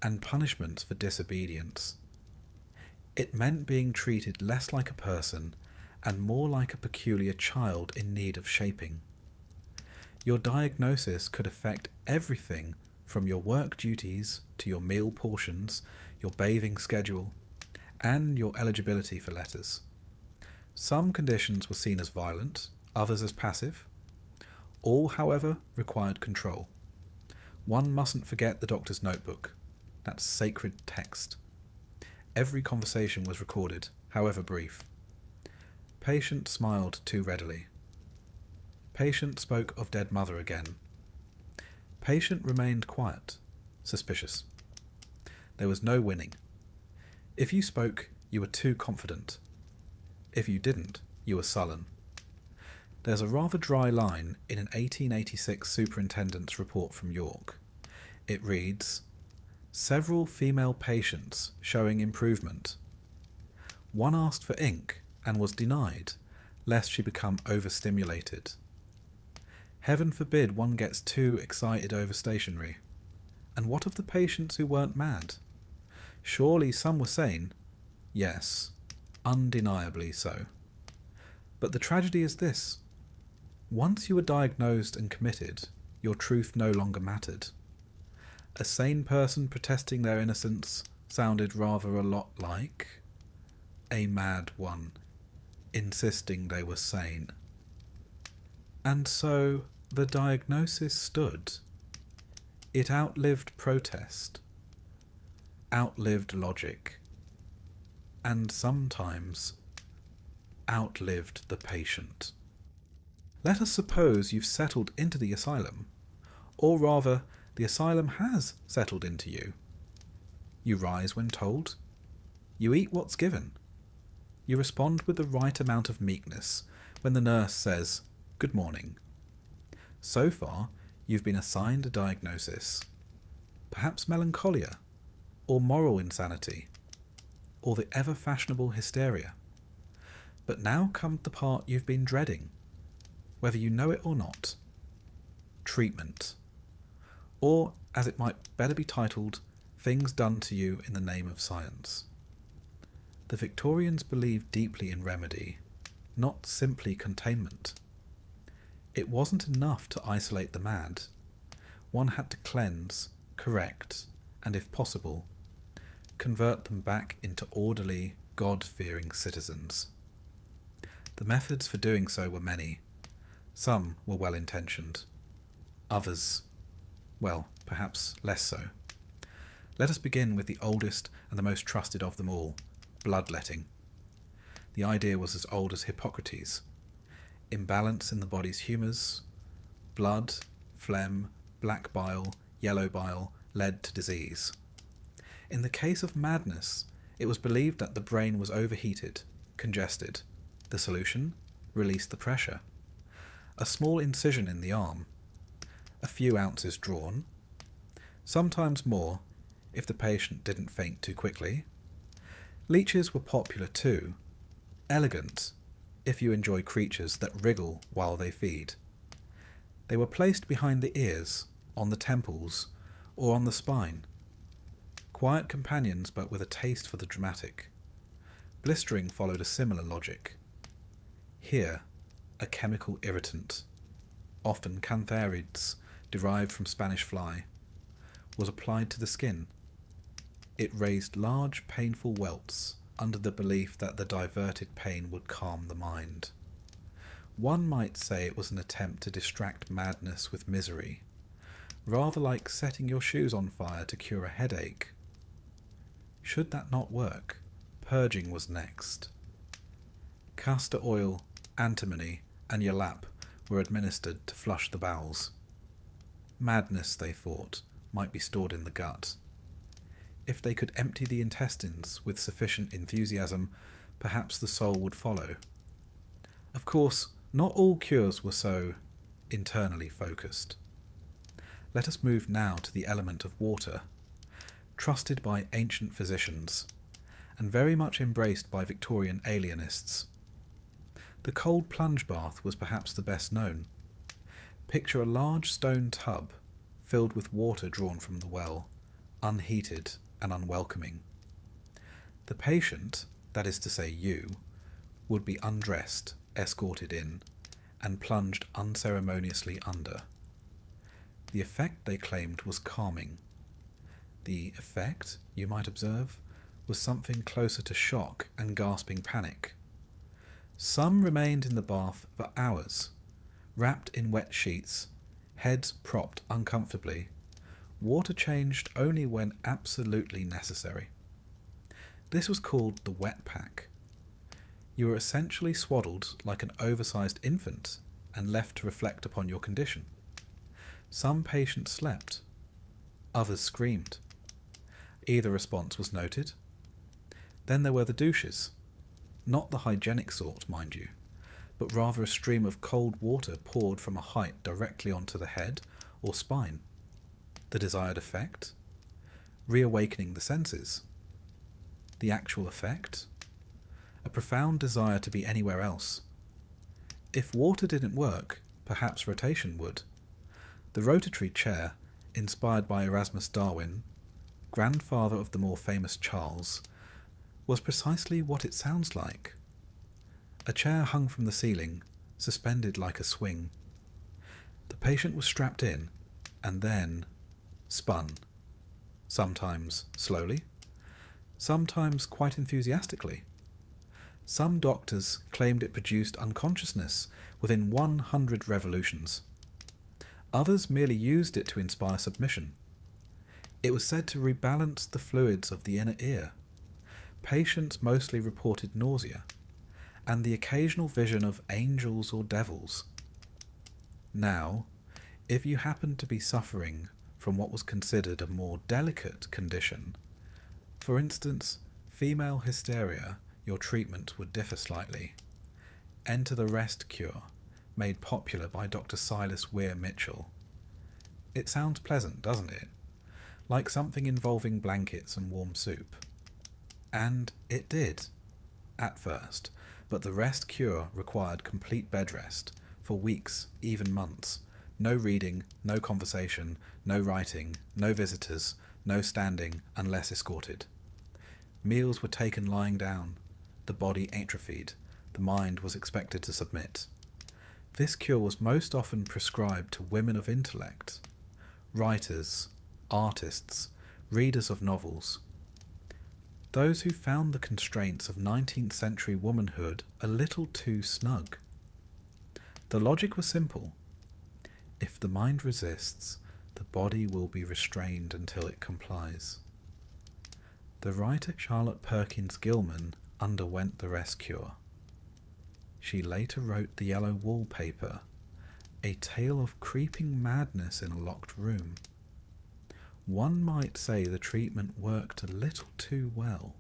and punishments for disobedience. It meant being treated less like a person and more like a peculiar child in need of shaping. Your diagnosis could affect everything from your work duties to your meal portions, your bathing schedule, and your eligibility for letters. Some conditions were seen as violent, others as passive. All, however, required control. One mustn't forget the doctor's notebook, that sacred text. Every conversation was recorded, however brief. Patient smiled too readily. Patient spoke of dead mother again. Patient remained quiet, suspicious. There was no winning. If you spoke, you were too confident. If you didn't, you were sullen. There's a rather dry line in an 1886 superintendent's report from York. It reads, "Several female patients showing improvement. One asked for ink and was denied, lest she become overstimulated. Heaven forbid one gets too excited over stationery. And what of the patients who weren't mad? Surely some were sane? Yes, undeniably so. But the tragedy is this. Once you were diagnosed and committed, your truth no longer mattered. A sane person protesting their innocence sounded rather a lot like a mad one insisting they were sane. And so the diagnosis stood. It outlived protest, outlived logic, and sometimes outlived the patient. Let us suppose you've settled into the asylum, or rather, the asylum has settled into you. You rise when told. You eat what's given. You respond with the right amount of meekness when the nurse says, "Good morning." So far, you've been assigned a diagnosis. Perhaps melancholia, or moral insanity, or the ever-fashionable hysteria. But now comes the part you've been dreading, whether you know it or not. Treatment. Or, as it might better be titled, things done to you in the name of science. The Victorians believed deeply in remedy, not simply containment. It wasn't enough to isolate the mad. One had to cleanse, correct, and if possible, convert them back into orderly, God-fearing citizens. The methods for doing so were many. Some were well-intentioned. Others, well, perhaps less so. Let us begin with the oldest and the most trusted of them all, bloodletting. The idea was as old as Hippocrates. Imbalance in the body's humours, blood, phlegm, black bile, yellow bile, led to disease. In the case of madness, it was believed that the brain was overheated, congested. The solution? Release the pressure. A small incision in the arm. A few ounces drawn. Sometimes more, if the patient didn't faint too quickly. Leeches were popular too. Elegant, if you enjoy creatures that wriggle while they feed. They were placed behind the ears, on the temples, or on the spine. Quiet companions, but with a taste for the dramatic. Blistering followed a similar logic. Here, a chemical irritant, often cantharides, derived from Spanish fly, was applied to the skin. It raised large, painful welts under the belief that the diverted pain would calm the mind. One might say it was an attempt to distract madness with misery, rather like setting your shoes on fire to cure a headache. Should that not work, purging was next. Castor oil, antimony, and yalap were administered to flush the bowels. Madness, they thought, might be stored in the gut. If they could empty the intestines with sufficient enthusiasm, perhaps the soul would follow. Of course, not all cures were so internally focused. Let us move now to the element of water, trusted by ancient physicians, and very much embraced by Victorian alienists. The cold plunge bath was perhaps the best known. Picture a large stone tub filled with water drawn from the well, unheated and unwelcoming. The patient, that is to say you, would be undressed, escorted in, and plunged unceremoniously under. The effect, they claimed, was calming. The effect, you might observe, was something closer to shock and gasping panic. Some remained in the bath for hours, wrapped in wet sheets, heads propped uncomfortably, water changed only when absolutely necessary. This was called the wet pack. You were essentially swaddled like an oversized infant and left to reflect upon your condition. Some patients slept, others screamed. Either response was noted. Then there were the douches, not the hygienic sort, mind you, but rather a stream of cold water poured from a height directly onto the head or spine. The desired effect? Reawakening the senses. The actual effect? A profound desire to be anywhere else. If water didn't work, perhaps rotation would. The rotatory chair, inspired by Erasmus Darwin, grandfather of the more famous Charles, was precisely what it sounds like. A chair hung from the ceiling, suspended like a swing. The patient was strapped in, and then spun, sometimes slowly, sometimes quite enthusiastically. Some doctors claimed it produced unconsciousness within 100 revolutions. Others merely used it to inspire submission. It was said to rebalance the fluids of the inner ear. Patients mostly reported nausea, and the occasional vision of angels or devils. Now, if you happened to be suffering from what was considered a more delicate condition, for instance, female hysteria, your treatment would differ slightly. Enter the rest cure, made popular by Dr. Silas Weir Mitchell. It sounds pleasant, doesn't it? Like something involving blankets and warm soup. And it did, at first, but the rest cure required complete bed rest, for weeks, even months. No reading, no conversation, no writing, no visitors, no standing unless escorted. Meals were taken lying down. The body atrophied. The mind was expected to submit. This cure was most often prescribed to women of intellect, writers, artists, readers of novels. Those who found the constraints of 19th century womanhood a little too snug. The logic was simple. If the mind resists, the body will be restrained until it complies. The writer Charlotte Perkins Gilman underwent the rest cure. She later wrote The Yellow Wallpaper, a tale of creeping madness in a locked room. One might say the treatment worked a little too well.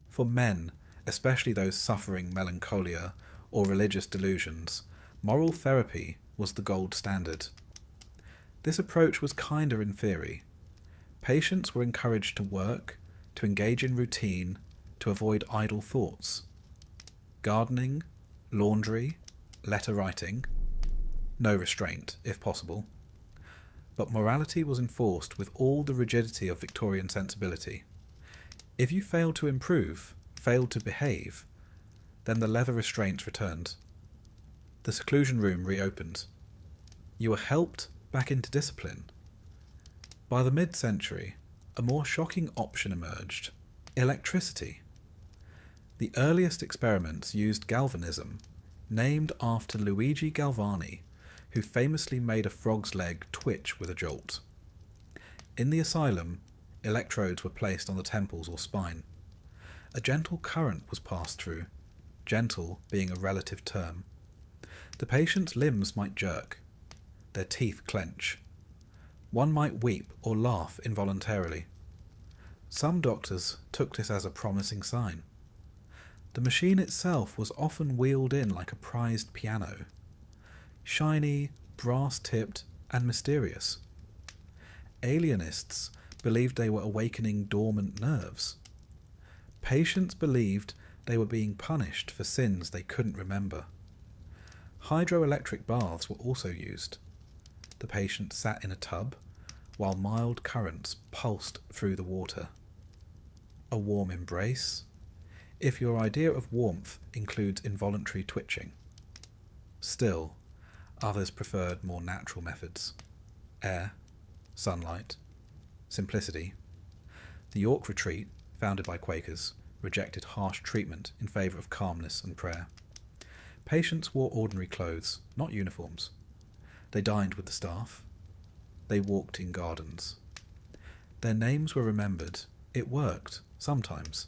For men, especially those suffering melancholia or religious delusions, moral therapy was the gold standard. This approach was kinder in theory. Patients were encouraged to work, to engage in routine, to avoid idle thoughts. Gardening, laundry, letter writing, no restraint, if possible. But morality was enforced with all the rigidity of Victorian sensibility. If you failed to improve, failed to behave, then the leather restraints returned. The seclusion room reopened. You were helped back into discipline. By the mid-century, a more shocking option emerged: electricity. The earliest experiments used galvanism, named after Luigi Galvani, who famously made a frog's leg twitch with a jolt. In the asylum, electrodes were placed on the temples or spine. A gentle current was passed through, gentle being a relative term. The patient's limbs might jerk, their teeth clench. One might weep or laugh involuntarily. Some doctors took this as a promising sign. The machine itself was often wheeled in like a prized piano, shiny, brass-tipped, and mysterious. Alienists believed they were awakening dormant nerves. Patients believed they were being punished for sins they couldn't remember. Hydroelectric baths were also used. The patient sat in a tub while mild currents pulsed through the water. A warm embrace, if your idea of warmth includes involuntary twitching. Still, others preferred more natural methods. Air, sunlight, simplicity. The York Retreat, founded by Quakers, rejected harsh treatment in favour of calmness and prayer. Patients wore ordinary clothes, not uniforms. They dined with the staff. They walked in gardens. Their names were remembered. It worked, sometimes.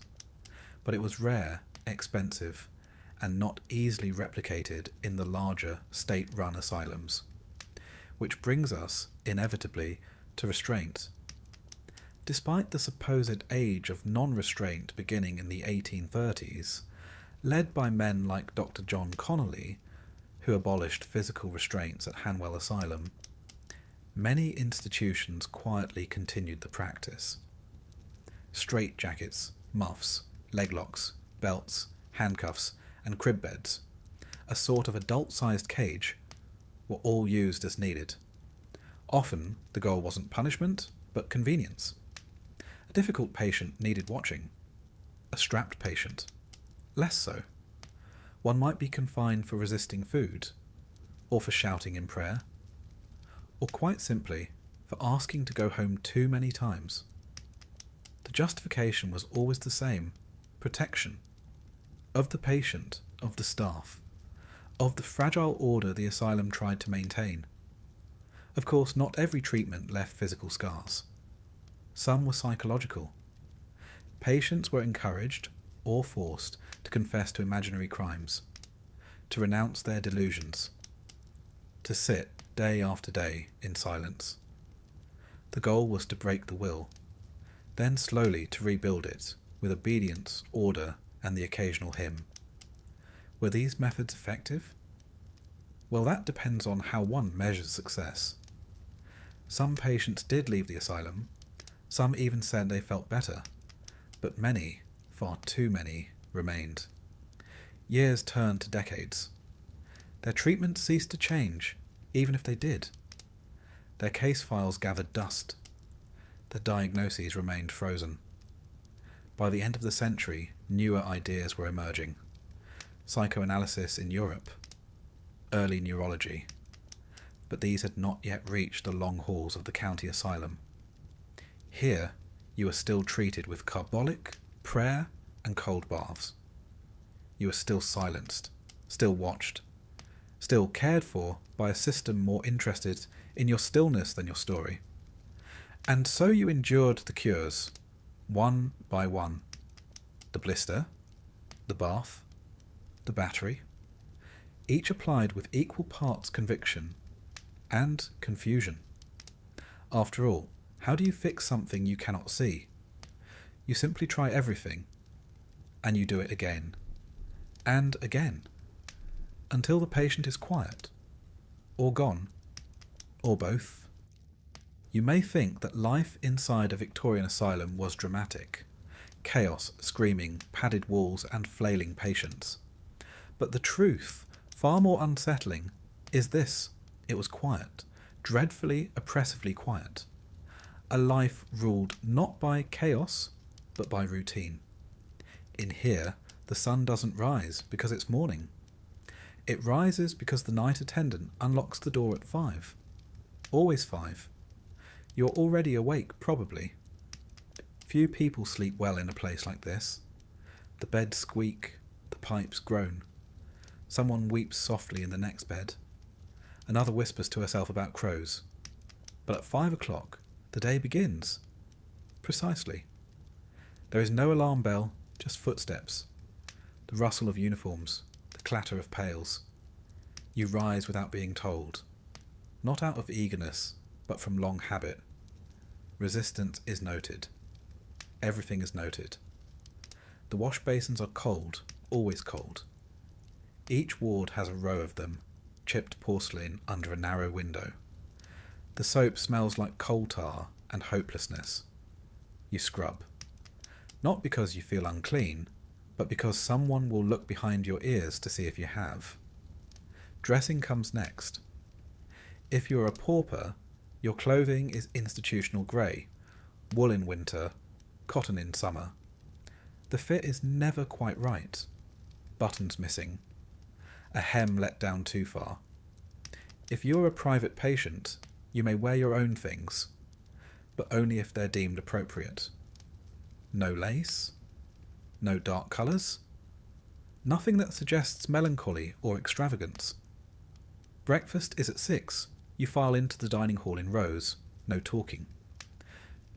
But it was rare, expensive, and not easily replicated in the larger state-run asylums. Which brings us, inevitably, to restraint. Despite the supposed age of non-restraint beginning in the 1830s, led by men like Dr. John Connolly, who abolished physical restraints at Hanwell Asylum, many institutions quietly continued the practice. Straitjackets, muffs, leglocks, belts, handcuffs, and crib beds, a sort of adult-sized cage, were all used as needed. Often, the goal wasn't punishment, but convenience. A difficult patient needed watching. A strapped patient, less so. One might be confined for resisting food, or for shouting in prayer, or quite simply for asking to go home too many times. The justification was always the same: protection. Of the patient, of the staff, of the fragile order the asylum tried to maintain. Of course, not every treatment left physical scars. Some were psychological. Patients were encouraged, or forced, to confess to imaginary crimes, to renounce their delusions, to sit day after day in silence. The goal was to break the will, then slowly to rebuild it with obedience, order, and the occasional hymn. Were these methods effective? Well, that depends on how one measures success. Some patients did leave the asylum. Some even said they felt better, but many, far too many, remained. Years turned to decades. Their treatment ceased to change, even if they did. Their case files gathered dust. Their diagnoses remained frozen. By the end of the century, newer ideas were emerging. Psychoanalysis in Europe, early neurology, but these had not yet reached the long halls of the county asylum. Here, you are still treated with carbolic, prayer, and cold baths. You are still silenced, still watched, still cared for by a system more interested in your stillness than your story. And so you endured the cures, one by one. The blister, the bath, the battery, each applied with equal parts conviction and confusion. After all, how do you fix something you cannot see? You simply try everything, and you do it again, and again, until the patient is quiet, or gone, or both. You may think that life inside a Victorian asylum was dramatic. Chaos, screaming, padded walls, and flailing patients. But the truth, far more unsettling, is this: it was quiet, dreadfully, oppressively quiet. A life ruled not by chaos, but by routine. In here, the sun doesn't rise because it's morning. It rises because the night attendant unlocks the door at 5. Always 5. You're already awake, probably. Few people sleep well in a place like this. The beds squeak, the pipes groan. Someone weeps softly in the next bed. Another whispers to herself about crows. But at 5 o'clock, the day begins. Precisely. There is no alarm bell, just footsteps. The rustle of uniforms, the clatter of pails. You rise without being told, not out of eagerness, but from long habit. Resistance is noted. Everything is noted. The wash basins are cold, always cold. Each ward has a row of them, chipped porcelain under a narrow window. The soap smells like coal tar and hopelessness. You scrub. Not because you feel unclean, but because someone will look behind your ears to see if you have. Dressing comes next. If you're a pauper, your clothing is institutional grey, wool in winter, cotton in summer. The fit is never quite right. Buttons missing. A hem let down too far. If you're a private patient, you may wear your own things, but only if they're deemed appropriate. No lace, no dark colours, nothing that suggests melancholy or extravagance. Breakfast is at 6. You file into the dining hall in rows, no talking.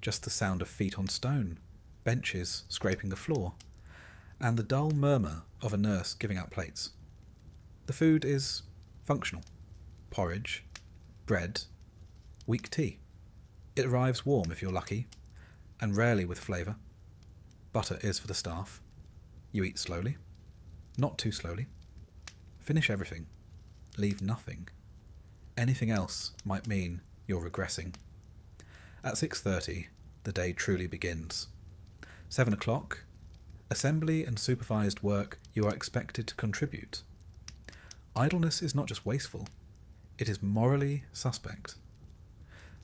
Just the sound of feet on stone, benches scraping the floor, and the dull murmur of a nurse giving out plates. The food is functional. Porridge, bread, weak tea. It arrives warm if you're lucky, and rarely with flavour. Butter is for the staff. You eat slowly, not too slowly. Finish everything. Leave nothing. Anything else might mean you're regressing. At 6:30, the day truly begins. 7 o'clock, assembly and supervised work you are expected to contribute. Idleness is not just wasteful, it is morally suspect.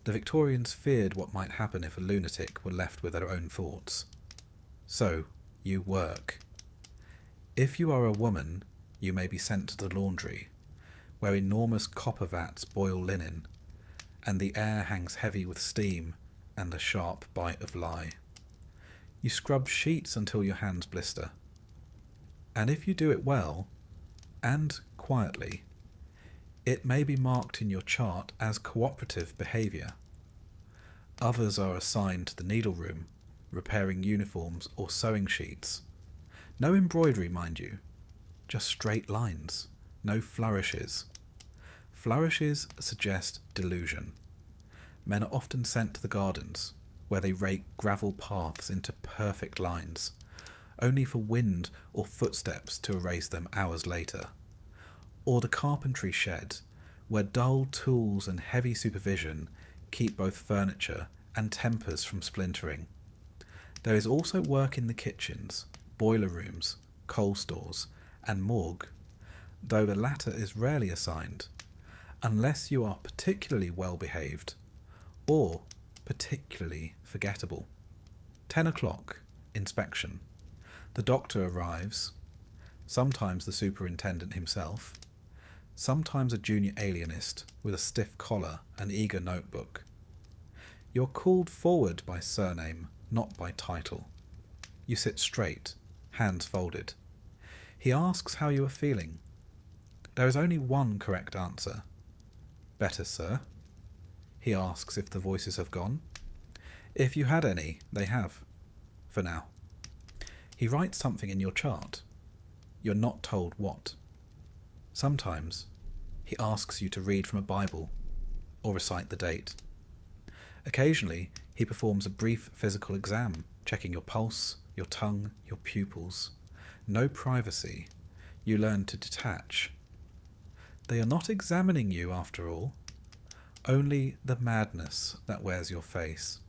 The Victorians feared what might happen if a lunatic were left with their own thoughts. So, you work. If you are a woman, you may be sent to the laundry, where enormous copper vats boil linen, and the air hangs heavy with steam and the sharp bite of lye. You scrub sheets until your hands blister. And if you do it well, and quietly, it may be marked in your chart as cooperative behaviour. Others are assigned to the needle room, repairing uniforms or sewing sheets. No embroidery, mind you, just straight lines, no flourishes. Flourishes suggest delusion. Men are often sent to the gardens, where they rake gravel paths into perfect lines, only for wind or footsteps to erase them hours later. Or the carpentry shed, where dull tools and heavy supervision keep both furniture and tempers from splintering. There is also work in the kitchens, boiler rooms, coal stores, and morgue, though the latter is rarely assigned, unless you are particularly well behaved, or particularly forgettable. 10 o'clock, inspection. The doctor arrives, sometimes the superintendent himself, sometimes a junior alienist with a stiff collar and eager notebook. You're called forward by surname, not by title. You sit straight, hands folded. He asks how you are feeling. There is only one correct answer. Better, sir. He asks if the voices have gone. If you had any, they have. For now. He writes something in your chart. You're not told what. Sometimes he asks you to read from a Bible or recite the date. Occasionally he performs a brief physical exam, checking your pulse, your tongue, your pupils. No privacy. You learn to detach. They are not examining you after all. Only the madness that wears your face.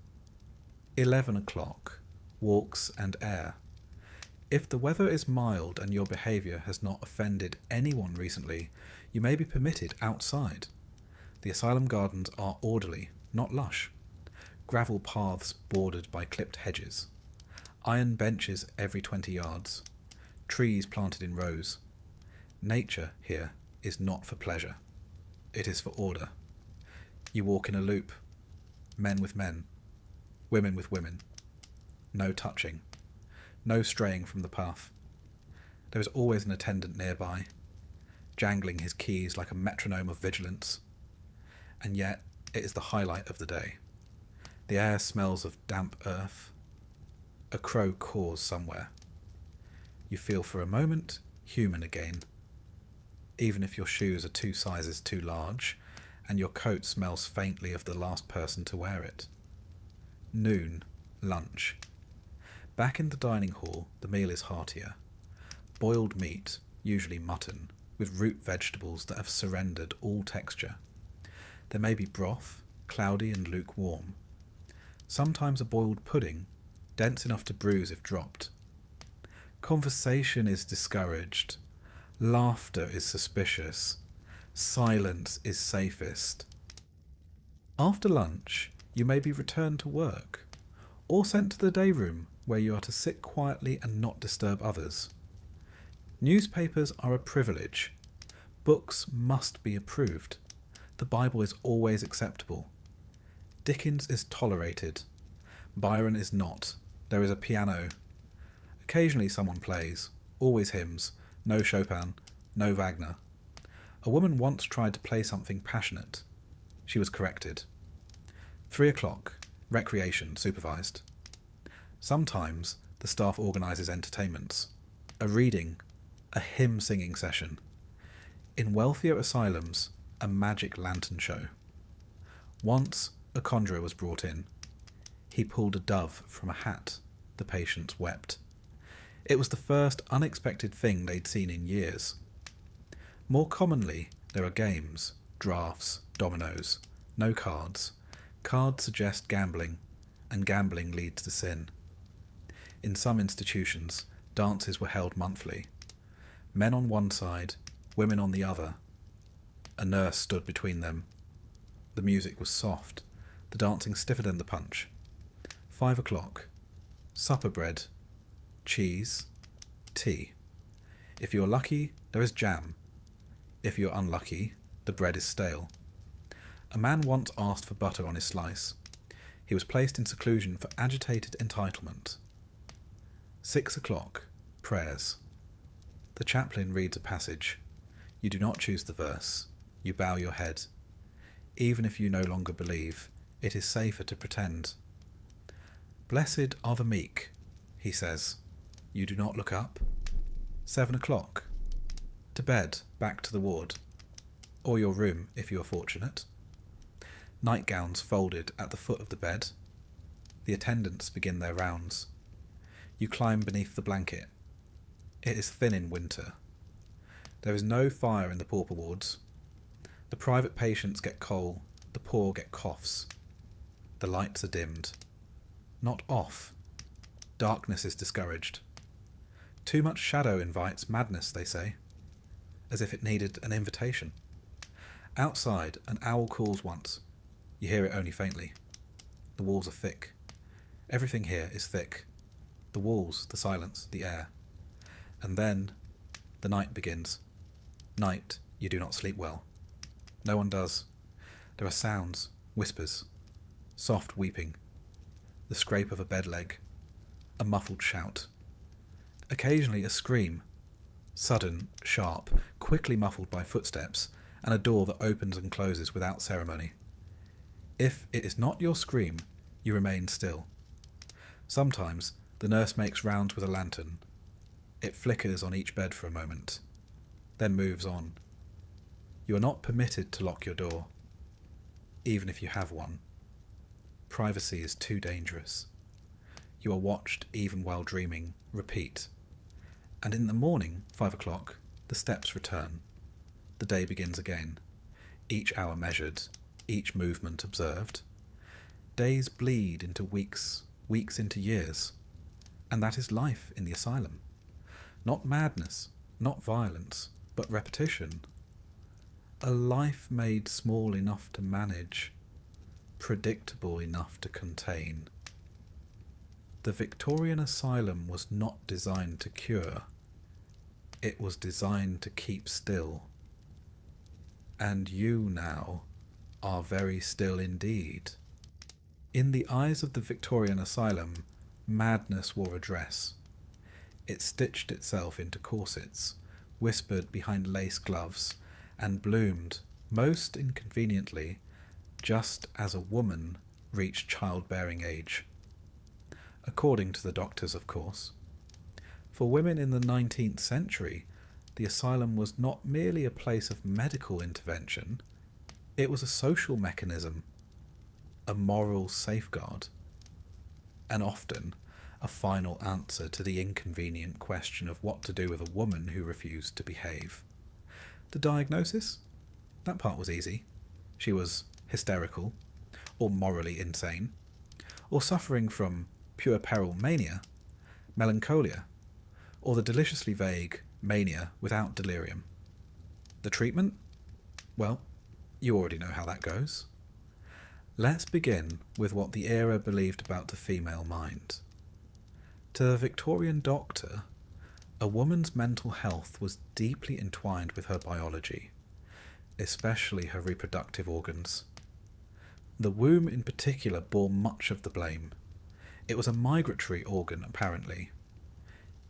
11 o'clock. Walks and air. If the weather is mild and your behaviour has not offended anyone recently, you may be permitted outside. The asylum gardens are orderly, not lush. Gravel paths bordered by clipped hedges. Iron benches every 20 yards. Trees planted in rows. Nature here is not for pleasure. It is for order. You walk in a loop. Men with men. Women with women. No touching. No straying from the path. There is always an attendant nearby, jangling his keys like a metronome of vigilance. And yet it is the highlight of the day. The air smells of damp earth. A crow caws somewhere. you feel for a moment human again, even if your shoes are 2 sizes too large and your coat smells faintly of the last person to wear it. Noon, lunch. Back in the dining hall, the meal is heartier. Boiled meat, usually mutton, with root vegetables that have surrendered all texture. There may be broth, cloudy and lukewarm. Sometimes a boiled pudding, dense enough to bruise if dropped. Conversation is discouraged. Laughter is suspicious. Silence is safest. After lunch, you may be returned to work, or sent to the day room where you are to sit quietly and not disturb others. Newspapers are a privilege. Books must be approved. The Bible is always acceptable. Dickens is tolerated. Byron is not. There is a piano. Occasionally someone plays. Always hymns. No Chopin. No Wagner. A woman once tried to play something passionate. She was corrected. 3 o'clock. Recreation supervised. Sometimes the staff organises entertainments. A reading. A hymn-singing session. In wealthier asylums, a magic lantern show. Once, a conjurer was brought in. He pulled a dove from a hat. The patients wept. It was the first unexpected thing they'd seen in years. More commonly, there are games, drafts, dominoes, no cards. Cards suggest gambling, and gambling leads to sin. In some institutions, dances were held monthly. Men on one side, women on the other. A nurse stood between them. The music was soft, the dancing stiffer than the punch. 5 o'clock. Supper bread. Cheese. Tea. If you're lucky, there is jam. If you're unlucky, the bread is stale. A man once asked for butter on his slice. He was placed in seclusion for agitated entitlement. 6 o'clock. Prayers. The chaplain reads a passage. You do not choose the verse. You bow your head. Even if you no longer believe, it is safer to pretend. Blessed are the meek, he says. You do not look up. 7 o'clock. To bed, back to the ward. Or your room, if you are fortunate. Nightgowns folded at the foot of the bed. The attendants begin their rounds. You climb beneath the blanket. It is thin in winter. There is no fire in the pauper wards. The private patients get coal, the poor get coughs. The lights are dimmed. Not off. Darkness is discouraged. Too much shadow invites madness, they say, as if it needed an invitation. Outside, an owl calls once. You hear it only faintly. The walls are thick. Everything here is thick. The walls, the silence, the air. And then the night begins. Night, you do not sleep well. No one does. There are sounds, whispers, soft weeping, the scrape of a bed leg, a muffled shout. Occasionally a scream, sudden, sharp, quickly muffled by footsteps, and a door that opens and closes without ceremony. If it is not your scream, you remain still. Sometimes the nurse makes rounds with a lantern. It flickers on each bed for a moment, then moves on. You are not permitted to lock your door, even if you have one. Privacy is too dangerous. You are watched even while dreaming. Repeat. And in the morning, 5 o'clock, the steps return. The day begins again. Each hour measured, each movement observed. Days bleed into weeks, weeks into years. And that is life in the asylum. Not madness, not violence, but repetition. A life made small enough to manage, predictable enough to contain. The Victorian asylum was not designed to cure. It was designed to keep still. And you now are very still indeed. In the eyes of the Victorian asylum, madness wore a dress. It stitched itself into corsets, whispered behind lace gloves, and bloomed, most inconveniently, just as a woman reached childbearing age. According to the doctors, of course. For women in the 19th century, the asylum was not merely a place of medical intervention, it was a social mechanism, a moral safeguard, and often a final answer to the inconvenient question of what to do with a woman who refused to behave. The diagnosis? That part was easy. She was hysterical, or morally insane, or suffering from puerperal mania, melancholia, or the deliciously vague mania without delirium. The treatment? Well, you already know how that goes. Let's begin with what the era believed about the female mind. To the Victorian doctor, a woman's mental health was deeply entwined with her biology, especially her reproductive organs. The womb in particular bore much of the blame. It was a migratory organ, apparently.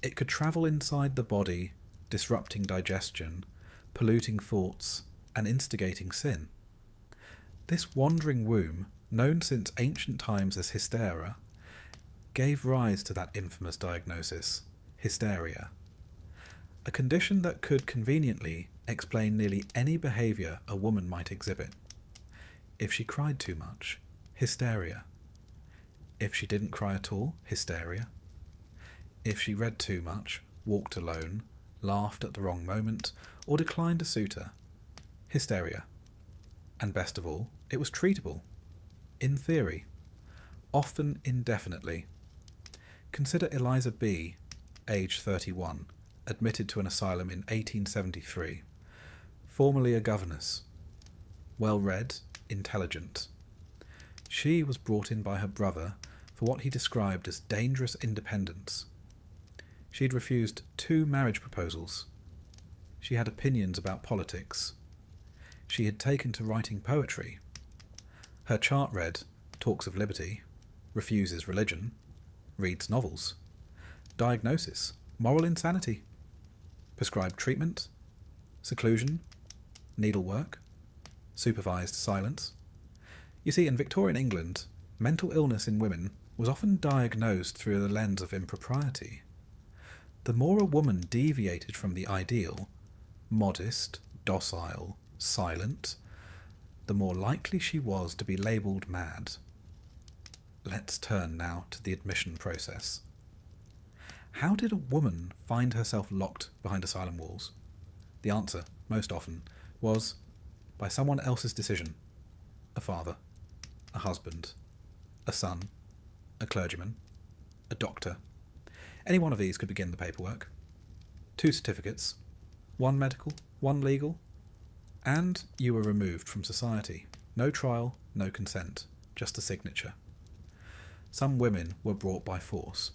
It could travel inside the body, disrupting digestion, polluting thoughts, and instigating sin. This wandering womb, known since ancient times as hystera, gave rise to that infamous diagnosis, hysteria, a condition that could conveniently explain nearly any behaviour a woman might exhibit. If she cried too much, hysteria. If she didn't cry at all, hysteria. If she read too much, walked alone, laughed at the wrong moment, or declined a suitor, hysteria. And best of all, it was treatable, in theory, often indefinitely. Consider Eliza B., age 31, admitted to an asylum in 1873, formerly a governess, well-read, intelligent. She was brought in by her brother for what he described as dangerous independence. She'd refused 2 marriage proposals. She had opinions about politics. She had taken to writing poetry. Her chart read, talks of liberty, refuses religion, reads novels. Diagnosis, moral insanity. Prescribed treatment, seclusion, needlework, supervised silence. You see, in Victorian England, mental illness in women was often diagnosed through the lens of impropriety. The more a woman deviated from the ideal, modest, docile, silent, the more likely she was to be labelled mad. Let's turn now to the admission process. How did a woman find herself locked behind asylum walls? The answer, most often, was by someone else's decision. A father, a husband, a son, a clergyman, a doctor. Any one of these could begin the paperwork. 2 certificates, 1 medical, 1 legal, and you were removed from society. No trial, no consent, just a signature. Some women were brought by force.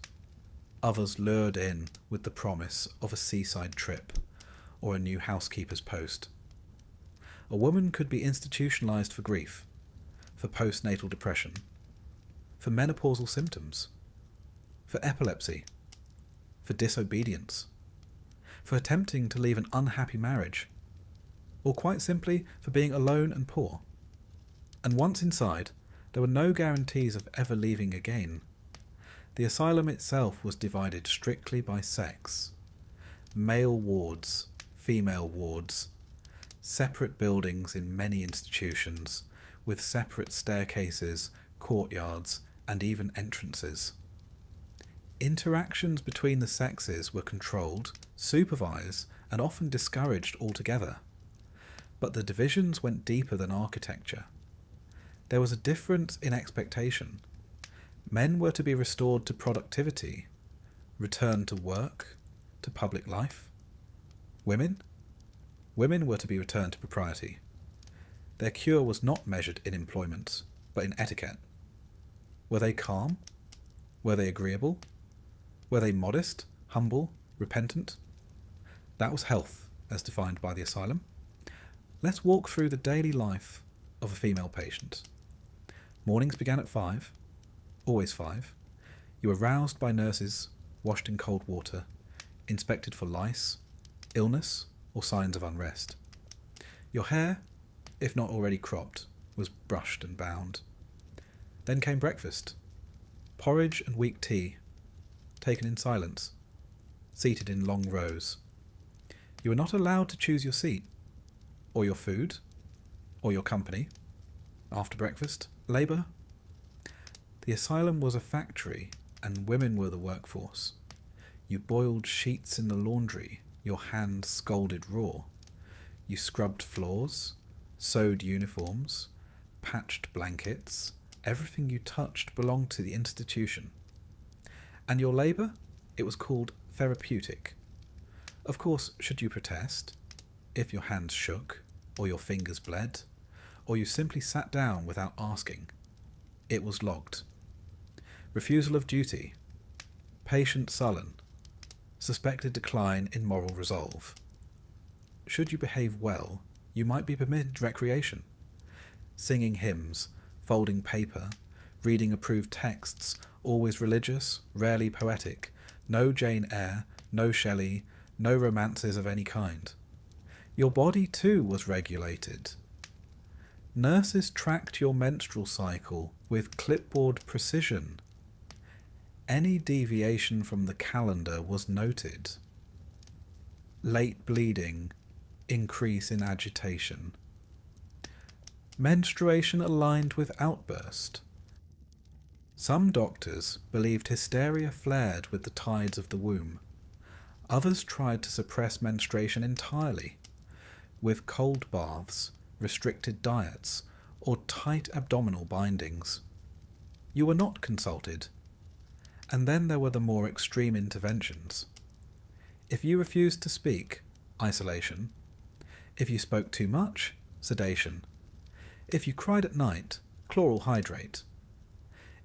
Others lured in with the promise of a seaside trip or a new housekeeper's post. A woman could be institutionalized for grief, for postnatal depression, for menopausal symptoms, for epilepsy, for disobedience, for attempting to leave an unhappy marriage, or quite simply for being alone and poor. And once inside, there were no guarantees of ever leaving again. The asylum itself was divided strictly by sex. Male wards, female wards, separate buildings in many institutions, with separate staircases, courtyards, and even entrances. Interactions between the sexes were controlled, supervised, and often discouraged altogether. But the divisions went deeper than architecture. There was a difference in expectation. Men were to be restored to productivity, returned to work, to public life. Women? Women were to be returned to propriety. Their cure was not measured in employment, but in etiquette. Were they calm? Were they agreeable? Were they modest, humble, repentant? That was health, as defined by the asylum. Let's walk through the daily life of a female patient. Mornings began at 5, always 5. You were roused by nurses, washed in cold water, inspected for lice, illness, or signs of unrest. Your hair, if not already cropped, was brushed and bound. Then came breakfast. Porridge and weak tea, taken in silence. seated in long rows. You were not allowed to choose your seat, or your food, or your company. After breakfast, labour. The asylum was a factory, and women were the workforce. You boiled sheets in the laundry, your hands scalded raw. You scrubbed floors, sewed uniforms, patched blankets. Everything you touched belonged to the institution. And your labour? It was called therapeutic. Of course, should you protest, if your hands shook, or your fingers bled, or you simply sat down without asking, it was logged. Refusal of duty, patient sullen, suspected decline in moral resolve. Should you behave well, you might be permitted recreation, singing hymns, folding paper, reading approved texts, always religious, rarely poetic, no Jane Eyre, no Shelley, no romances of any kind. Your body too was regulated. Nurses tracked your menstrual cycle with clipboard precision. Any deviation from the calendar was noted. Late bleeding, increase in agitation. Menstruation aligned with outburst. Some doctors believed hysteria flared with the tides of the womb. Others tried to suppress menstruation entirely, with cold baths, restricted diets, or tight abdominal bindings. You were not consulted. And then there were the more extreme interventions. If you refused to speak, isolation. If you spoke too much, sedation. If you cried at night, chloral hydrate.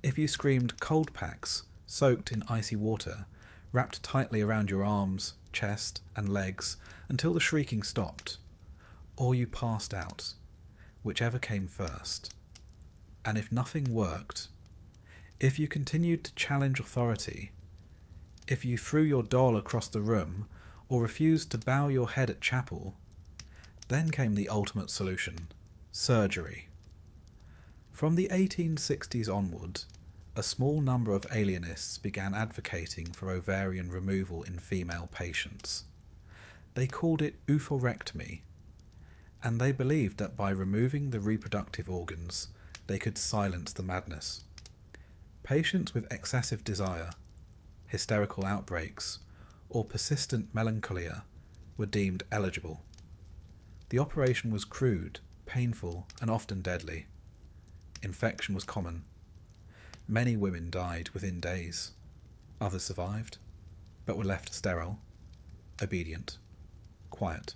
If you screamed, cold packs, soaked in icy water, wrapped tightly around your arms, chest, and legs until the shrieking stopped. Or you passed out, whichever came first. And if nothing worked, if you continued to challenge authority, if you threw your doll across the room, or refused to bow your head at chapel, then came the ultimate solution: surgery. From the 1860s onward, a small number of alienists began advocating for ovarian removal in female patients. They called it oophorectomy, and they believed that by removing the reproductive organs, they could silence the madness. Patients with excessive desire, hysterical outbreaks, or persistent melancholia were deemed eligible. The operation was crude, painful, and often deadly. Infection was common. Many women died within days. Others survived, but were left sterile, obedient, quiet.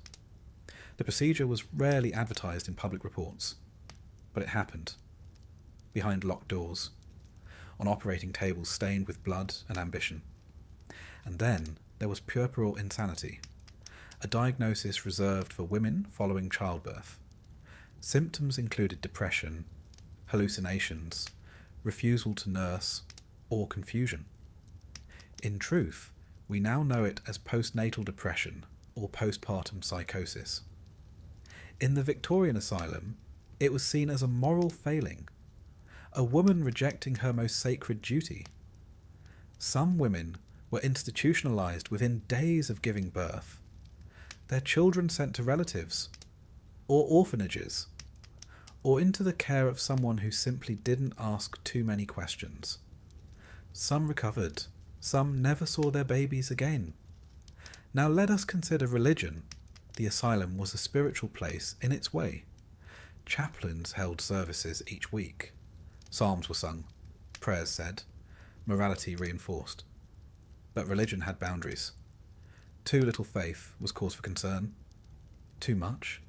The procedure was rarely advertised in public reports, but it happened, behind locked doors, on operating tables stained with blood and ambition. And then there was puerperal insanity, a diagnosis reserved for women following childbirth. Symptoms included depression, hallucinations, refusal to nurse, or confusion. In truth, we now know it as postnatal depression or postpartum psychosis. In the Victorian asylum, it was seen as a moral failing, a woman rejecting her most sacred duty. Some women were institutionalized within days of giving birth, their children sent to relatives, or orphanages, or into the care of someone who simply didn't ask too many questions. Some recovered, some never saw their babies again. Now let us consider religion. The asylum was a spiritual place in its way. Chaplains held services each week. Psalms were sung, prayers said, morality reinforced. But religion had boundaries. Too little faith was cause for concern. Too much?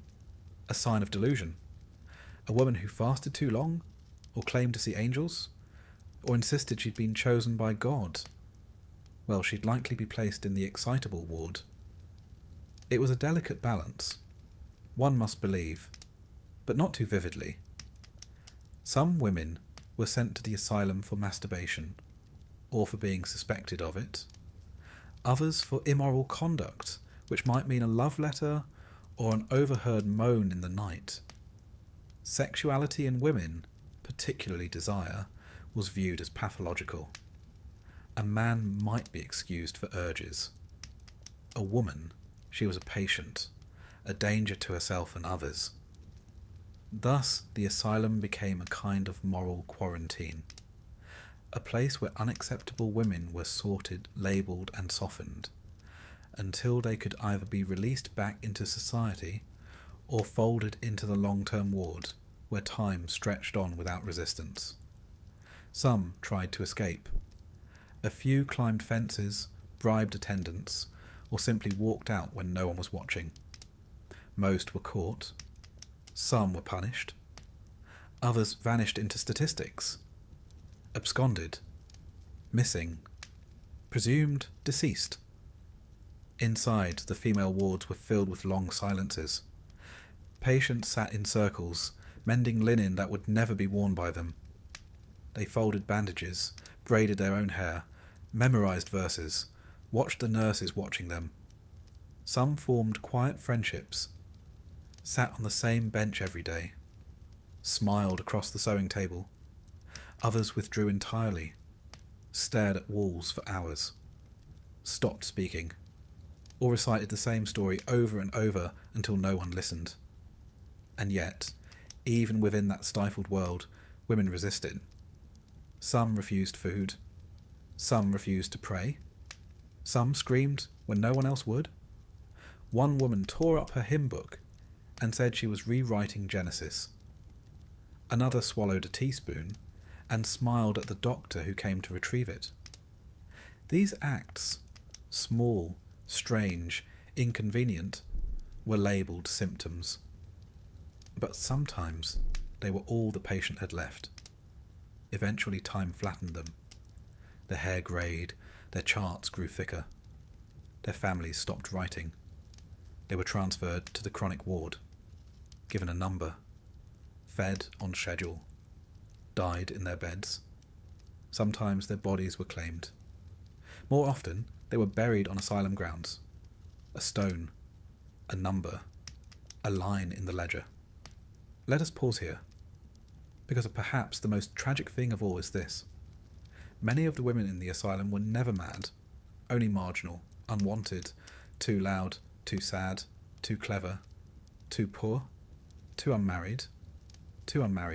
A sign of delusion. A woman who fasted too long, or claimed to see angels, or insisted she'd been chosen by God. Well, she'd likely be placed in the excitable ward. It was a delicate balance. One must believe, but not too vividly. Some women were sent to the asylum for masturbation, or for being suspected of it. Others for immoral conduct, which might mean a love letter or an overheard moan in the night. Sexuality in women, particularly desire, was viewed as pathological. A man might be excused for urges, a woman, she was a patient, a danger to herself and others. Thus, the asylum became a kind of moral quarantine, a place where unacceptable women were sorted, labelled and softened, until they could either be released back into society or folded into the long-term ward, where time stretched on without resistance. Some tried to escape. A few climbed fences, bribed attendants, or simply walked out when no one was watching. Most were caught. Some were punished. Others vanished into statistics. Absconded. Missing. Presumed deceased. Inside, the female wards were filled with long silences. Patients sat in circles, mending linen that would never be worn by them. They folded bandages, braided their own hair, memorized verses, watched the nurses watching them. Some formed quiet friendships, sat on the same bench every day, smiled across the sewing table. Others withdrew entirely, stared at walls for hours, stopped speaking, or recited the same story over and over until no one listened. And yet, even within that stifled world, women resisted. Some refused food. Some refused to pray. Some screamed when no one else would. One woman tore up her hymn book and said she was rewriting Genesis. Another swallowed a teaspoon and smiled at the doctor who came to retrieve it. These acts, small, strange, inconvenient, were labelled symptoms. But sometimes they were all the patient had left. Eventually time flattened them. Their hair greyed, their charts grew thicker. Their families stopped writing. They were transferred to the chronic ward, given a number, fed on schedule, died in their beds. Sometimes their bodies were claimed. More often, they were buried on asylum grounds. A stone, a number, a line in the ledger. Let us pause here, because perhaps the most tragic thing of all is this. Many of the women in the asylum were never mad, only marginal, unwanted, too loud, too sad, too clever, too poor, too unmarried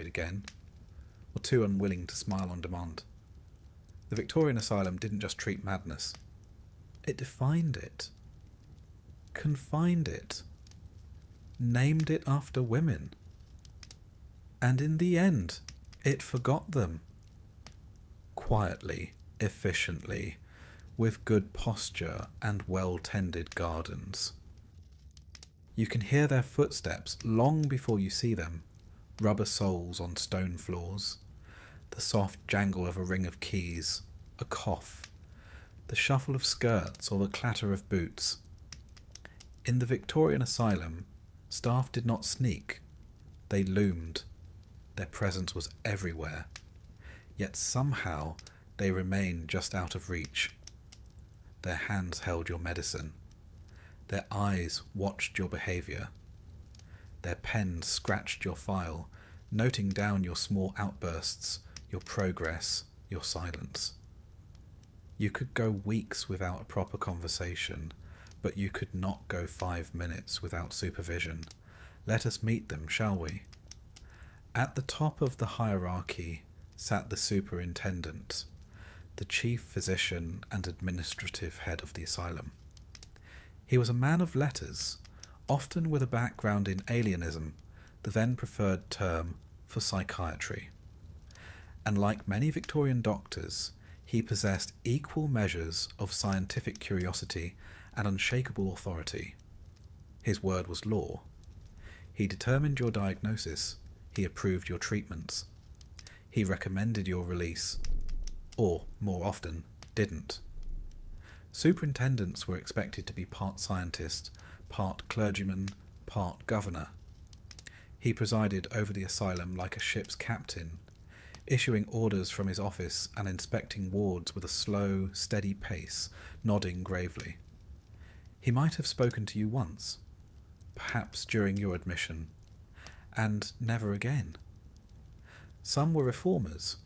again, or too unwilling to smile on demand. The Victorian asylum didn't just treat madness. It defined it, confined it, named it after women. And in the end, it forgot them. Quietly, efficiently, with good posture and well-tended gardens. You can hear their footsteps long before you see them, rubber soles on stone floors, the soft jangle of a ring of keys, a cough, the shuffle of skirts or the clatter of boots. In the Victorian asylum, staff did not sneak. They loomed. Their presence was everywhere. Yet somehow they remained just out of reach. Their hands held your medicine. Their eyes watched your behaviour. Their pens scratched your file, noting down your small outbursts, your progress, your silence. You could go weeks without a proper conversation, but you could not go 5 minutes without supervision. Let us meet them, shall we? At the top of the hierarchy sat the superintendent, the chief physician and administrative head of the asylum. He was a man of letters, often with a background in alienism, the then preferred term for psychiatry. And like many Victorian doctors, he possessed equal measures of scientific curiosity and unshakable authority. His word was law. He determined your diagnosis. He approved your treatments. He recommended your release, or, more often, didn't. Superintendents were expected to be part scientist, part clergyman, part governor. He presided over the asylum like a ship's captain, issuing orders from his office and inspecting wards with a slow, steady pace, nodding gravely. He might have spoken to you once, perhaps during your admission, and never again. Some were reformers.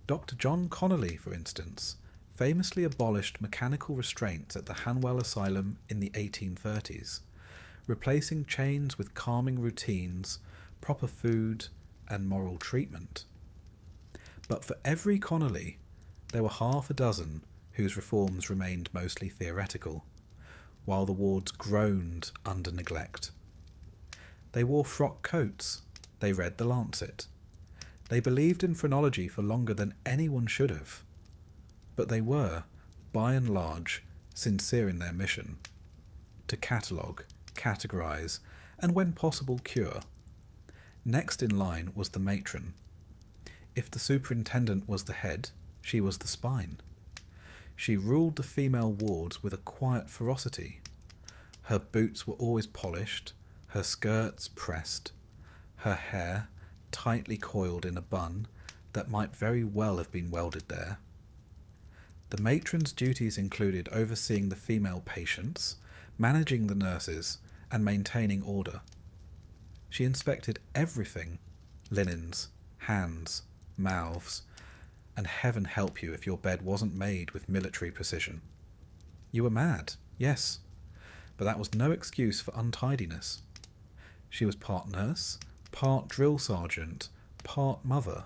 Dr. John Connolly, for instance, famously abolished mechanical restraints at the Hanwell Asylum in the 1830s, replacing chains with calming routines, proper food, and moral treatment. But for every Connolly, there were half a dozen whose reforms remained mostly theoretical, while the wards groaned under neglect. They wore frock coats, they read the Lancet, they believed in phrenology for longer than anyone should have, but they were, by and large, sincere in their mission to catalogue, categorise, and when possible cure. Next in line was the matron. If the superintendent was the head, she was the spine. She ruled the female wards with a quiet ferocity. Her boots were always polished, her skirts pressed, her hair tightly coiled in a bun that might very well have been welded there. The matron's duties included overseeing the female patients, managing the nurses, and maintaining order. She inspected everything: linens, hands, mouths, and heaven help you if your bed wasn't made with military precision. You were mad, yes, but that was no excuse for untidiness. She was part nurse, part drill sergeant, part mother,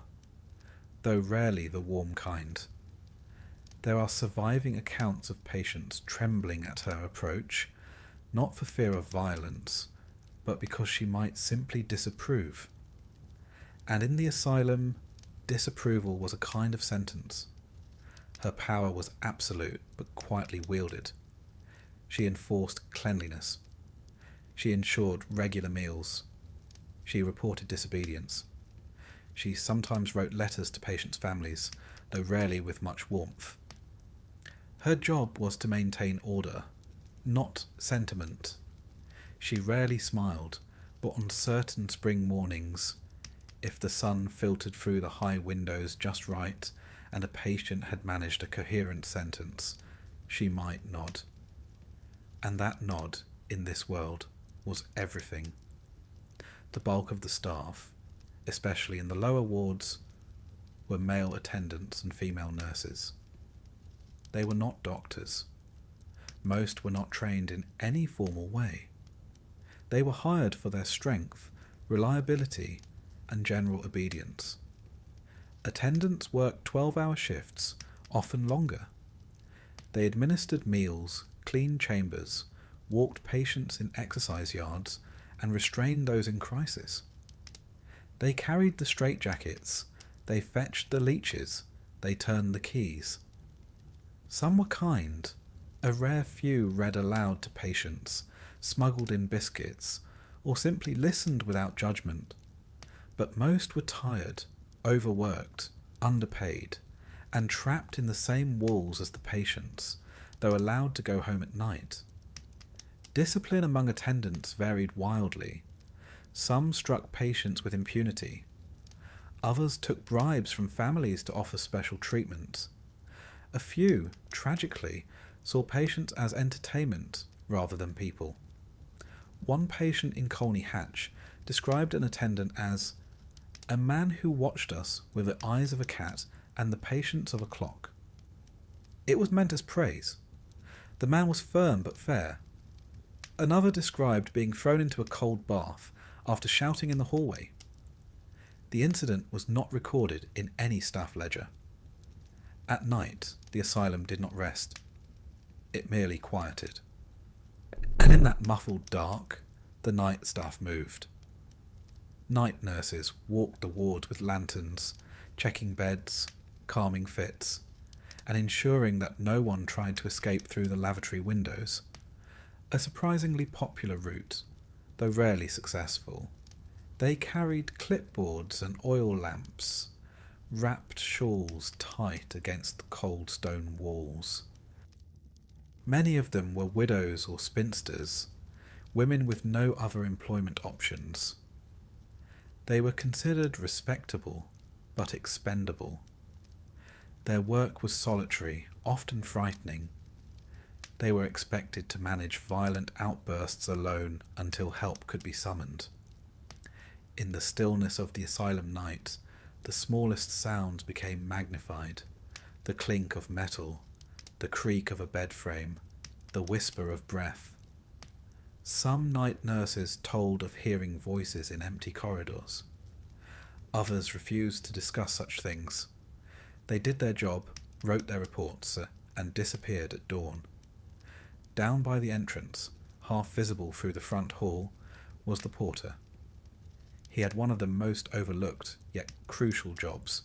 though rarely the warm kind. There are surviving accounts of patients trembling at her approach, not for fear of violence, but because she might simply disapprove. And in the asylum, disapproval was a kind of sentence. Her power was absolute, but quietly wielded. She enforced cleanliness. She ensured regular meals. She reported disobedience. She sometimes wrote letters to patients' families, though rarely with much warmth. Her job was to maintain order, not sentiment. She rarely smiled, but on certain spring mornings, if the sun filtered through the high windows just right and a patient had managed a coherent sentence, she might nod. And that nod, in this world, was everything. The bulk of the staff, especially in the lower wards, were male attendants and female nurses. They were not doctors. Most were not trained in any formal way. They were hired for their strength, reliability, and general obedience. Attendants worked 12-hour shifts, often longer. They administered meals, cleaned chambers, walked patients in exercise yards, and restrained those in crisis. They carried the straitjackets, they fetched the leeches, they turned the keys. Some were kind. A rare few read aloud to patients, smuggled in biscuits, or simply listened without judgment. But most were tired, overworked, underpaid, and trapped in the same walls as the patients, though allowed to go home at night. Discipline among attendants varied wildly. Some struck patients with impunity. Others took bribes from families to offer special treatment. A few, tragically, saw patients as entertainment rather than people. One patient in Colney Hatch described an attendant as a man who watched us with the eyes of a cat and the patience of a clock. It was meant as praise. The man was firm but fair. Another described being thrown into a cold bath after shouting in the hallway. The incident was not recorded in any staff ledger. At night, the asylum did not rest. It merely quieted. And in that muffled dark, the night staff moved. Night nurses walked the wards with lanterns, checking beds, calming fits, and ensuring that no one tried to escape through the lavatory windows. A surprisingly popular route, though rarely successful. They carried clipboards and oil lamps, wrapped shawls tight against the cold stone walls. Many of them were widows or spinsters, women with no other employment options. They were considered respectable, but expendable. Their work was solitary, often frightening. They were expected to manage violent outbursts alone until help could be summoned. In the stillness of the asylum night, the smallest sounds became magnified: the clink of metal, the creak of a bed frame, the whisper of breath. Some night nurses told of hearing voices in empty corridors. Others refused to discuss such things. They did their job, wrote their reports, and disappeared at dawn. Down by the entrance, half visible through the front hall, was the porter. He had one of the most overlooked yet crucial jobs.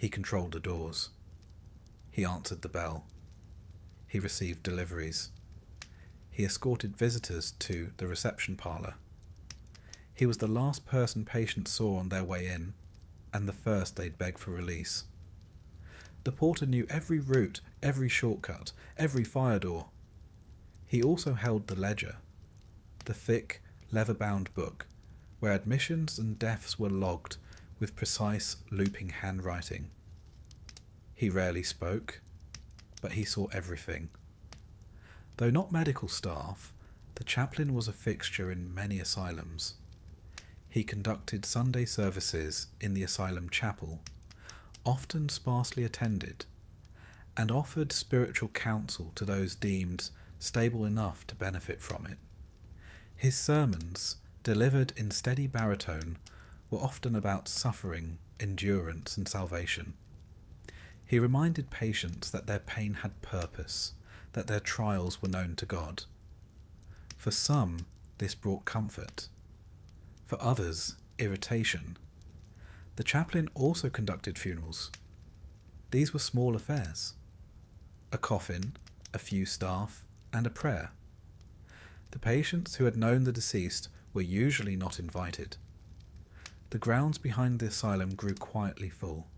He controlled the doors. He answered the bell. He received deliveries. He escorted visitors to the reception parlour. He was the last person patients saw on their way in, and the first they'd beg for release. The porter knew every route, every shortcut, every fire door. He also held the ledger, the thick, leather-bound book, where admissions and deaths were logged with precise, looping handwriting. He rarely spoke, but he saw everything. Though not medical staff, the chaplain was a fixture in many asylums. He conducted Sunday services in the asylum chapel, often sparsely attended, and offered spiritual counsel to those deemed stable enough to benefit from it. His sermons, delivered in steady baritone, were often about suffering, endurance, and salvation. He reminded patients that their pain had purpose, that their trials were known to God. For some, this brought comfort. For others, irritation. The chaplain also conducted funerals. These were small affairs. A coffin, a few staff, and a prayer. The patients who had known the deceased were usually not invited. The grounds behind the asylum grew quietly full.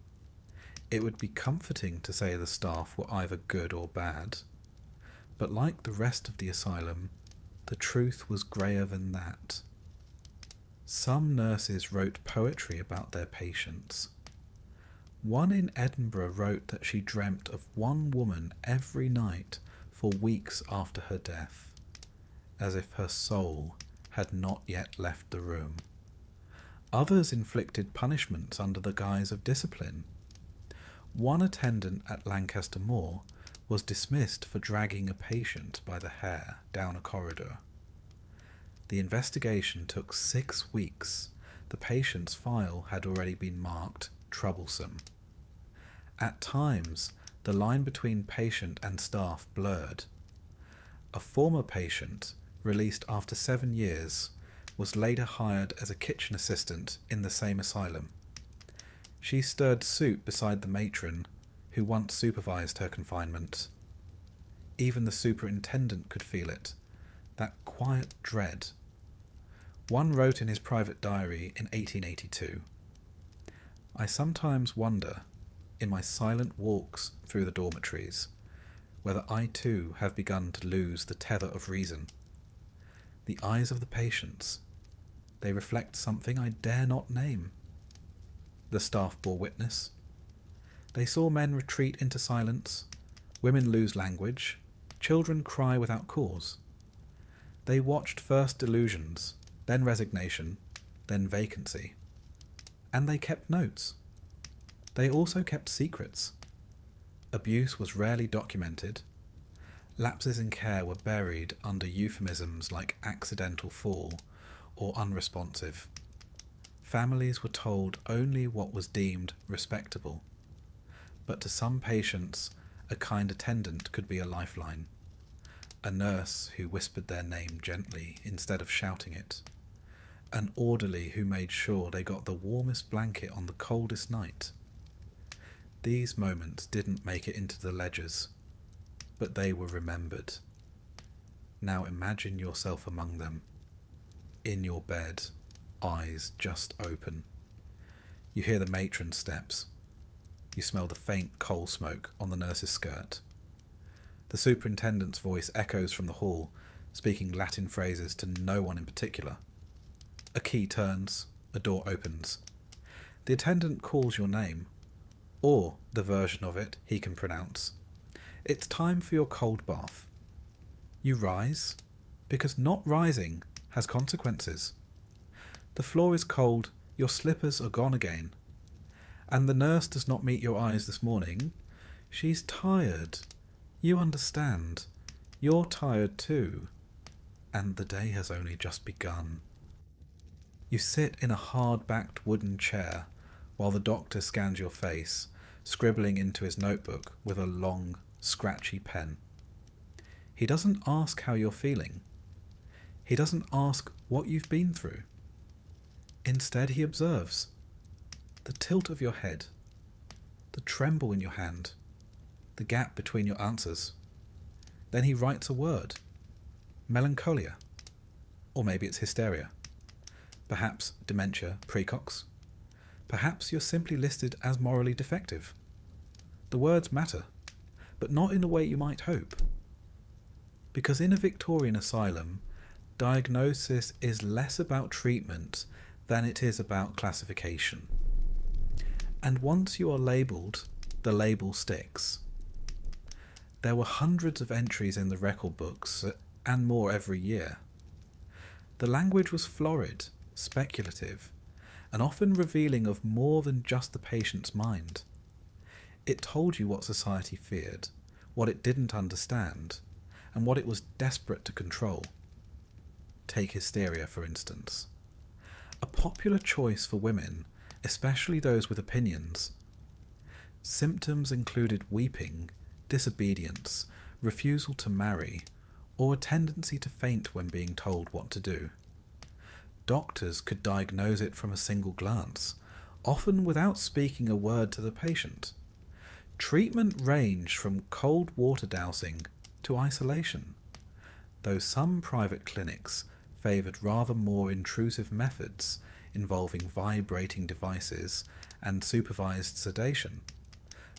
It would be comforting to say the staff were either good or bad, but like the rest of the asylum, the truth was greyer than that. Some nurses wrote poetry about their patients. One in Edinburgh wrote that she dreamt of one woman every night for weeks after her death, as if her soul had not yet left the room. Others inflicted punishments under the guise of discipline. One attendant at Lancaster Moor was dismissed for dragging a patient by the hair down a corridor. The investigation took 6 weeks. The patient's file had already been marked troublesome. At times, the line between patient and staff blurred. A former patient, released after 7 years, was later hired as a kitchen assistant in the same asylum. She stirred soup beside the matron, who once supervised her confinement. Even the superintendent could feel it, that quiet dread. One wrote in his private diary in 1882, "I sometimes wonder, in my silent walks through the dormitories, whether I too have begun to lose the tether of reason. The eyes of the patients, they reflect something I dare not name." The staff bore witness. They saw men retreat into silence, women lose language, children cry without cause. They watched first delusions, then resignation, then vacancy. And they kept notes. They also kept secrets. Abuse was rarely documented. Lapses in care were buried under euphemisms like accidental fall or unresponsive. Families were told only what was deemed respectable. But to some patients, a kind attendant could be a lifeline. A nurse who whispered their name gently instead of shouting it. An orderly who made sure they got the warmest blanket on the coldest night. These moments didn't make it into the ledgers, but they were remembered. Now imagine yourself among them, in your bed, eyes just open. You hear the matron's steps. You smell the faint coal smoke on the nurse's skirt. The superintendent's voice echoes from the hall, speaking Latin phrases to no one in particular. A key turns, a door opens. The attendant calls your name, or the version of it he can pronounce. It's time for your cold bath. You rise, because not rising has consequences. The floor is cold, your slippers are gone again. And the nurse does not meet your eyes this morning. She's tired. You understand. You're tired too, and the day has only just begun. You sit in a hard-backed wooden chair while the doctor scans your face, scribbling into his notebook with a long, scratchy pen. He doesn't ask how you're feeling. He doesn't ask what you've been through. Instead, he observes the tilt of your head, the tremble in your hand, the gap between your answers. Then he writes a word. Melancholia. Or maybe it's hysteria. Perhaps dementia precox. Perhaps you're simply listed as morally defective. The words matter, but not in the way you might hope. Because in a Victorian asylum, diagnosis is less about treatment than it is about classification. And once you are labelled, the label sticks. There were hundreds of entries in the record books, and more every year. The language was florid, speculative, and often revealing of more than just the patient's mind. It told you what society feared, what it didn't understand, and what it was desperate to control. Take hysteria, for instance. A popular choice for women, especially those with opinions. Symptoms included weeping, disobedience, refusal to marry, or a tendency to faint when being told what to do. Doctors could diagnose it from a single glance, often without speaking a word to the patient. Treatment ranged from cold water dousing to isolation, though some private clinics favoured rather more intrusive methods involving vibrating devices and supervised sedation.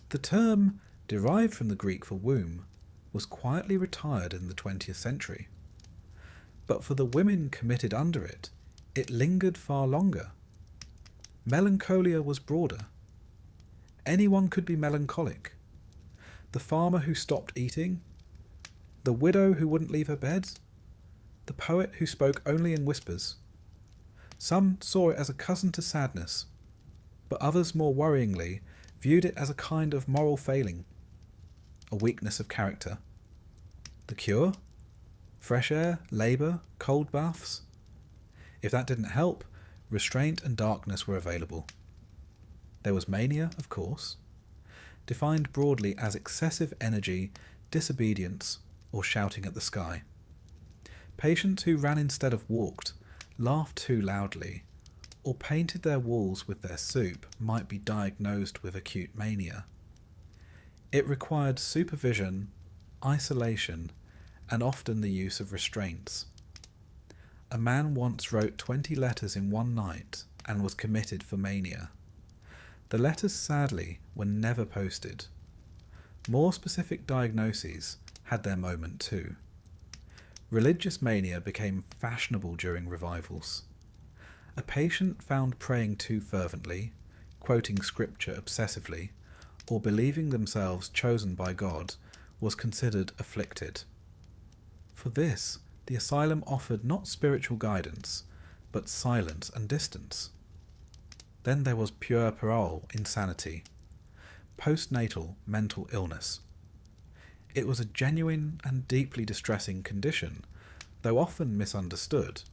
The term, derived from the Greek for womb, was quietly retired in the 20th century. But for the women committed under it, it lingered far longer. Melancholia was broader. Anyone could be melancholic. The farmer who stopped eating, the widow who wouldn't leave her bed, the poet who spoke only in whispers. Some saw it as a cousin to sadness, but others more worryingly viewed it as a kind of moral failing, a weakness of character. The cure? Fresh air, labour, cold baths? If that didn't help, restraint and darkness were available. There was mania, of course, defined broadly as excessive energy, disobedience, or shouting at the sky. Patients who ran instead of walked, laughed too loudly, or painted their walls with their soup might be diagnosed with acute mania. It required supervision, isolation, and often the use of restraints. A man once wrote 20 letters in one night and was committed for mania. The letters, sadly, were never posted. More specific diagnoses had their moment too. Religious mania became fashionable during revivals. A patient found praying too fervently, quoting scripture obsessively, or believing themselves chosen by God was considered afflicted. For this, the asylum offered not spiritual guidance, but silence and distance. Then there was puerperal insanity, postnatal mental illness. It was a genuine and deeply distressing condition, though often misunderstood.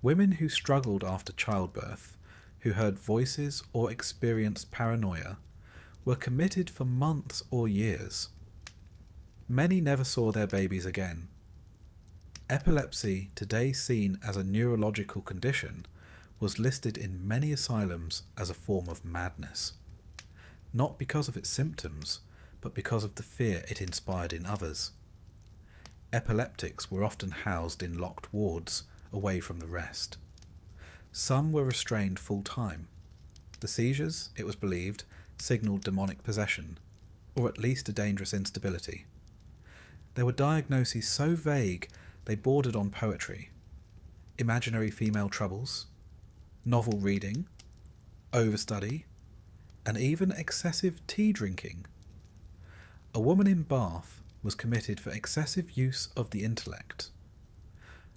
Women who struggled after childbirth, who heard voices or experienced paranoia, were committed for months or years. Many never saw their babies again. Epilepsy, today seen as a neurological condition, was listed in many asylums as a form of madness, not because of its symptoms, but because of the fear it inspired in others. Epileptics were often housed in locked wards, away from the rest. Some were restrained full-time. The seizures, it was believed, signalled demonic possession, or at least a dangerous instability. There were diagnoses so vague they bordered on poetry. Imaginary female troubles, novel reading, overstudy, and even excessive tea drinking. A woman in Bath was committed for excessive use of the intellect.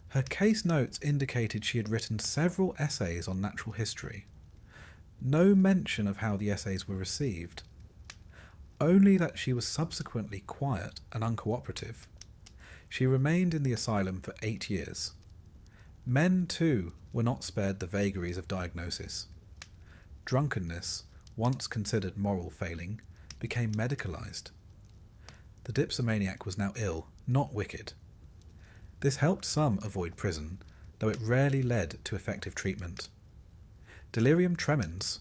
Her case notes indicated she had written several essays on natural history. No mention of how the essays were received. only that she was subsequently quiet and uncooperative. She remained in the asylum for 8 years. Men, too, were not spared the vagaries of diagnosis. Drunkenness, once considered moral failing, became medicalized. The dipsomaniac was now ill, not wicked. This helped some avoid prison, though it rarely led to effective treatment. Delirium tremens,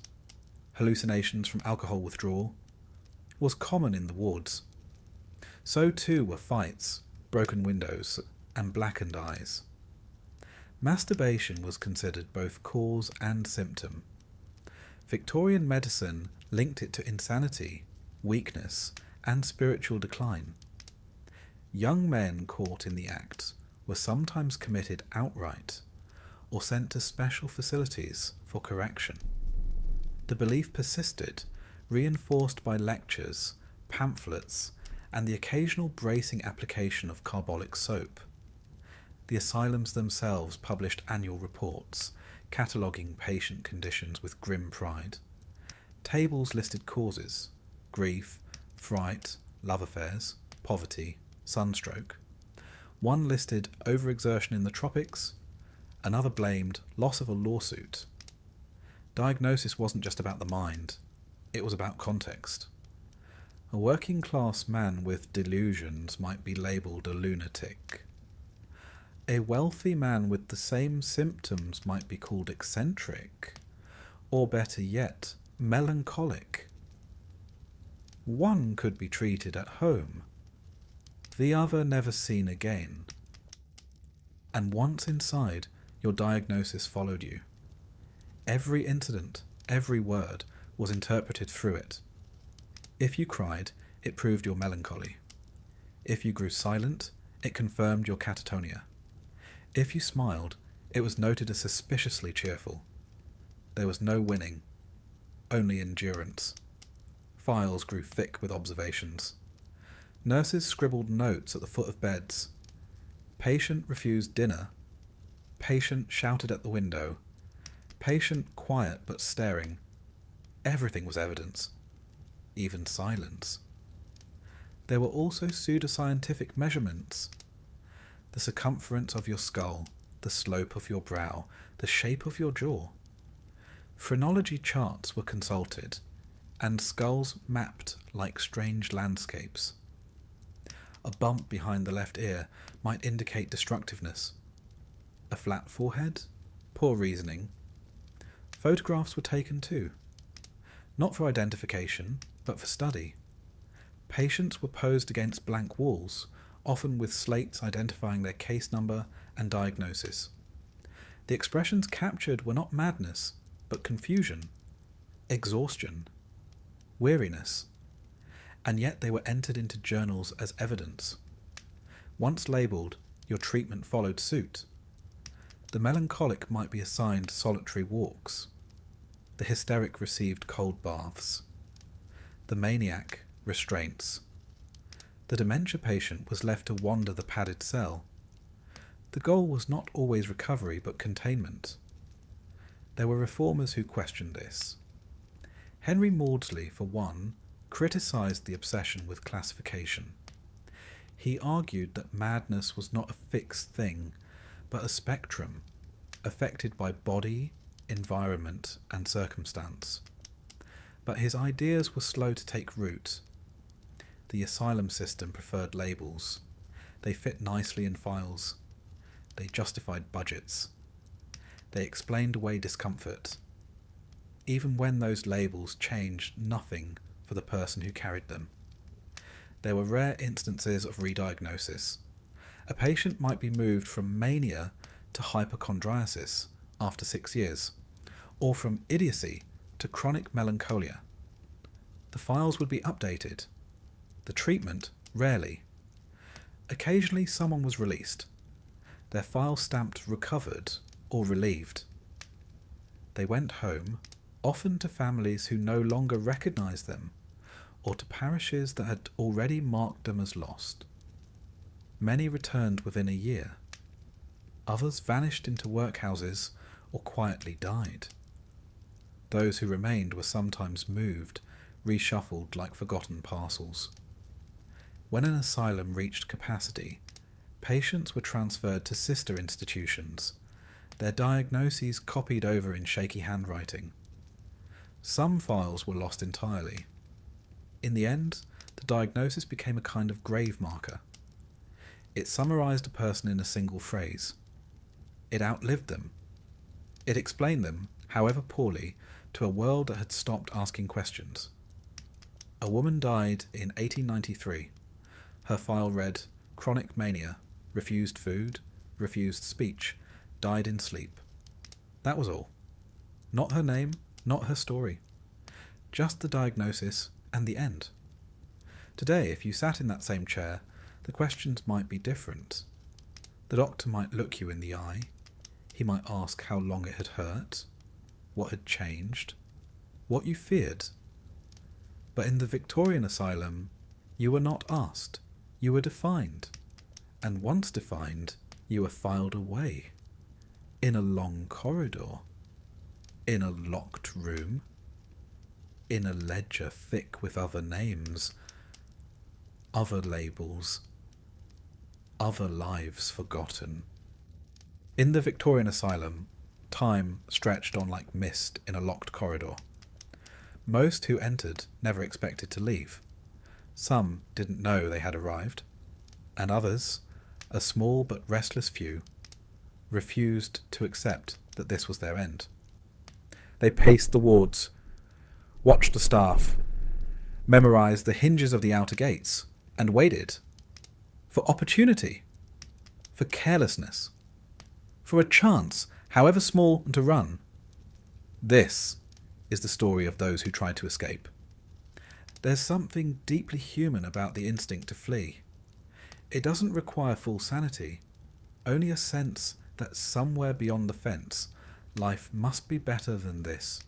hallucinations from alcohol withdrawal, was common in the wards. So too were fights, broken windows, and blackened eyes. Masturbation was considered both cause and symptom. Victorian medicine linked it to insanity, weakness, and spiritual decline. Young men caught in the act were sometimes committed outright or sent to special facilities for correction. The belief persisted, reinforced by lectures, pamphlets, and the occasional bracing application of carbolic soap. The asylums themselves published annual reports, cataloguing patient conditions with grim pride. Tables listed causes: grief, fright, love affairs, poverty, sunstroke. One listed overexertion in the tropics, another blamed loss of a lawsuit. Diagnosis wasn't just about the mind, it was about context. A working-class man with delusions might be labelled a lunatic. A wealthy man with the same symptoms might be called eccentric, or better yet, melancholic. One could be treated at home, the other never seen again. And once inside, your diagnosis followed you. Every incident, every word, was interpreted through it. If you cried, it proved your melancholy. If you grew silent, it confirmed your catatonia. If you smiled, it was noted as suspiciously cheerful. There was no winning, only endurance. Files grew thick with observations. Nurses scribbled notes at the foot of beds. Patient refused dinner. Patient shouted at the window. Patient quiet but staring. Everything was evidence, even silence. There were also pseudoscientific measurements. The circumference of your skull, the slope of your brow, the shape of your jaw. Phrenology charts were consulted, and skulls mapped like strange landscapes. A bump behind the left ear might indicate destructiveness. A flat forehead? Poor reasoning. Photographs were taken too. Not for identification, but for study. Patients were posed against blank walls, often with slates identifying their case number and diagnosis. The expressions captured were not madness, but confusion, exhaustion, weariness, and yet they were entered into journals as evidence. Once labelled, your treatment followed suit. The melancholic might be assigned solitary walks. The hysteric received cold baths. The maniac, restraints. The dementia patient was left to wander the padded cell. The goal was not always recovery, but containment. There were reformers who questioned this. Henry Maudsley, for one, criticised the obsession with classification. He argued that madness was not a fixed thing, but a spectrum, affected by body, environment, and circumstance. But his ideas were slow to take root. The asylum system preferred labels. They fit nicely in files. They justified budgets. They explained away discomfort, even when those labels changed nothing for the person who carried them. There were rare instances of re-diagnosis. A patient might be moved from mania to hypochondriasis after 6 years, or from idiocy to chronic melancholia. The files would be updated. The treatment, rarely. Occasionally someone was released, their file stamped recovered or relieved. They went home, often to families who no longer recognised them, or to parishes that had already marked them as lost. Many returned within a year. Others vanished into workhouses or quietly died. Those who remained were sometimes moved reshuffled like forgotten parcels. When an asylum reached capacity, patients were transferred to sister institutions, their diagnoses copied over in shaky handwriting. Some files were lost entirely. In the end, the diagnosis became a kind of grave marker. It summarised a person in a single phrase. It outlived them. It explained them, however poorly, to a world that had stopped asking questions. A woman died in 1893. Her file read, chronic mania, refused food, refused speech, died in sleep. That was all. Not her name, not her story. Just the diagnosis and the end. Today, if you sat in that same chair, the questions might be different. The doctor might look you in the eye. He might ask how long it had hurt, what had changed, what you feared. But in the Victorian asylum, you were not asked. You were defined. And once defined, you were filed away. In a long corridor. In a locked room. In a ledger thick with other names. Other labels. Other lives forgotten. In the Victorian asylum, time stretched on like mist in a locked corridor. Most who entered never expected to leave. Some didn't know they had arrived, and others, a small but restless few, refused to accept that this was their end. They paced the wards, watched the staff, memorised the hinges of the outer gates, and waited for opportunity, for carelessness, for a chance, however small, to run. This is the story of those who tried to escape. There's something deeply human about the instinct to flee. It doesn't require full sanity, only a sense that somewhere beyond the fence, life must be better than this.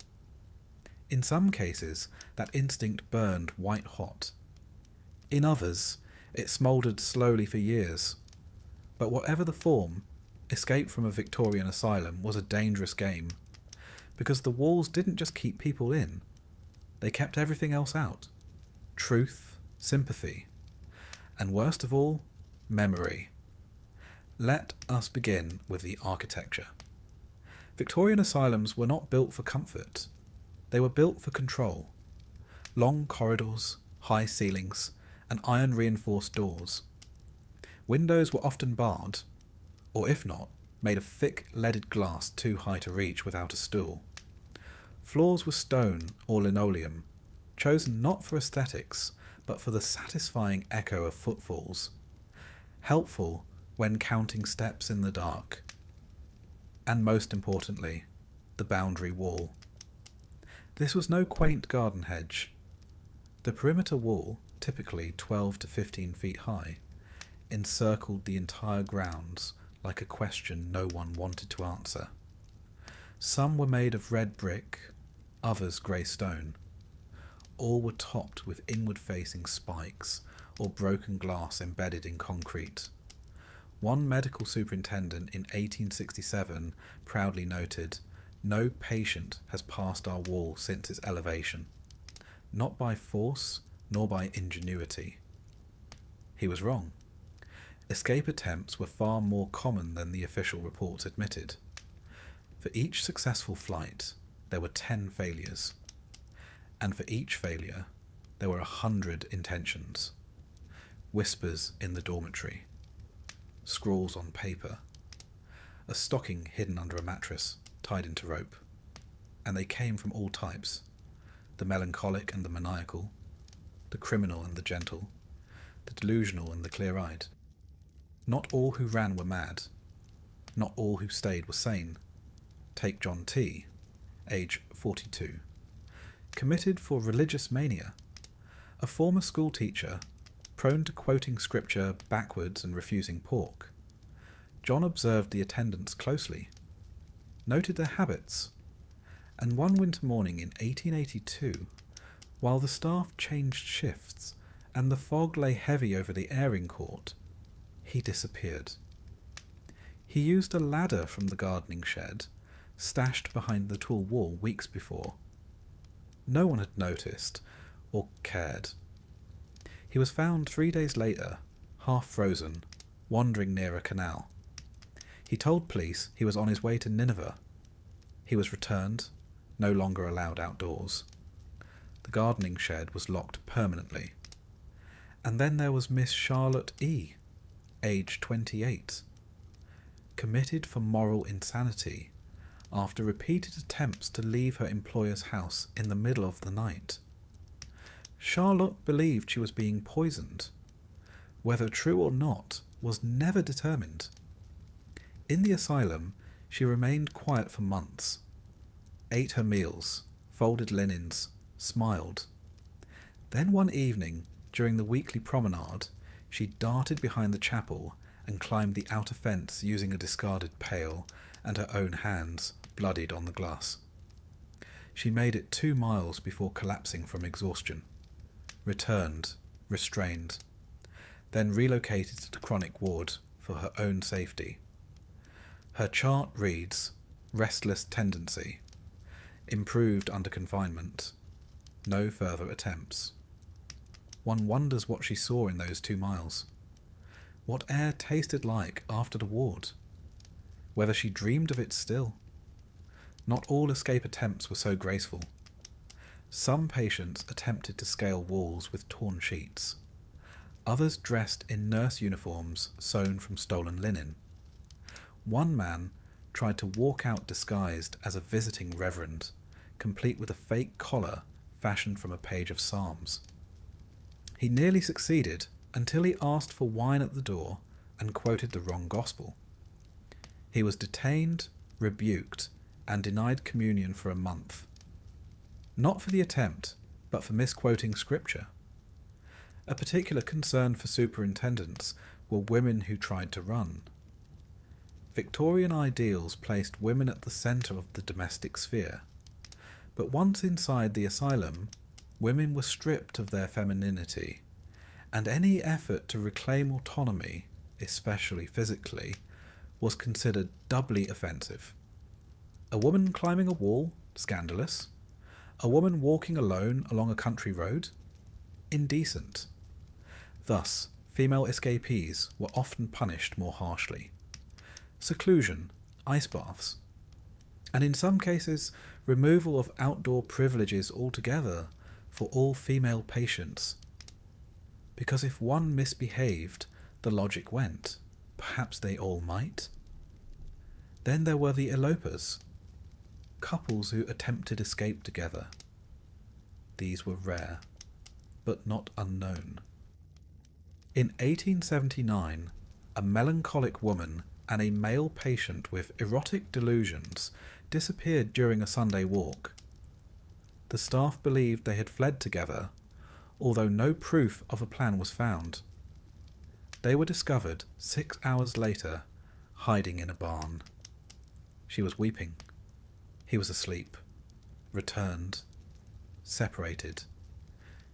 In some cases, that instinct burned white hot. In others, it smouldered slowly for years. But whatever the form, escape from a Victorian asylum was a dangerous game, because the walls didn't just keep people in, they kept everything else out. Truth, sympathy, and worst of all, memory. Let us begin with the architecture. Victorian asylums were not built for comfort. They were built for control. Long corridors, high ceilings, and iron-reinforced doors. Windows were often barred, or if not, made of thick leaded glass too high to reach without a stool. Floors were stone or linoleum, chosen not for aesthetics, but for the satisfying echo of footfalls, helpful when counting steps in the dark. And most importantly, the boundary wall. This was no quaint garden hedge. The perimeter wall, typically 12 to 15 feet high, encircled the entire grounds like a question no one wanted to answer. Some were made of red brick, others grey stone. All were topped with inward-facing spikes or broken glass embedded in concrete. One medical superintendent in 1867 proudly noted, "No patient has passed our wall since its elevation, not by force nor by ingenuity." He was wrong. Escape attempts were far more common than the official reports admitted. For each successful flight, there were 10 failures. And for each failure, there were 100 intentions. Whispers in the dormitory. Scrawls on paper. A stocking hidden under a mattress, tied into rope. And they came from all types. The melancholic and the maniacal. The criminal and the gentle. The delusional and the clear-eyed. Not all who ran were mad. Not all who stayed were sane. Take John T., age 42. Committed for religious mania. A former school teacher, prone to quoting scripture backwards and refusing pork. John observed the attendants closely, noted their habits, and one winter morning in 1882, while the staff changed shifts and the fog lay heavy over the airing court, he disappeared. He used a ladder from the gardening shed, stashed behind the tall wall weeks before. No one had noticed, or cared. He was found 3 days later, half frozen, wandering near a canal. He told police he was on his way to Nineveh. He was returned, no longer allowed outdoors. The gardening shed was locked permanently. And then there was Miss Charlotte E., aged 28, committed for moral insanity after repeated attempts to leave her employer's house in the middle of the night. Charlotte believed she was being poisoned. Whether true or not was never determined. In the asylum, she remained quiet for months, ate her meals, folded linens, smiled. Then one evening, during the weekly promenade, she darted behind the chapel and climbed the outer fence using a discarded pail and her own hands bloodied on the glass. She made it 2 miles before collapsing from exhaustion, returned, restrained, then relocated to the chronic ward for her own safety. Her chart reads, restless tendency, improved under confinement, no further attempts. One wonders what she saw in those 2 miles. What air tasted like after the ward. Whether she dreamed of it still. Not all escape attempts were so graceful. Some patients attempted to scale walls with torn sheets. Others dressed in nurse uniforms sewn from stolen linen. One man tried to walk out disguised as a visiting reverend, complete with a fake collar fashioned from a page of Psalms. He nearly succeeded until he asked for wine at the door and quoted the wrong gospel. He was detained, rebuked, and denied communion for a month. Not for the attempt, but for misquoting scripture. A particular concern for superintendents were women who tried to run. Victorian ideals placed women at the centre of the domestic sphere, but once inside the asylum, women were stripped of their femininity, and any effort to reclaim autonomy, especially physically, was considered doubly offensive. A woman climbing a wall? Scandalous. A woman walking alone along a country road? Indecent. Thus, female escapees were often punished more harshly. Seclusion, ice baths, and in some cases, removal of outdoor privileges altogether for all female patients. Because if one misbehaved, the logic went, perhaps they all might. Then there were the elopers, couples who attempted escape together. These were rare, but not unknown. In 1879, a melancholic woman and a male patient with erotic delusions disappeared during a Sunday walk. The staff believed they had fled together, although no proof of a plan was found. They were discovered 6 hours later, hiding in a barn. She was weeping. He was asleep. Returned. Separated.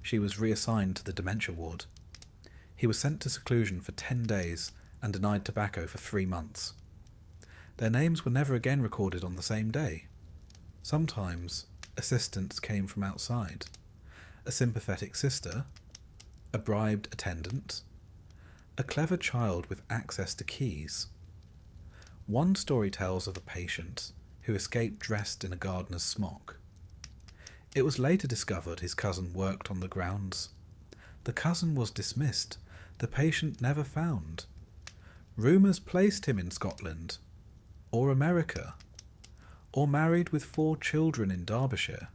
She was reassigned to the dementia ward. He was sent to seclusion for 10 days and denied tobacco for 3 months. Their names were never again recorded on the same day. Sometimes assistance came from outside. A sympathetic sister, a bribed attendant, a clever child with access to keys. One story tells of a patient who escaped dressed in a gardener's smock. It was later discovered his cousin worked on the grounds. The cousin was dismissed, the patient never found. Rumours placed him in Scotland, or America, or married with 4 children in Derbyshire.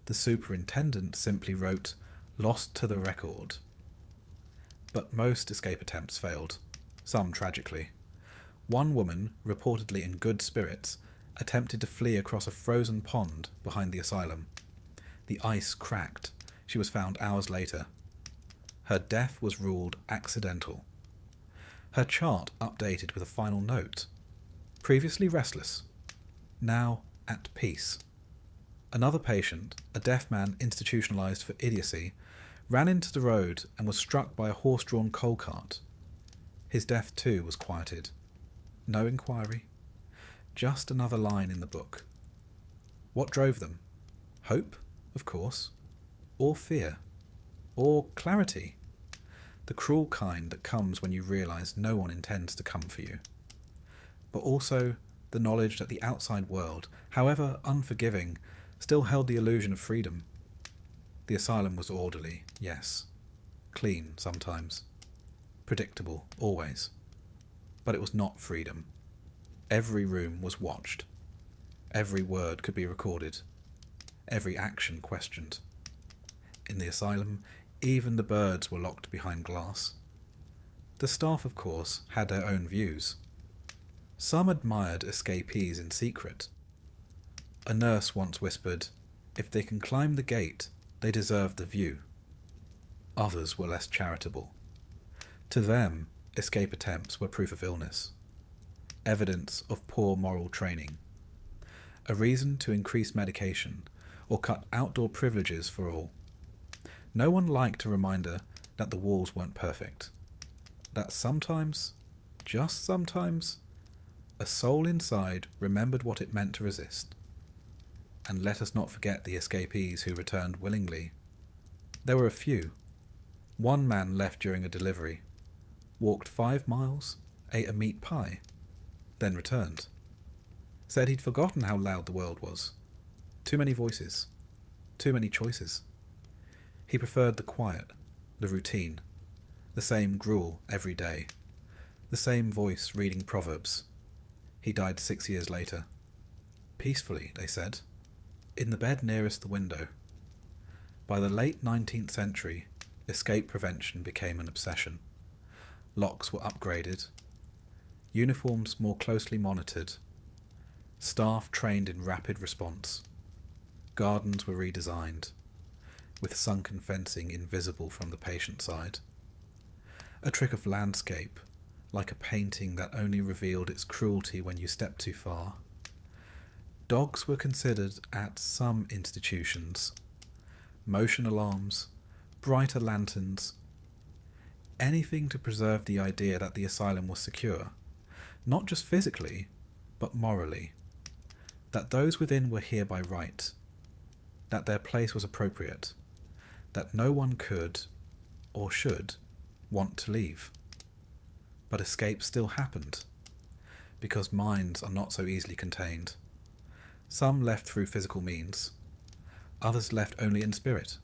The superintendent simply wrote, "Lost to the record." But most escape attempts failed, some tragically. One woman, reportedly in good spirits, attempted to flee across a frozen pond behind the asylum. The ice cracked. She was found hours later. Her death was ruled accidental. Her chart updated with a final note. Previously restless, now at peace. Another patient, a deaf man institutionalized for idiocy, ran into the road and was struck by a horse-drawn coal cart. His death too was quieted. No inquiry. Just another line in the book. What drove them? Hope, of course. or fear, or clarity, the cruel kind that comes when you realise no one intends to come for you, but also the knowledge that the outside world, however unforgiving, still held the illusion of freedom. The asylum was orderly, yes, clean sometimes, predictable always, but it was not freedom. Every room was watched. Every word could be recorded. Every action questioned. In the asylum, even the birds were locked behind glass. The staff, of course, had their own views. Some admired escapees in secret. A nurse once whispered, "If they can climb the gate, they deserve the view." Others were less charitable. To them, escape attempts were proof of illness, evidence of poor moral training, a reason to increase medication or cut outdoor privileges for all. No one liked a reminder that the walls weren't perfect, that sometimes, just sometimes, a soul inside remembered what it meant to resist. And let us not forget the escapees who returned willingly. There were a few. One man left during a delivery, walked 5 miles, ate a meat pie, then returned. Said he'd forgotten how loud the world was. Too many voices, too many choices. He preferred the quiet, the routine, the same gruel every day, the same voice reading proverbs. He died 6 years later. Peacefully, they said, in the bed nearest the window. By the late 19th century, escape prevention became an obsession. Locks were upgraded, uniforms more closely monitored, staff trained in rapid response, gardens were redesigned, with sunken fencing invisible from the patient side. A trick of landscape, like a painting that only revealed its cruelty when you stepped too far. Dogs were considered at some institutions. Motion alarms, brighter lanterns, anything to preserve the idea that the asylum was secure, not just physically, but morally, that those within were here by right, that their place was appropriate, that no one could, or should, want to leave. But escape still happened, because minds are not so easily contained. Some left through physical means, others left only in spirit.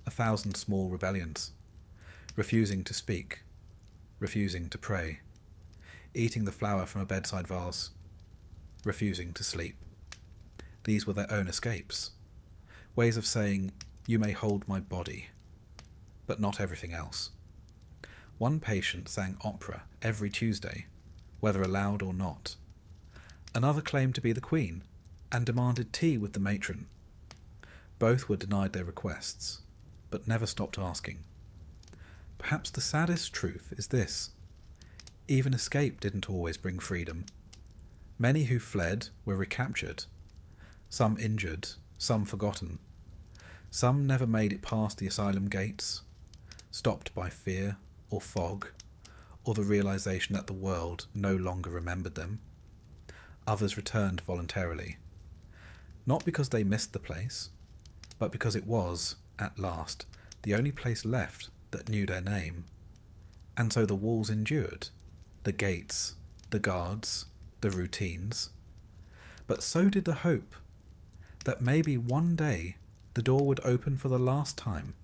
1,000 small rebellions, refusing to speak, refusing to pray, eating the flower from a bedside vase, refusing to sleep. These were their own escapes, ways of saying, "You may hold my body, but not everything else." One patient sang opera every Tuesday, whether allowed or not. Another claimed to be the Queen and demanded tea with the matron. Both were denied their requests, but never stopped asking. Perhaps the saddest truth is this: even escape didn't always bring freedom. Many who fled were recaptured, some injured, some forgotten. Some never made it past the asylum gates, stopped by fear or fog, or the realization that the world no longer remembered them. Others returned voluntarily, not because they missed the place, but because it was, at last, the only place left that knew their name. And so the walls endured, the gates, the guards, the routines. But so did the hope that maybe one day the door would open for the last time,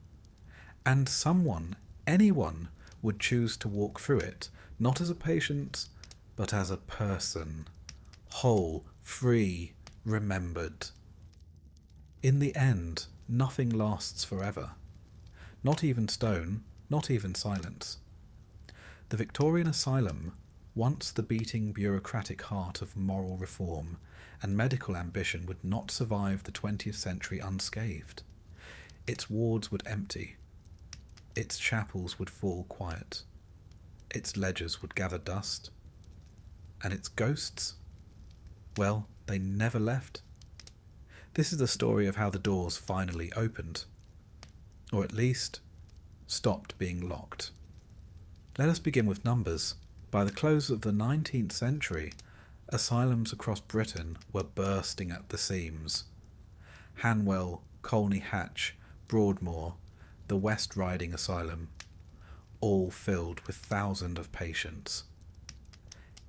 and someone, anyone, would choose to walk through it, not as a patient, but as a person, whole, free, remembered. In the end, nothing lasts forever. Not even stone, not even silence. The Victorian asylum, once the beating bureaucratic heart of moral reform and medical ambition, would not survive the 20th century unscathed. Its wards would empty. Its chapels would fall quiet. Its ledgers would gather dust. And its ghosts? Well, they never left. This is the story of how the doors finally opened, or at least stopped being locked. Let us begin with numbers. By the close of the 19th century, asylums across Britain were bursting at the seams. Hanwell, Colney Hatch, Broadmoor, the West Riding Asylum, all filled with thousands of patients.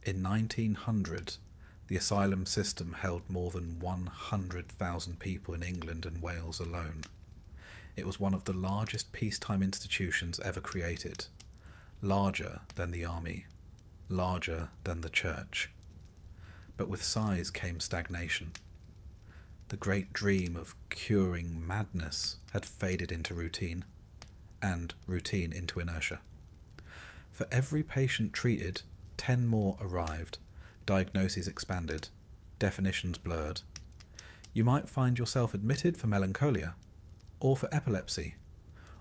In 1900, the asylum system held more than 100,000 people in England and Wales alone. It was one of the largest peacetime institutions ever created, larger than the army, larger than the church. But with size came stagnation. The great dream of curing madness had faded into routine, and routine into inertia. For every patient treated, 10 more arrived, diagnoses expanded, definitions blurred. You might find yourself admitted for melancholia, or for epilepsy,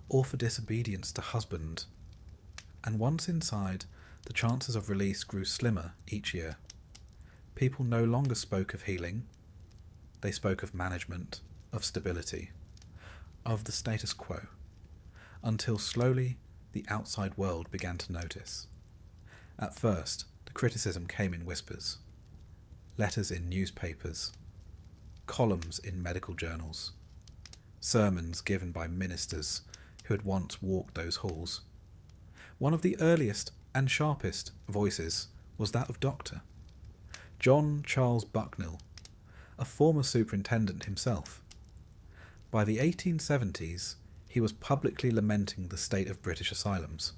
or for disobedience to husband. And once inside, the chances of release grew slimmer each year. People no longer spoke of healing. They spoke of management, of stability, of the status quo, until slowly the outside world began to notice. At first, the criticism came in whispers, letters in newspapers, columns in medical journals, sermons given by ministers who had once walked those halls. One of the earliest and sharpest voices was that of Dr. John Charles Bucknell, a former superintendent himself. By the 1870s, he was publicly lamenting the state of British asylums.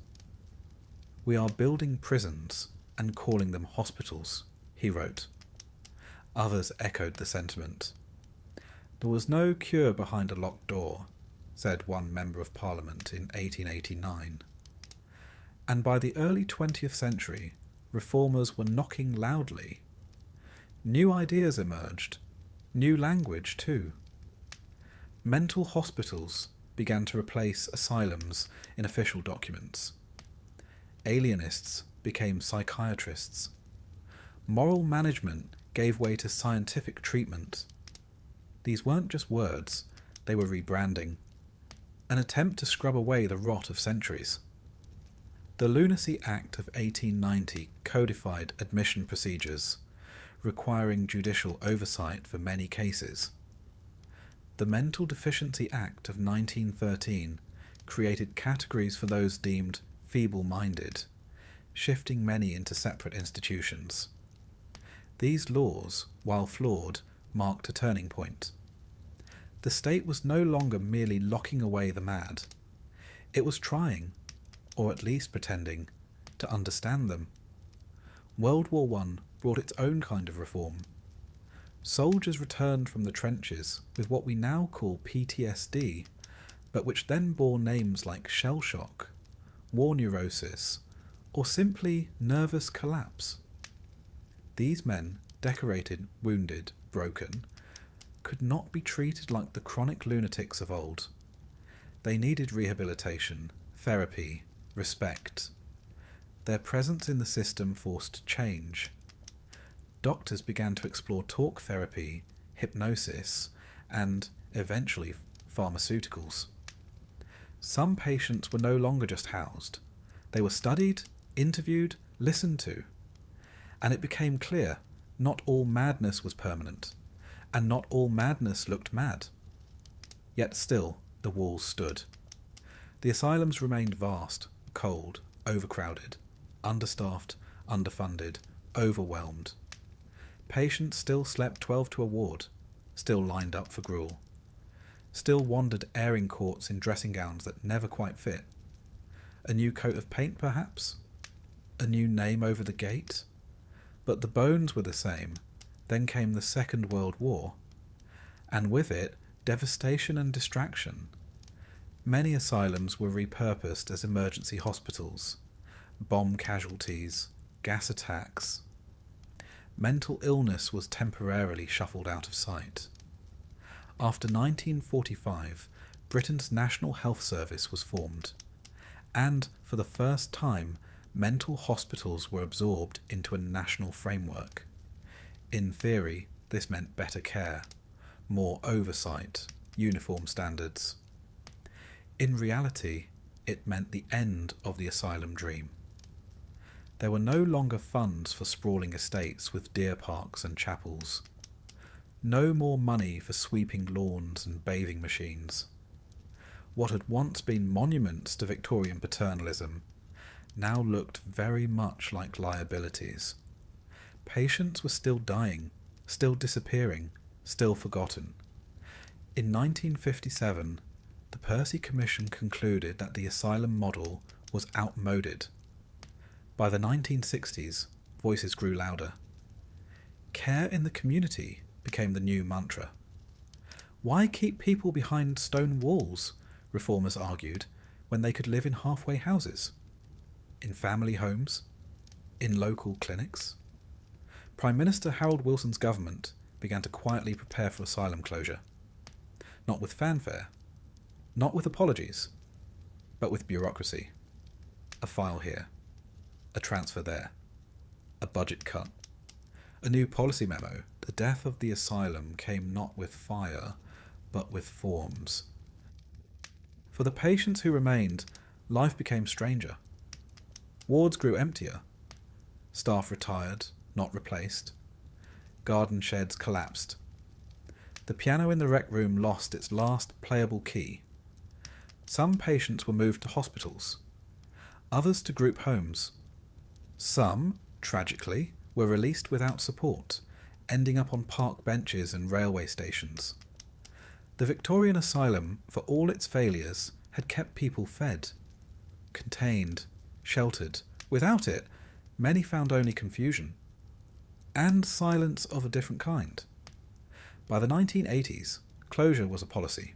"We are building prisons and calling them hospitals," he wrote. Others echoed the sentiment. "There was no cure behind a locked door," said one Member of Parliament in 1889. And by the early 20th century, reformers were knocking loudly. New ideas emerged, new language too. Mental hospitals began to replace asylums in official documents. Alienists became psychiatrists. Moral management gave way to scientific treatment. These weren't just words, they were rebranding, an attempt to scrub away the rot of centuries. The Lunacy Act of 1890 codified admission procedures, requiring judicial oversight for many cases. The Mental Deficiency Act of 1913 created categories for those deemed feeble-minded, shifting many into separate institutions. These laws, while flawed, marked a turning point. The state was no longer merely locking away the mad. It was trying, or at least pretending, to understand them. World War I brought its own kind of reform. Soldiers returned from the trenches with what we now call PTSD, but which then bore names like shell shock, war neurosis, or simply nervous collapse. These men, decorated, wounded, broken, could not be treated like the chronic lunatics of old. They needed rehabilitation, therapy, respect. Their presence in the system forced change. Doctors began to explore talk therapy, hypnosis, and, eventually, pharmaceuticals. Some patients were no longer just housed. They were studied, interviewed, listened to. And it became clear not all madness was permanent, and not all madness looked mad. Yet still, the walls stood. The asylums remained vast, cold, overcrowded, understaffed, underfunded, overwhelmed. Patients still slept 12 to a ward, still lined up for gruel, still wandered airing courts in dressing gowns that never quite fit. A new coat of paint, perhaps? A new name over the gate? But the bones were the same. Then came the Second World War, and with it, devastation and distraction. Many asylums were repurposed as emergency hospitals, bomb casualties, gas attacks. Mental illness was temporarily shuffled out of sight. After 1945, Britain's National Health Service was formed, and for the first time, mental hospitals were absorbed into a national framework. In theory, this meant better care, more oversight, uniform standards. In reality, it meant the end of the asylum dream. There were no longer funds for sprawling estates with deer parks and chapels. No more money for sweeping lawns and bathing machines. What had once been monuments to Victorian paternalism now looked very much like liabilities. Patients were still dying, still disappearing, still forgotten. In 1957, the Percy Commission concluded that the asylum model was outmoded. By the 1960s, voices grew louder. Care in the community became the new mantra. Why keep people behind stone walls, reformers argued, when they could live in halfway houses? In family homes? In local clinics? Prime Minister Harold Wilson's government began to quietly prepare for asylum closure. Not with fanfare, not with apologies, but with bureaucracy. A file here, a transfer there, a budget cut. A new policy memo, the death of the asylum came not with fire, but with forms. For the patients who remained, life became stranger. Wards grew emptier. Staff retired, not replaced. Garden sheds collapsed. The piano in the rec room lost its last playable key. Some patients were moved to hospitals, others to group homes. Some, tragically, were released without support, ending up on park benches and railway stations. The Victorian asylum, for all its failures, had kept people fed, contained, sheltered. Without it, many found only confusion, and silence of a different kind. By the 1980s, closure was a policy.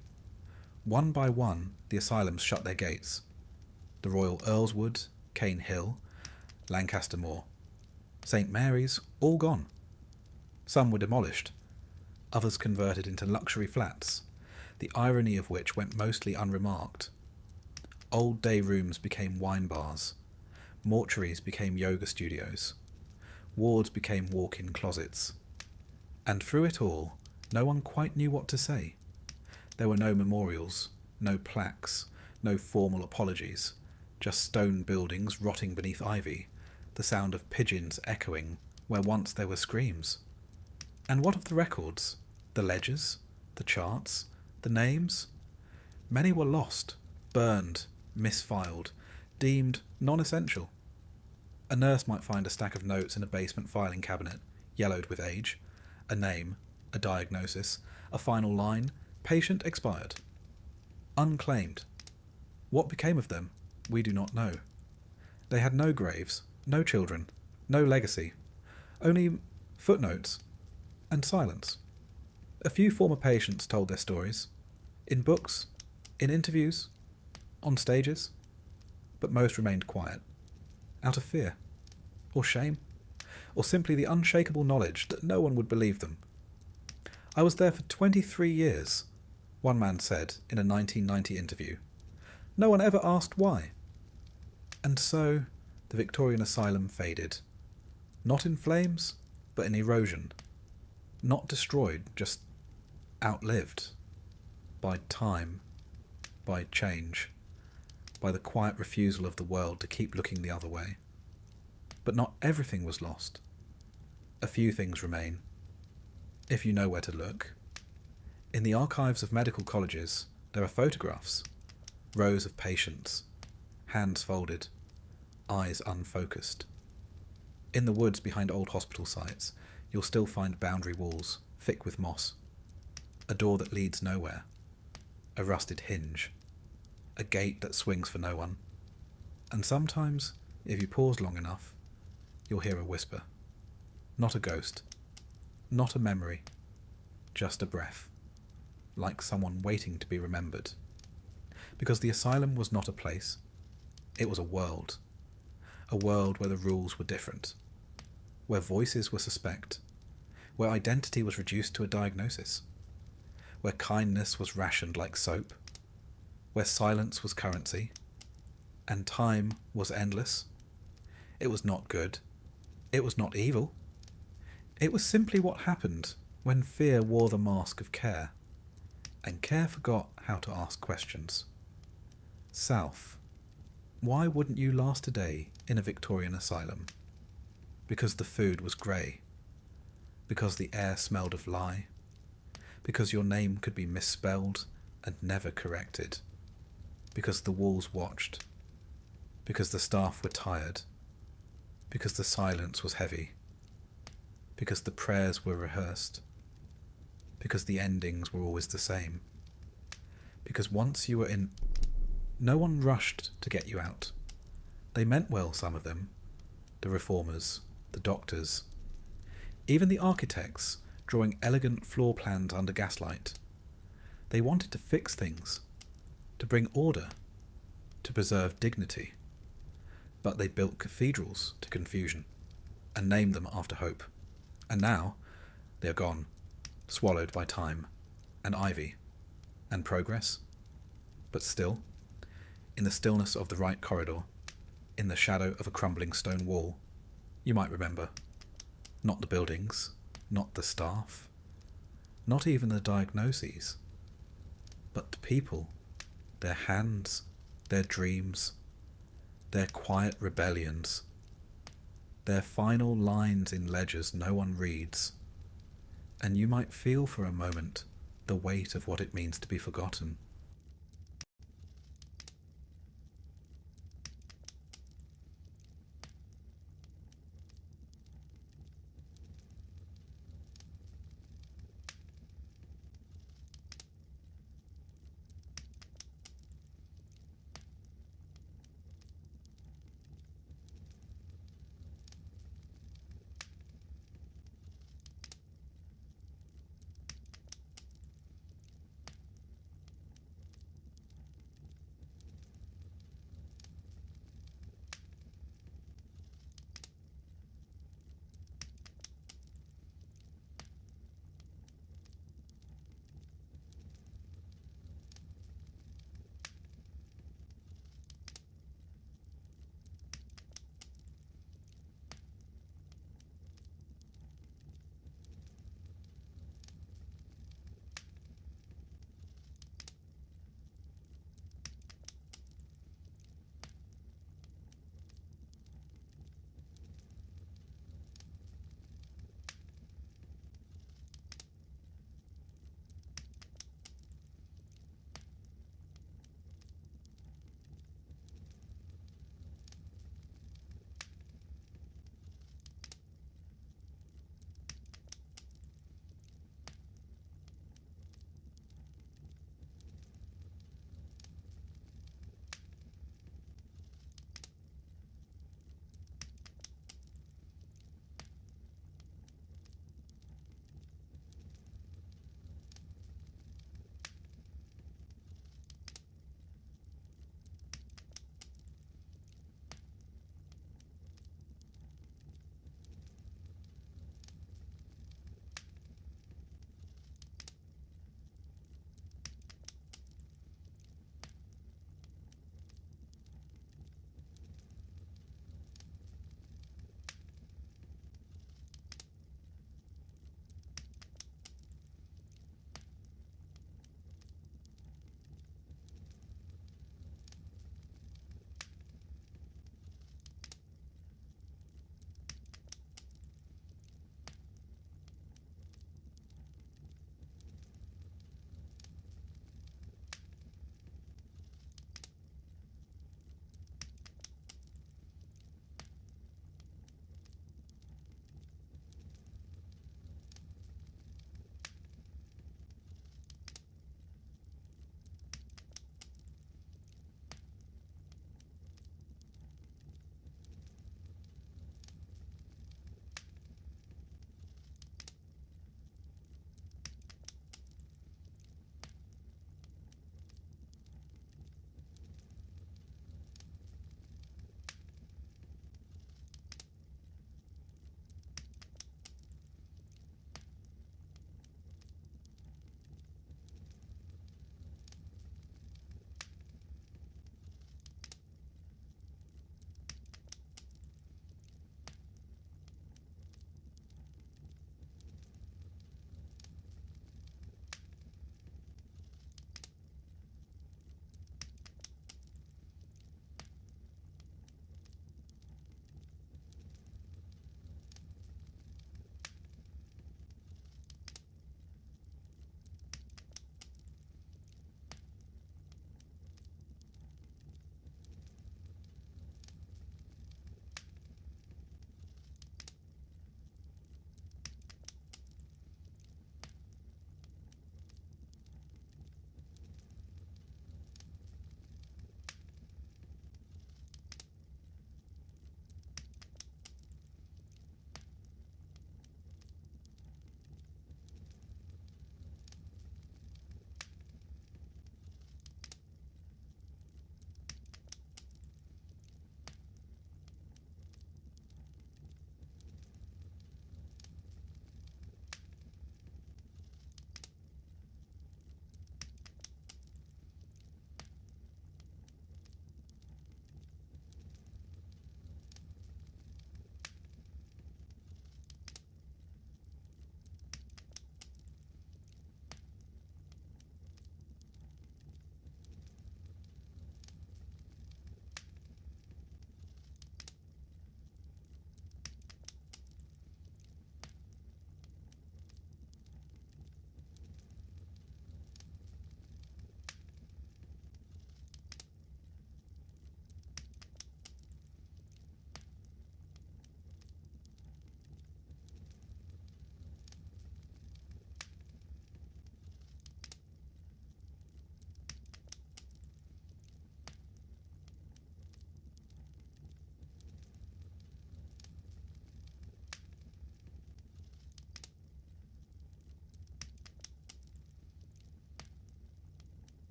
One by one, the asylums shut their gates. The Royal Earlswood, Cane Hill, Lancaster Moor, St Mary's, all gone. Some were demolished, others converted into luxury flats, the irony of which went mostly unremarked. Old day rooms became wine bars, mortuaries became yoga studios, wards became walk-in closets. And through it all, no one quite knew what to say. There were no memorials, no plaques, no formal apologies, just stone buildings rotting beneath ivy, the sound of pigeons echoing where once there were screams. And what of the records? The ledgers? The charts? The names? Many were lost, burned, misfiled, deemed non-essential. A nurse might find a stack of notes in a basement filing cabinet, yellowed with age, a name, a diagnosis, a final line, patient expired. Unclaimed. What became of them, we do not know. They had no graves, no children, no legacy, only footnotes and silence. A few former patients told their stories, in books, in interviews, on stages, but most remained quiet, out of fear, or shame, or simply the unshakable knowledge that no one would believe them. I was there for 23 years, one man said in a 1990 interview. No one ever asked why. And so the Victorian asylum faded. Not in flames, but in erosion. Not destroyed, just outlived. By time, by change, by the quiet refusal of the world to keep looking the other way. But not everything was lost. A few things remain, if you know where to look. In the archives of medical colleges, there are photographs, rows of patients, hands folded, eyes unfocused. In the woods behind old hospital sites, you'll still find boundary walls, thick with moss, a door that leads nowhere, a rusted hinge, a gate that swings for no one. And sometimes, if you pause long enough, you'll hear a whisper. Not a ghost, not a memory, just a breath, like someone waiting to be remembered. Because the asylum was not a place, it was a world where the rules were different, where voices were suspect, where identity was reduced to a diagnosis, where kindness was rationed like soap, where silence was currency, and time was endless. It was not good. It was not evil. It was simply what happened when fear wore the mask of care, and care forgot how to ask questions. South, why wouldn't you last a day in a Victorian asylum? Because the food was grey. Because the air smelled of lye. Because your name could be misspelled and never corrected. because the walls watched, because the staff were tired, because the silence was heavy, because the prayers were rehearsed, because the endings were always the same, because once you were in, no one rushed to get you out. They meant well, some of them, the reformers, the doctors, even the architects drawing elegant floor plans under gaslight. They wanted to fix things, to bring order, to preserve dignity. But they built cathedrals to confusion and named them after hope. And now they are gone, swallowed by time and ivy and progress. But still, in the stillness of the right corridor, in the shadow of a crumbling stone wall, you might remember, not the buildings, not the staff, not even the diagnoses, but the people, their hands, their dreams, their quiet rebellions, their final lines in ledgers no one reads, and you might feel for a moment the weight of what it means to be forgotten.